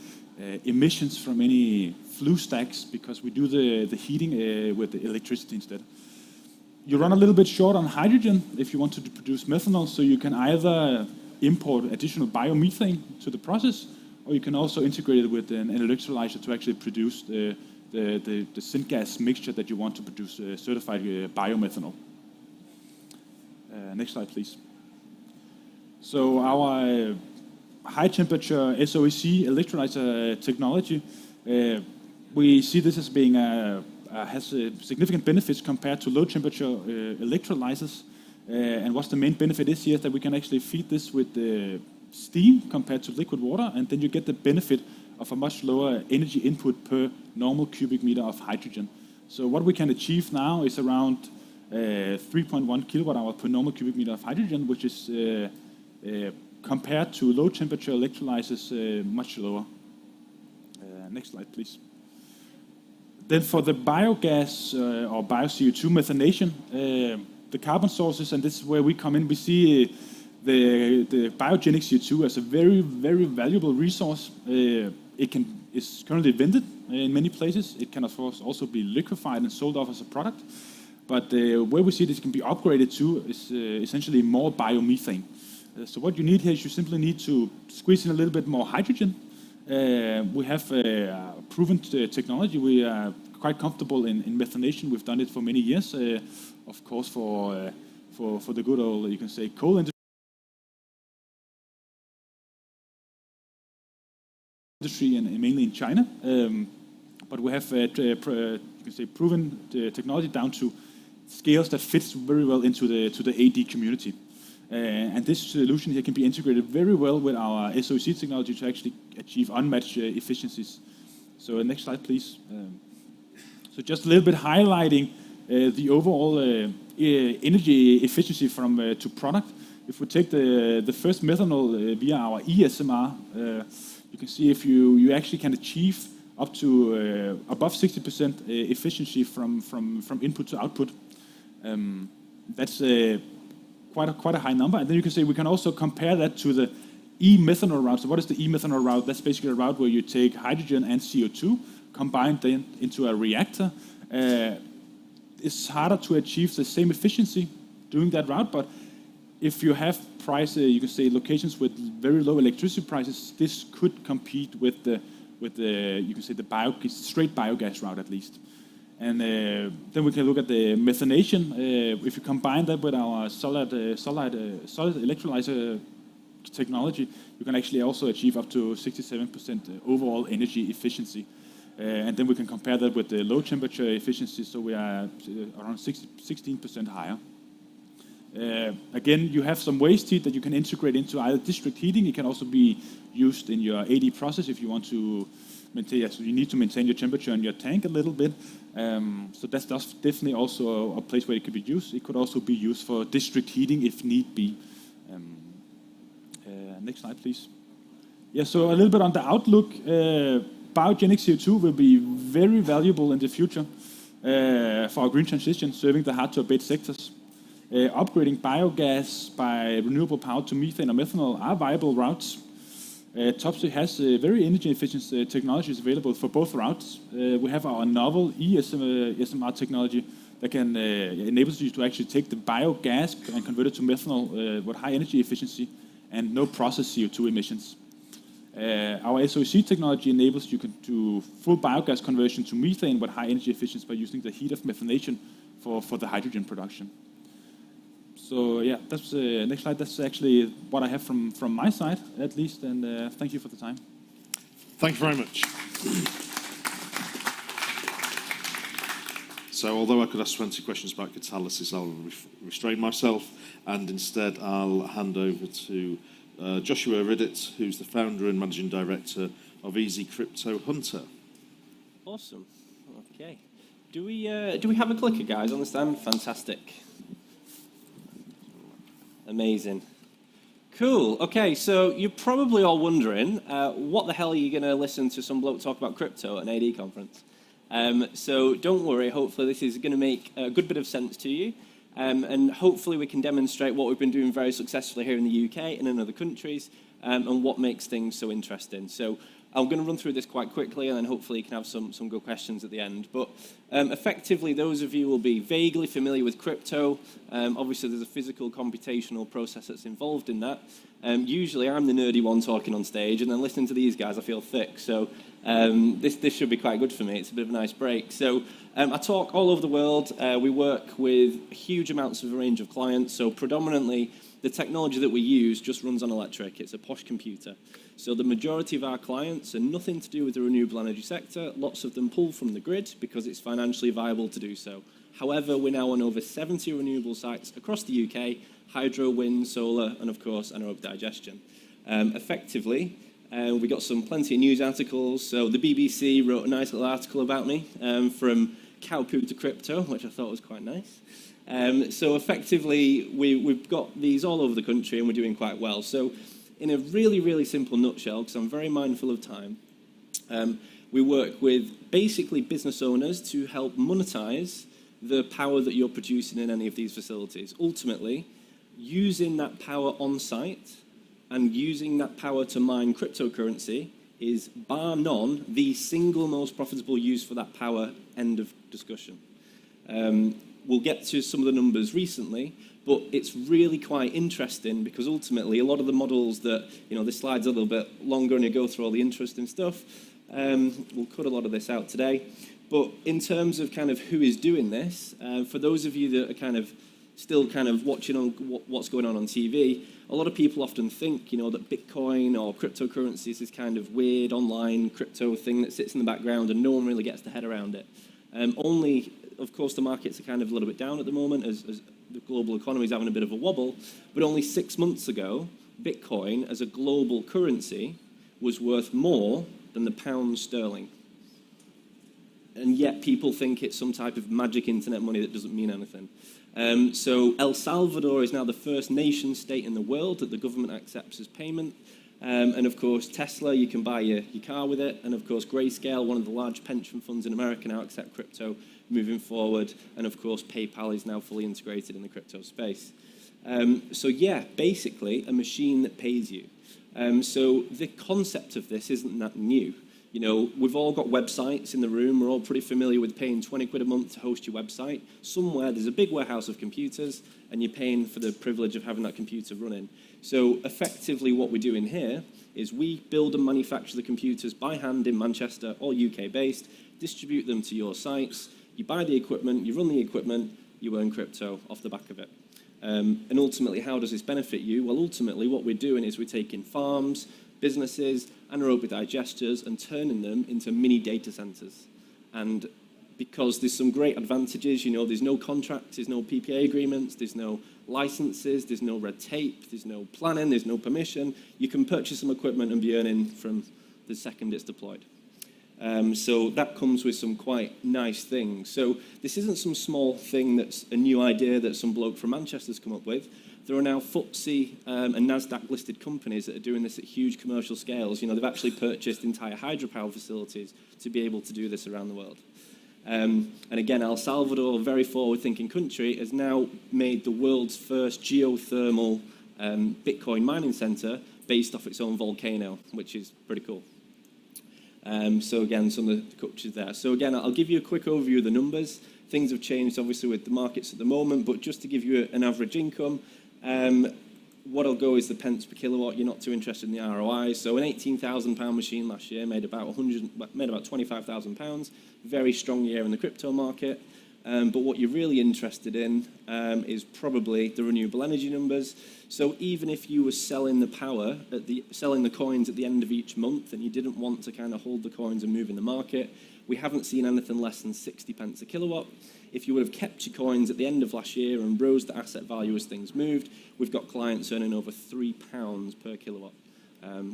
emissions from any flue stacks because we do the heating with the electricity instead. You run a little bit short on hydrogen if you want to produce methanol, so you can either import additional biomethane to the process, or you can also integrate it with an electrolyzer to actually produce the syngas mixture that you want to produce certified biomethanol. Next slide, please. So our high temperature SOEC electrolyzer technology, we see this as being has significant benefits compared to low temperature electrolyzers. And what's the main benefit is here is that we can actually feed this with steam compared to liquid water, and then you get the benefit of a much lower energy input per normal cubic meter of hydrogen. So what we can achieve now is around 3.1 kilowatt hour per normal cubic meter of hydrogen, which is compared to low temperature electrolyzers much lower. Next slide, please. Then for the biogas or bio-CO2 methanation, the carbon sources, and this is where we come in, we see the biogenic CO2 as a very, very valuable resource. It's currently vented in many places. It can, of course, also be liquefied and sold off as a product. But where we see this can be upgraded to is essentially more biomethane. So what you need here is you simply need to squeeze in a little bit more hydrogen. We have proven technology. We are quite comfortable in methanation. We've done it for many years, of course, for the good old, you can say, coal industry and mainly in China. but we have you can say proven the technology down to scales that fits very well into the AD community. And this solution here can be integrated very well with our SOC technology to actually achieve unmatched efficiencies. So next slide, please. So just a little bit highlighting the overall energy efficiency from to product. If we take the first methanol via our ESMR, you can see if you actually can achieve up to above 60% efficiency from input to output. That's quite a high number. And then you can say we can also compare that to the e-methanol route. So what is the e-methanol route? That's basically a route where you take hydrogen and CO2, combine them into a reactor. It's harder to achieve the same efficiency doing that route, but if you have you can say locations with very low electricity prices, this could compete with the you can say the straight biogas route at least. And then we can look at the methanation. If you combine that with our solid electrolyzer technology, you can actually also achieve up to 67% overall energy efficiency. And then we can compare that with the low temperature efficiency, so we are around 16% higher. Again, you have some waste heat that you can integrate into either district heating. It can also be used in your AD process if you want to maintain. So you need to maintain your temperature in your tank a little bit. So that's definitely also a place where it could be used. It could also be used for district heating if need be. Next slide, please. Yeah, so a little bit on the outlook. Biogenic CO2 will be very valuable in the future for our green transition, serving the hard-to-abate sectors. Upgrading biogas by renewable power to methane or methanol are viable routes. Topsoe has very energy-efficient technologies available for both routes. We have our novel ESMR technology that can enable you to actually take the biogas and convert it to methanol with high energy efficiency and no process CO2 emissions. Our SOC technology enables you to do full biogas conversion to methane with high energy efficiency by using the heat of methanation for the hydrogen production. So yeah, that's next slide. That's actually what I have from my side, at least. And thank you for the time. Thank you very much. So although I could ask 20 questions about catalysis, I'll restrain myself, and instead I'll hand over to Joshua Riddett, who's the founder and managing director of Easy Crypto Hunter. Awesome. Okay. Do we have a clicker, guys, on the stand? Fantastic. Amazing. Cool. Okay, so you're probably all wondering, what the hell are you going to listen to some bloke talk about crypto at an AD conference? So don't worry. Hopefully this is going to make a good bit of sense to you. And hopefully we can demonstrate what we've been doing very successfully here in the UK and in other countries, and what makes things so interesting. So I'm going to run through this quite quickly, and then hopefully you can have some good questions at the end. But effectively, those of you will be vaguely familiar with crypto. Obviously, there's a physical computational process that's involved in that. Usually, I'm the nerdy one talking on stage, and then listening to these guys, I feel thick. So this should be quite good for me. It's a bit of a nice break. So I talk all over the world. We work with huge amounts of a range of clients. So predominantly, the technology that we use just runs on electric. It's a posh computer. So the majority of our clients are nothing to do with the renewable energy sector. Lots of them pull from the grid because it's financially viable to do so. However, we're now on over 70 renewable sites across the UK, hydro, wind, solar, and of course, anaerobic digestion. Effectively, we got plenty of news articles. So the BBC wrote a nice little article about me, from cow poop to crypto, which I thought was quite nice. So effectively, we've got these all over the country, and we're doing quite well. So in a really, really simple nutshell, because I'm very mindful of time, we work with basically business owners to help monetize the power that you're producing in any of these facilities. Ultimately, using that power on site and using that power to mine cryptocurrency is, bar none, the single most profitable use for that power. End of discussion. We'll get to some of the numbers recently, but it's really quite interesting because ultimately a lot of the models that, this slide's a little bit longer and you go through all the interesting stuff. We'll cut a lot of this out today. But in terms of kind of who is doing this, for those of you that are kind of still kind of watching on what's going on TV, a lot of people often think, that Bitcoin or cryptocurrencies is kind of weird online crypto thing that sits in the background and no one really gets their head around it. Only, of course, the markets are kind of a little bit down at the moment as the global economy is having a bit of a wobble, but only 6 months ago, Bitcoin as a global currency was worth more than the pound sterling. And yet people think it's some type of magic internet money that doesn't mean anything. So El Salvador is now the first nation state in the world that the government accepts as payment. And of course, Tesla, you can buy your car with it. And of course, Grayscale, one of the large pension funds in America, now accept crypto moving forward. And of course, PayPal is now fully integrated in the crypto space. So yeah, basically a machine that pays you. So the concept of this isn't that new. We've all got websites in the room. We're all pretty familiar with paying 20 quid a month to host your website. Somewhere there's a big warehouse of computers and you're paying for the privilege of having that computer running. So effectively what we're doing here is we build and manufacture the computers by hand in Manchester, all UK based, distribute them to your sites. You buy the equipment, you run the equipment, you earn crypto off the back of it. And ultimately, how does this benefit you? Well, ultimately what we're doing is we're taking farms, businesses, anaerobic digesters and turning them into mini data centers. And because there's some great advantages, there's no contracts, there's no PPA agreements, there's no licenses, there's no red tape, there's no planning, there's no permission. You can purchase some equipment and be earning from the second it's deployed. So that comes with some quite nice things. So this isn't some small thing that's a new idea that some bloke from Manchester's come up with. There are now FTSE and NASDAQ listed companies that are doing this at huge commercial scales. They've actually purchased entire hydropower facilities to be able to do this around the world. And again, El Salvador, a very forward-thinking country, has now made the world's first geothermal Bitcoin mining center based off its own volcano, which is pretty cool. So again, some of the cultures there. So again, I'll give you a quick overview of the numbers. Things have changed, obviously, with the markets at the moment, but just to give you an average income, what I'll go is the pence per kilowatt. You're not too interested in the ROI. So an £18,000 machine last year made about £25,000. Very strong year in the crypto market. But what you're really interested in is probably the renewable energy numbers. So even if you were selling the power, selling the coins at the end of each month, and you didn't want to kind of hold the coins and move in the market, we haven't seen anything less than 60 pence a kilowatt. If you would have kept your coins at the end of last year and rose the asset value as things moved, we've got clients earning over £3 per kilowatt,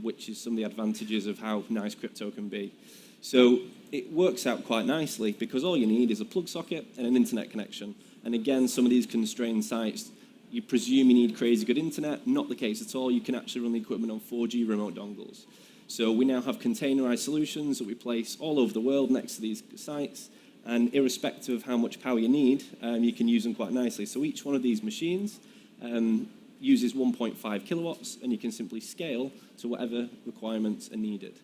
which is some of the advantages of how nice crypto can be. So it works out quite nicely because all you need is a plug socket and an internet connection. And again, some of these constrained sites, you presume you need crazy good internet. Not the case at all. You can actually run the equipment on 4G remote dongles. So we now have containerized solutions that we place all over the world next to these sites. And irrespective of how much power you need, you can use them quite nicely. So each one of these machines uses 1.5 kilowatts, and you can simply scale to whatever requirements are needed.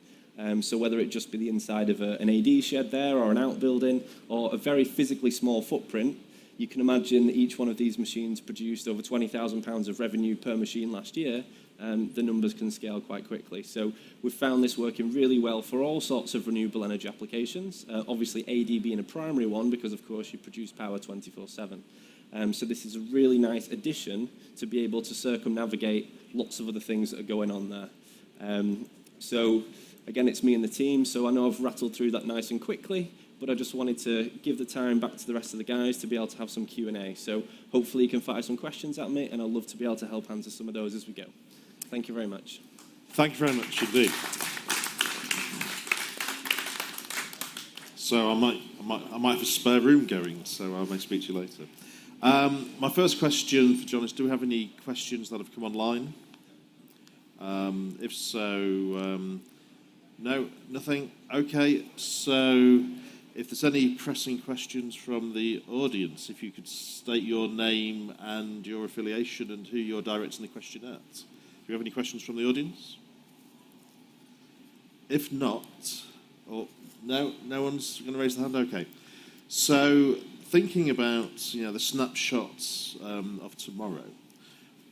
So whether it just be the inside of an AD shed there or an outbuilding or a very physically small footprint, you can imagine that each one of these machines produced over £20,000 of revenue per machine last year. The numbers can scale quite quickly. So we've found this working really well for all sorts of renewable energy applications. Obviously, AD being a primary one because, of course, you produce power 24/7. So this is a really nice addition to be able to circumnavigate lots of other things that are going on there. So again, it's me and the team. So I know I've rattled through that nice and quickly, but I just wanted to give the time back to the rest of the guys to be able to have some Q&A. So hopefully you can fire some questions at me, and I'd love to be able to help answer some of those as we go. Thank you very much. Thank you very much indeed. So I might have a spare room going, so I may speak to you later. My first question for John is, do we have any questions that have come online? If so, no, nothing. Okay, so if there's any pressing questions from the audience, if you could state your name and your affiliation and who you're directing the question at. Do you have any questions from the audience? If not, or no one's going to raise their hand? Okay. So thinking about the snapshots of tomorrow,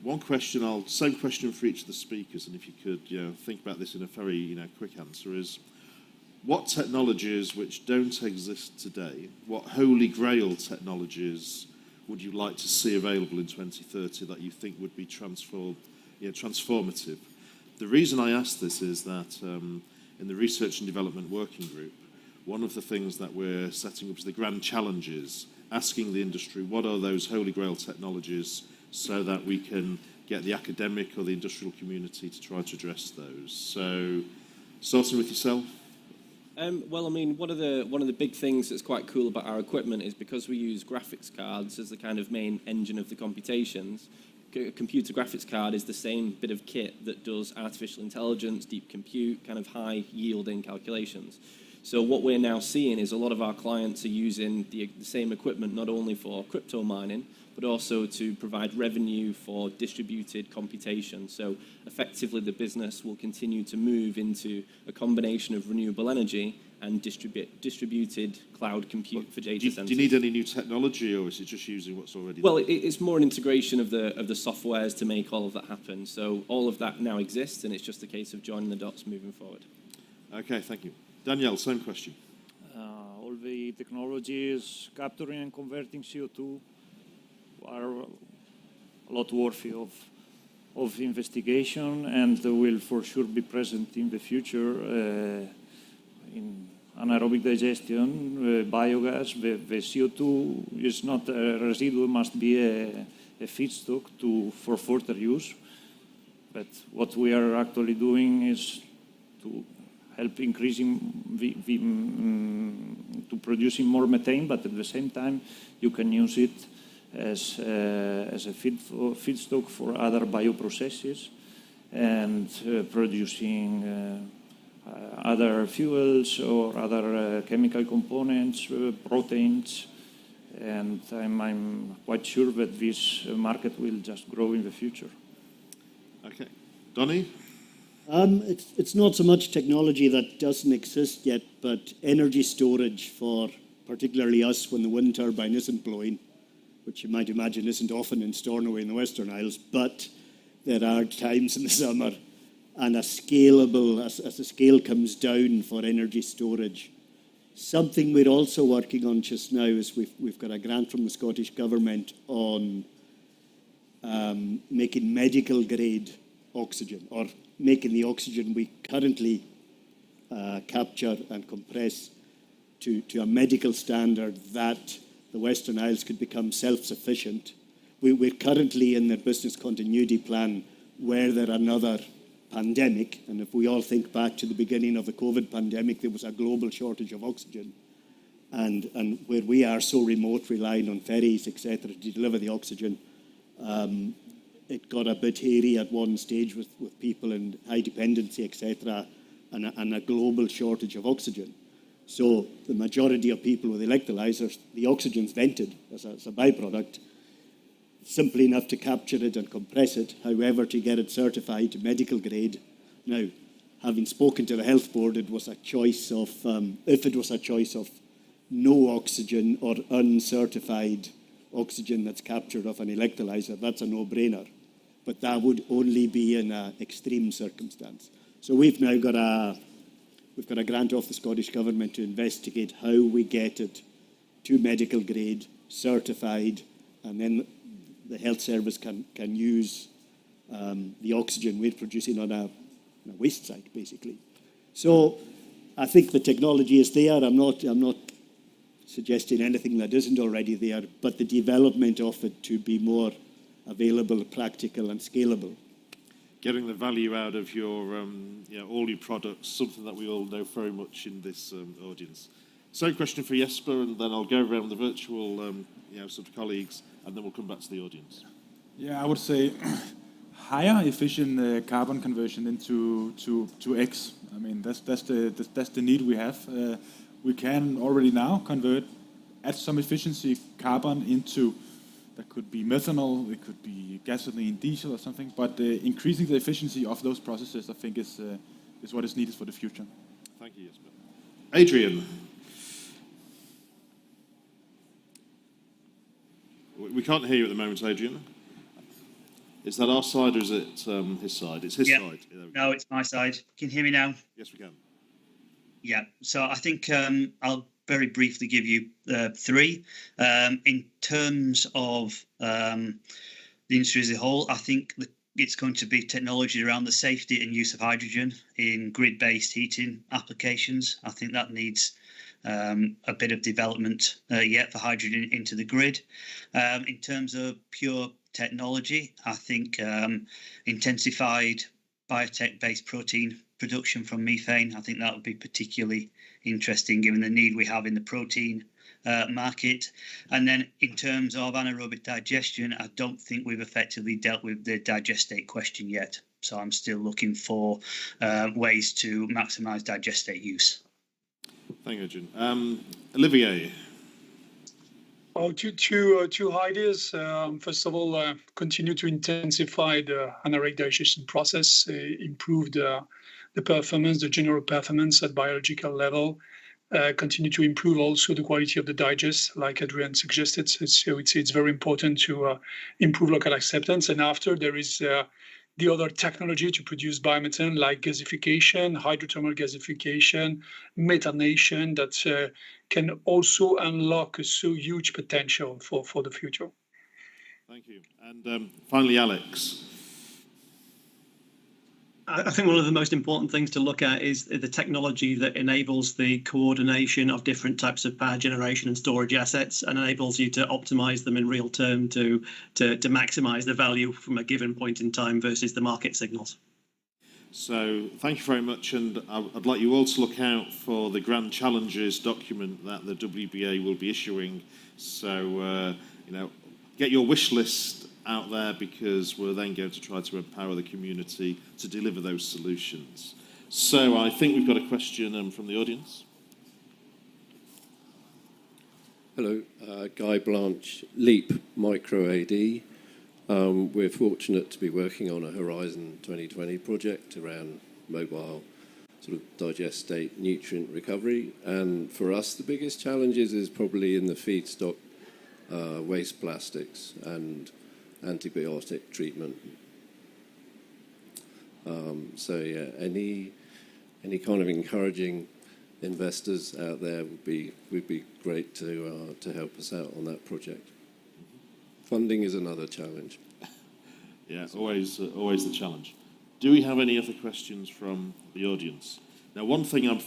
one question, same question for each of the speakers, and if you could think about this in a very quick answer is, what technologies which don't exist today, what holy grail technologies would you like to see available in 2030 that you think would be transformative? The reason I ask this is that in the Research and Development Working Group, one of the things that we're setting up is the grand challenges, asking the industry what are those holy grail technologies so that we can get the academic or the industrial community to try to address those. So, starting with yourself. Well, I mean, one of the big things that's quite cool about our equipment is because we use graphics cards as the kind of main engine of the computations. A computer graphics card is the same bit of kit that does artificial intelligence, deep compute, kind of high yielding calculations. So what we're now seeing is a lot of our clients are using the same equipment not only for crypto mining, but also to provide revenue for distributed computation. So effectively the business will continue to move into a combination of renewable energy and distributed cloud compute for data centers. Do you need any new technology, or is it just using what's already Well, there? it's more an integration of the softwares to make all of that happen. So all of that now exists, and it's just a case of joining the dots moving forward. Okay, thank you. Danielle, same question. All the technologies capturing and converting CO2 are a lot worthy of investigation, and will for sure be present in the future in anaerobic digestion, biogas. The CO2 is not a residual, must be a feedstock for further use. But what we are actually doing is to help increasing to producing more methane, but at the same time you can use it as a feedstock for other bioprocesses and producing other fuels or other chemical components, proteins, and I'm quite sure that this market will just grow in the future. Okay. Donny? It's not so much technology that doesn't exist yet, but energy storage for particularly us when the wind turbine isn't blowing, which you might imagine isn't often in Stornoway in the Western Isles, but there are times in the summer, and as the scale comes down for energy storage. Something we're also working on just now is we've got a grant from the Scottish Government on making medical grade oxygen, or making the oxygen we currently capture and compress to a medical standard that the Western Isles could become self-sufficient. We're currently in the business continuity plan were there another pandemic, and if we all think back to the beginning of the COVID pandemic, there was a global shortage of oxygen. And where we are so remote, relying on ferries, etc., to deliver the oxygen, it got a bit hairy at one stage with people in high dependency, etc., and a global shortage of oxygen. So the majority of people with electrolyzers, the oxygen's vented as a byproduct, simply enough to capture it and compress it. However, to get it certified to medical grade. Now, having spoken to the health board, it was a choice of, if it was a choice of no oxygen or uncertified oxygen that's captured off an electrolyzer, that's a no-brainer. But that would only be in an extreme circumstance. So we've now got a grant off the Scottish Government to investigate how we get it to medical grade, certified, and then the health service can use the oxygen we're producing on a waste site, basically. So I think the technology is there. I'm not suggesting anything that isn't already there, but the development of it to be more available, practical, and scalable. Getting the value out of your all your products, something that we all know very much in this audience. Same question for Jesper, and then I'll go around the virtual sort of colleagues, and then we'll come back to the audience. Yeah, I would say higher efficient carbon conversion into to X. I mean, that's the need we have. We can already now convert at some efficiency carbon into, that could be methanol, it could be gasoline, diesel, or something. But increasing the efficiency of those processes, I think, is what is needed for the future. Thank you, Jesper. Adrian. We can't hear you at the moment, Adrian. Is that our side or is it his side? It's his side. No, it's my side. Can you hear me now? Yes, we can. Yeah. So I think I'll very briefly give you three. In terms of the industry as a whole, I think it's going to be technology around the safety and use of hydrogen in grid-based heating applications. I think that needs a bit of development yet for hydrogen into the grid. In terms of pure technology, I think intensified biotech-based protein production from methane, I think that would be particularly interesting given the need we have in the protein market. And then in terms of anaerobic digestion, I don't think we've effectively dealt with the digestate question yet. So I'm still looking for ways to maximise digestate use. Thank you, Jim. Olivier. Oh, two ideas. First of all, continue to intensify the anaerobic digestion process, improve the performance, the general performance at biological level. Continue to improve also the quality of the digest, like Adrian suggested. So it's very important to improve local acceptance. And after, there is the other technology to produce biomethane, like gasification, hydrothermal gasification, methanation, that can also unlock a so huge potential for the future. Thank you. And finally, Alex. I think one of the most important things to look at is the technology that enables the coordination of different types of power generation and storage assets and enables you to optimize them in real term to maximize the value from a given point in time versus the market signals. So thank you very much, and I'd like you all to look out for the Grand Challenges document that the WBA will be issuing. So, get your wish list out there, because we're then going to try to empower the community to deliver those solutions. So I think we've got a question from the audience. Hello, Guy Blanche, Leap Micro AD. We're fortunate to be working on a Horizon 2020 project around mobile sort of digestate nutrient recovery. And for us, the biggest challenges is probably in the feedstock waste plastics and antibiotic treatment. So yeah, any kind of encouraging investors out there would be great to help us out on that project. Funding is another challenge. Yeah, always the challenge. Do we have any other questions from the audience? Now, one thing I'm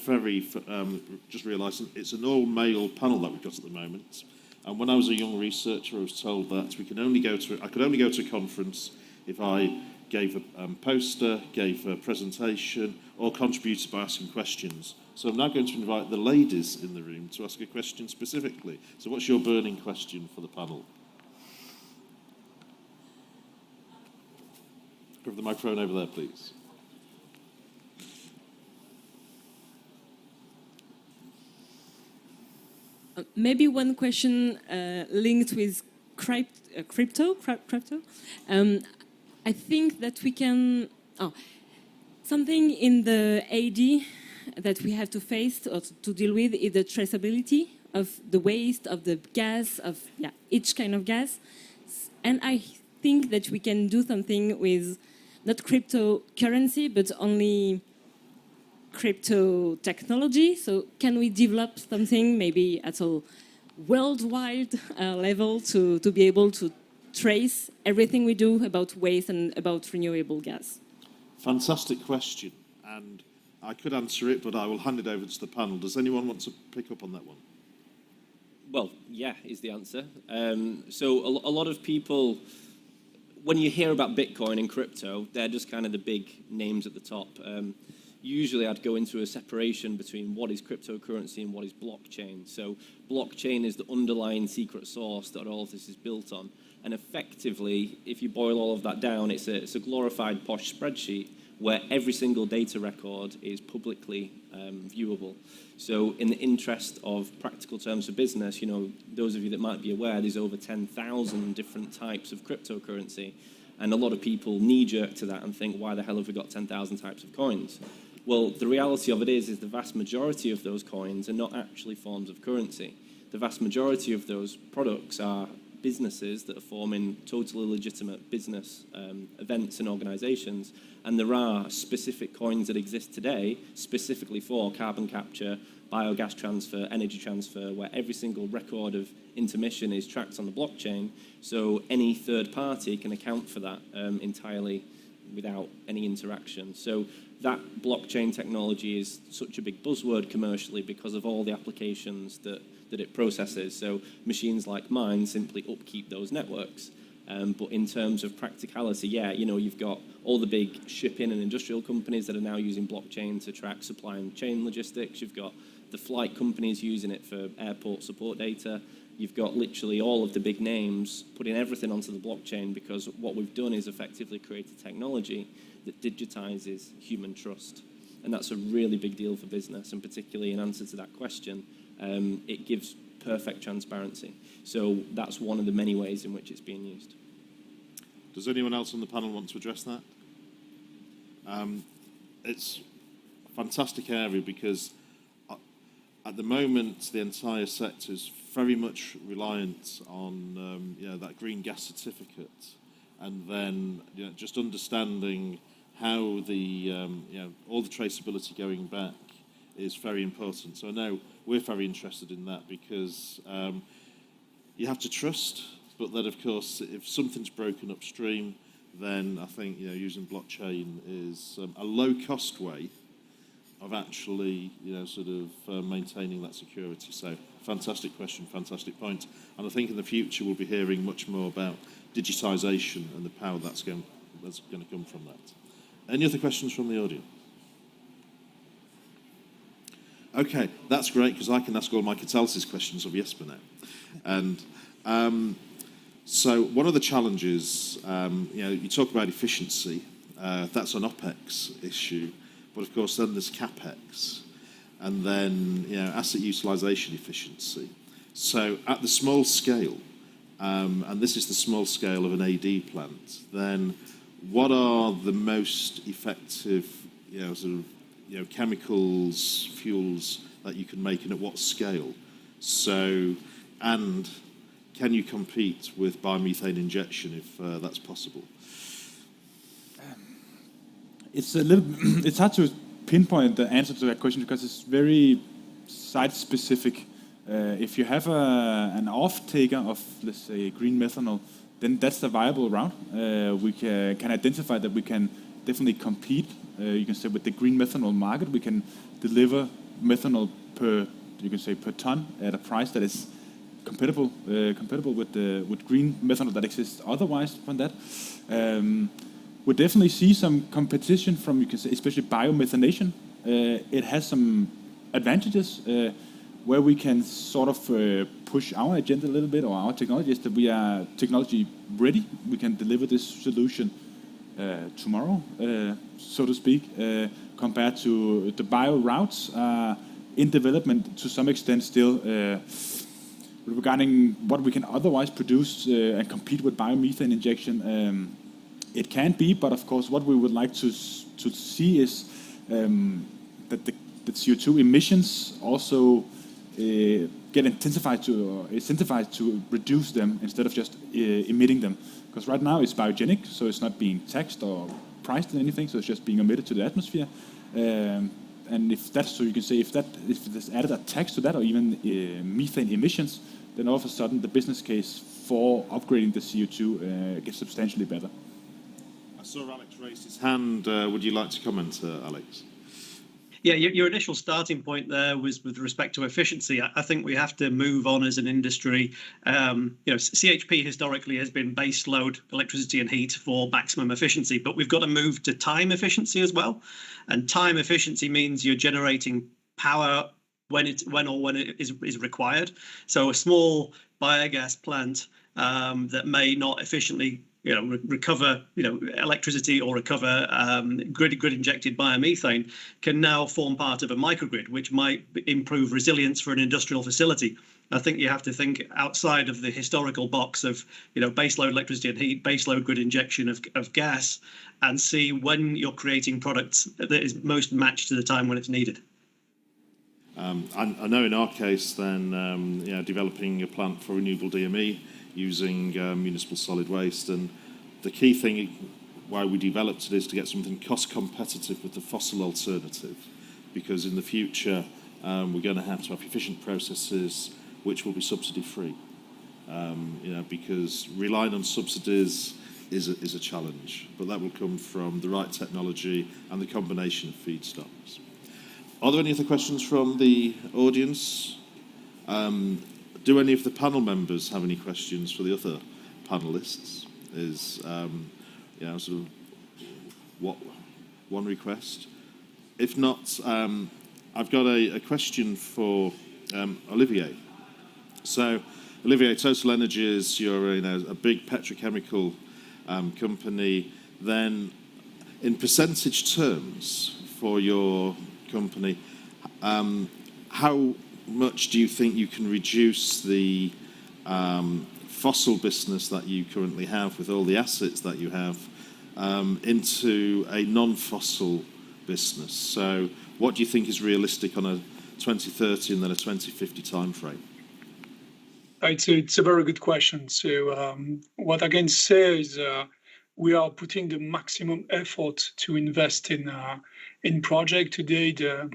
just realising, it's an all-male panel that we've got at the moment. And when I was a young researcher, I was told that I could only go to a conference if I gave a poster, gave a presentation, or contributed by asking questions. So I'm now going to invite the ladies in the room to ask a question specifically. So what's your burning question for the panel? Have the microphone over there, please. Maybe one question linked with crypto. I think that we can... something in the AD that we have to face or to deal with is the traceability of the waste, of the gas, of each kind of gas. And I think that we can do something with not cryptocurrency, but only crypto technology. So can we develop something maybe at a worldwide level to be able to trace everything we do about waste and about renewable gas? Fantastic question, and I could answer it, but I will hand it over to the panel. Does anyone want to pick up on that one? Well, yeah, is the answer. So a lot of people, when you hear about Bitcoin and crypto, they're just kind of the big names at the top. Usually I'd go into a separation between what is cryptocurrency and what is blockchain. So blockchain is the underlying secret source that all of this is built on. And effectively, if you boil all of that down, it's a glorified posh spreadsheet where every single data record is publicly viewable. So in the interest of practical terms of business, those of you that might be aware, there's over 10,000 different types of cryptocurrency. And a lot of people knee-jerk to that and think, why the hell have we got 10,000 types of coins? Well, the reality of it is the vast majority of those coins are not actually forms of currency. The vast majority of those products are businesses that are forming totally legitimate business events and organizations. And there are specific coins that exist today specifically for carbon capture, biogas transfer, energy transfer, where every single record of intermission is tracked on the blockchain, so any third party can account for that entirely without any interaction. So that blockchain technology is such a big buzzword commercially because of all the applications that it processes. So machines like mine simply upkeep those networks. But in terms of practicality, yeah, you've got all the big shipping and industrial companies that are now using blockchain to track supply and chain logistics. You've got the flight companies using it for airport support data. You've got literally all of the big names putting everything onto the blockchain, because what we've done is effectively create a technology that digitizes human trust. And that's a really big deal for business, and particularly in answer to that question, it gives perfect transparency. So that's one of the many ways in which it's being used. Does anyone else on the panel want to address that? It's a fantastic area because at the moment the entire sector is very much reliant on that green gas certificate, and then just understanding how the all the traceability going back is very important. So I know we're very interested in that because you have to trust, but then of course if something's broken upstream, then I think using blockchain is a low-cost way of actually maintaining that security. So fantastic question, fantastic point. And I think in the future we'll be hearing much more about digitisation and the power that's going to come from that. Any other questions from the audience? Okay, that's great, because I can ask all my catalysis questions of Jesper now. And so one of the challenges, you talk about efficiency, that's an OPEX issue, but of course then there's CAPEX, and then asset utilisation efficiency. So at the small scale, and this is the small scale of an AD plant, then what are the most effective chemicals, fuels that you can make, and at what scale? So, and can you compete with biomethane injection if that's possible? It's hard to pinpoint the answer to that question because it's very site-specific. If you have an off-taker of, let's say, green methanol, then that's the viable route. We can identify that we can definitely compete, you can say, with the green methanol market. We can deliver methanol per ton at a price that is compatible with green methanol that exists otherwise from that. We definitely see some competition from, you can say, especially biomethanation. It has some advantages where we can sort of push our agenda a little bit, or our technology is that we are technology ready. We can deliver this solution tomorrow, so to speak, compared to the bio routes in development to some extent still. Regarding what we can otherwise produce and compete with biomethane injection, it can be, but of course what we would like to see is that the CO2 emissions also get incentivized to reduce them instead of just emitting them. Because right now it's biogenic, so it's not being taxed or priced in anything, so it's just being emitted to the atmosphere. And if that's so, you can say if there's added a tax to that, or even methane emissions, then all of a sudden the business case for upgrading the CO2 gets substantially better. I saw Alex raise his hand. Would you like to comment, Alex? Yeah, your initial starting point there was with respect to efficiency. I think we have to move on as an industry. CHP historically has been base load electricity and heat for maximum efficiency, but we've got to move to time efficiency as well. And time efficiency means you're generating power when it is required. So a small biogas plant that may not efficiently recover electricity or recover grid injected biomethane can now form part of a microgrid, which might improve resilience for an industrial facility. I think you have to think outside of the historical box of baseload electricity and heat, baseload grid injection of gas, and see when you're creating products that is most matched to the time when it's needed. I know in our case then developing a plant for renewable DME using municipal solid waste, and the key thing why we developed it is to get something cost competitive with the fossil alternative, because in the future we're going to have efficient processes which will be subsidy-free. Because relying on subsidies is a challenge, but that will come from the right technology and the combination of feedstocks. Are there any other questions from the audience? Do any of the panel members have any questions for the other panelists? Is sort of one request? If not, I've got a question for Olivier. So, Olivier, Total Energies, you're a big petrochemical company. Then, in percentage terms for your company, how much do you think you can reduce the fossil business that you currently have with all the assets that you have into a non-fossil business? So what do you think is realistic on a 2030 and then a 2050 timeframe? It's a very good question. So what I can say is we are putting the maximum effort to invest in project today. The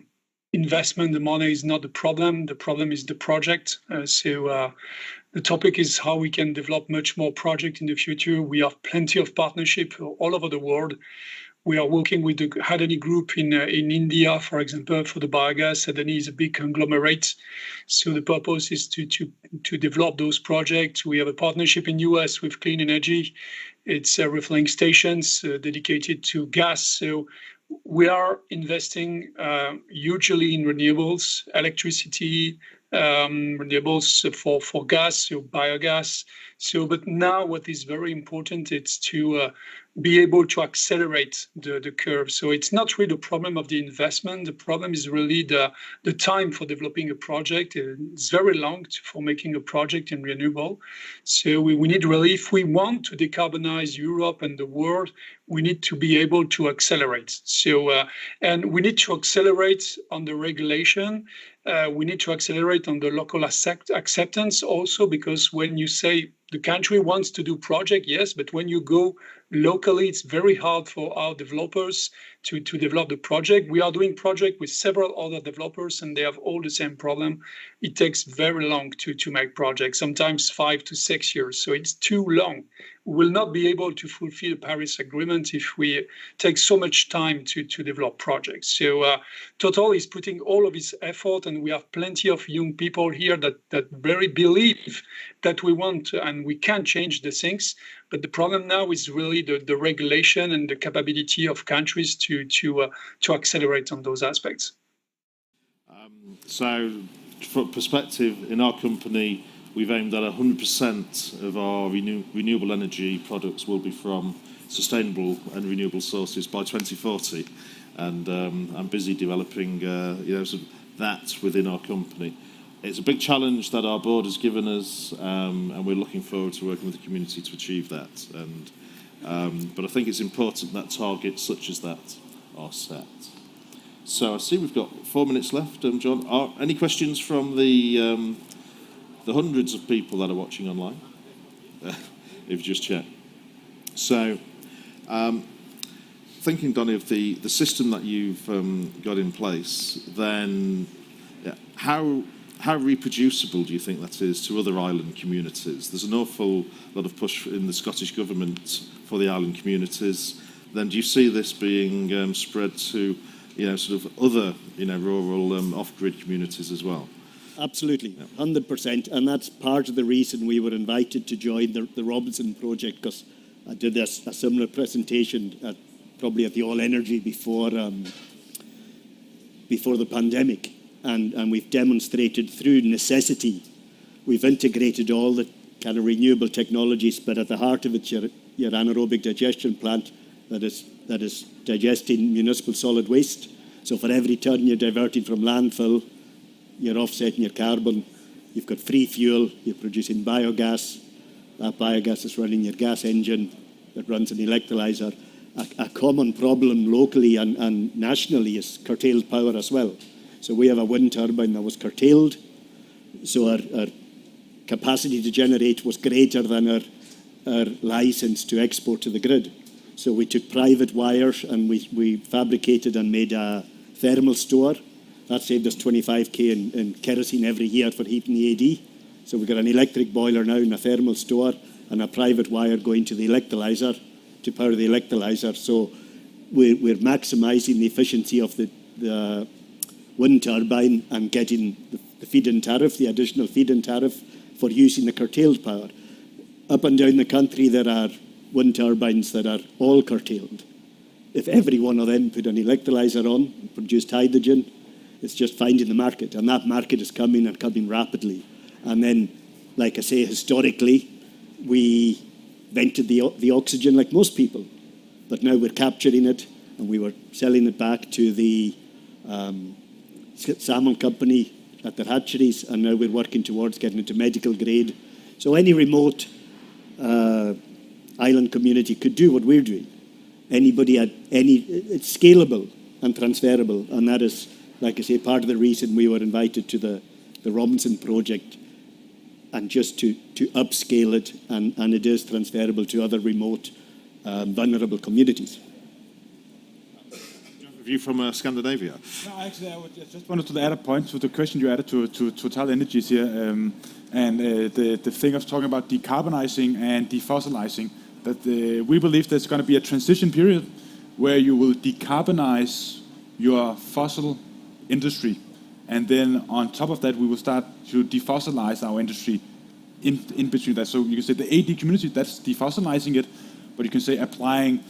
investment, the money is not the problem. The problem is the project. The topic is how we can develop much more project in the future. We have plenty of partnership all over the world. We are working with the Adani Group in India, for example, for the biogas. Adani is a big conglomerate. So the purpose is to develop those projects. We have a partnership in US with Clean Energy. It's refueling stations dedicated to gas. So we are investing hugely in renewables, electricity, renewables for gas, so biogas. But now what is very important is to be able to accelerate the curve. So it's not really the problem of the investment. The problem is really the time for developing a project. It's very long for making a project in renewable. So we need really, if we want to decarbonize Europe and the world, we need to be able to accelerate. So, and we need to accelerate on the regulation. We need to accelerate on the local acceptance also, because when you say the country wants to do project, yes, but when you go locally, it's very hard for our developers to develop the project. We are doing project with several other developers and they have all the same problem. It takes very long to make projects, sometimes 5 to 6 years. So it's too long. We will not be able to fulfill the Paris Agreement if we take so much time to develop projects. So Total is putting all of its effort, and we have plenty of young people here that very believe that we want and we can change the things. But the problem now is really the regulation and the capability of countries to accelerate on those aspects. So, for perspective, in our company, we've aimed that 100% of our renewable energy products will be from sustainable and renewable sources by 2040. And I'm busy developing sort of that within our company. It's a big challenge that our board has given us, and we're looking forward to working with the community to achieve that. But I think it's important that targets such as that are set. So I see we've got 4 minutes left. John, any questions from the hundreds of people that are watching online? If you just check. So, thinking, Donny, of the system that you've got in place, then how reproducible do you think that is to other island communities? There's an awful lot of push in the Scottish Government for the island communities. Then do you see this being spread to, sort of other, rural off-grid communities as well? Absolutely, 100%. And that's part of the reason we were invited to join the Robinson project, because I did a similar presentation probably at the All Energy before the pandemic. And we've demonstrated through necessity, we've integrated all the kind of renewable technologies, but at the heart of it, your anaerobic digestion plant that is digesting municipal solid waste. So for every ton you're diverting from landfill, you're offsetting your carbon. You've got free fuel, you're producing biogas. That biogas is running your gas engine that runs an electrolyzer. A common problem locally and nationally is curtailed power as well. So we have a wind turbine that was curtailed. So our capacity to generate was greater than our license to export to the grid. So we took private wires and we fabricated and made a thermal store That saved us 25k in kerosene every year for heating the AD. So we've got an electric boiler now in a thermal store and a private wire going to the electrolyser to power the electrolyser. So we're maximising the efficiency of the wind turbine and getting the feed-in tariff, the additional feed-in tariff for using the curtailed power. Up and down the country, there are wind turbines that are all curtailed. If every one of them put an electrolyser on, produced hydrogen, it's just finding the market. And that market is coming and coming rapidly. And then, like I say, historically, we vented the oxygen like most people. But now we're capturing it, and we were selling it back to the salmon company at their hatcheries, and now we're working towards getting it to medical grade. So any remote island community could do what we're doing. It's scalable and transferable, and that is, like I say, part of the reason we were invited to the Robinson project, and just to upscale it, and it is transferable to other remote, vulnerable communities. View from Scandinavia. No, actually, I just wanted to add a point to the question you added to Total Energies here, and the thing of talking about decarbonizing and defossilizing. That we believe there's going to be a transition period where you will decarbonize your fossil industry, and then on top of that, we will start to defossilize our industry in between that. So you can say the AD community, that's defossilizing it, but you can say applying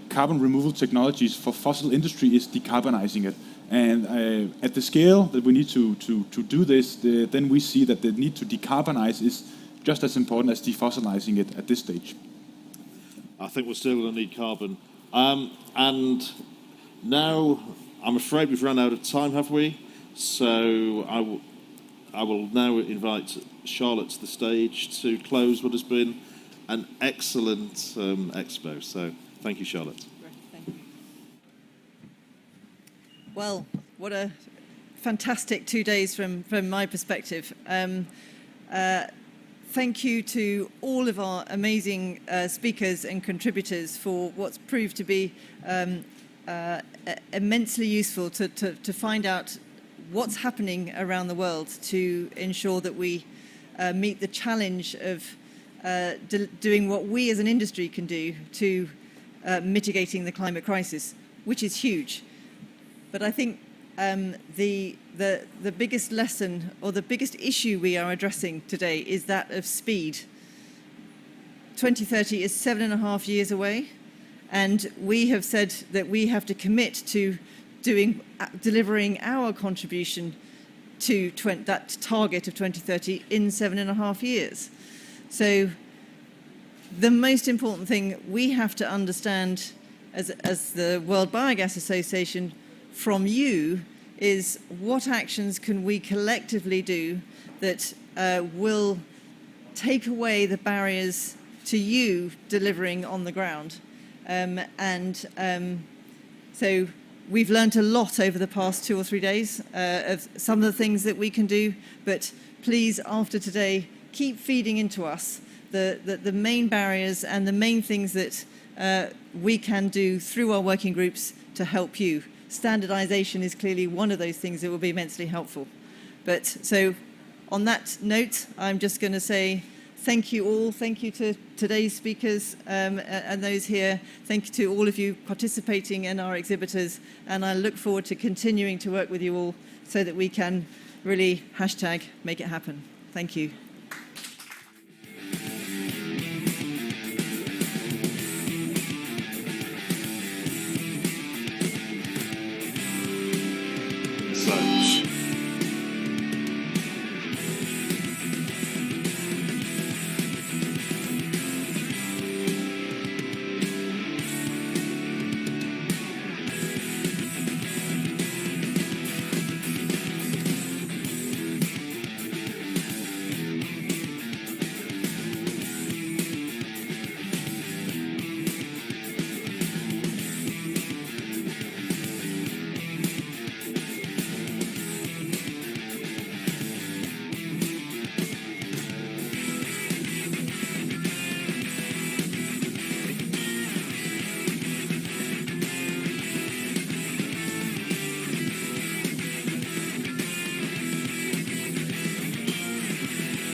carbon removal technologies for fossil industry is decarbonizing it. And at the scale that we need to do this, then we see that the need to decarbonize is just as important as defossilizing it at this stage. I think we're still going to need carbon. And now, I'm afraid we've run out of time, have we? So I will now invite Charlotte to the stage to close what has been an excellent expo. So thank you, Charlotte. Thank you. Well, what a fantastic 2 days from my perspective. Thank you to all of our amazing speakers and contributors for what's proved to be immensely useful to find out what's happening around the world to ensure that we meet the challenge of doing what we as an industry can do to mitigating the climate crisis, which is huge. But I think the biggest lesson or the biggest issue we are addressing today is that of speed. 2030 is 7.5 years away, and we have said that we have to commit to delivering our contribution to that target of 2030 in 7.5 years. So the most important thing we have to understand as the World Biogas Association from you is what actions can we collectively do that will take away the barriers to you delivering on the ground. So we've learned a lot over the past 2 or 3 days of some of the things that we can do, but please, after today, keep feeding into us the main barriers and the main things that we can do through our working groups to help you. Standardization is clearly one of those things that will be immensely helpful. But so on that note, I'm just going to say thank you all. Thank you to today's speakers and those here. Thank you to all of you participating in our exhibitors. And I look forward to continuing to work with you all so that we can really #make it happen. Thank you.